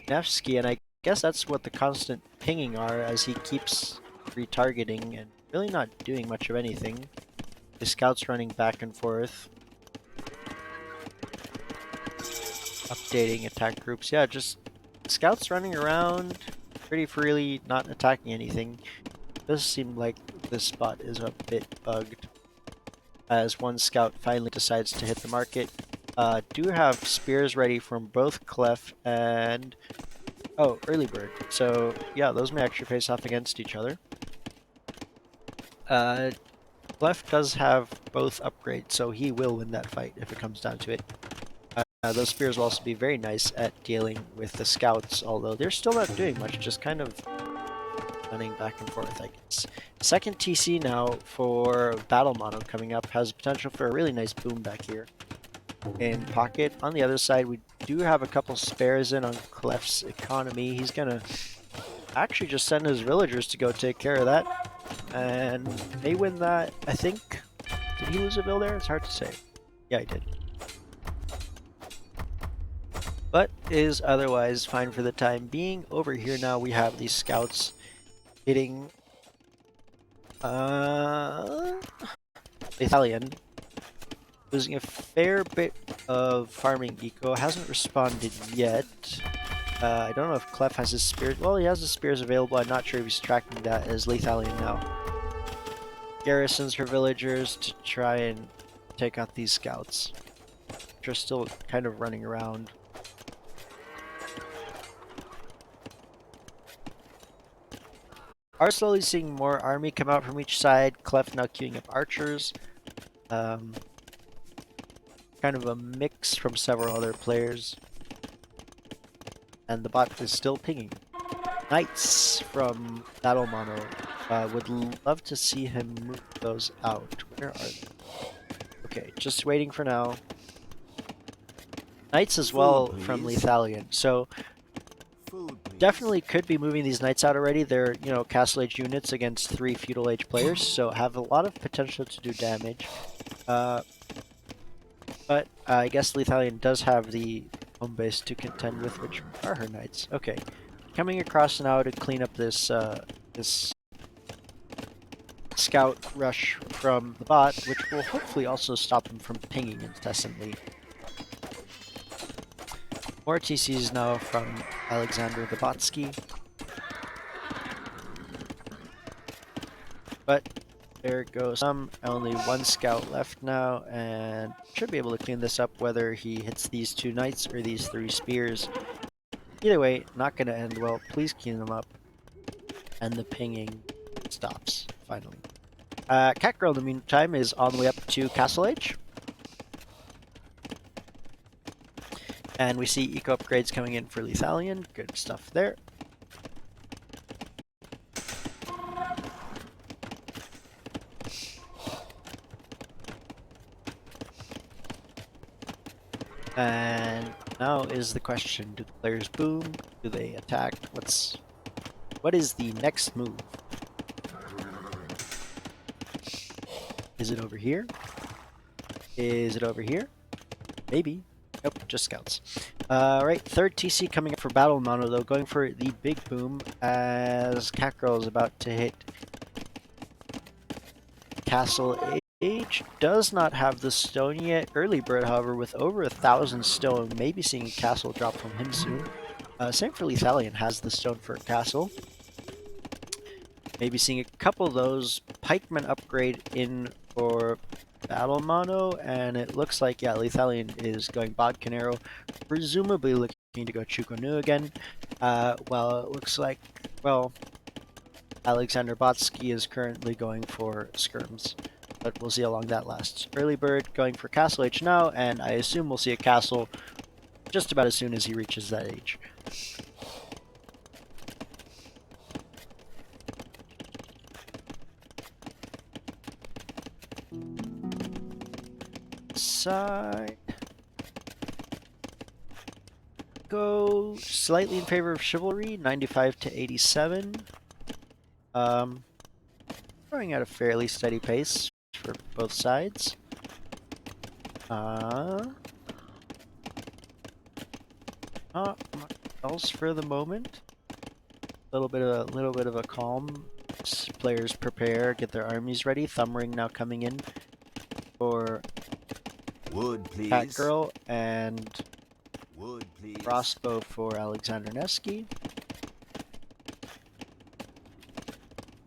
Nevsky, and I guess that's what the constant pinging are, as he keeps retargeting and really not doing much of anything. The scouts running back and forth, updating attack groups. Yeah, just scouts running around pretty freely, not attacking anything. Does seem like this spot is a bit bugged, as one scout finally decides to hit the market. Do have spears ready from both Clef and Early Bird. So yeah, those may actually face off against each other. Clef does have both upgrades, so he will win that fight if it comes down to it. Those spears will also be very nice at dealing with the scouts, although they're still not doing much, just kind of running back and forth, I guess. Second TC now for Battle Mono coming up, has potential for a really nice boom back here in pocket. On the other side, we do have a couple spares in on Clef's economy. He's gonna actually just send his villagers to go take care of that. And may win that, I think. Did he lose a bill there? It's hard to say. Yeah, he did. But is otherwise fine for the time being. Over here now we have these scouts hitting Italian. Losing a fair bit of farming eco. Hasn't responded yet. I don't know if Clef has his spears. Well, he has his spears available. I'm not sure if he's tracking that as Lethalian now. Garrisons for villagers to try and take out these scouts, which are still kind of running around. Are slowly seeing more army come out from each side. Clef now queuing up archers. Kind of a mix from several other players. And the bot is still pinging. Knights from Battle Mono. Would love to see him move those out. Where are they? Okay, just waiting for now. Knights as well from Lethalian. So definitely could be moving these knights out already. They're, you know, Castle Age units against 3 Feudal Age players, so have a lot of potential to do damage. But I guess Lethalian does have the home base to contend with, which are her knights. Okay, coming across now to clean up this this scout rush from the bot, which will hopefully also stop him from pinging incessantly. More TCs now from Alexander Gabotsky. But there goes only one scout left now, and should be able to clean this up whether he hits these 2 knights or these 3 spears. Either way, not going to end well. Please clean them up. And the pinging stops, finally. Catgirl, in the meantime, is on the way up to Castle Age. And we see eco upgrades coming in for Lethalian. Good stuff there. And now is the question, do the players boom? Do they attack? What is the next move? Is it over here? Is it over here? Maybe. Nope, just scouts. Right, third TC coming up for Battle Mono though, going for the big boom as Catgirl is about to hit Castle Age. Does not have the stone yet. Early Bird, however, with over 1,000 stone, maybe seeing a castle drop from him soon. Same for Lethalian, has the stone for a castle. Maybe seeing a couple of those. Pikemen upgrade in for Battle Mono, and it looks like, yeah, Lethalian is going Bodkin Arrow, presumably looking to go Chukonu again. Well, it looks like, well, Alexander Botsky is currently going for Skirms, but we'll see how long that lasts. Early Bird going for Castle Age now, and I assume we'll see a castle just about as soon as he reaches that age. Side. Go slightly in favor of Chivalry, 95 to 87. Going at a fairly steady pace for both sides. Not much else for the moment. Little bit of a calm. Players prepare, get their armies ready. Thumbring now coming in for Wood, please. Catgirl and Wood, please. crossbow for Alexander Nevsky.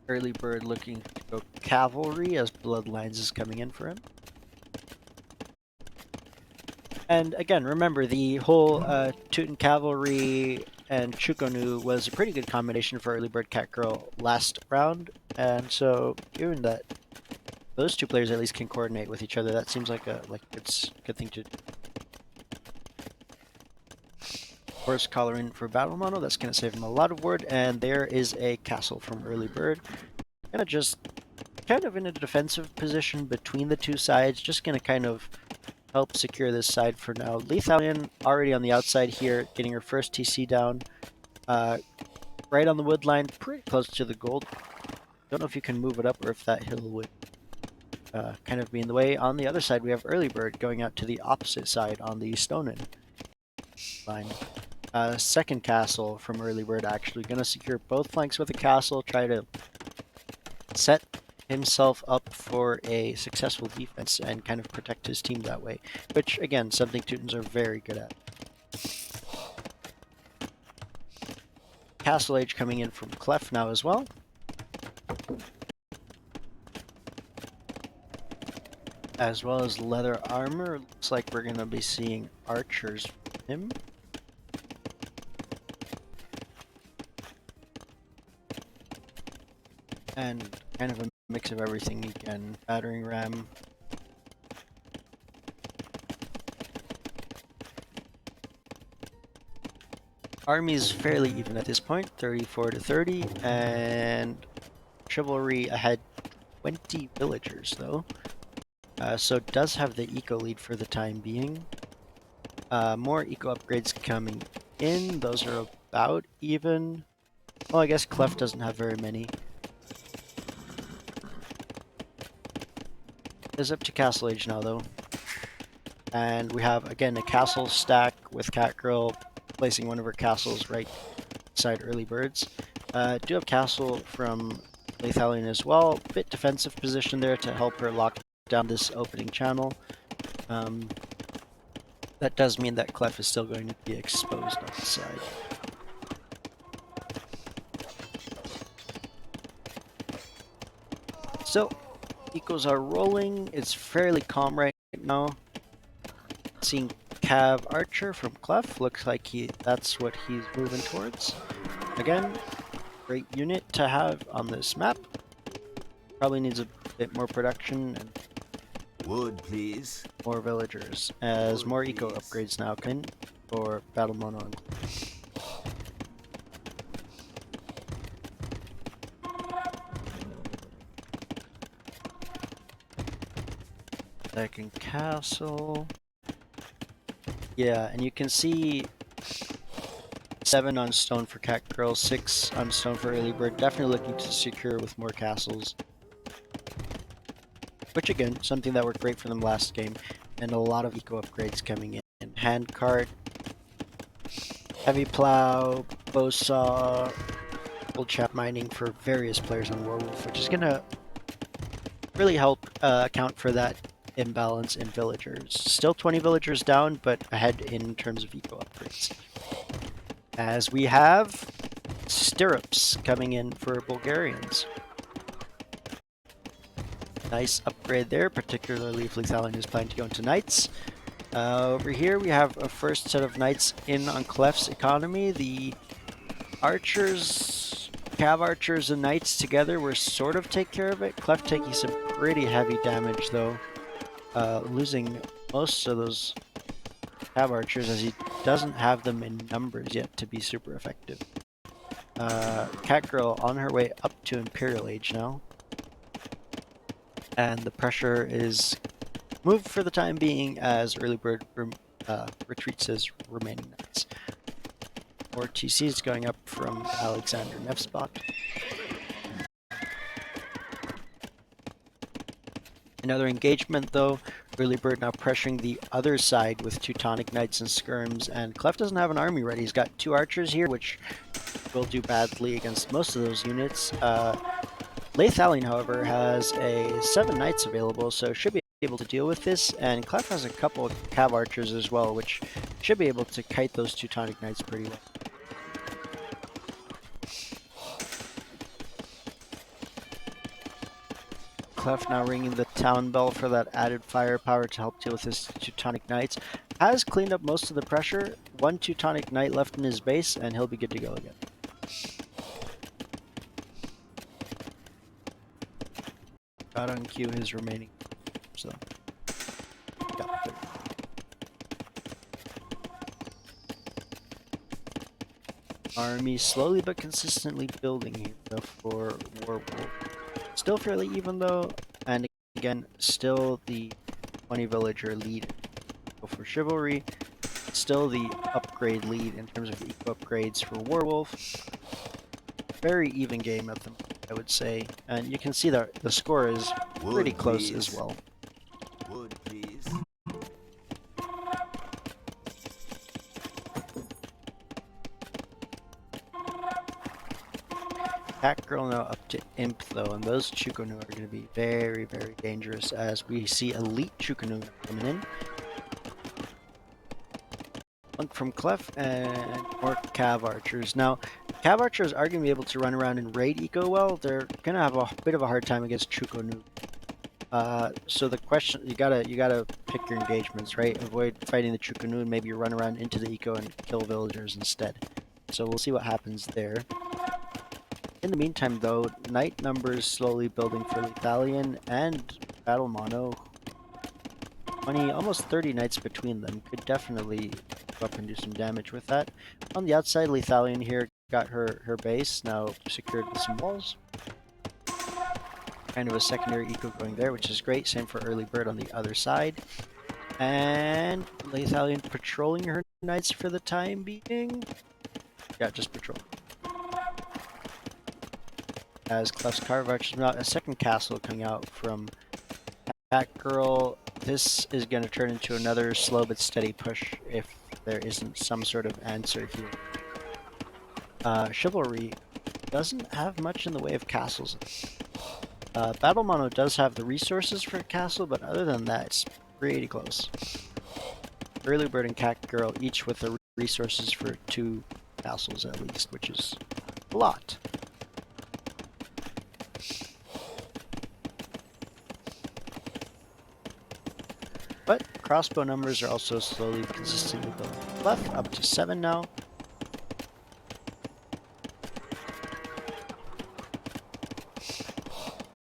Early Bird looking to go cavalry as Bloodlines is coming in for him. And again, remember the whole Teuton Cavalry and Chukonu was a pretty good combination for Early Bird Catgirl last round, and so given that those 2 players at least can coordinate with each other, that seems like a good thing to do. Horse collar in for Battle Mono, that's going to save him a lot of wood, and there is a castle from Early Bird. Gonna just kind of in a defensive position between the 2 sides, just gonna kind of help secure this side for now. Lethalion already on the outside here, getting her first TC down. Right on the wood line, pretty close to the gold. Don't know if you can move it up or if that hill would kind of be in the way. On the other side, we have Early Bird going out to the opposite side on the Stonen line. Second castle from Early Bird actually going to secure both flanks with a castle, try to set himself up for a successful defense and kind of protect his team that way, which again, something Teutons are very good at. Castle Age coming in from Clef now as well. As well as leather armor. Looks like we're going to be seeing archers from him. And kind of a mix of everything again. Battering ram. Army's fairly even at this point, 34 to 30, and chivalry ahead 20 villagers though. So it does have the eco lead for the time being. More eco upgrades coming in. Those are about even. Well, I guess Clef doesn't have very many. It's up to Castle Age now though. And we have again a castle stack with Catgirl placing one of her castles right beside Early Birds. Do have castle from Lethalion as well. Bit defensive position there to help her lock down this opening channel. That does mean that Clef is still going to be exposed on the side. So, ecos are rolling. It's fairly calm right now. Seeing Cav Archer from Clef. Looks like that's what he's moving towards. Again, great unit to have on this map. Probably needs a bit more production and Wood, please. more villagers, as more eco upgrades now come in for Battle Mono and second castle. Yeah, and you can see 7 on stone for Catgirl, 6 on stone for Early Bird. Definitely looking to secure with more castles. Which again, something that worked great for them last game, and a lot of eco upgrades coming in. Hand cart, heavy plow, bow saw, old chap mining for various players on Warwolf, which is gonna really help account for that imbalance in villagers. Still 20 villagers down, but ahead in terms of eco upgrades. As we have stirrups coming in for Bulgarians. Nice upgrade there, particularly if Lethalion is planning to go into Knights. Over here we have a first set of Knights in on Clef's economy. The archers, Cav archers and Knights together will sort of take care of it. Clef taking some pretty heavy damage though. Losing most of those Cav archers as he doesn't have them in numbers yet to be super effective. Catgirl on her way up to Imperial Age now. And the pressure is moved for the time being as Early Bird retreats his remaining knights. More TCs going up from Alexander Nevspot. Another engagement though, Early Bird now pressuring the other side with Teutonic Knights and Skirms, and Clef doesn't have an army ready. He's got 2 archers here, which will do badly against most of those units. Lethalion, however, has a 7 knights available, so should be able to deal with this, and Clef has a couple of Cav archers as well, which should be able to kite those Teutonic knights pretty well. Clef now ringing the town bell for that added firepower to help deal with his Teutonic knights. Has cleaned up most of the pressure. 1 Teutonic knight left in his base, and he'll be good to go again. Got on cue his remaining, so got 30. Army slowly but consistently building here though for Warwolf. Still fairly even though, and again, still the 20 villager lead for Chivalry. Still the upgrade lead in terms of eco upgrades for Werewolf. Very even game at the moment, I would say. And you can see that the score is pretty Wood, close please. as well. Wood, please. Cat Girl now up to Imp though, and those Chukonu are going to be very, very dangerous as we see Elite Chukonu coming in. Monk from Clef and more Cav Archers. Now, Cav Archers are going to be able to run around and raid eco well. They're going to have a bit of a hard time against Chukonu. So the question, you gotta pick your engagements, right? Avoid fighting the Chukonu and maybe you run around into the eco and kill villagers instead. So we'll see what happens there. In the meantime, though, knight numbers slowly building for Lethalion and Battle Mono. 20, almost 30 knights between them could definitely go up and do some damage with that. On the outside, Lethalion here got her base now secured with some walls. Kind of a secondary eco going there, which is great. Same for Early Bird on the other side. And Lethalion patrolling her knights for the time being. Yeah, just patrol. As Clef's Carve Archers, not a second castle coming out from Batgirl. This is going to turn into another slow but steady push if there isn't some sort of answer here. Chivalry doesn't have much in the way of castles. Battle Mono does have the resources for a castle, but other than that, it's pretty close. Early Bird and Cat Girl each with the resources for 2 castles at least, which is a lot. But crossbow numbers are also slowly but consistently building. Left up to 7 now.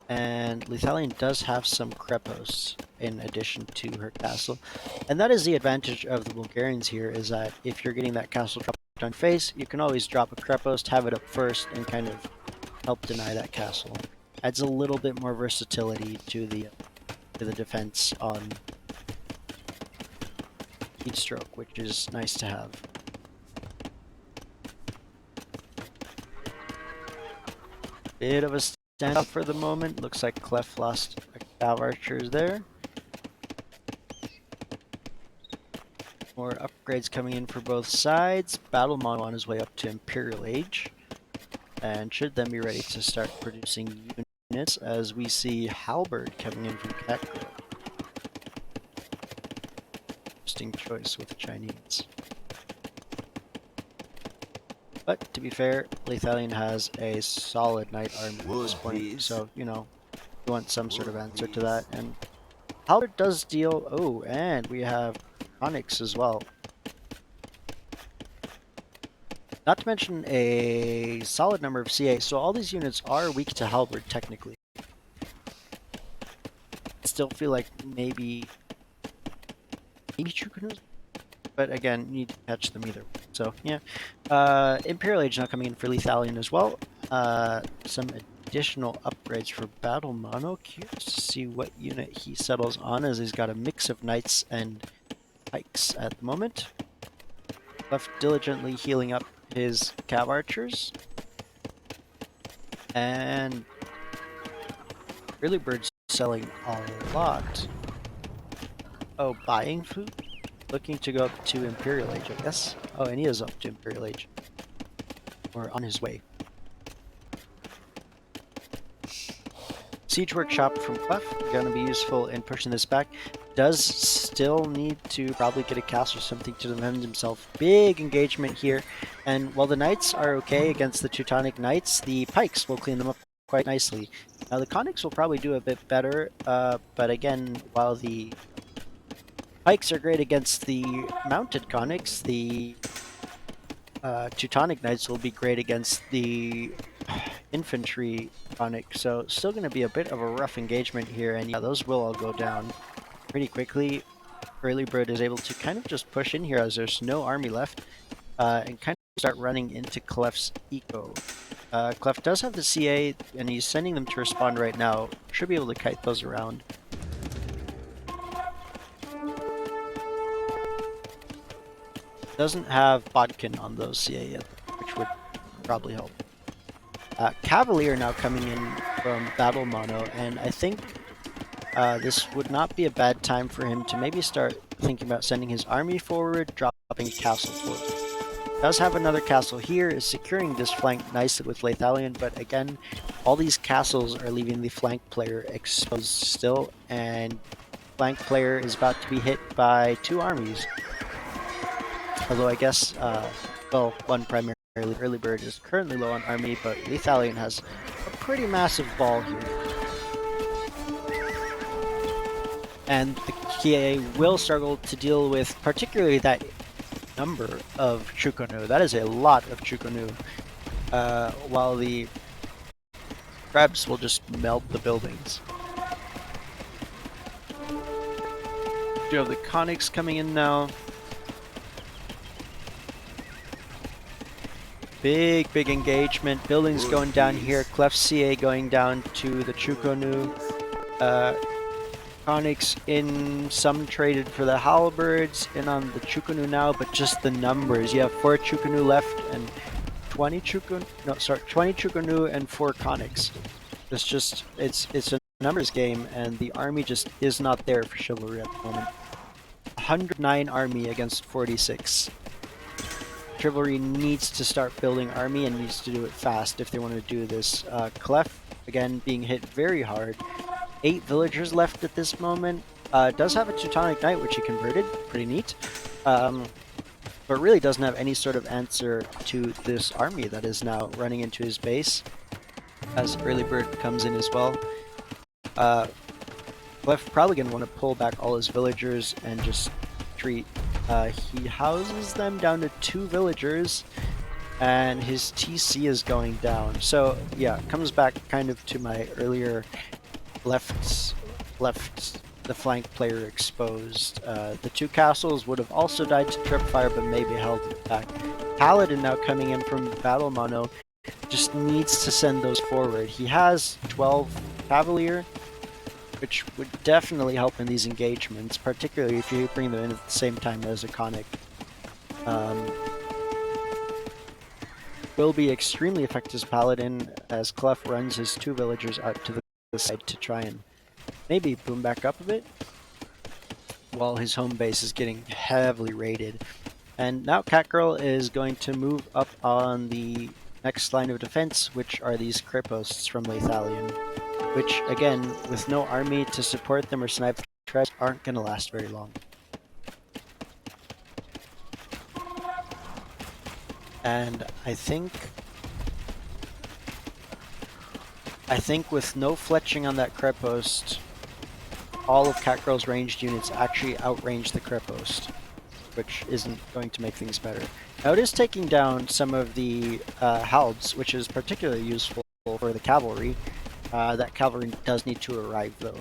And Lethalion does have some Krepos in addition to her castle. And that is the advantage of the Bulgarians here, is that if you're getting that castle dropped on face, you can always drop a Krepos, have it up first, and kind of help deny that castle. Adds a little bit more versatility to the defense on heat stroke, which is nice to have. Bit of a standoff for the moment. Looks like Clef lost a Cav Archers there. More upgrades coming in for both sides. Battle Mono on his way up to Imperial Age. And should then be ready to start producing units as we see Halberd coming in from Catgirl. Interesting choice with the Chinese. But to be fair, Lethalion has a solid knight army at this point, so you know, you want some sort of answer to that. And Halberd does deal. Oh, and we have Onyx as well. Not to mention a solid number of CA, so all these units are weak to Halberd technically. Still feel like maybe Chukunos, but again, you need to catch them either. So yeah, Imperial Age now coming in for Lethalion as well. Some additional upgrades for Battle Mono. Curious to see what unit he settles on, as he's got a mix of knights and pikes at the moment. Left diligently healing up his Cav Archers. And Early Bird's selling a lot. Oh, buying food? Looking to go up to Imperial Age, I guess. Oh, and he is up to Imperial Age. Or on his way. Siege Workshop from Clef, gonna be useful in pushing this back. Does still need to probably get a castle or something to defend himself. Big engagement here. And while the Knights are okay against the Teutonic Knights, the Pikes will clean them up quite nicely. Now the Conics will probably do a bit better, but again, while the Pikes are great against the mounted Conics, the Teutonic Knights will be great against the infantry Conic, so still going to be a bit of a rough engagement here, and yeah, those will all go down pretty quickly. Early Bird is able to kind of just push in here as there's no army left, and kind of start running into Clef's eco. Clef does have the CA, and he's sending them to respond right now. Should be able to kite those around. doesn't have Bodkin on those CA yet, which would probably help. Cavalier now coming in from Battle Mono, and I think this would not be a bad time for him to maybe start thinking about sending his army forward, dropping castle forward. Does have another castle here, is securing this flank nicely with Lethalion, but again, all these castles are leaving the flank player exposed still, and flank player is about to be hit by 2 armies. Although I guess, well, one primarily. Early Bird is currently low on army, but Lethalion has a pretty massive ball here. And the KA will struggle to deal with particularly that number of Chukonu. That is a lot of Chukonu. While the Krebs will just melt the buildings. You have the Conics coming in now. Big engagement. Buildings going down here. Clef CA going down to the Chukonu. Conics in, some traded for the Halberds, in on the Chukonu now, but just the numbers. You have 4 Chukonu left and 20 Chukonu, no, sorry, 20 Chukonu and 4 Conics. It's a numbers game, and the army just is not there for Chivalry at the moment. 109 army against 46. Chivalry needs to start building army and needs to do it fast if they want to do this. Clef, again, being hit very hard. 8 villagers left at this moment. Does have a Teutonic Knight, which he converted. Pretty neat. But really doesn't have any sort of answer to this army that is now running into his base. As Early Bird comes in as well. Clef probably going to want to pull back all his villagers and just retreat. He houses them down to 2 villagers, and his TC is going down. So yeah, comes back kind of to my earlier left the flank player exposed. The 2 castles would have also died to tripfire, but maybe held it back. Paladin now coming in from Battle Mono just needs to send those forward. He has 12 Cavalier, which would definitely help in these engagements, particularly if you bring them in at the same time as a Conic. Will be extremely effective as Paladin, as Clef runs his 2 villagers out to the side to try and maybe boom back up a bit, while his home base is getting heavily raided. And now Catgirl is going to move up on the next line of defense, which are these Kriposts from Lethalion, which, again, with no army to support them or snipe treads, aren't going to last very long. And I think with no fletching on that Kripost, all of Catgirl's ranged units actually outrange the Kripost, which isn't going to make things better. Now it is taking down some of the Halbs, which is particularly useful for the cavalry. That cavalry does need to arrive, though.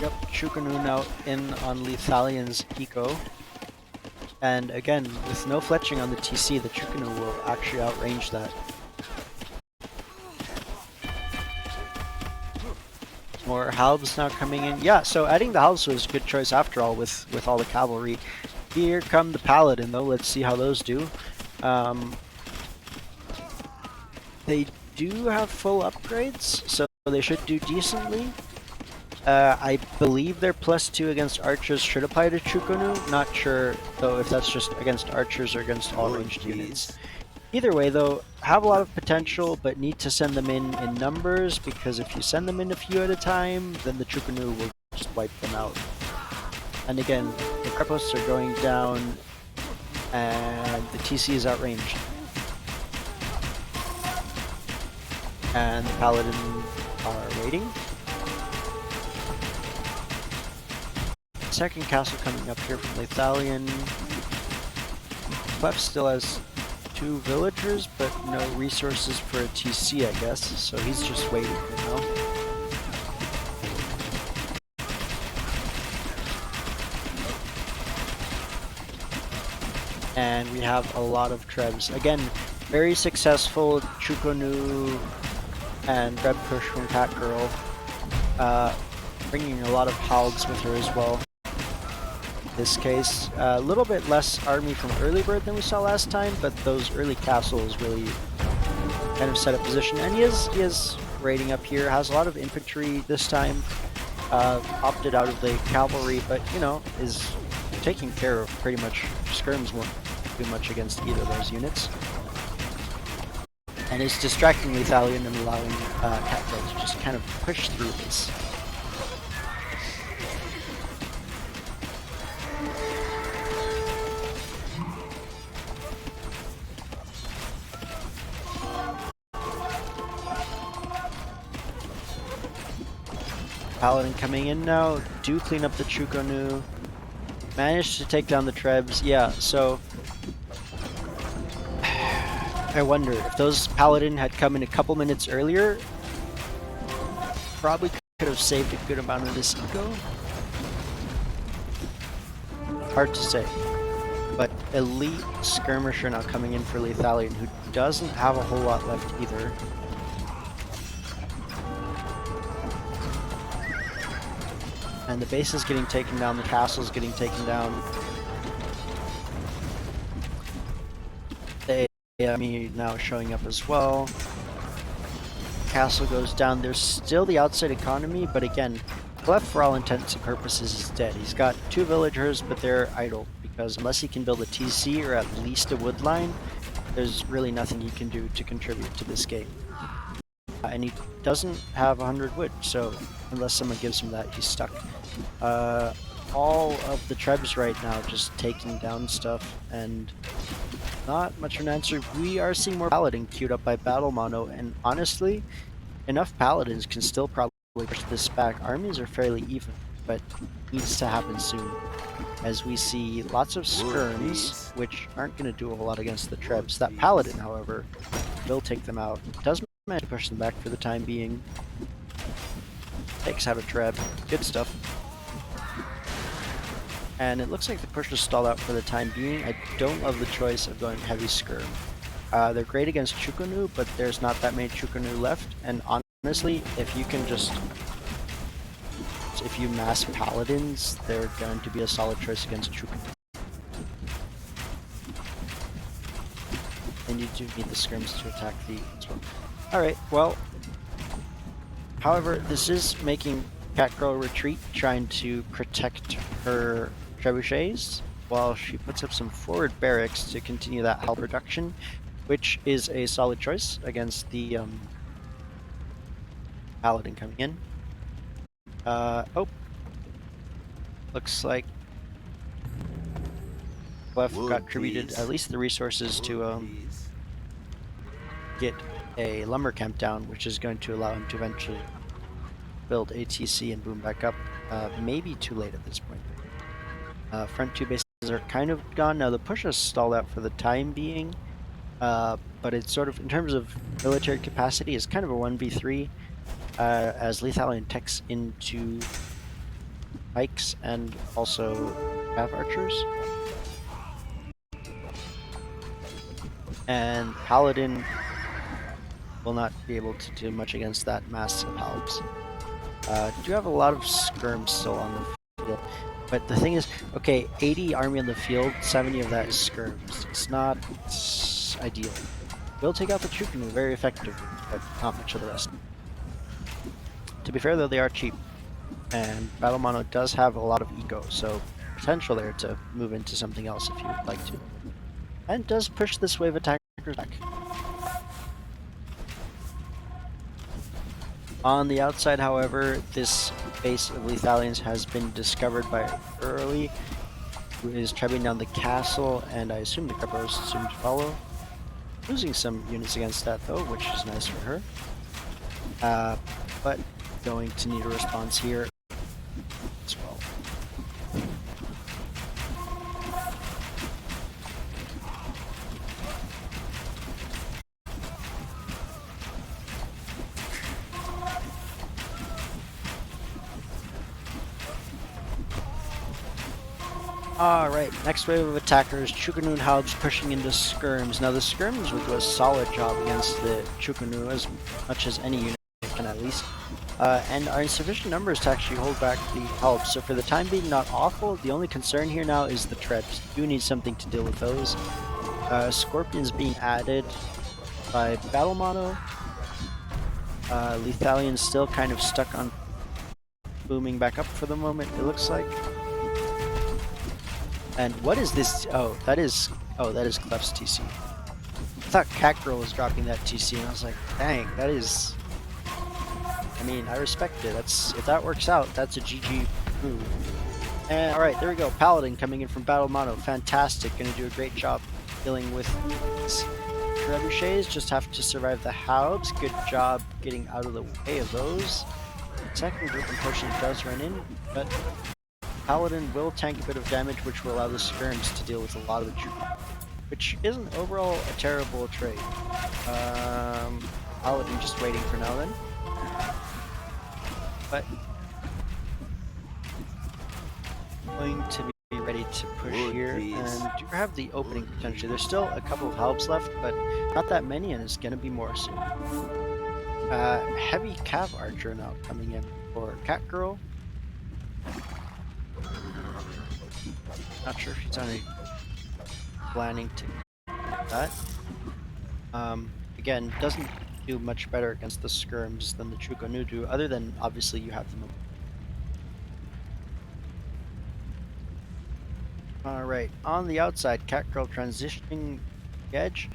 Yep, Chukanu now in on Lethalion's eco. And again, with no fletching on the TC, the Chukanu will actually outrange that. More Halbs now coming in. Yeah, so adding the Halbs was a good choice after all with all the cavalry. Here come the Paladin though, let's see how those do. They do have full upgrades, so they should do decently. I believe their +2 against archers should apply to Chukunu. Not sure though if that's just against archers or against all ranged units. Either way though, have a lot of potential, but need to send them in numbers, because if you send them in a few at a time, then the Chukunu will just wipe them out. And again, the Kriposts are going down, and the TC is outranged. And the Paladin are waiting. Second castle coming up here from Lethalion. Clef still has 2 villagers, but no resources for a TC, I guess, so he's just waiting for now. And we have a lot of Trebs. Again, Very successful Chukonu and Red Push from Cat Girl. Bringing a lot of Halgs with her as well. In this case, a little bit less army from Early Bird than we saw last time, but those early castles really kind of set up position. And he is raiding up here, has a lot of infantry this time, opted out of the cavalry, but you know, is taking care of pretty much. Skirms won't do much against either of those units. And is distracting Lethalion and allowing Catgirl to just kind of push through this. Paladin coming in now, do clean up the Chukonu. Managed to take down the Trebs, yeah, so I wonder if those Paladin had come in a couple minutes earlier, probably could have saved a good amount of this eco. Hard to say. But Elite Skirmisher now coming in for Lethalion, who doesn't have a whole lot left either. And the base is getting taken down, the castle is getting taken down. The enemy now showing up as well. Castle goes down. There's still the outside economy, but again, Clef for all intents and purposes is dead. He's got 2 villagers, but they're idle, because unless he can build a TC or at least a wood line, there's really nothing he can do to contribute to this game. And he doesn't have 100 wood, so unless someone gives him that, he's stuck. All of the Trebs right now just taking down stuff, and not much of an answer. We are seeing more Paladin queued up by Battle Mono, and honestly, enough Paladins can still probably push this back. Armies are fairly even, but needs to happen soon, as we see lots of skirms, which aren't going to do a whole lot against the Trebs. That Paladin, however, will take them out. Does manage to push them back for the time being. Takes out a Treb. Good stuff. And it looks like the push is stalled out for the time being. I don't love the choice of going heavy skirm. They're great against Chukonu, but there's not that many Chukonu left. And honestly, if you can just... if you mass Paladins, they're going to be a solid choice against Chukonu. And you do need the skirms to attack the as well. Alright, well... However, this is making Catgirl retreat, trying to protect her trebuchets, while she puts up some forward barracks to continue that health reduction, which is a solid choice against the Paladin coming in. Oh. Looks like Clef got attributed at least the resources to get a lumber camp down, which is going to allow him to eventually build ATC and boom back up. Maybe too late at this point. Front 2 bases are kind of gone. Now the push is stalled out for the time being, but it's sort of, in terms of military capacity, is kind of a 1v3, as Lethalion techs into pikes and also cav archers. And Paladin will not be able to do much against that mass of Halbs. Do have a lot of skirms still on the field. But the thing is, okay, 80 army on the field, 70 of that is skirms. It's not ideal. Will take out the Chukunu very effectively, but not much of the rest. To be fair though, they are cheap. And Battle Mono does have a lot of eco, so potential there to move into something else if you would like to. And does push this wave attackers back. On the outside, however, this base of Lethalions has been discovered by Early, who is trapping down the castle, and I assume the Creeper is soon to follow. Losing some units against that though, which is nice for her. But going to need a response here as well. Alright, next wave of attackers, Chukunu and Halbs pushing into skirms. Now the skirms will do a solid job against the Chukunu as much as any unit can at least. And are in sufficient numbers to actually hold back the Halbs. So for the time being not awful, the only concern here now is the Trebs. You do need something to deal with those. Scorpions being added by Battle Mono. Lethalion's still kind of stuck on booming back up for the moment, it looks like. And what is this? Oh, that is Clef's TC. I thought Catgirl was dropping that TC, and I was like, dang, that is. I mean, I respect it. If that works out, that's a GG move. And all right, there we go. Paladin coming in from Battle Mono, fantastic. Gonna do a great job dealing with these trebuchets. Just have to survive the Haubs. Good job getting out of the way of those. Second group unfortunately does run in, but Paladin will tank a bit of damage, which will allow the skirms to deal with a lot of the troops, which isn't overall a terrible trade. Paladin just waiting for now then. But going to be ready to push here and do have the opening potentially. There's still a couple of helps left, but not that many, and it's going to be more soon. Heavy Cav Archer now coming in for Catgirl. Not sure if she's only planning to do that. Again, doesn't do much better against the skirms than the Chukonu do, other than obviously you have them. Alright, on the outside, Catgirl transitioning the edge,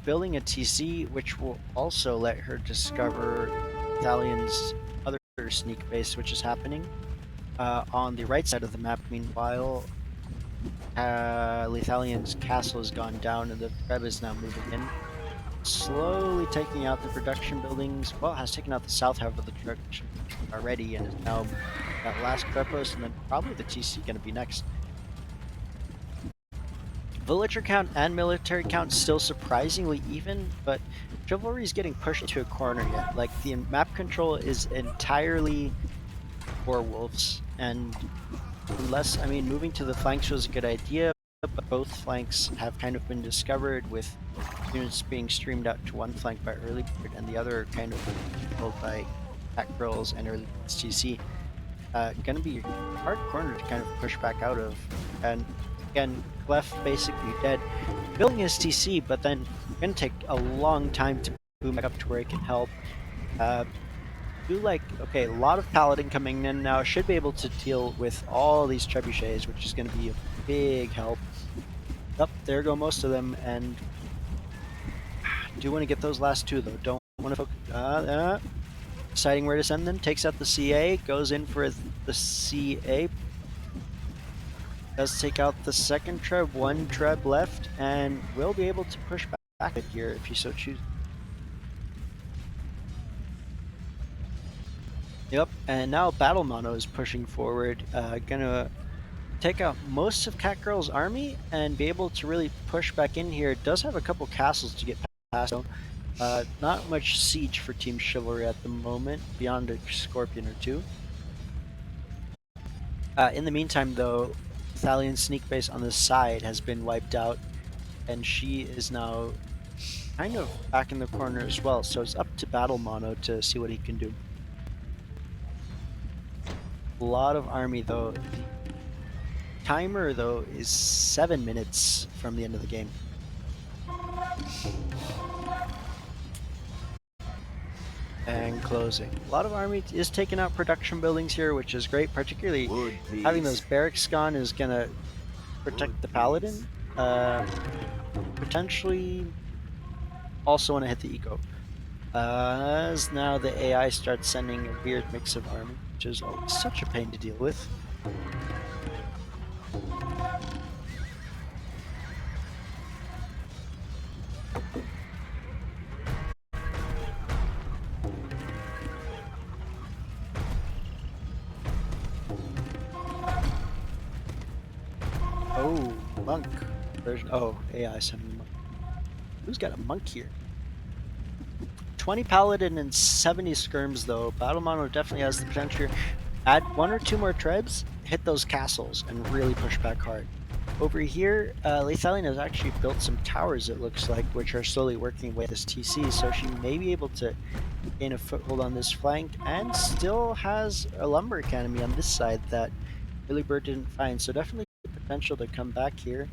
building a TC, which will also let her discover Thalion's other sneak base, which is happening. On the right side of the map, meanwhile, Lethalion's castle has gone down and the Treb is now moving in. Slowly taking out the production buildings. Well, has taken out the south half of the production already and is now that last Trepos, and then probably the TC going to be next. Villager count and military count still surprisingly even, but Chivalry is getting pushed into a corner yet. Like, the map control is entirely for Wolves, and unless, I mean, moving to the flanks was a good idea, but both flanks have kind of been discovered with units being streamed out to one flank by early bird and the other kind of controlled by pack girls and early TC. Gonna be a hard corner to kind of push back out of, and again, Clef basically dead, building his TC, but then gonna take a long time to boom back up to where he can help. Okay, a lot of Paladin coming in now, should be able to deal with all these trebuchets, which is going to be a big help. Up there go most of them, and do want to get those last two though. Don't want to focus. Deciding where to send them, takes out the CA, goes in for the CA. Does take out the second Treb, one Treb left, and will be able to push back here if you so choose. Yep, and now Battle Mono is pushing forward, gonna take out most of Catgirl's army and be able to really push back in here. Does have a couple castles to get past, so not much siege for Team Chivalry at the moment, beyond a Scorpion or two. In the meantime though, Thalion's sneak base on the side has been wiped out, and she is now kind of back in the corner as well, so it's up to Battle Mono to see what he can do. A lot of army though. The timer though is 7 minutes from the end of the game. And closing. A lot of army is taking out production buildings here, which is great, particularly having those barracks gone is gonna protect the Paladin. Potentially also want to hit the eco. As now the AI starts sending a weird mix of army, which is always such a pain to deal with. Oh, monk. Oh, AI sending a monk. Who's got a monk here? 20 Paladin and 70 Skirms though. Battle Mono definitely has the potential here. add 1 or 2 more trebs, hit those castles, and really push back hard. Over here, Lethalion has actually built some towers, it looks like, which are slowly working with this TC, so she may be able to gain a foothold on this flank, and still has a Lumber Academy on this side that Billy Bird didn't find, so definitely potential to come back here.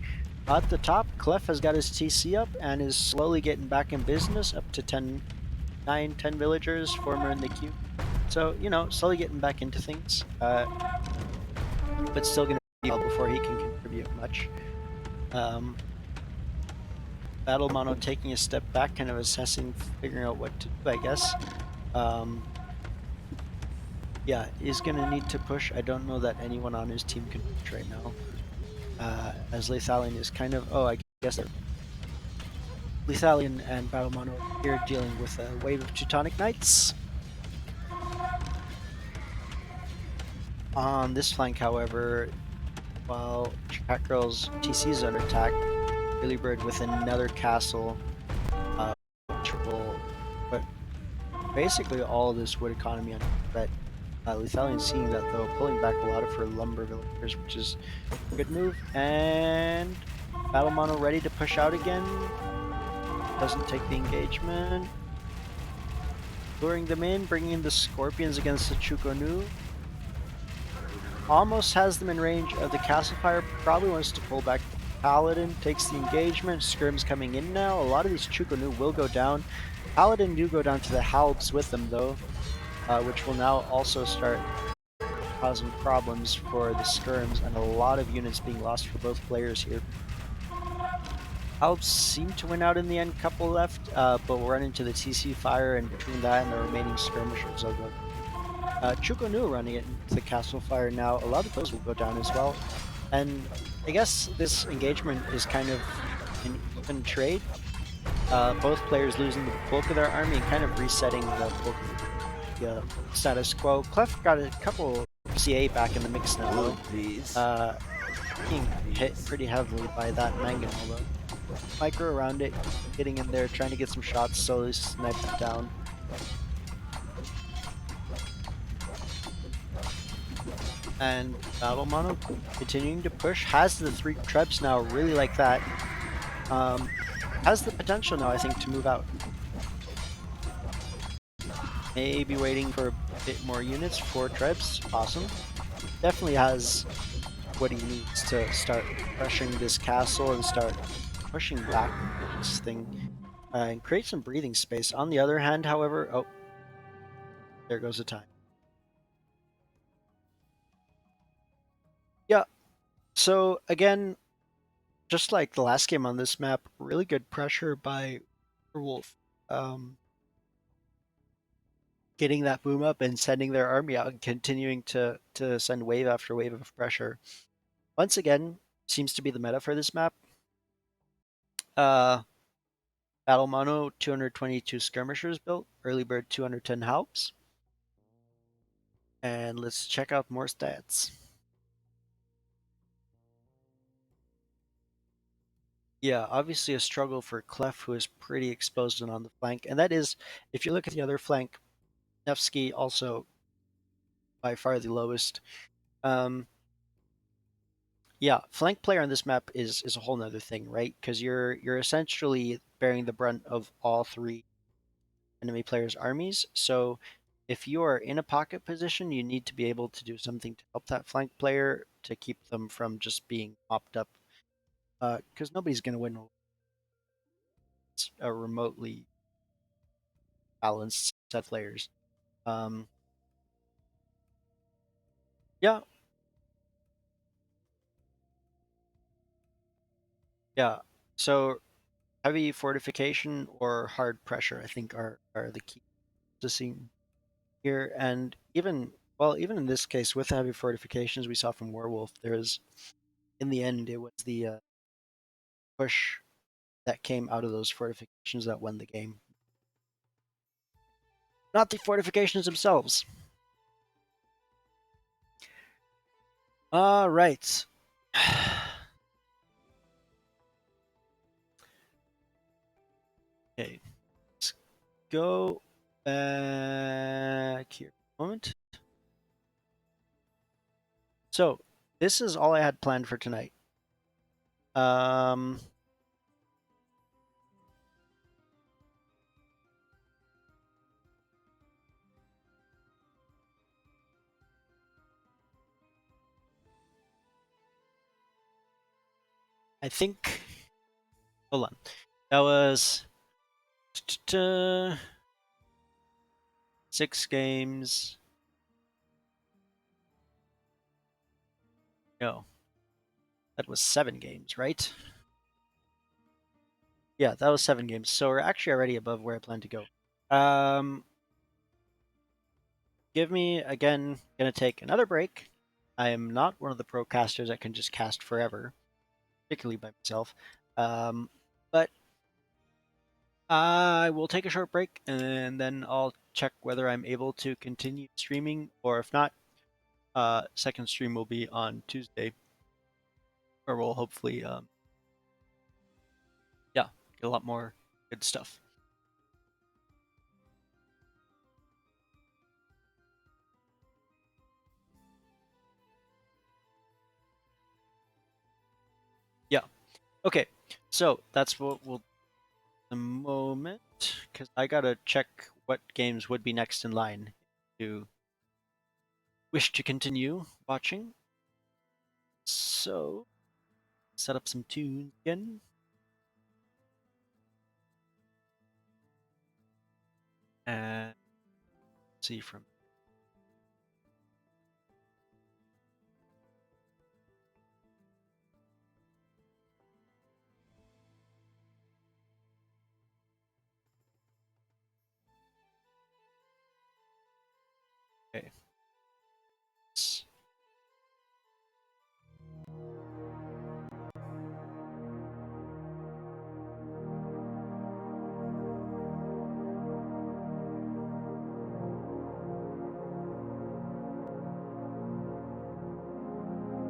At the top, Clef has got his TC up and is slowly getting back in business, up to 10 villagers, 4 more in the queue. So, slowly getting back into things, but still going to be well before he can contribute much. Battle Mono taking a step back, kind of assessing, figuring out what to do, I guess. Yeah, is going to need to push. I don't know that anyone on his team can push right now. As Lethalion is kind of, I guess they're Lethalion and Battle Mono here dealing with a wave of Teutonic Knights. On this flank, however, while Catgirl's TC is under attack, Billy Bird with another castle, which will put basically all of this wood economy on threat. Lethalion seeing that though, pulling back a lot of her lumber villagers, which is a good move. And Battle Mono ready to push out again. Doesn't take the engagement. Luring them in, bringing in the Scorpions against the Chukonu. Almost has them in range of the Castle Fire. Probably wants to pull back. Paladin takes the engagement. Skirm's coming in now. A lot of these Chukonu will go down. Paladin do go down to the Halbs with them though, which will now also start causing problems for the skirms and a lot of units being lost for both players here. Halbs seem to win out in the end, couple left, but we'll run into the TC fire, and between that and the remaining skirmishers, they'll go. Chukonu running it into the castle fire now. A lot of those will go down as well. And I guess this engagement is kind of an even trade. Both players losing the bulk of their army and kind of resetting the bulk of the status quo. Clef got a couple CA back in the mix now, though. Being hit pretty heavily by that mangonel, though. Micro around it, getting in there, trying to get some shots, slowly snipe it down. And Battle Mono continuing to push, has the 3 trebs now, really like that. Has the potential now, I think, to move out. Maybe waiting for a bit more units, 4 trebs, awesome. Definitely has what he needs to start pressuring this castle and start pushing back this thing and create some breathing space. On the other hand, however, there goes the time. Yeah, so again, just like the last game on this map, really good pressure by Wolf. Getting that boom up and sending their army out and continuing to send wave after wave of pressure. Once again, seems to be the meta for this map. Battle Mono, 222 skirmishers built, Early Bird 210 halps. And let's check out more stats. Yeah, obviously a struggle for Clef, who is pretty exposed and on the flank. And that is, if you look at the other flank, Nevsky also by far the lowest. Yeah, flank player on this map is a whole nother thing, right? Because you're essentially bearing the brunt of all 3 enemy players' armies. So if you are in a pocket position, you need to be able to do something to help that flank player to keep them from just being mopped up. Because nobody's going to win a remotely balanced set of players. Um, yeah, yeah. So heavy fortification or hard pressure, I think, are the key to seeing here. And even in this case, with heavy fortifications we saw from Werewolf, there's in the end it was the push that came out of those fortifications that won the game, not the fortifications themselves. All right. Okay, let's go back here a moment. So this is all I had planned for tonight. Um, I think. Hold on. That was 6 games. No, that was 7 games, right? Yeah, that was 7 games. So we're actually already above where I plan to go. Um, give me again. Gonna take another break. I am not one of the pro casters that can just cast forever, particularly by myself. But I will take a short break and then I'll check whether I'm able to continue streaming, or if not, second stream will be on Tuesday, where we'll hopefully, yeah, get a lot more good stuff. Yeah. Okay. So that's what we'll the moment, because I gotta check what games would be next in line to wish to continue watching. So set up some tunes again. And see from okay.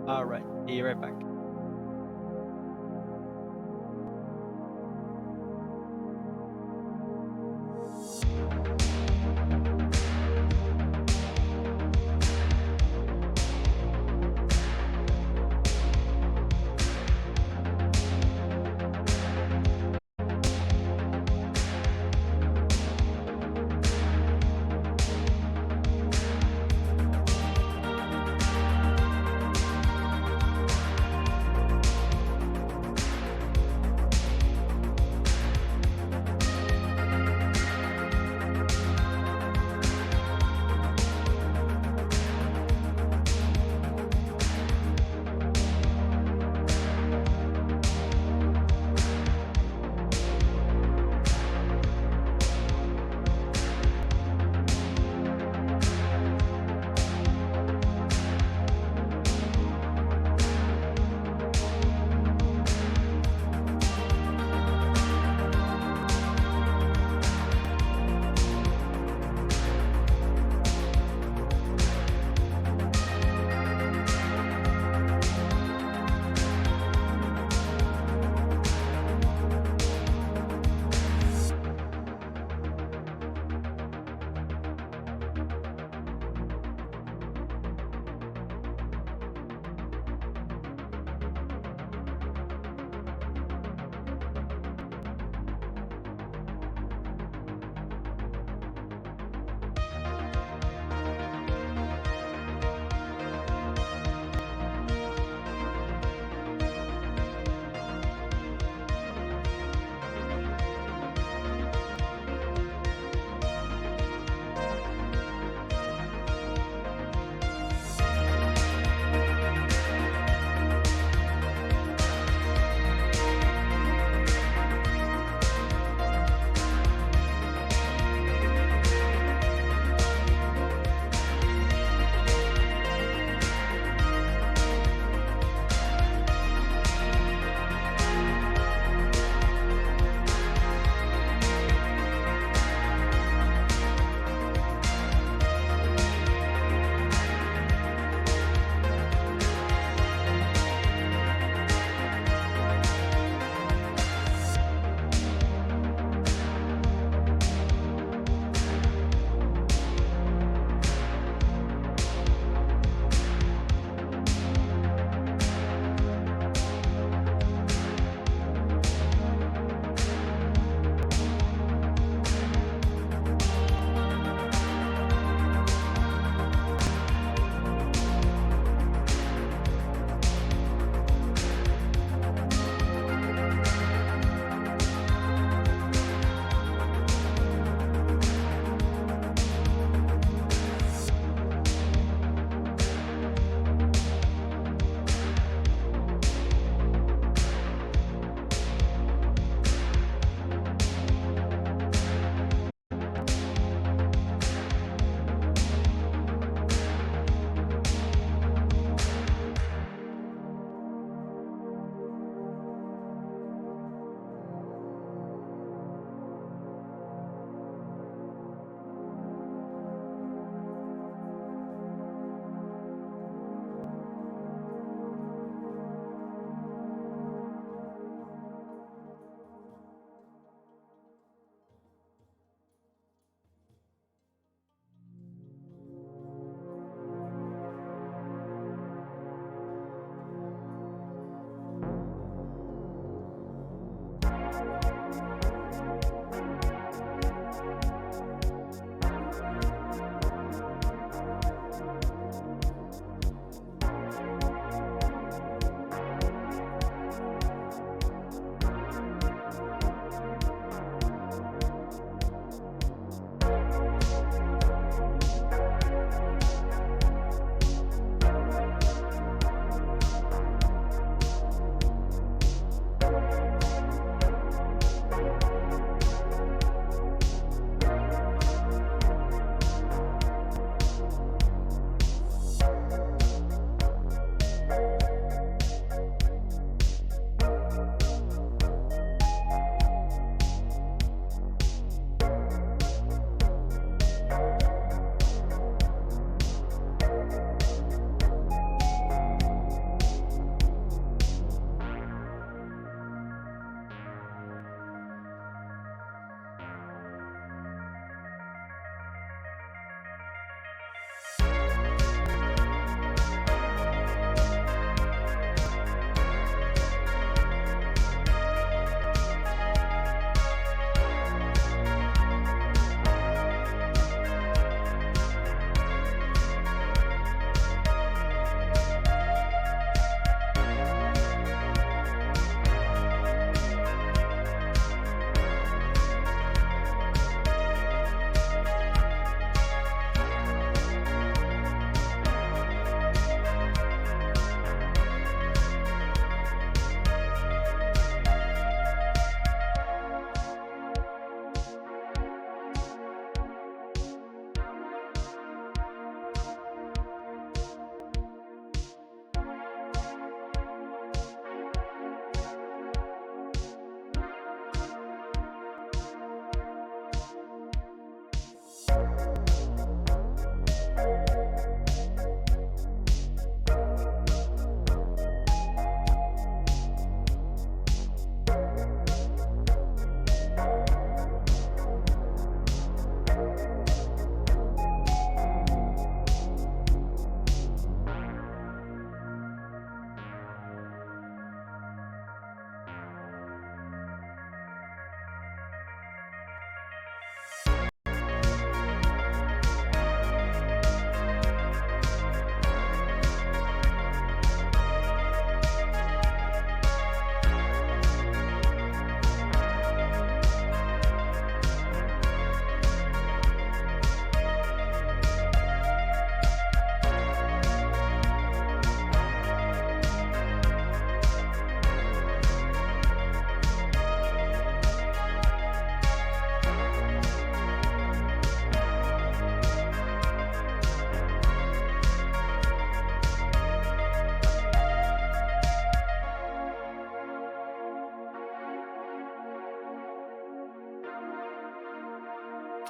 All right. See you right back.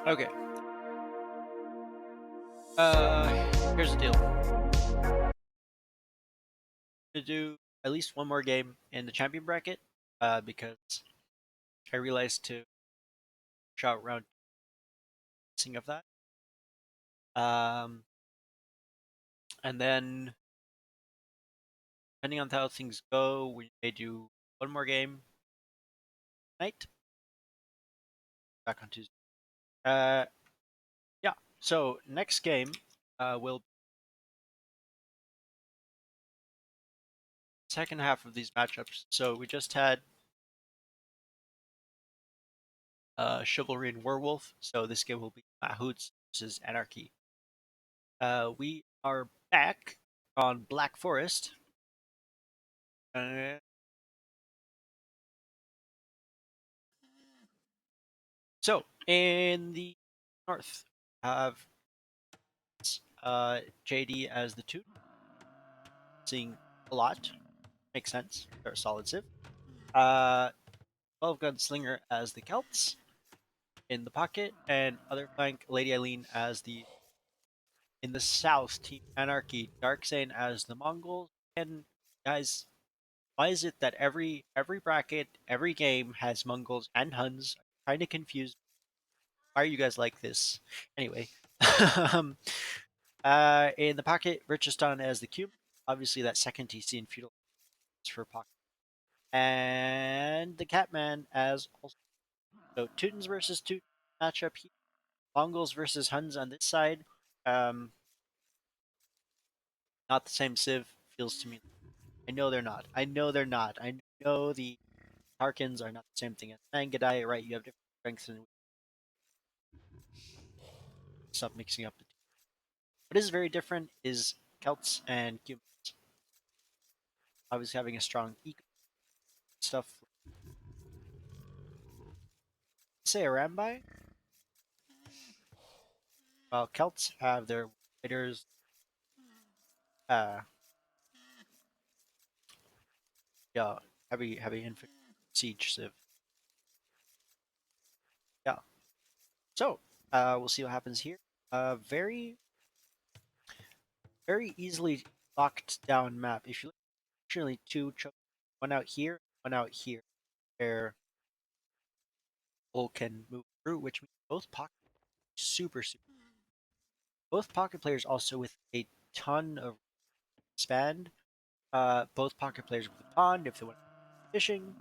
Okay. Here's the deal. To do at least one more game in the champion bracket, because I realized to shout round of that. And then depending on how things go, we may do one more game tonight. Back on Tuesday. Uh, yeah. So next game, will second half of these matchups. So we just had Chivalry and Werewolf. So this game will be Mahouts versus Anarchy. We are back on Black Forest. Uh, so in the north, have JD as the two, seeing a lot. Makes sense. They're a solid civ. 12 Gun Slinger as the Celts in the pocket, and other flank Lady Eileen as the in the south Team Anarchy, Darkseid as the Mongols. And guys, why is it that every bracket, every game has Mongols and Huns? I'm kind of confused. Why are you guys like this? Anyway, um, in the pocket, Richistan as the cube. Obviously, that second TC in feudal is for pocket, and the Catman as also. So Teutons versus Teutons matchup here. Mongols versus Huns on this side. Um, not the same civ feels to me. I know they're not. I know they're not. I know the Tarkins are not the same thing as Mangadai, right? You have different strengths and stop mixing up the two. What is very different is Celts and humans. Obviously having a strong eco stuff. Say Arambai, while Celts have their fighters, uh, yeah, heavy infantry siege civ. Yeah. So, we'll see what happens here. Very easily locked down map. If you look, actually two chokes, one out here, one out here, where people can move through, which means both pocket super. Both pocket players also with a ton of expand. Both pocket players with a pond if they want fishing.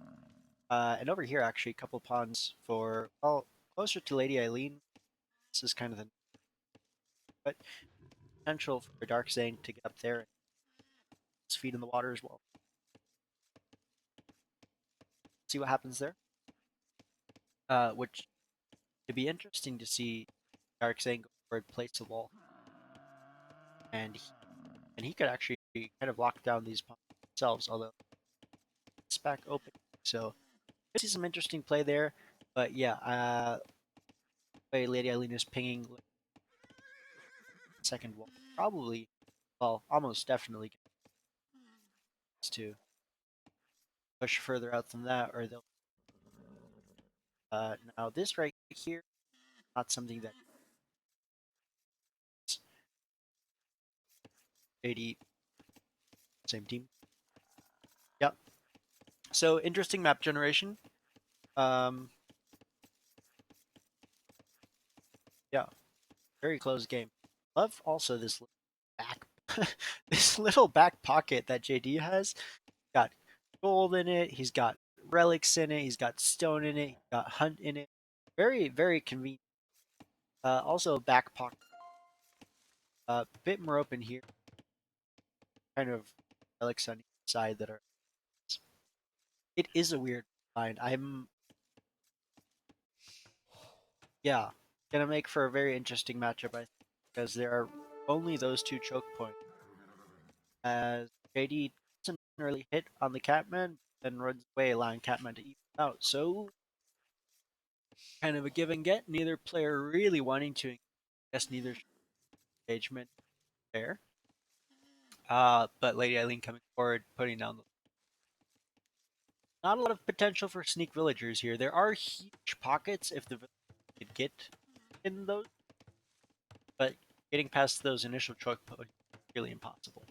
And over here, actually, a couple ponds for well closer to Lady Eileen. This is kind of the but potential for Dark Zane to get up there and his feet in the water as well. See what happens there. Which it'd be interesting to see Dark Zane go forward, place the wall, and he could actually kind of lock down these ponds themselves. Although it's back open, so could see some interesting play there. But yeah, way Lady Eileen is pinging second wall, probably, well, almost definitely to push further out than that, or they'll. Now this right here, not something that JD same team. Yep. So interesting map generation. Um, yeah, very close game. Love also this back, this little back pocket that JD has. Got gold in it. He's got relics in it. He's got stone in it. He's got hunt in it. Very convenient. Also back pocket. A bit more open here. Kind of relics on each side that are. It is a weird line. Yeah, gonna make for a very interesting matchup, I think, because there are only those two choke points. As JD doesn't really hit on the Catman, then runs away, allowing Catman to even out. So kind of a give and get. Neither player really wanting to. I guess neither engagement there. But Lady Eileen coming forward, putting down the. Not a lot of potential for sneak villagers here. There are huge pockets if the villagers could get in those, but getting past those initial choke points is really impossible.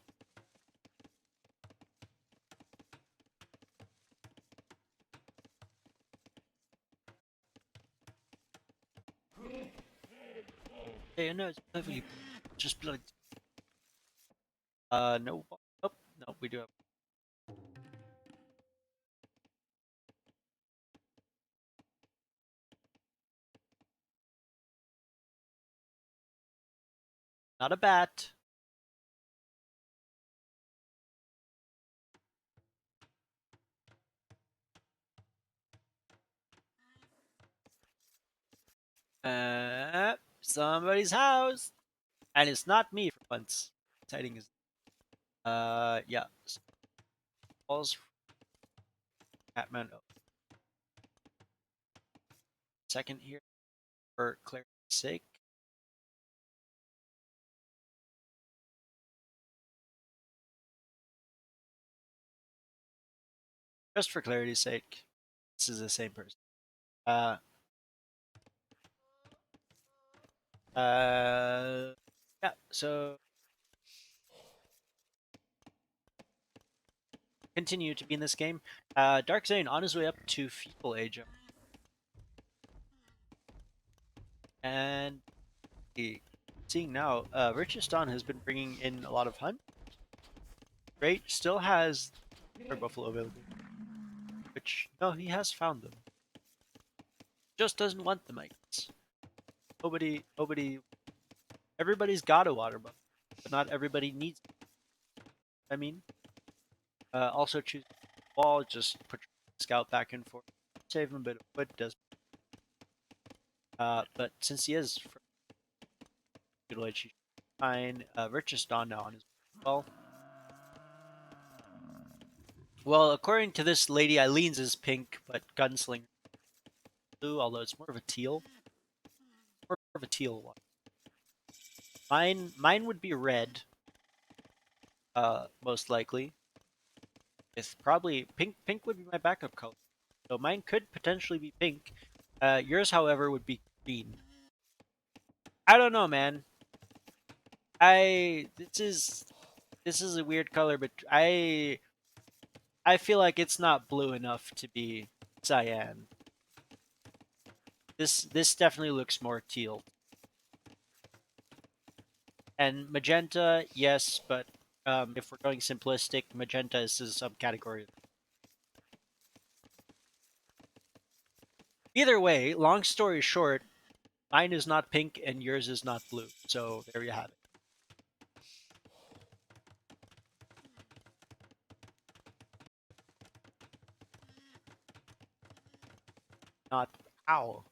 Hey, no, it's perfectly just blood. No. Oh, no, we do have. Not a bat. Somebody's house, and it's not me for once. Exciting is. Yeah. Balls. Catman. Oh, second here for clarity's sake. Just for clarity's sake, this is the same person. Uh, yeah. So continue to be in this game. Dark Zane on his way up to fetal age, and seeing now, Richest Dawn has been bringing in a lot of hunt. Great, still has buffalo available, which no, he has found them. Just doesn't want them, I guess. Nobody. Everybody's got a water buffalo, but not everybody needs it. I mean, also choose wall. Just put your scout back and forth, save him a bit of wood. Does but since he is utilized, fine. Richest Dawn now on his well. Well, according to this lady, Eileen's is pink, but Gunslinger blue. Although it's more of a teal, more of a teal one. Mine would be red, most likely. It's probably pink. Pink would be my backup color, so mine could potentially be pink. Yours, however, would be green. I don't know, man. I this is a weird color, but I feel like it's not blue enough to be cyan. This definitely looks more teal. And magenta, yes, but if we're going simplistic, magenta is a subcategory. Either way, long story short, mine is not pink and yours is not blue. So there you have it. Not ow.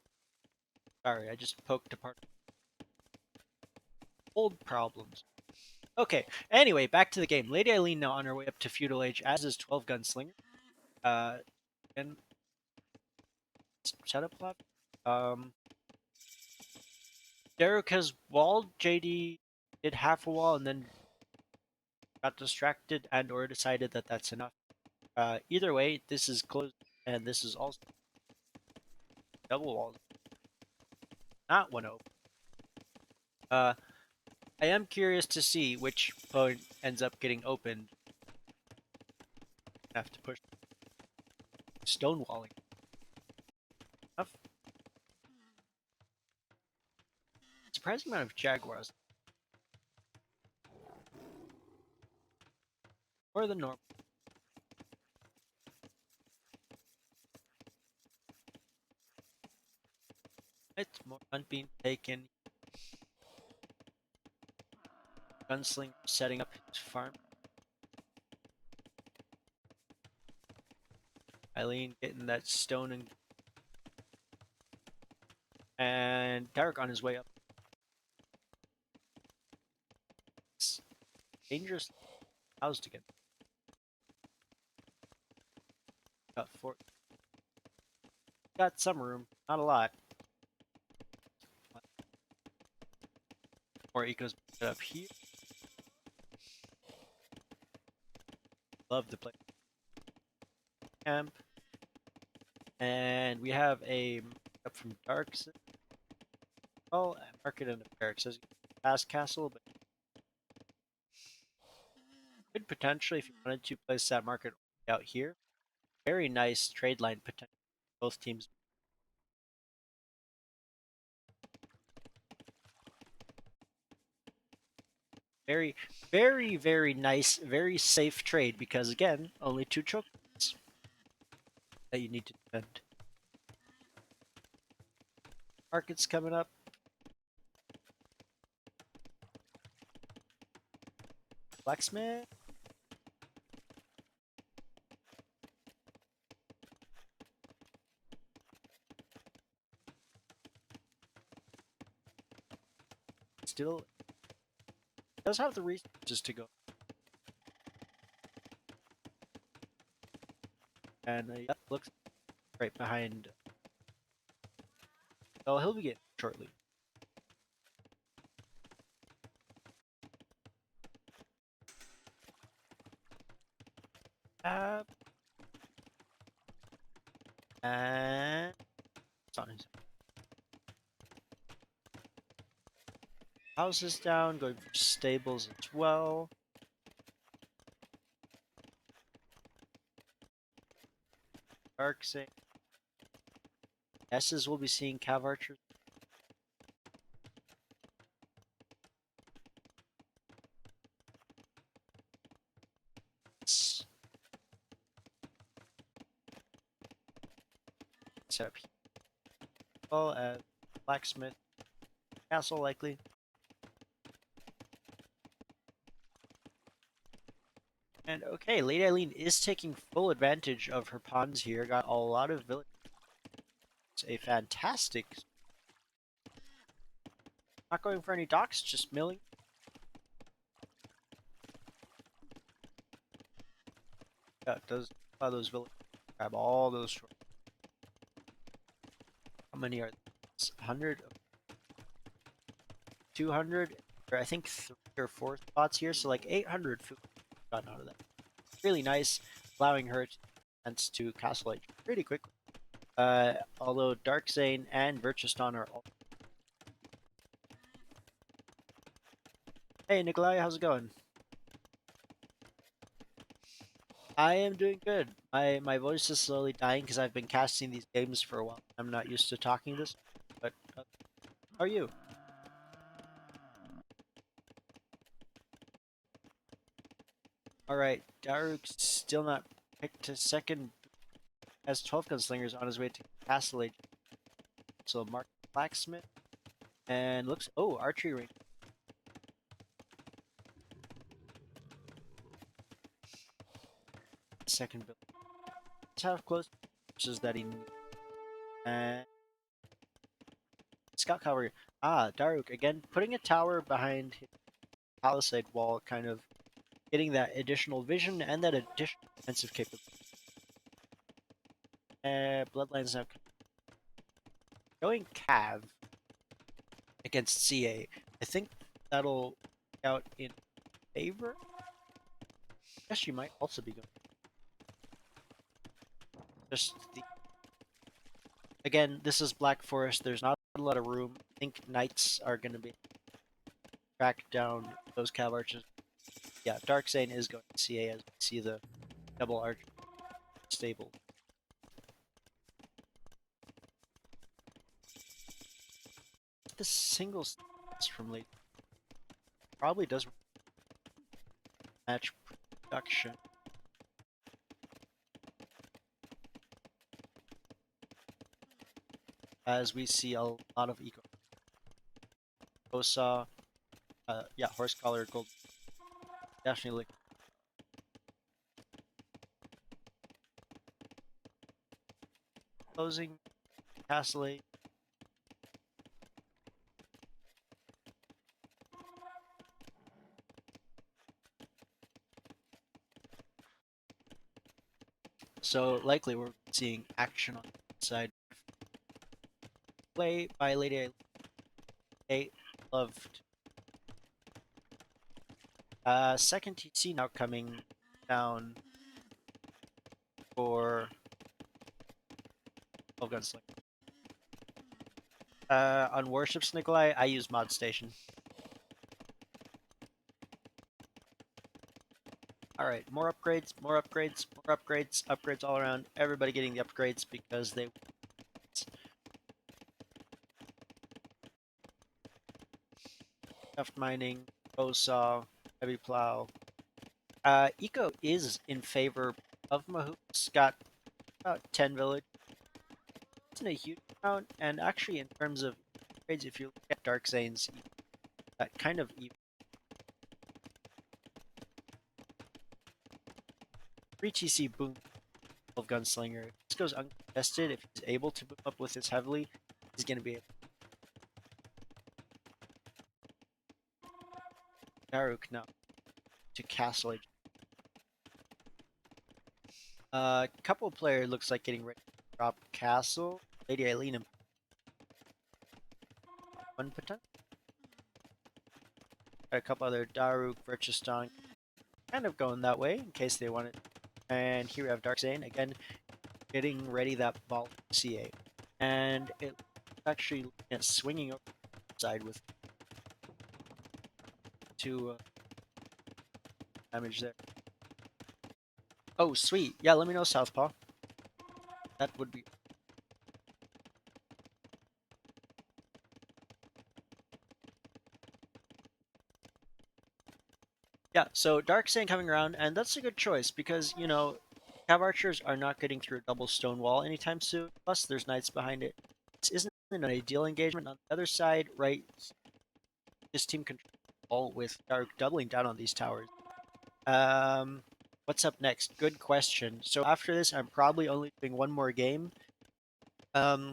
Sorry, I just poked apart old problems. Okay. Anyway, back to the game. Lady Eileen now on her way up to feudal age, as is 12 Gunslinger. And setup plot. Derek has walled. JD did half a wall and then got distracted and or decided that that's enough. Either way, this is closed and this is also double walls. Not one open. I am curious to see which point ends up getting opened. I have to push stonewalling. Enough. Surprising amount of jaguars. More than normal. It's more hunt being taken. Gunslinger setting up his farm. Eileen getting that stone and Derek on his way up. It's dangerous house to get. Got some room, not a lot. More ecos up here. Love the play camp. And we have a up from Dark. well, market and a barracks. Says fast castle, but could potentially, if you wanted to, place that market out here. Very nice trade line potential. Both teams. Very, very nice, very safe trade because again, only 2 chokes that you need to defend. Market's coming up. Blacksmith. Still does have the resources to go. And yep, looks right behind. Oh, he'll be getting shortly. Uh, and it's on his house is down, going for stables as well. Dark Saint. S's will be seeing Cav Archers. Set up here. Well as Blacksmith Castle likely. And okay, Lady Eileen is taking full advantage of her pawns here. Got a lot of village. It's a fantastic. Not going for any docks, just milling. Yeah, it does allow those villages. Grab all those short. How many are there? 100? 200? I think 3 or 4 spots here, so like 800 food gotten out of that. Really nice, allowing her to castle age pretty quickly. Although Dark Zane and Virtuston are all. Hey Nikolai, how's it going? I am doing good. My voice is slowly dying because I've been casting these games for a while. I'm not used to talking this, but how are you? Alright, Daruk's still not picked his second, has 12 gunslingers on his way to Castle Age. So Mark Blacksmith, and looks, oh, archery range. Second build. Let's have close forces that he needs. And Scout Cavalry. Ah, Daruk, again, putting a tower behind his palisade wall, kind of getting that additional vision and that additional defensive capability. Bloodlines now going Cav against CA. I think that'll out in favor. I guess she might also be going. Just the again, this is Black Forest. There's not a lot of room. I think knights are going to be track down those Cav archers. Yeah, Dark Zane is going to CA as we see the double arch stable. The single from late probably does match production. As we see a lot of eco. Osa, yeah, horse collar, gold. Definitely look. Closing Castle 8. So likely we're seeing action on the side. Play by Lady A loved. Second TC now coming down for 12 gunslinger. On Warships Nikolai, I use Mod Station. Alright, more upgrades, more upgrades, more upgrades, upgrades all around. Everybody getting the upgrades because they Tuft mining, bow saw, heavy plow. Eco is in favor of Mahout's. Got about 10 village. Isn't a huge amount, and actually in terms of upgrades, if you look at Dark Zane's, that kind of even 3 TC boom of Gunslinger. If this goes uncontested, if he's able to boom up with this heavily, he's going to be able to Daruk now to Castle Age. Couple player looks like getting ready to drop Castle. Lady Eileen and one potential. Got a couple other Daruk, Vircheston, kind of going that way in case they want it. And here we have Dark Zane again, getting ready that ball CA, and it's actually looking at swinging over the side with 2 damage there. Oh, sweet. Yeah, let me know, Southpaw. That would be. Yeah, so Dark Sand coming around, and that's a good choice because, you know, Cav Archers are not getting through a double stone wall anytime soon. Plus, there's Knights behind it. This isn't an ideal engagement. On the other side, right, this team control with Dark doubling down on these towers. What's up next? Good question. So after this, I'm probably only doing one more game. I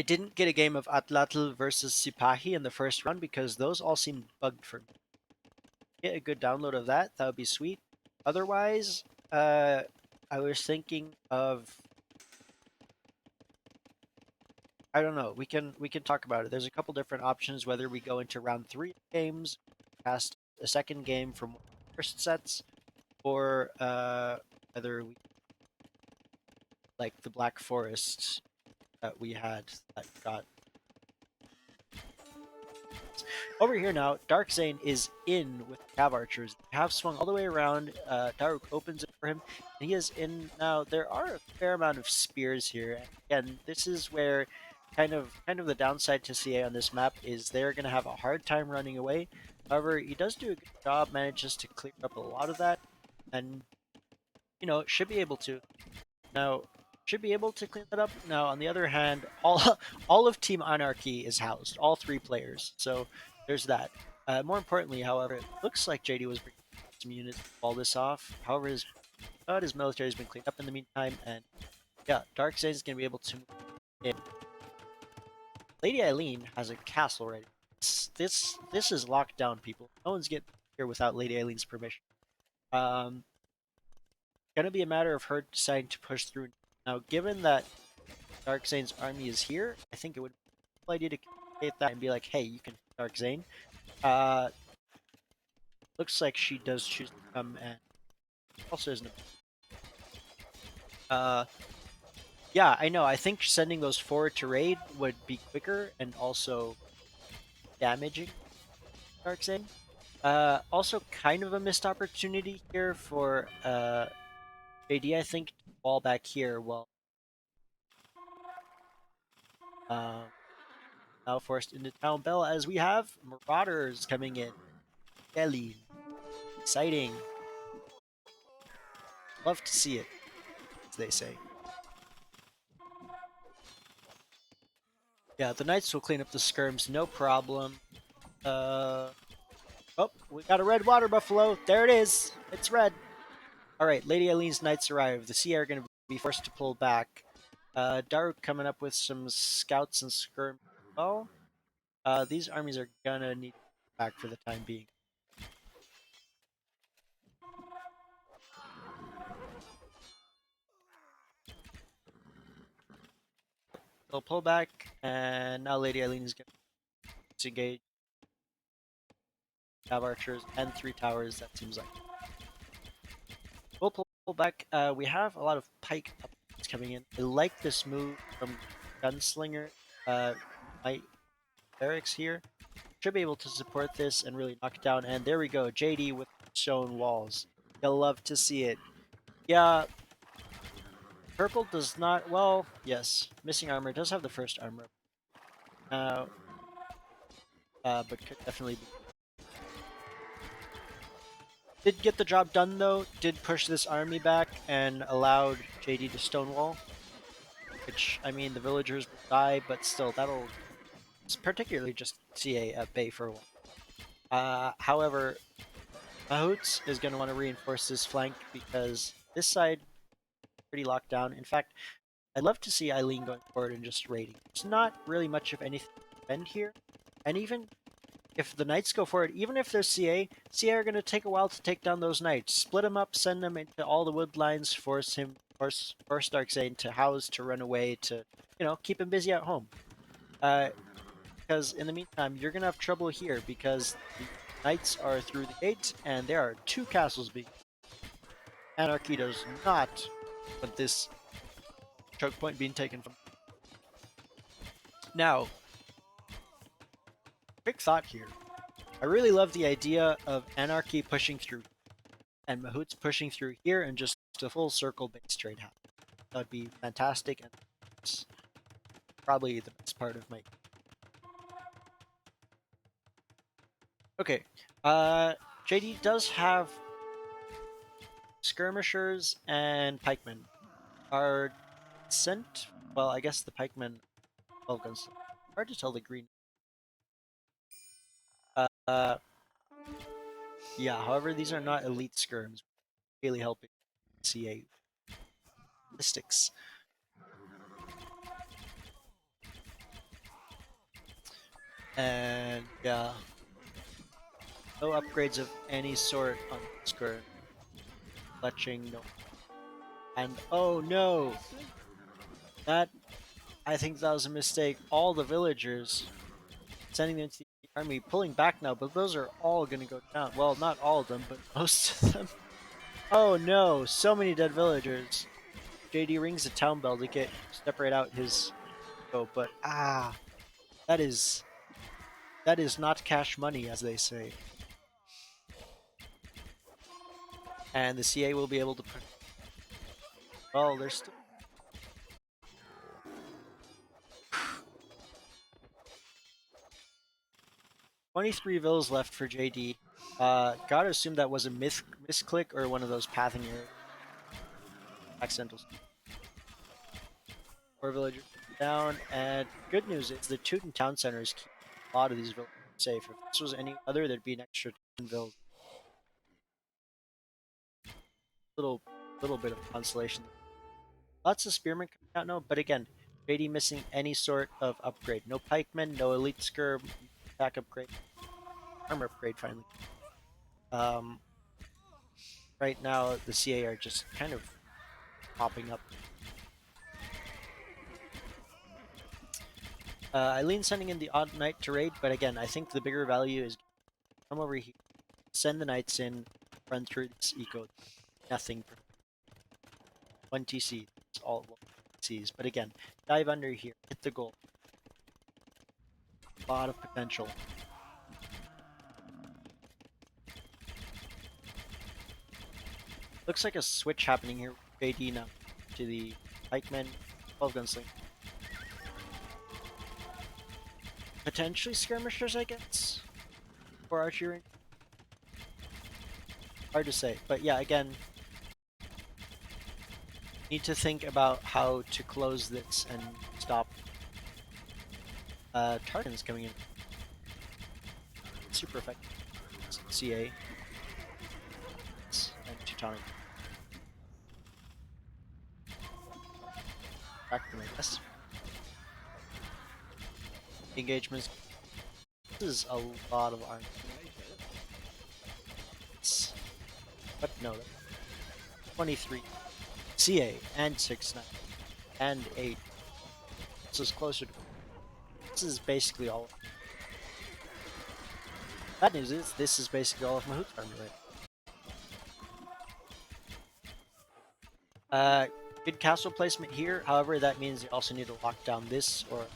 didn't get a game of Atlatl versus Sipahi in the first round because those all seemed bugged for me. Get a good download of that, that would be sweet. Otherwise, I was thinking of I don't know. We can talk about it. There's a couple different options whether we go into round 3 games, cast a second game from first sets, or whether we like the Black Forest that we had that got over here now. Dark Zane is in with Cav Archers. They have swung all the way around. Daruk opens it for him, and he is in now. There are a fair amount of spears here. Again, this is where kind of the downside to CA on this map is they're going to have a hard time running away. However, he does do a good job, manages to clear up a lot of that, and you know should be able to. Now, should be able to clean that up. Now, on the other hand, all all of Team Anarchy is housed, all 3 players. So there's that. More importantly, however, it looks like JD was bringing some units to pull this off. However, his military has been cleaned up in the meantime, and yeah, Dark Zane is going to be able to move in. Lady Eileen has a castle ready. This is locked down, people. No one's getting here without Lady Eileen's permission. Gonna be a matter of her deciding to push through. Now, given that Dark Zane's army is here, I think it would be a cool idea to communicate that and be like, hey, you can Dark Zane. Uh, looks like she does choose to come and also isn't yeah, I know. I think sending those forward to raid would be quicker and also damaging Dark Zane. Also kind of a missed opportunity here for JD, I think, to fall back here. Well, um, now forced into Town Bell as we have Marauders coming in. Ellie. Exciting. Love to see it, as they say. Yeah, the Knights will clean up the skirms, no problem. Oh, we got a red water buffalo. There it is. It's red. Alright, Lady Eileen's Knights arrive. The Sea are going to be forced to pull back. Daruk coming up with some scouts and skirm. Oh, these armies are gonna need to pull back for the time being. They'll pull back, and now Lady Eileen is going to disengage. Have archers and 3 towers, that seems like. We'll pull back. We have a lot of pike upgrades coming in. I like this move from Gunslinger. my barracks here should be able to support this and really knock it down. And there we go, JD with stone walls. You'll love to see it. Yeah, purple does not. Well, yes, missing armor does have the first armor. Uh, but could definitely be. Did get the job done though. Did push this army back and allowed JD to stonewall. Which I mean, the villagers will die, but still, that'll particularly just CA at bay for a while. However, Mahoots is going to want to reinforce this flank because this side is pretty locked down. In fact, I'd love to see Eileen going forward and just raiding. There's not really much of anything to defend here, and even if the knights go forward, even if they're CA are going to take a while to take down those knights. Split them up, send them into all the wood lines, force Darkseid to house, to run away, to, keep him busy at home. Because in the meantime, you're going to have trouble here because the knights are through the gate, and there are 2 castles being. Anarchy does not want this choke point being taken from. Now, quick thought here. I really love the idea of Anarchy pushing through and Mahoots pushing through here and just a full circle base trade happen. That would be fantastic, and it's probably the best part of my. Okay, JD does have skirmishers and pikemen. Are sent. Well, I guess the pikemen 12 guns. Hard to tell the green. Uh, yeah. However, these are not elite skirms, really helping CA ballistics. And yeah, no upgrades of any sort on skirm. Fletching, no. And oh no, that I think that was a mistake. All the villagers sending them to the army, pulling back now, but those are all going to go down. Well, not all of them, but most of them. Oh no, so many dead villagers. JD rings the town bell to separate out his go, but that is not cash money, as they say. And the CA will be able to put. Well, there's still. 23 vills left for JD. Gotta assume that was a misclick or one of those pathing errors. Accidentals. 4 villagers down, and good news is the Tooten town centers keep a lot of these villagers safe. If this was any other, there'd be an extra 10 vills. Little bit of consolation. Lots of spearmen coming out now, but again, JD missing any sort of upgrade. No pikemen, no elite skirm, attack upgrade, armor upgrade finally. Right now the CA are just kind of popping up. Eileen's sending in the odd knight to raid, but again, I think the bigger value is come over here, send the knights in, run through this eco. Nothing. 1 TC. That's all TCs. But again, dive under here, hit the goal. A lot of potential. Looks like a switch happening here with JD now to the pikemen, 12 gunslinger. Potentially skirmishers, I guess, for archery. Hard to say, but yeah, again, need to think about how to close this and stop Tartans coming in. Super effective. CA and Teutonic. Back to my best. Engagements. This is a lot of army. But no, 23. CA and 6-9 and 8. This is closer to. This is basically all. Bad news is this is basically all of Mahout's army right. Good castle placement here. However, that means you also need to lock down this or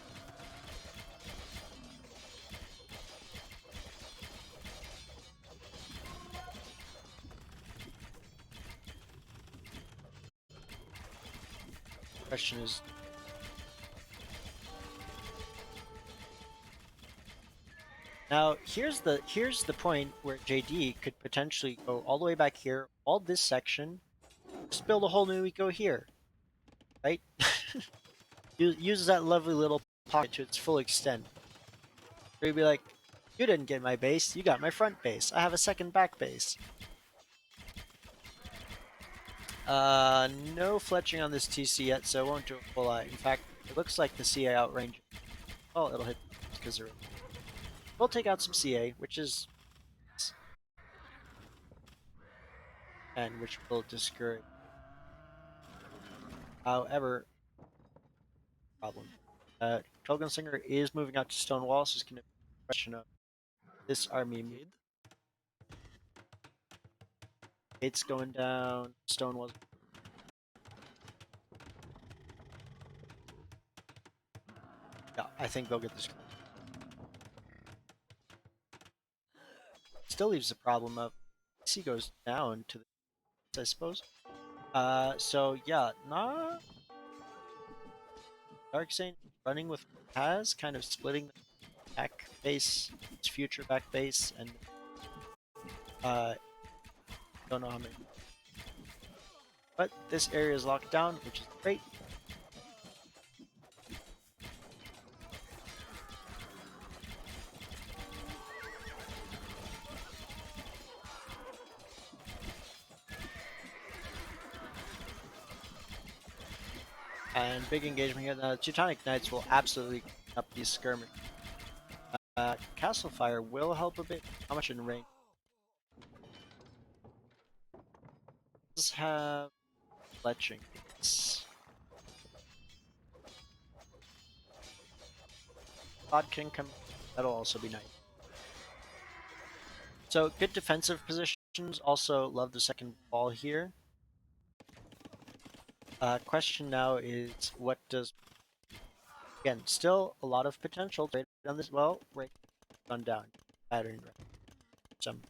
Question is, now here's the point where JD could potentially go all the way back here, all this section, just build a whole new eco here, right? Use that lovely little pocket to its full extent. Where you'd be like, you didn't get my base, you got my front base. I have a second back base. No fletching on this TC yet, so it won't do a whole lot. In fact, it looks like the CA outrange. Oh, it'll hit because they're. We'll take out some CA, which is, and which will discourage. However, problem. Gunslinger is moving out to Stonewall, so it's going to be a question of this army. It's going down. Stonewall's. Yeah, I think they'll get this. Still leaves the problem of C goes down to the, I suppose. So yeah, nah. Dark Saint running with has kind of splitting the back base, its future back base, and don't know how many. But this area is locked down, which is great. And big engagement here. The Teutonic Knights will absolutely clean up these skirmish. Castle Fire will help a bit. How much in range? Let's have fletching. God can come. That'll also be nice. So good defensive positions. Also love the second ball here. Question now is what does again still a lot of potential right on this right on down pattern right.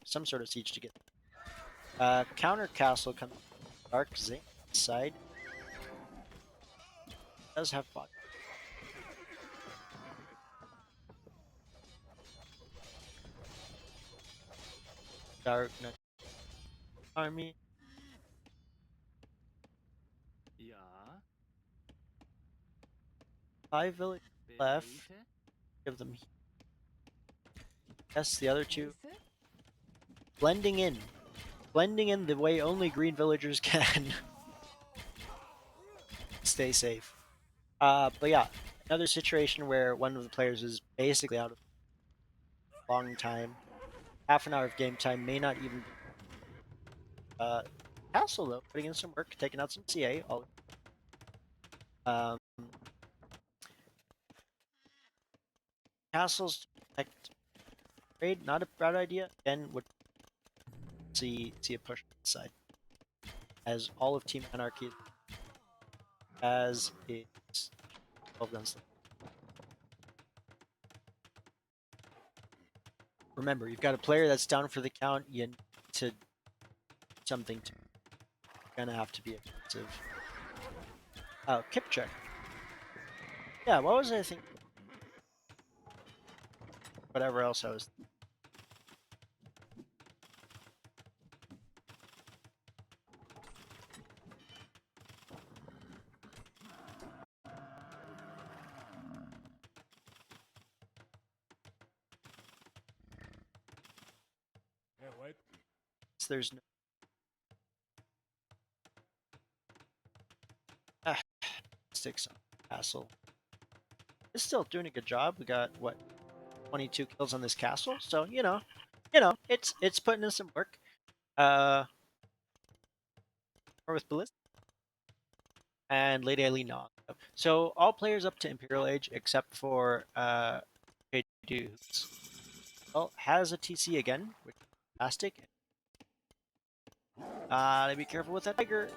Some sort of siege to get counter castle coming Dark Zane side does have bot Dark Knight army. Ja, 5 village left. Give them. Yes, the other two blending in the way only green villagers can. Stay safe. But yeah, another situation where one of the players is basically out of a long time. Half an hour of game time may not even be. Castle though, putting in some work, taking out some CA. Castles protect trade, not a bad idea. Again, would see a push on the side as all of Team Anarchy as is 12 guns. Remember, you've got a player that's down for the count. You need to something to. You're gonna have to be aggressive. Oh, Kipchak. Yeah, what was I thinking? Whatever else I was. ja, what? There's no. Ah, sticks on castle. It's still doing a good job. We got what 22 kills on this castle, so it's putting in some work. Or with Ballista and Lady Eileen on. So all players up to Imperial Age except for JD, well, has a TC again, which is fantastic. Be careful with that tiger.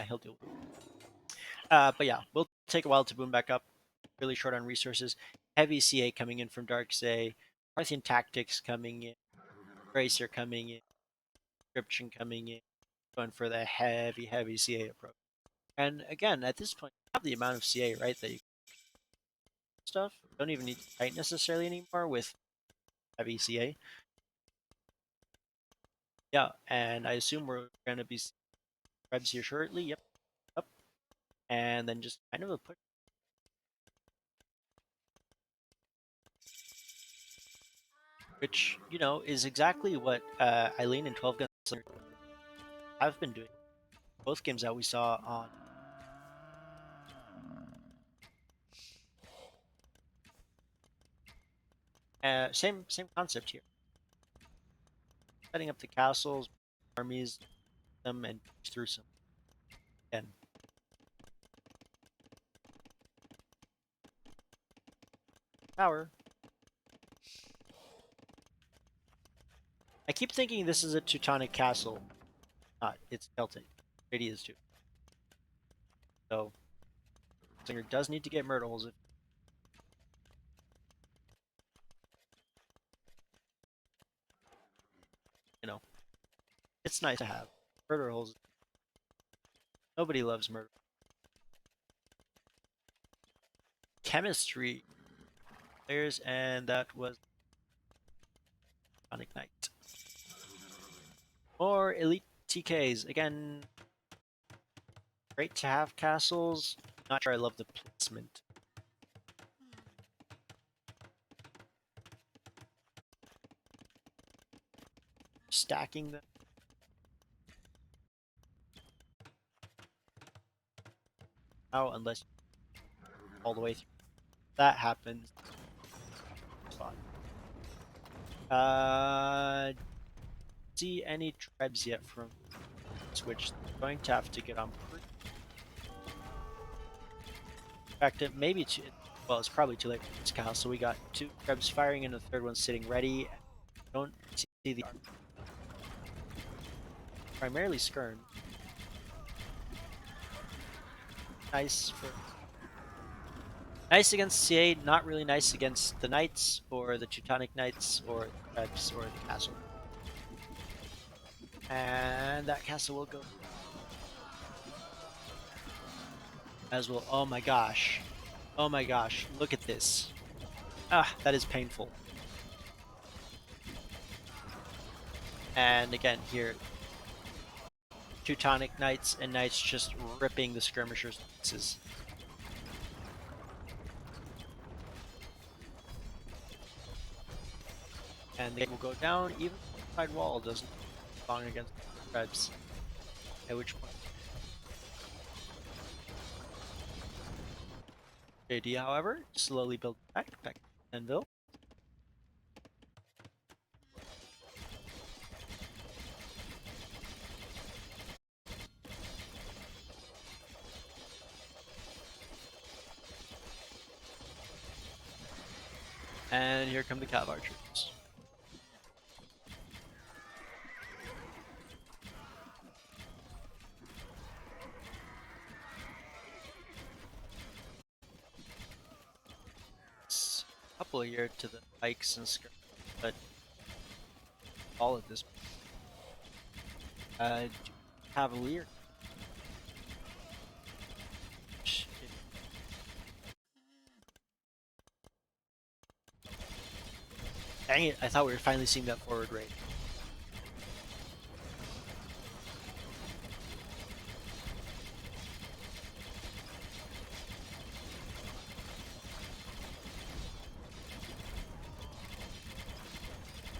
He'll deal with it. But yeah, we'll take a while to boom back up. Really short on resources. Heavy CA coming in from Darkseid. Parthian Tactics coming in. Bracer coming in. Description coming in. going for the heavy CA approach. And again, at this point, you have the amount of CA, right, that you stuff. Don't even need to fight necessarily anymore with heavy CA. Yeah, and I assume we're gonna be Krebs here shortly. Yep, up, and then just kind of a push. Which, you know, is exactly what Eileen and 12 Gunslinger have been doing. Both games that we saw on. Same concept here. Setting up the castles, armies, them, and push through some. Again. Power. I keep thinking this is a Teutonic castle. Not, it's Celtic. It is too. So, Singer does need to get Myrtles if you know. It's nice to have. Murder holes. Nobody loves murder. Chemistry players, and that was Sonic Knight. More elite TKs. Again, great to have castles. Not sure I love the placement. Stacking them. Oh, unless all the way through. That happens. Spot. See any trebs yet from Switch? Going to have to get on pretty effective. Maybe too. Well, it's probably too late for this castle. So we got 2 trebs firing and the third one sitting ready. Don't see the primarily Skirn. Nice against CA, not really nice against the Knights or the Teutonic Knights or the Krebs or the castle. And that castle will go as well. Oh my gosh. Oh my gosh. Look at this. Ah, that is painful. And again here, Teutonic Knights and Knights just ripping the skirmishers to pieces. And they will go down even if the side wall doesn't long against the Krebs. At which point JD, however, slowly builds back to Anvil. And here come the Cav Archers. It's a couple of years to the pikes and skirts, but all of this. Cavalier. Dang it, I thought we were finally seeing that forward raid.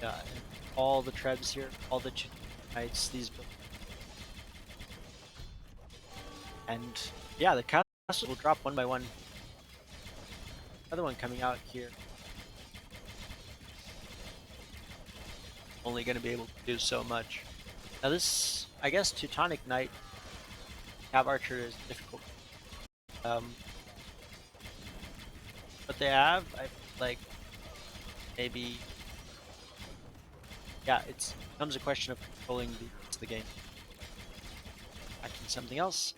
Yeah, and all the trebs here, all the knights, these. And yeah, the castles will drop one by one. Another one coming out here. Only going to be able to do so much. Now this, I guess, Teutonic Knight Cav Archer is difficult. But they have, I like, maybe, yeah, it becomes a question of controlling the game. Back to something else.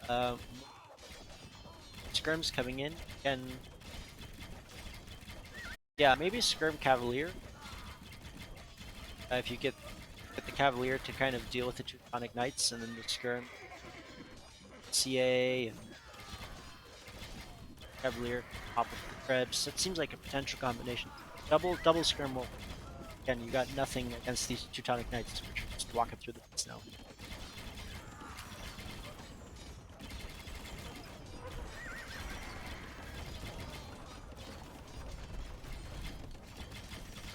Skirm's coming in, and yeah, maybe Skirm Cavalier. If you get the Cavalier to kind of deal with the Teutonic Knights, and then the skirm CA and Cavalier top of the Krebs. That seems like a potential combination. Double skirm will. Again, you got nothing against these Teutonic Knights, which are just walking through the snow.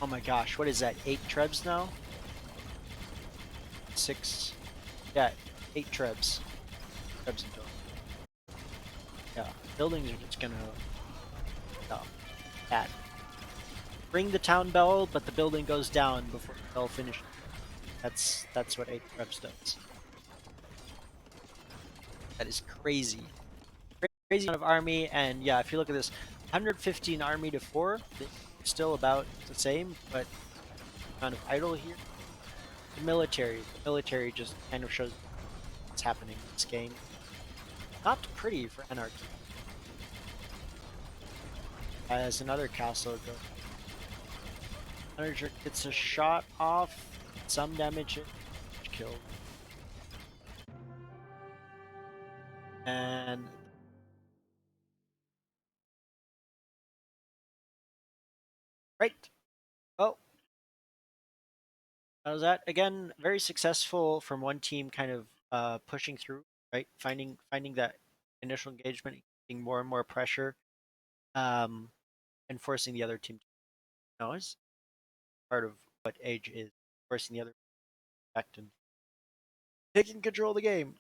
Oh my gosh, what is that? 8 trebs now? 6. Yeah, 8 trebs. Trebs in total. Yeah, buildings are just gonna. No, bad. Ring the town bell, but the building goes down before the bell finishes. That's what 8 trebs does. That is crazy. Crazy amount of army, and yeah, if you look at this, 115 army to 4, still about the same, but kind of idle here. The military just kind of shows what's happening in this game. Not pretty for anarchy. As another castle goes. Manager gets a shot off, some damage, killed. And right. Oh, that was that. Again, very successful from one team, kind of pushing through, right? Finding that initial engagement, getting more and more pressure, um, and forcing the other team to know is part of what Age is, forcing the other back and taking control of the game.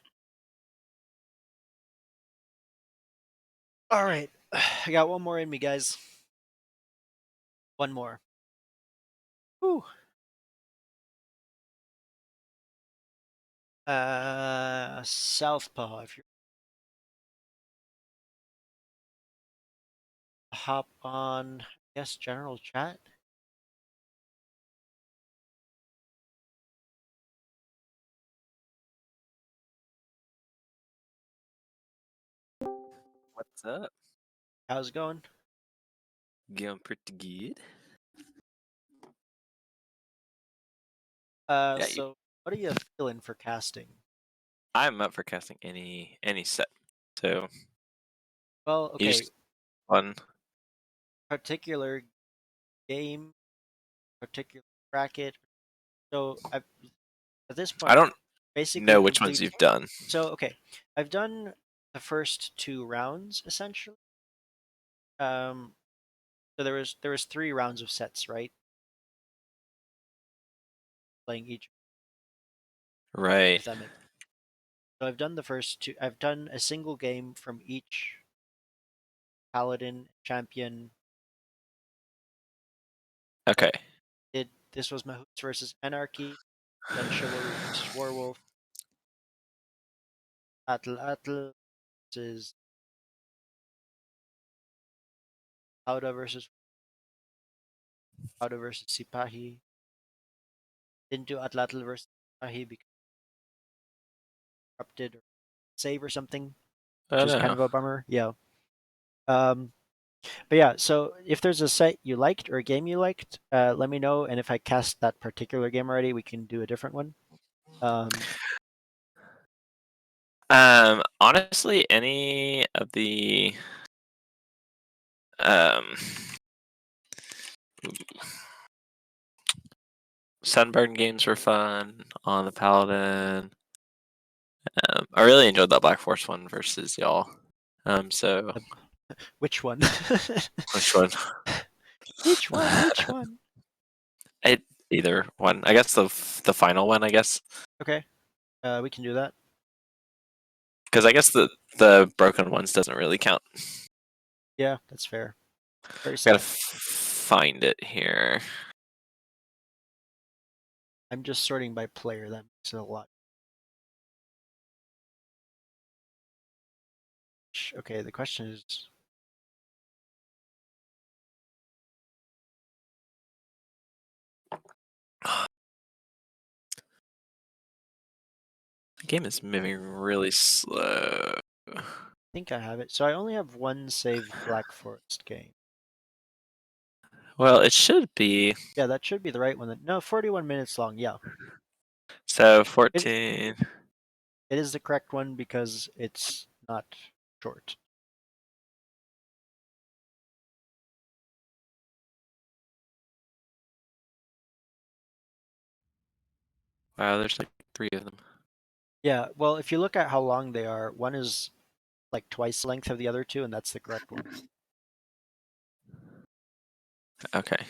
All right, I got one more in me, guys. One more. Whew. Southpaw. If you hop on, I guess general chat. What's up? How's it going? Going pretty good. Yeah, So what are you feeling for casting? I'm up for casting any set. So Well, you okay, just fun. particular game, particular bracket. So at this I point, don't basically know which ones complete. you've done. So okay, I've done the first 2 rounds essentially. So there was 3 rounds of sets, right? Playing each, Right. if that makes. So I've done the first 2. I've done a single game from each paladin, champion. Okay. This was Mahoots versus Anarchy, then Chivalry versus Warwolf, Atl versus Howda versus Sipahi. Didn't do Atlatl versus Sipahi because corrupted or save or something, which Oh is kind no. of a bummer. Yeah. Um, but yeah, so if there's a set you liked or a game you liked, let me know, and if I cast that particular game already, we can do a different one. Honestly, any of the um Sunburn games were fun on the Paladin. I really enjoyed that Black Force one versus y'all. So Which one? which one? Which one? Which one? Either one. I guess the final one. I guess Okay, we can do that. because I guess the broken ones doesn't really count. Yeah, that's fair. Very Gotta sad. find it here. I'm just sorting by player. That makes it a lot. Okay, the question is, The game is moving really slow. I think I have it. So I only have one saved Black Forest game. Well, it should be. Yeah, that should be the right one. No, 41 minutes long. Yeah. So 14. It is the correct one because it's not short. Wow, there's like 3 of them. Yeah, well, if you look at how long they are, one is like twice the length of the other two, and that's the correct one. Okay.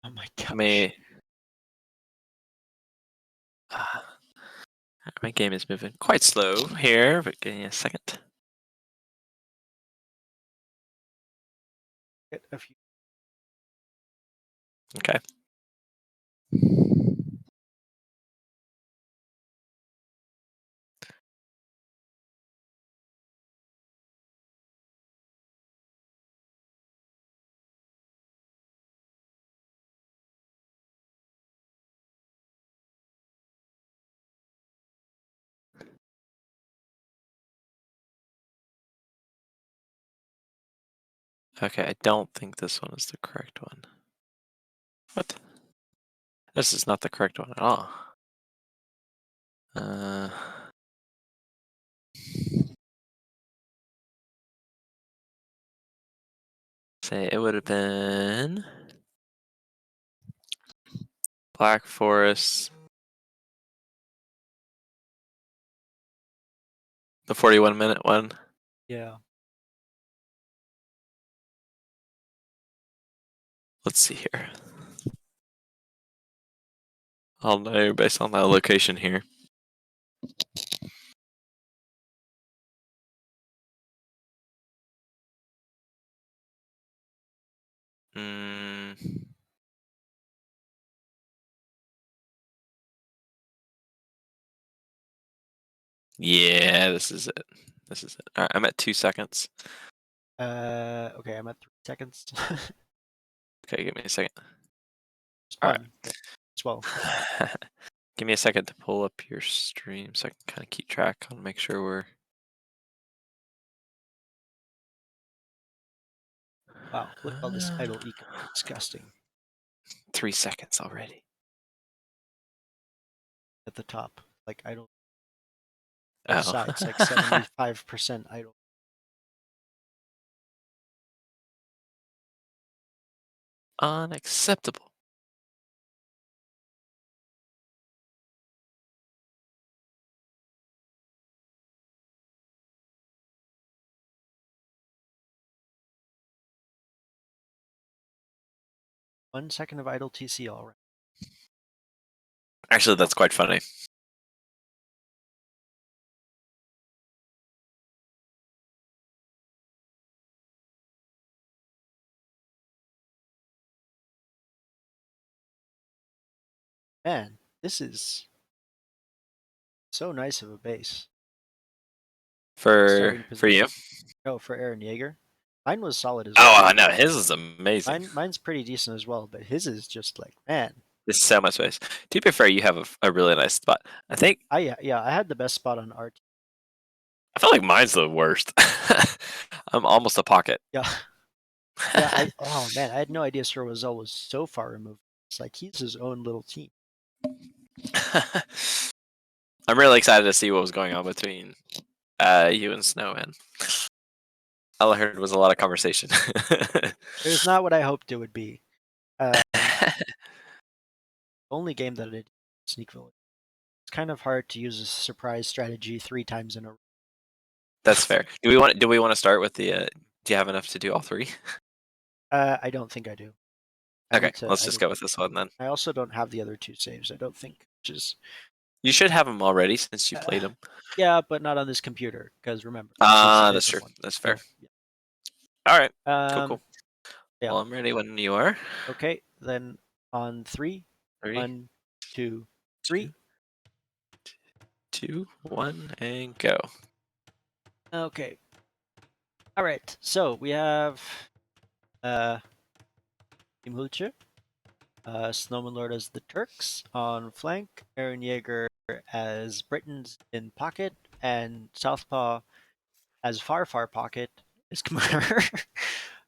Oh my Let gosh. me. My game is moving quite slow here, but give me a second. Get a few. Okay. Okay, I don't think this one is the correct one. What? This is not the correct one at all. Say it would have been Black Forest, the 41-minute one. Yeah. Let's see here. I'll know based on that location here. Mm. Yeah, this is it. This is it. All right, I'm at 2 seconds. Okay, I'm at 3 seconds. Okay, give me a second. It's All right. fun, but 12. Give me a second to pull up your stream so I can kind of keep track and make sure we're. Wow, look at all this idle eco. Disgusting. 3 seconds already. At the top, like idle. Oh. Both sides, like 75% idle. Unacceptable. One second of idle TC already. Actually, that's quite funny. Man, this is so nice of a base. For Starting you. position. No, for Aaron Yeager. Mine was solid as well. Oh, no, his is amazing. Mine's pretty decent as well, but his is just like, man. There's so much space. To be fair, you have a really nice spot. I think I had the best spot on RT. I feel like mine's the worst. I'm almost a pocket. Yeah. Oh man, I had no idea Sir Wazell was so far removed. It's like he's his own little team. I'm really excited to see what was going on between you and Snow, and all I heard was a lot of conversation. It was not what I hoped it would be. Only game that I did sneak village. It's kind of hard to use a surprise strategy 3 times in a row. That's fair. Do we want to start with the? Do you have enough to do all 3? I don't think I do. Okay, let's just go with this one then. I also don't have the other 2 saves. I don't think, which is. You should have them already since you played them. Yeah, but not on this computer because remember. That's true. One. That's fair. So, yeah. All right. Cool. Yeah. Well, I'm ready when you are. Okay, then on 3. 3, 1, 2, 3. 2, 1, and go. Okay. All right. So we have Team Hulche, Snowman Lord as the Turks on flank, Aaron Yeager as Britons in pocket, and Southpaw as far pocket is Khmer.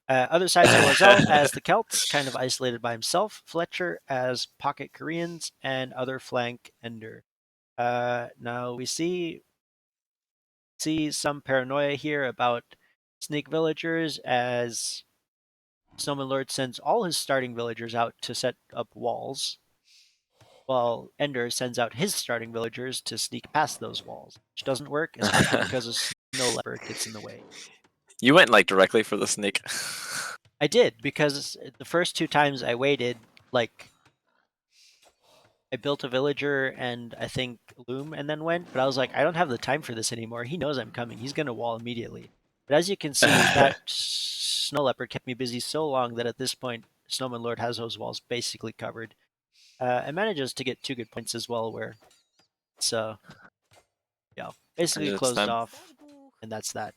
Other sides of Wazell as the Celts, kind of isolated by himself. Fletcher as pocket Koreans, and other flank Ender. Now we see some paranoia here about sneak villagers as Snowman Lord sends all his starting villagers out to set up walls, while Ender sends out his starting villagers to sneak past those walls, which doesn't work, especially because a snow leopard gets in the way. You went like directly for the snake. I did, because the first 2 times I waited, like, I built a villager and I think loom and then went, but I was like, I don't have the time for this anymore. He knows I'm coming. He's going to wall immediately. But as you can see, that snow leopard kept me busy so long that at this point, Snowman Lord has those walls basically covered. And manages to get 2 good points as well, where it's yeah, basically It's closed time. off, and that's that.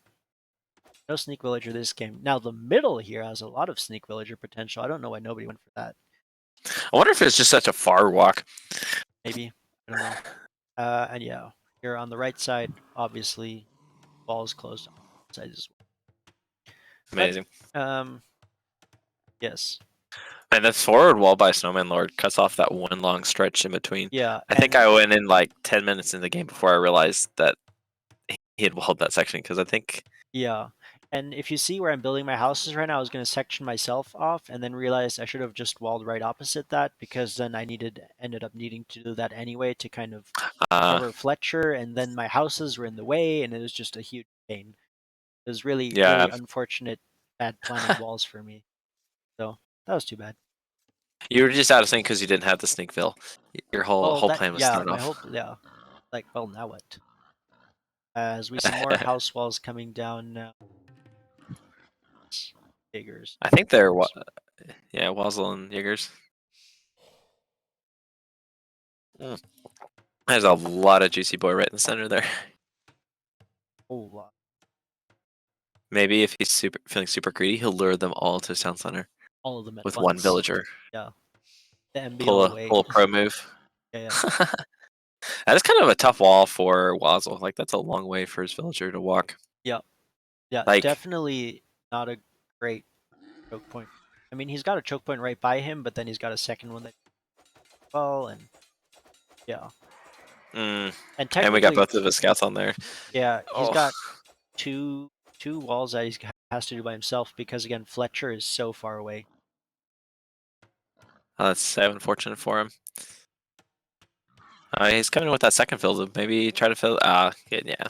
No sneak villager this game. Now the middle here has a lot of sneak villager potential. I don't know why nobody went for that. I wonder if it's just such a far walk. Maybe, I don't know. And yeah, here on the right side, obviously, walls closed on both sides as well. Amazing. But yes, And the forward wall by Snowman Lord cuts off that one long stretch in between. yeah, I think I went in like 10 minutes in the game before I realized that he had walled that section because I think. yeah. And if you see where I'm building my houses right now, I was going to section myself off, and then realized I should have just walled right opposite that, because then I ended up needing to do that anyway to kind of cover Fletcher, and then my houses were in the way, and it was just a huge pain. It was really, Yeah. really unfortunate, bad planning walls for me. So that was too bad. You were just out of sync because you didn't have the sneakville. Your whole plan was start off. Like, well, now what? As we see more house walls coming down now. Diggers. I think they're yeah, Wazzle and Jaegers. There's a lot of juicy boy right in the center there. Whole lot. Maybe if he's feeling super greedy, he'll lure them all to his town center All of them at with once. one villager. Yeah. The MB Pull all the way. a pro move. Yeah. That is kind of a tough wall for Wazzle. Like that's a long way for his villager to walk. Yeah. Yeah. Like, definitely not a great choke point. I mean, he's got a choke point right by him, but then he's got a second one that and yeah. and And we got both of his scouts on there. Yeah, he's got two walls that he has to do by himself, because again, Fletcher is so far away. That's so unfortunate for him. He's coming with that second field. Maybe try to fill. Yeah.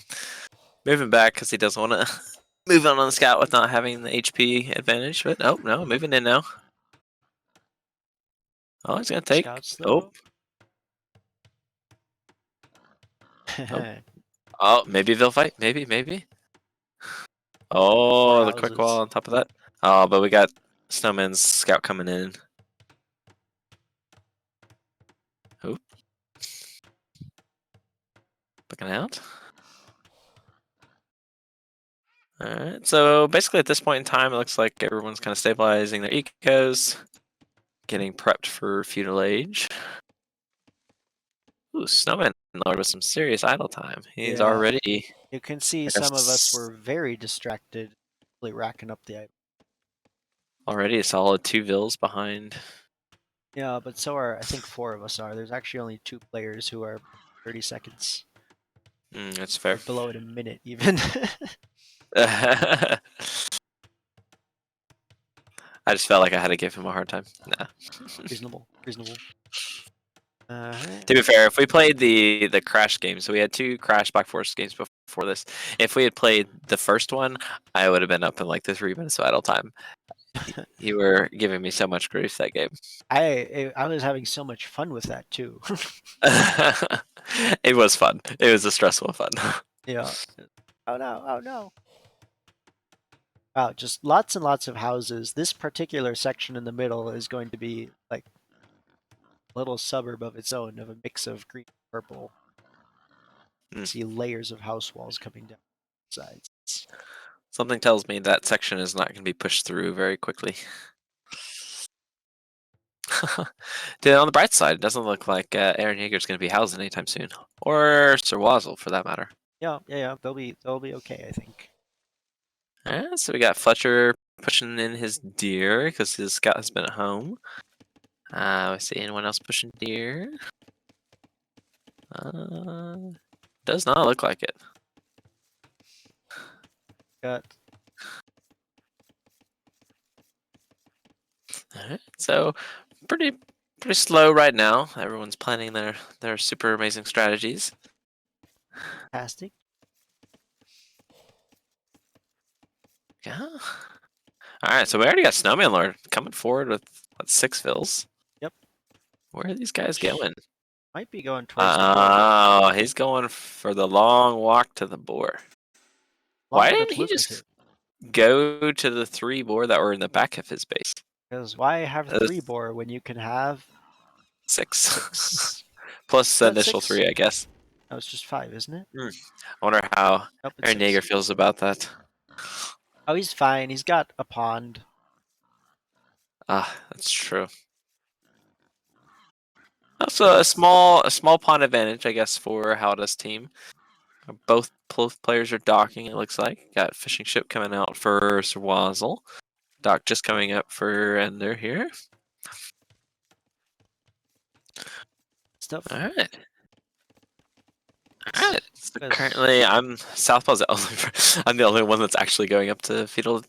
Moving back because he doesn't want to move on the scout with not having the HP advantage. But no, moving in now. Oh, he's gonna take. Scouts, though. Oh, maybe they'll fight. Maybe. Oh, the quick wall on top of that. Oh, but we got Snowman's scout coming in. Oop. Looking out. Alright, so basically at this point in time, it looks like everyone's kind of stabilizing their ecos, getting prepped for feudal age. Ooh, Snowman Lord with some serious idle time. He's already. You can see some of us were very distracted, really racking up the. Already a solid 2 vills behind. Yeah, but so are, I think 4 of us are. There's actually only 2 players who are 30 seconds. That's fair. Or below it a minute, even. I just felt like I had to give him a hard time. Nah. Reasonable. To be fair, if we played the Crash game, so we had 2 Crash Black Forest games before this. If we had played the first one, I would have been up in like the 3 minutes of idle time. You were giving me so much grief that game. I was having so much fun with that too. It was fun. It was a stressful fun. Yeah. Oh no. Wow, just lots and lots of houses. This particular section in the middle is going to be like a little suburb of its own, of a mix of green and purple. See layers of house walls coming down sides. Something tells me that section is not going to be pushed through very quickly. Dude, on the bright side, it doesn't look like Aaron Yeager's going to be housed anytime soon, or Sir Wazzle for that matter. Yeah. They'll be okay, I think. So we got Fletcher pushing in his deer because his scout has been at home. We see anyone else pushing deer? Does not look like it. Got Alright, so pretty slow right now. Everyone's planning their super amazing strategies. fantastic. Yeah. Alright, so we already got Snowman Lord coming forward with what, 6 fills. Yep. Where are these guys going? Might be going towards the board. Oh, he's going for the long walk to the boar. Why Longer didn't but he just lucrative. go to the 3 boar that were in the back of his base? Because why have Uh, 3 boar when you can have 6. 6? Plus the Is that initial 6? 3, I guess. No, it's just 5, isn't it? I wonder how Nope, it's Aaron 6. Yeager feels about that. Oh, he's fine. He's got a pond. Ah, that's true. Also, a small pawn advantage, I guess, for Howda's team. Both players are docking. It looks like got fishing ship coming out for Swazzle. Dock just coming up for Ender here. Stuff. All right. All right. So Yes. currently, Southpaw's the only. I'm the only one that's actually going up to Fetal at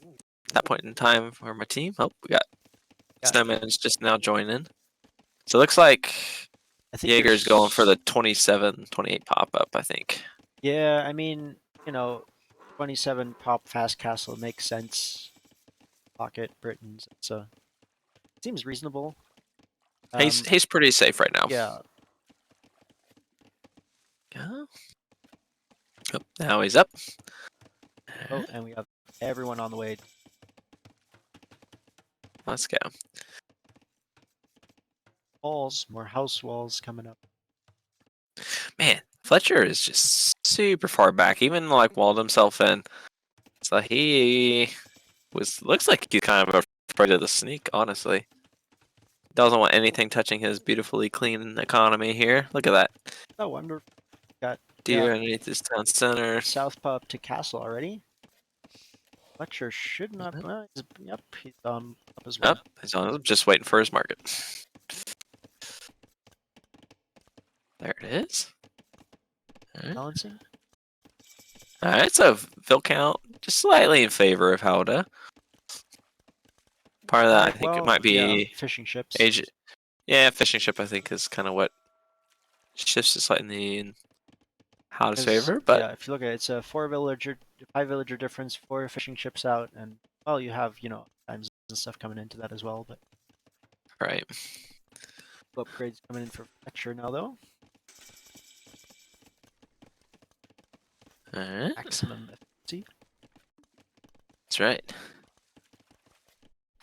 that point in time for my team. Oh, we got Snowman's just now joining. So it looks like I think Jaeger's there's going for the 27, 28 pop-up, I think. Yeah, I mean, 27 pop fast castle makes sense. Pocket Britons, so seems reasonable. He's pretty safe right now. Yeah. Yeah. Oh, now he's up. Oh, and we have everyone on the way. Let's go. Walls, more house walls coming up. Man, Fletcher is just super far back. Even like walled himself in. So he looks like he's kind of afraid of the sneak, honestly. Doesn't want anything touching his beautifully clean economy here. Look at that. No wonder. Got Deer underneath his town center. Southpaw up to castle already. Fletcher should not. Yep, he's up as well. Oh, he's on. Just waiting for his market. There it is. Balancing. Alright, so fill count just slightly in favor of Howda. Part of that, I think it might be fishing ships. age. Yeah, fishing ship, I think, is kind of what shifts it slightly in Howda's favor. But yeah, if you look at it, it's a 5 villager difference, 4 fishing ships out, and well, you have times and stuff coming into that as well. But right, upgrades coming in for Fletcher now though. alright, Maximum efficiency. that's right.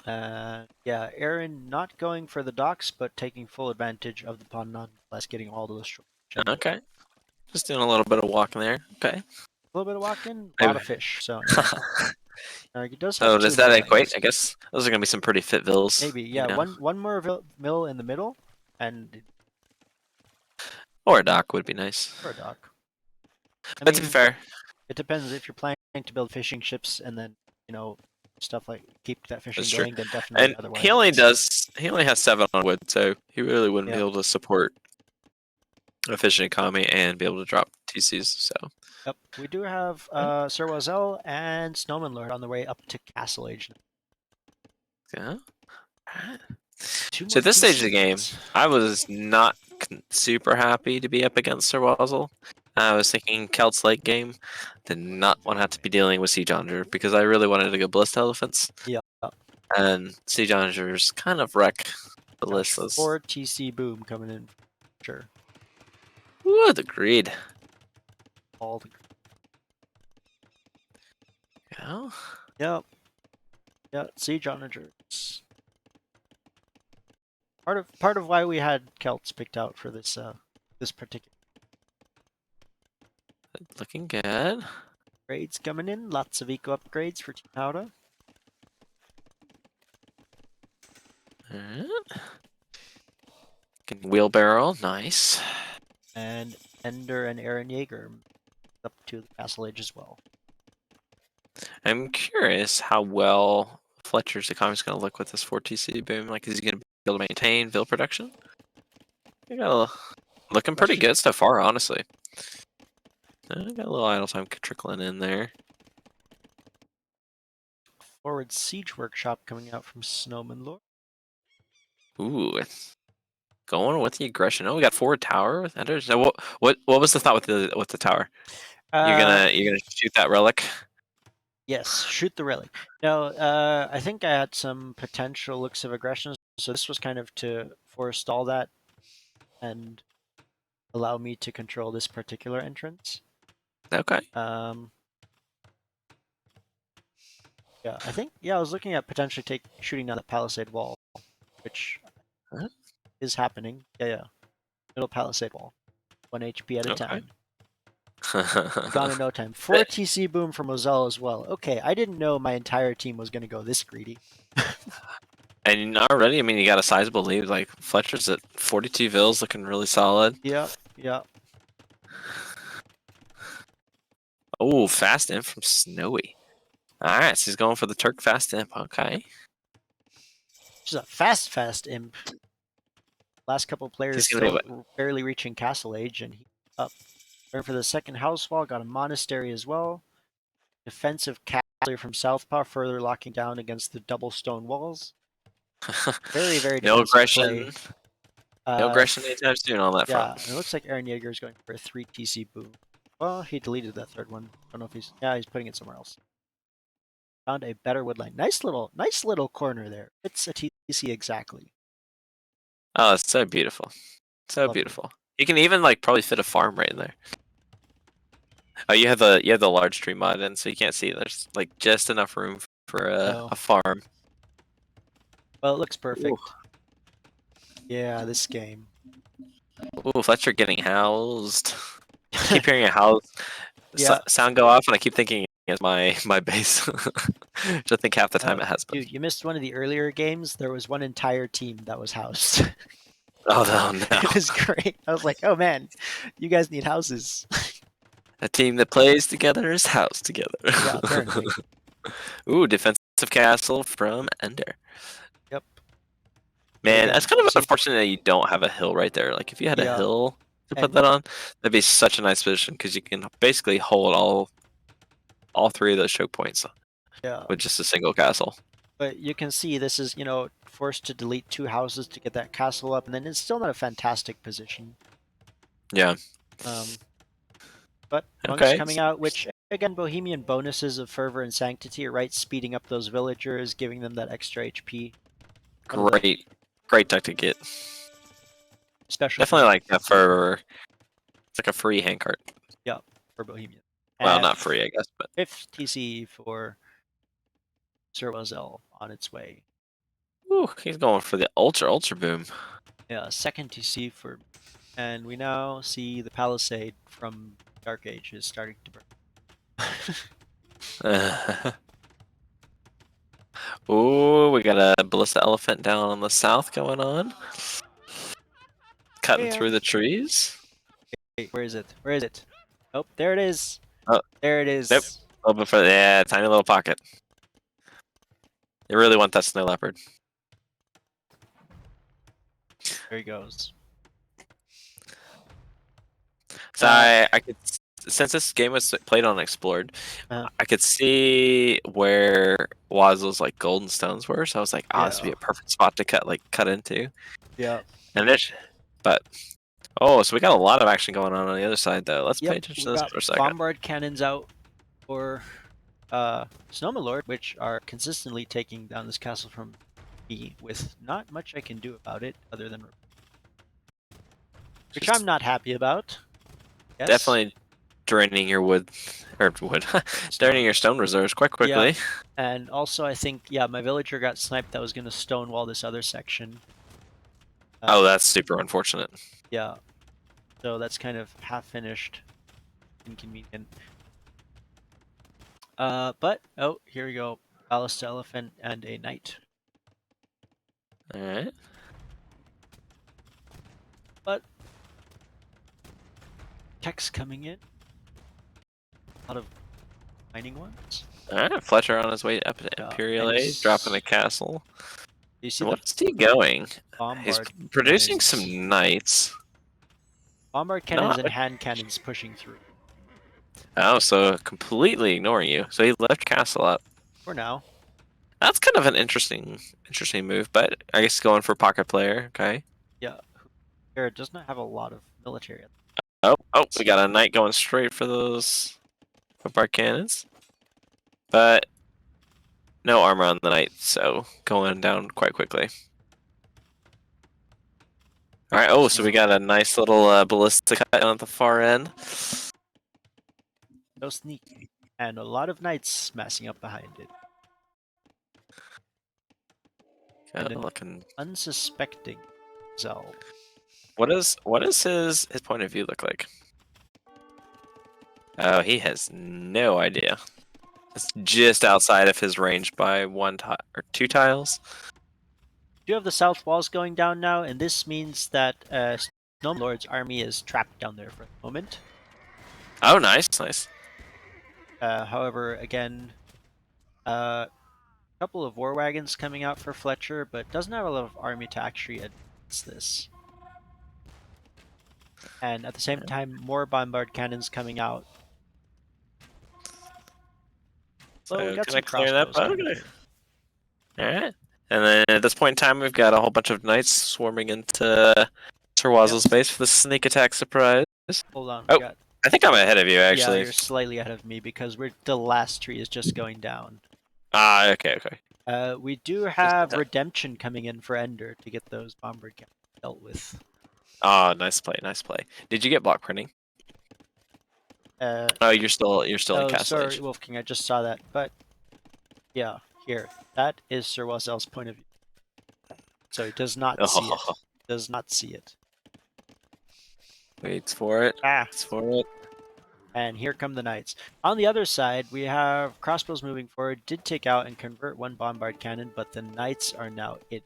Yeah, Aaron not going for the docks, but taking full advantage of the pond, nonetheless, getting all the destroyed. Okay, just doing a little bit of walking there. Okay, A little bit of walking, a lot of fish. So he does have so 2 does that mill equate? lanes. I guess those are gonna be some pretty fit vills. Maybe, yeah. One more mill in the middle, and or a dock would be nice. for a dock. But to be fair, it depends if you're planning to build fishing ships and then stuff like keep that fishing That's going. true. Then definitely. And Otherwise, he only has 7 on wood, so he really wouldn't be able to support a fishing economy and be able to drop TCs. So Yep, we do have Sir Wazell and Snowman Lord on the way up to Castle Age. yeah. Two So more at this stage of the game, TCs. I was not super happy to be up against Sir Wazzle. I was thinking Celt's late game. Did not want to have to be dealing with Siege Onager because I really wanted to go Ballista Elephants. Yeah. And Siege Onagers kind of wreck Ballistas. 4 TC boom coming in. Sure. Ooh, the greed. All the. Yeah. Yep. Yeah. Siege Onagers. Part of why we had Celts picked out for this this particular. Looking good. Upgrades coming in. Lots of eco upgrades for Team Howda. Alright. Wheelbarrow, nice. And Ender and Aaron Yeager up to the Castle Age as well. I'm curious how well Fletcher's economy's going to look with this 4TC boom? Like, is he going to be able to maintain Ville production? You got looking pretty good so far, honestly. Got a little idle time trickling in there. Forward Siege Workshop coming out from Snowman Lord. Ooh, it's going with the aggression. Oh, we got forward tower with Enders. So what was the thought with the tower? You're gonna shoot that relic? Yes, shoot the relic. No, I think I had some potential looks of aggression, so this was kind of to forestall that and allow me to control this particular entrance. Okay. Yeah, I think I was looking at potentially shooting down the palisade wall, which Huh? is happening. Yeah. Middle palisade wall. 1 HP at a Okay. time. Gone in no time. 4 TC boom from Mozelle as well. Okay, I didn't know my entire team was gonna go this greedy. And already, I mean, you got a sizable lead. Like Fletcher's at 42 vills, looking really solid. Yeah. Oh, fast imp from Snowy. All right, so he's going for the Turk fast imp. Okay. Just a fast imp. Last couple players He's gonna be still barely reaching castle age, and he's up. Going for the second house wall, got a monastery as well. Defensive castle from Southpaw, further locking down against the double stone walls. Very, very no defensive aggression. play. No aggression anytime soon on that Yeah, front. it looks like Aaron Yeager is going for a 3 TC boom. Well, he deleted that third one. Don't know if he's putting it somewhere else. Found a better woodline. Nice little corner there. It's a TC exactly. Oh, it's so beautiful. So Lovely. beautiful. You can even like probably fit a farm right in there. Oh, you have the large tree mod in, so you can't see. There's like just enough room for a farm. Well, it looks perfect. Ooh. Yeah, this game. Ooh, Fletcher getting housed. I keep hearing a house Yeah. sound go off, and I keep thinking it's my base. Which I think half the time it has been. Dude, you missed one of the earlier games. There was one entire team that was housed. Oh no! It was great. I was like, oh man, you guys need houses. A team that plays together is housed together. Yeah, apparently. Ooh, defensive castle from Ender. Yep. Man, Again, that's kind of see- unfortunate that you don't have a hill right there. Like, if you had a Yeah. hill to put And- that on, that'd be such a nice position because you can basically hold all three of those choke points Yeah. with just a single castle. But you can see this is, forced to delete 2 houses to get that castle up, and then it's still not a fantastic position. Yeah. But monks Okay. coming out, which again, Bohemian bonuses of fervor and sanctity, right? Speeding up those villagers, giving them that extra HP. Great deck to get. Special Definitely like that for. It's like a free handcart. for Bohemian. Well, And not free, I guess, but 5th TC for Sir Wazelle on its way. ooh, he's going for the ultra boom. Yeah, 2nd TC for, and we now see the palisade from Dark Age is starting to burn. Ooh, we got a ballista elephant down on the south going on. Cutting through the trees. Wait, where is it? Where is it? Oh, there it is. Oh, there it is. yep. A little bit further. Yeah, tiny little pocket. You really want that snow leopard. There he goes. So I could, since this game was played on Explored, I could see where Wazzle's like golden stones were. So I was like, oh, this would be a perfect spot to cut into. Yeah. And but so we got a lot of action going on the other side though. Let's pay attention to this for a second. Bombard cannons out for Snowman Lord, which are consistently taking down this castle from me with not much I can do about it other than which I'm not happy about. Yes. Definitely draining your draining your stone reserves quite quickly. Yeah. And also, I think my villager got sniped that was going to stonewall this other section. Oh, that's super unfortunate. Yeah. So that's kind of half finished. Inconvenient. But here we go. Ballista elephant and a knight. All right. But text coming in. A lot of mining ones. All right, Fletcher on his way up to Yeah, Imperial and Age, dropping a castle. you see And the what's he going? He's bombard producing cannons. some knights. Bombard cannons Not and hand cannons pushing through. oh, so completely ignoring you. So he left castle up. For now. That's kind of an interesting move, but I guess going for pocket player. Okay. Yeah. Here does not have a lot of military. Oh, we got a knight going straight for those bombard cannons, but no armor on the knight, so going down quite quickly. All right. Oh, so we got a nice little ballistic cut on the far end. No sneak. And a lot of knights massing up behind it. And an Looking. unsuspecting Zell. What does his point of view look like? Oh, he has no idea. It's just outside of his range by 1 tile or 2 tiles. You have the south walls going down now, and this means that Snowman Lord's army is trapped down there for the moment. Oh, nice. However, again, a couple of war wagons coming out for Fletcher, but doesn't have a lot of army to actually advance this. And at the same time, more bombard cannons coming out. So Well, we got can some I clear that crossbows bug? coming through. All right. And then at this point in time, we've got a whole bunch of knights swarming into Sir Wazzle's base for the sneak attack surprise. Hold on, Oh, we got... I think I'm ahead of you Yeah, actually. you're slightly ahead of me because the last tree is just going down. Ah, okay. We do have Redemption coming in for Ender to get those bombard cannons dealt with. Ah, nice play. Did you get block printing? Oh, you're still in Castle sorry, Age. Wolfking, I just saw that. But yeah, here. That is Sir Wazzel's point of view. So he does not see it. Does not see it. Waits for it. Ah. Waits for it. And here come the knights. On the other side, we have crossbows moving forward. Did take out and convert one bombard cannon, but the knights are now it.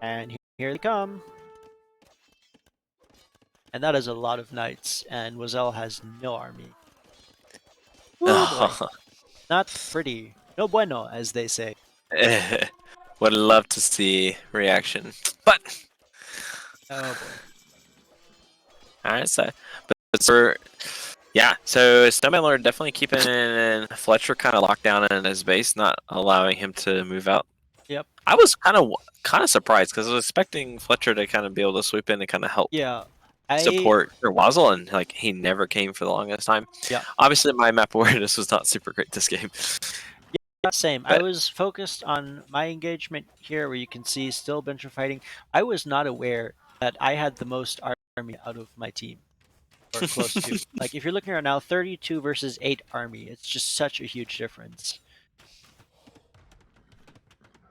And here they come. And that is a lot of knights, and Wazell has no army. Oh, not pretty. No bueno, as they say. Would love to see reaction, but Oh boy. all right. So, but for yeah, so Snowman Lord definitely keeping Fletcher kind of locked down in his base, not allowing him to move out. Yep. I was kind of surprised because I was expecting Fletcher to kind of be able to sweep in and kind of help. Yeah. Support for Wazzle, and like he never came for the longest time. Yeah. Obviously, my map awareness was not super great this game. Yeah, same. But I was focused on my engagement here, where you can see still bunch of fighting. I was not aware that I had the most army out of my team, or close to. Like if you're looking right now, 32 versus 8 army. It's just such a huge difference.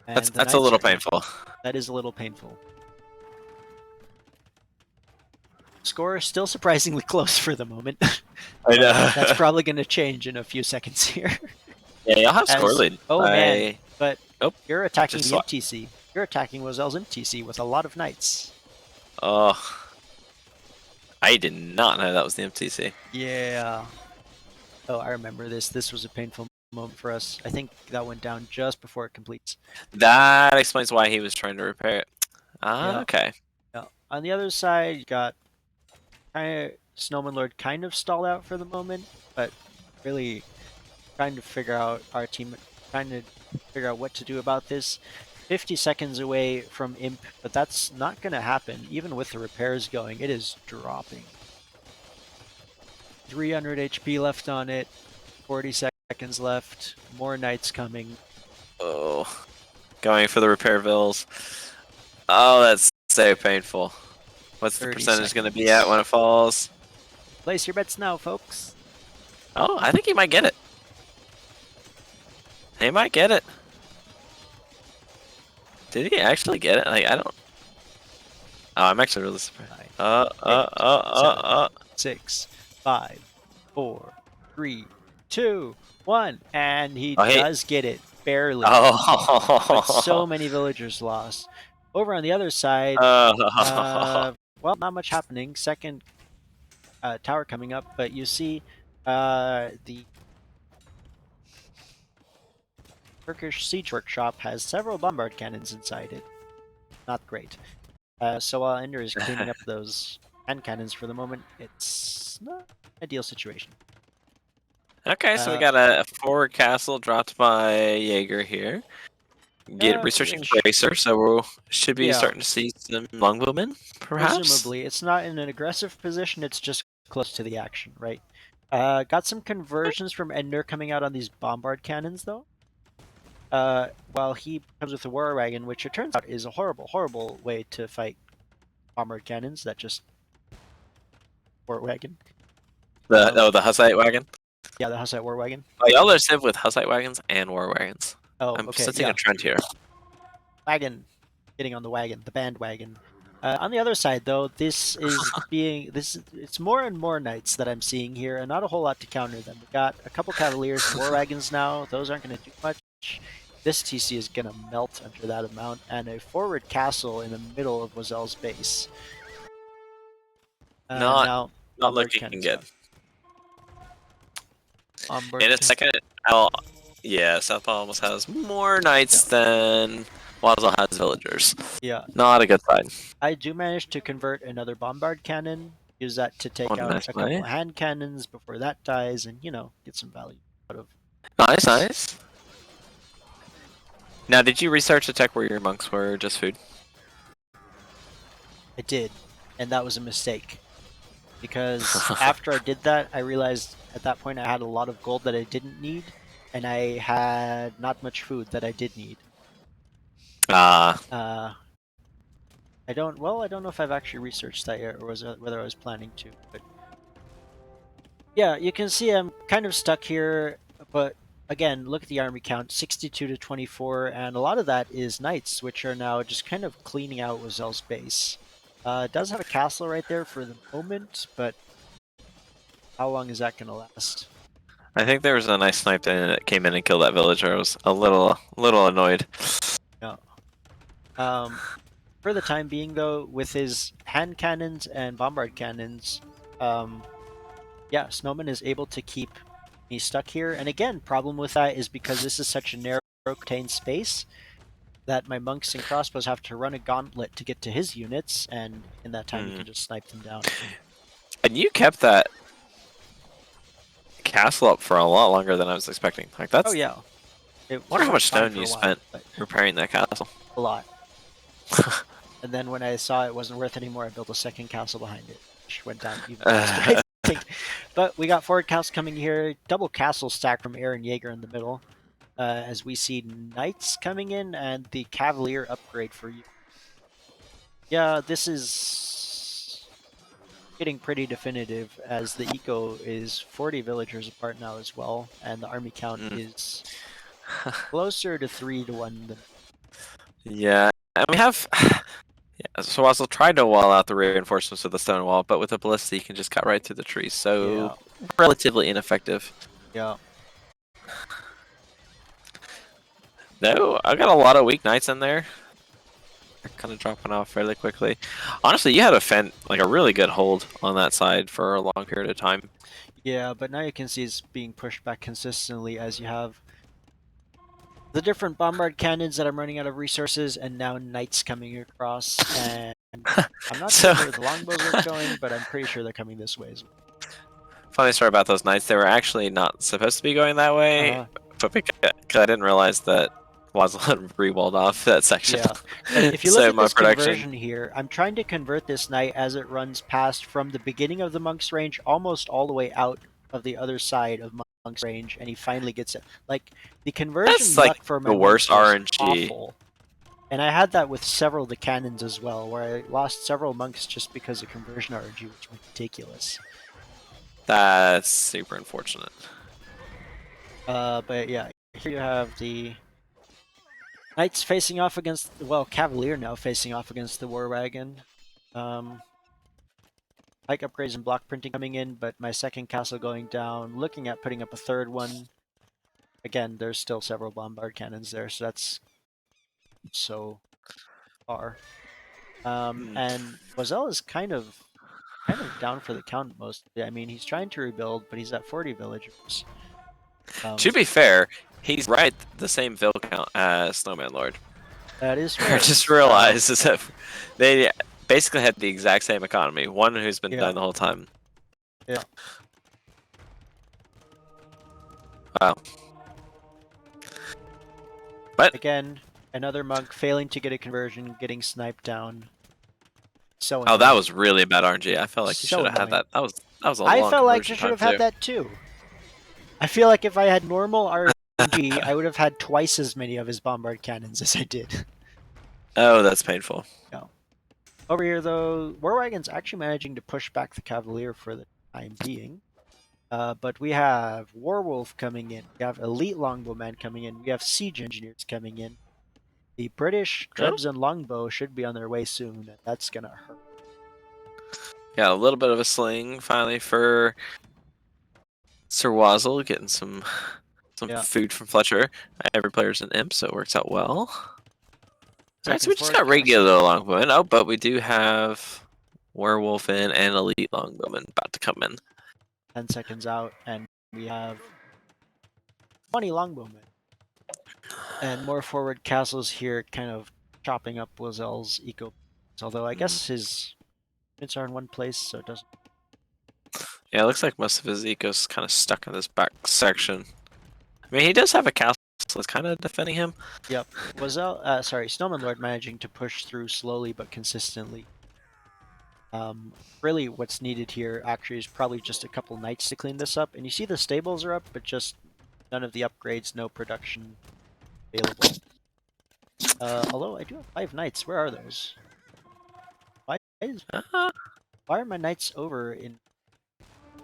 And that's a little painful. That is a little painful. Score is still surprisingly close for the moment. I know. That's probably going to change in a few seconds here. Yeah, you'll have score lead. Oh man, but Nope. you're attacking Just the MTC. You're attacking Wazell's MTC with a lot of knights. Oh, I did not know that was the MTC. Yeah. Oh, I remember this. This was a painful moment for us. I think that went down just before it completes. That explains why he was trying to repair it. Ah, Yeah. okay. Yeah. On the other side, you got Snowman Lord kind of stalled out for the moment, but really trying to figure out what to do about this. 50 seconds away from Imp, but that's not going to happen. Even with the repairs going, it is dropping. 300 HP left on it. 40 seconds left. More knights coming. Oh, going for the repair bills. Oh, that's so painful. What's the percentage going to be at when it falls? Place your bets now, folks. Oh, I think he might get it. He might get it. Did he actually get it? Like, I don't... Oh, I'm actually really surprised. 6, 5, 4, 3, 2, 1, and he Oh, does get it barely. Oh, But so many villagers lost. Over on the other side, well, not much happening. Second tower coming up, but you see the Turkish siege workshop has several bombard cannons inside it. Not great. So while Ender is cleaning up those hand cannons for the moment, it's not an ideal situation. Okay, so we got a forward castle dropped by Jaeger here. Get Yeah, researching sh- Bracer, so we should be yeah. starting to see some longbowmen, perhaps? Presumably, it's not in an aggressive position, it's just close to the action, right? Got some conversions from Ender coming out on these bombard cannons, though. While he comes with a war wagon, which it turns out is a horrible, horrible way to fight bombard cannons. That just war wagon. The Hussite wagon? Yeah, the Hussite war wagon. Oh, y'all are safe with Hussite wagons and war wagons. Oh, I'm okay, sensing yeah. a trend here. Wagon, getting on the wagon, the bandwagon. On the other side, though, this is it's more and more knights that I'm seeing here, and not a whole lot to counter them. We got a couple cavaliers and war wagons now. Those aren't going to do much. This TC is going to melt under that amount, and a forward castle in the middle of Wazel's base. Not Bombard looking cannons good. Bombard In a second, Southpaw almost has more knights than Wazel has villagers. Yeah, Not a good sign. I do manage to convert another bombard cannon. Use that to take Oh, out nice a couple play. of hand cannons before that dies, and get some value out of. Nice, nice. Now, did you research the tech where your monks were just food? I did, and that was a mistake. Because after I did that, I realized at that point I had a lot of gold that I didn't need, and I had not much food that I did need. I don't know if I've actually researched that yet, or whether I was planning to. But yeah, you can see I'm kind of stuck here. But again, look at the army count: 62 to 24, and a lot of that is knights, which are now just kind of cleaning out Wazel's base. It does have a castle right there for the moment, but how long is that going to last? I think there was a nice snipe that came in and killed that villager. I was a little annoyed. No. For the time being, though, with his hand cannons and bombard cannons, yeah, Snowman is able to keep me stuck here. And again, problem with that is because this is such a narrow, contained space that my monks and crossbows have to run a gauntlet to get to his units, and in that time, you can just snipe them down. And you kept that castle up for a lot longer than I was expecting. Like that's. Oh yeah. I wonder how much stone you spent but repairing that castle. a lot. And then when I saw it wasn't worth anymore, I built a second castle behind it, which went down even faster, I think. But we got forward castle coming here, double castle stack from Aaron Jaeger in the middle, as we see knights coming in and the cavalier upgrade for you. Yeah, this is getting pretty definitive, as the eco is 40 villagers apart now as well, and the army count is closer to 3 to 1 than. Yeah, and we have. Yeah, so Wazel tried to wall out the reinforcements with the stone wall, but with a ballista you can just cut right through the trees, so relatively ineffective. Yeah. No, I got a lot of weak knights in there. They're kind of dropping off fairly quickly. Honestly, you had a really good hold on that side for a long period of time. Yeah, but now you can see it's being pushed back consistently as you have the different bombard cannons that I'm running out of resources, and now knights coming across. And I'm not sure where the longbows are going, but I'm pretty sure they're coming this way as well. Funny story about those knights, they were actually not supposed to be going that way, but because I didn't realize that Wazel had re-walled off that section. Yeah. If you look So at my this production- conversion here, I'm trying to convert this knight as it runs past from the beginning of the monk's range almost all the way out of the other side of monk's range, and he finally gets it. Like, the conversion That's like luck for my the worst monks was RNG. awful. And I had that with several of the cannons as well, where I lost several monks just because of conversion RNG, which was ridiculous. That's super unfortunate. But yeah, here you have the knights facing off against, well, cavalier now facing off against the war wagon. Pike upgrades and block printing coming in, but my second castle going down. Looking at putting up a third one. Again, there's still several bombard cannons there, so that's so far. And Wazel is kind of down for the count mostly. I mean, he's trying to rebuild, but he's at 40 villagers. To be fair, He's right. The same Vil count as Snowman Lord. That is I fair. just realized is that they basically had the exact same economy. One who's been Yeah. dying the whole time. Yeah. Wow. But Again, another monk failing to get a conversion, getting sniped down. So oh, annoying. that was really bad RNG. I felt like you So should have had annoying. that. That was a I long felt like conversion I should time have had too. that too. I feel like if I had normal RNG, I would have had twice as many of his bombard cannons as I did. Oh, that's painful. No. Over here, though, War Wagon's actually managing to push back the Cavalier for the time being. But we have Warwolf coming in. We have Elite Longbowman coming in. We have Siege Engineers coming in. The British Oh, Trebs and Longbow should be on their way soon, and that's gonna hurt. yeah, a little bit of a sling finally for Sir Wazzle, getting some Yeah. food from Fletcher. Every player's an imp, so it works out well. Alright, so Second we just forward got regular castle. longbowmen. Oh, but we do have werewolf in and elite longbowmen about to come in. 10 seconds out, and we have 20 Longbowmen. And more forward castles here, kind of chopping up Lozel's eco. Although I guess his units are in one place, so it doesn't. Yeah, it looks like most of his eco's kind of stuck in this back section. I mean, he does have a castle that's kind of defending him. Yep. Snowman Lord managing to push through slowly but consistently. Really, what's needed here actually is probably just a couple knights to clean this up. And you see the stables are up, but just none of the upgrades, no production available. Although I do have 5 knights. Where are those? Why are my knights over in...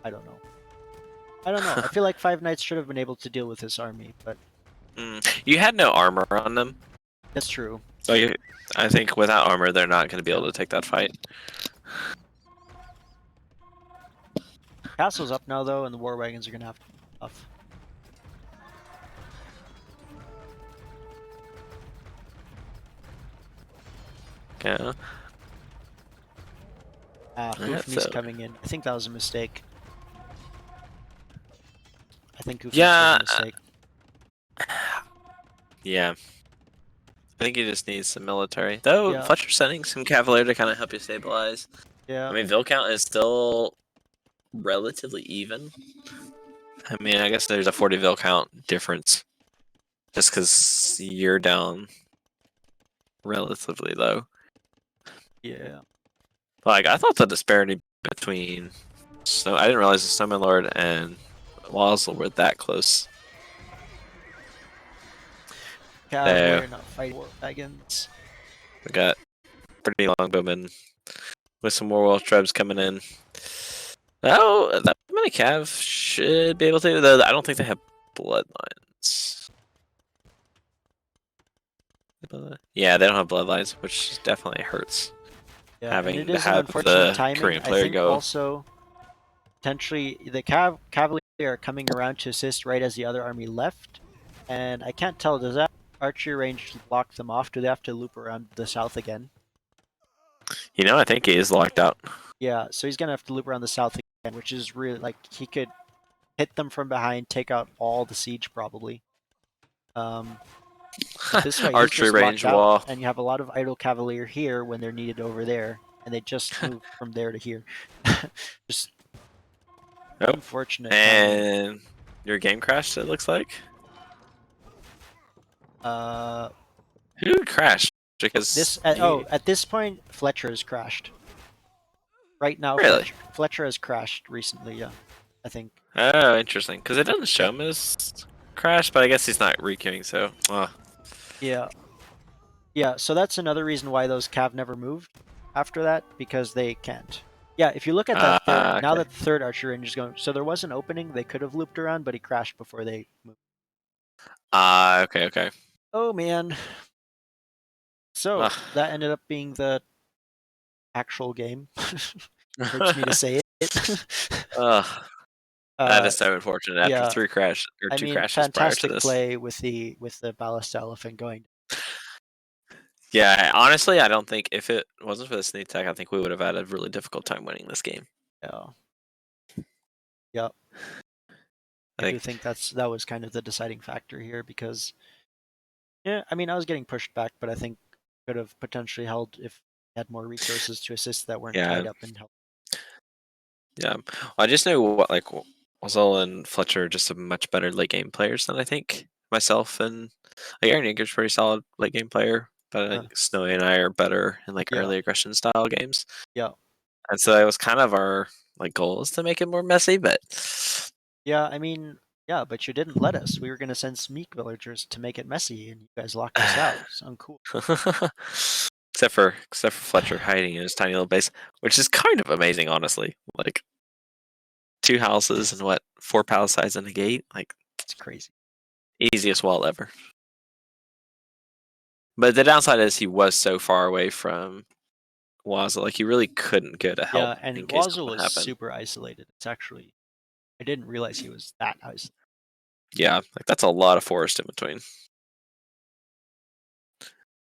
I don't know. I feel like 5 knights should have been able to deal with this army, but You had no armor on them. that's true. So I think without armor, they're not going to be able to take that fight. Castle's up now, though, and the war wagons are going to have to be tough. Yeah. Hoofme's coming in. I think that was a mistake. I think Hoofme's Yeah. was a mistake. Yeah. I think you just need some military. Though, Yeah. Fletcher's sending some Cavalier to kind of help you stabilize. Yeah. I mean, Vil count is still relatively even. I mean, I guess there's a 40 Vil count difference. Just because you're down relatively low. Yeah. Like, I thought the disparity between... I didn't realize the Snowman Lord and Wazzle were that close. Cavalier not fighting war wagons. We got pretty longbowmen with some Warwolf Trebs coming in. Oh, that many Cav should be able to. Though I don't think they have bloodlines. Yeah, they don't have bloodlines, which definitely hurts. Yeah, Having and it to is an have unfortunate the timing. Korean I player think go. also potentially the Cavalier are coming around to assist right as the other army left, and I can't tell. Does that archery range block them off? Do they have to loop around the south again? You know, I think he is locked out. Yeah, so he's gonna have to loop around the south again, which is really like he could hit them from behind, take out all the siege probably. This way, he's Archery just range locked wall. out, and you have a lot of idle Cavalier here when they're needed over there, and they just move from there to here. Just unfortunate. And your game crashed, it looks like. Who crashed? Because at this point, Fletcher has crashed. Right now, Really? Fletcher has crashed recently. Yeah, I think. Oh, interesting. Because it doesn't show him as crashed, but I guess he's not requeuing, so. Yeah. Yeah, so that's another reason why those Cav never moved after that, because they can't. Yeah, if you look at that third, now okay. that the third archer range is going, so there was an opening, they could have looped around, but he crashed before they moved. Okay. Oh man. So that ended up being the actual game. Hurts me to say it. That is so unfortunate after yeah. 3 crashes or 2 crashes prior to fantastic this. play with the ballast elephant going. Yeah, honestly, I don't think if it wasn't for the sneak attack, I think we would have had a really difficult time winning this game. Yeah. Yep. I do think that was kind of the deciding factor here because, yeah, I mean, I was getting pushed back, but I think could have potentially held if I had more resources to assist that weren't yeah, tied up in help. yeah. Well, I just know what like Wazell and Fletcher are just a much better late game players than I think myself, and like Aaron Yeager's pretty solid late game player, but I Uh, think Snowy and I are better in like yeah, early aggression style games. yeah, And so that was kind of our like goal is to make it more messy, but yeah. I mean, yeah, but you didn't let us. We were gonna send Smeek villagers to make it messy, and you guys locked us out. So uncool. except for Fletcher hiding in his tiny little base, which is kind of amazing, honestly. Like 2 houses and what 4 palisades and a gate, like It's crazy. easiest wall ever. But the downside is he was so far away from Waza, like he really couldn't go to help Yeah, and in case Wazoo something was happened. super isolated. It's actually I didn't realize he was that isolated. Yeah, like that's a lot of forest in between.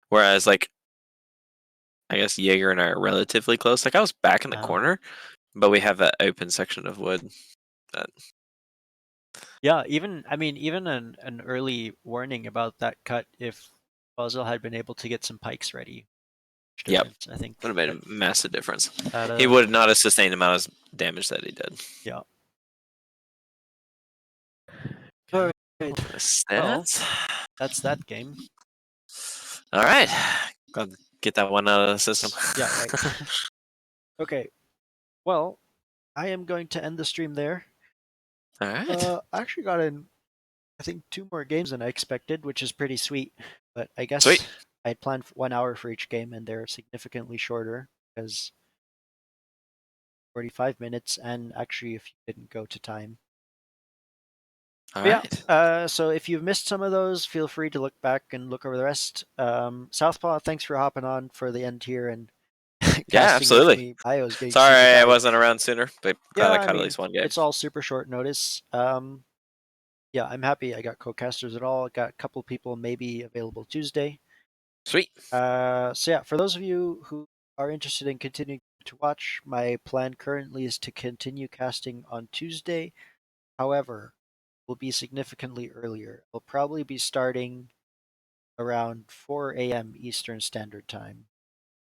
Whereas like I guess Jaeger and I are relatively close. Like I was back in the corner, but we have that open section of wood. That... Yeah, even I mean, even an early warning about that cut if Buzzle had been able to get some pikes ready. Yep, Difference, I think. would have made a massive difference. That, He would not have sustained the amount of damage that he did. yeah. All right. Well, Stats. that's that game. All right, gotta get that one out of the system. Yeah, right. Okay. Well, I am going to end the stream there. All right. I actually got in, I think, 2 more games than I expected, which is pretty sweet. But I guess Sweet. I had planned 1 hour for each game, and they're significantly shorter because 45 minutes, and actually, if you didn't go to time. All But right. yeah, so if you've missed some of those, feel free to look back and look over the rest. Southpaw, thanks for hopping on for the end here and Yeah, casting with absolutely. me. I was getting Sorry super I tired. wasn't around sooner, but glad Yeah, I I caught at mean, least one game. it's all super short notice. Yeah, I'm happy I got co-casters at all. I got a couple people maybe available Tuesday. Sweet. So yeah, for those of you who are interested in continuing to watch, my plan currently is to continue casting on Tuesday. However, will be significantly earlier. I'll probably be starting around 4 a.m. Eastern Standard Time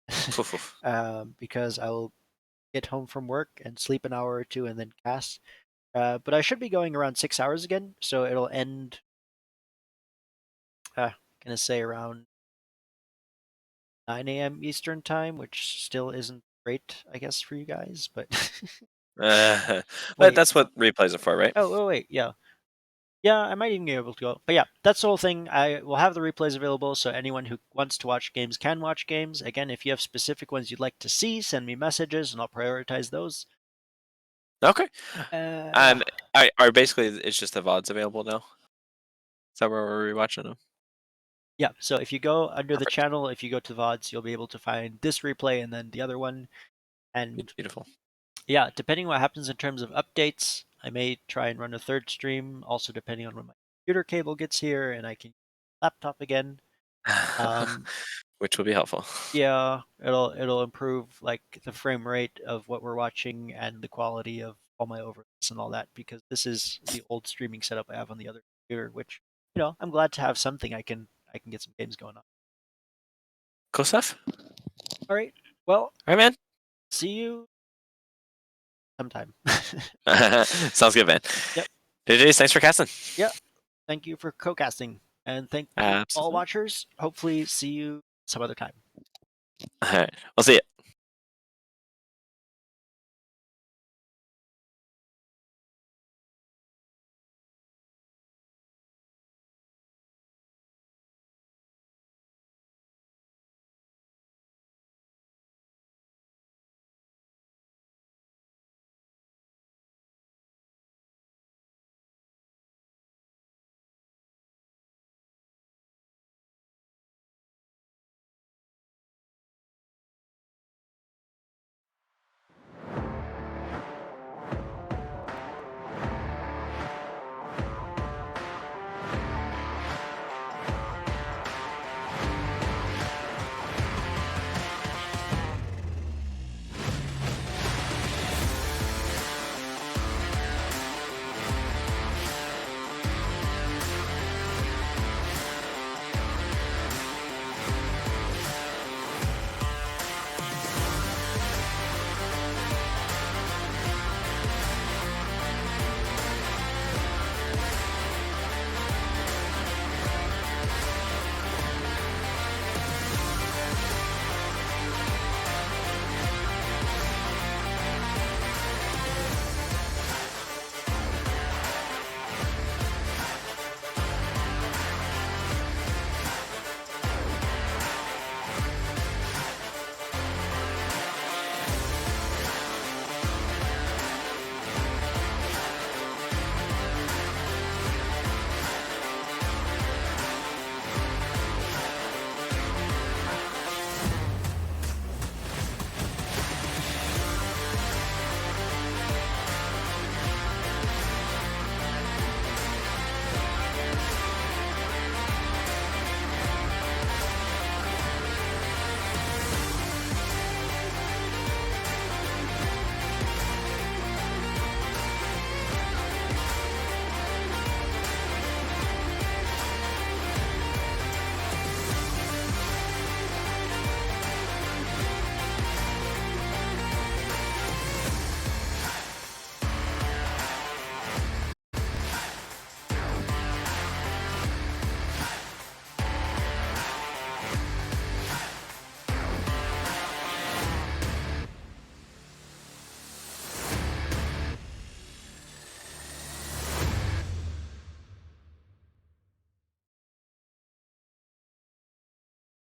Poof, poof. because I will get home from work and sleep an hour or two and then cast. But I should be going around 6 hours again, so it'll end. Gonna say around 9 a.m. Eastern Time, which still isn't great, I guess, for you guys. But But wait, that's what replays are for, right? oh wait, yeah. Yeah, I might even be able to go. But yeah, that's the whole thing. I will have the replays available, so anyone who wants to watch games can watch games. Again, if you have specific ones you'd like to see, send me messages and I'll prioritize those. Okay. Yeah. And I are basically it's just the VODs available now. Is that where we're rewatching them? Yeah, so if you go under the Perfect. channel, if you go to VODs, you'll be able to find this replay and then the other one. And Beautiful. yeah, depending what happens in terms of updates, I may try and run a third stream, also depending on when my computer cable gets here and I can use my laptop again. Which will be helpful. Yeah, it'll improve like the frame rate of what we're watching and the quality of all my overlays and all that because this is the old streaming setup I have on the other computer, which I'm glad to have something I can get some games going on. Cool stuff. All right. Well, All right, man. see you sometime. Sounds good, man. Yep. JJ's, thanks for casting. Yep. Thank you for co-casting and thank you all Absolutely. watchers. Hopefully see you some other time. All right. We'll see you.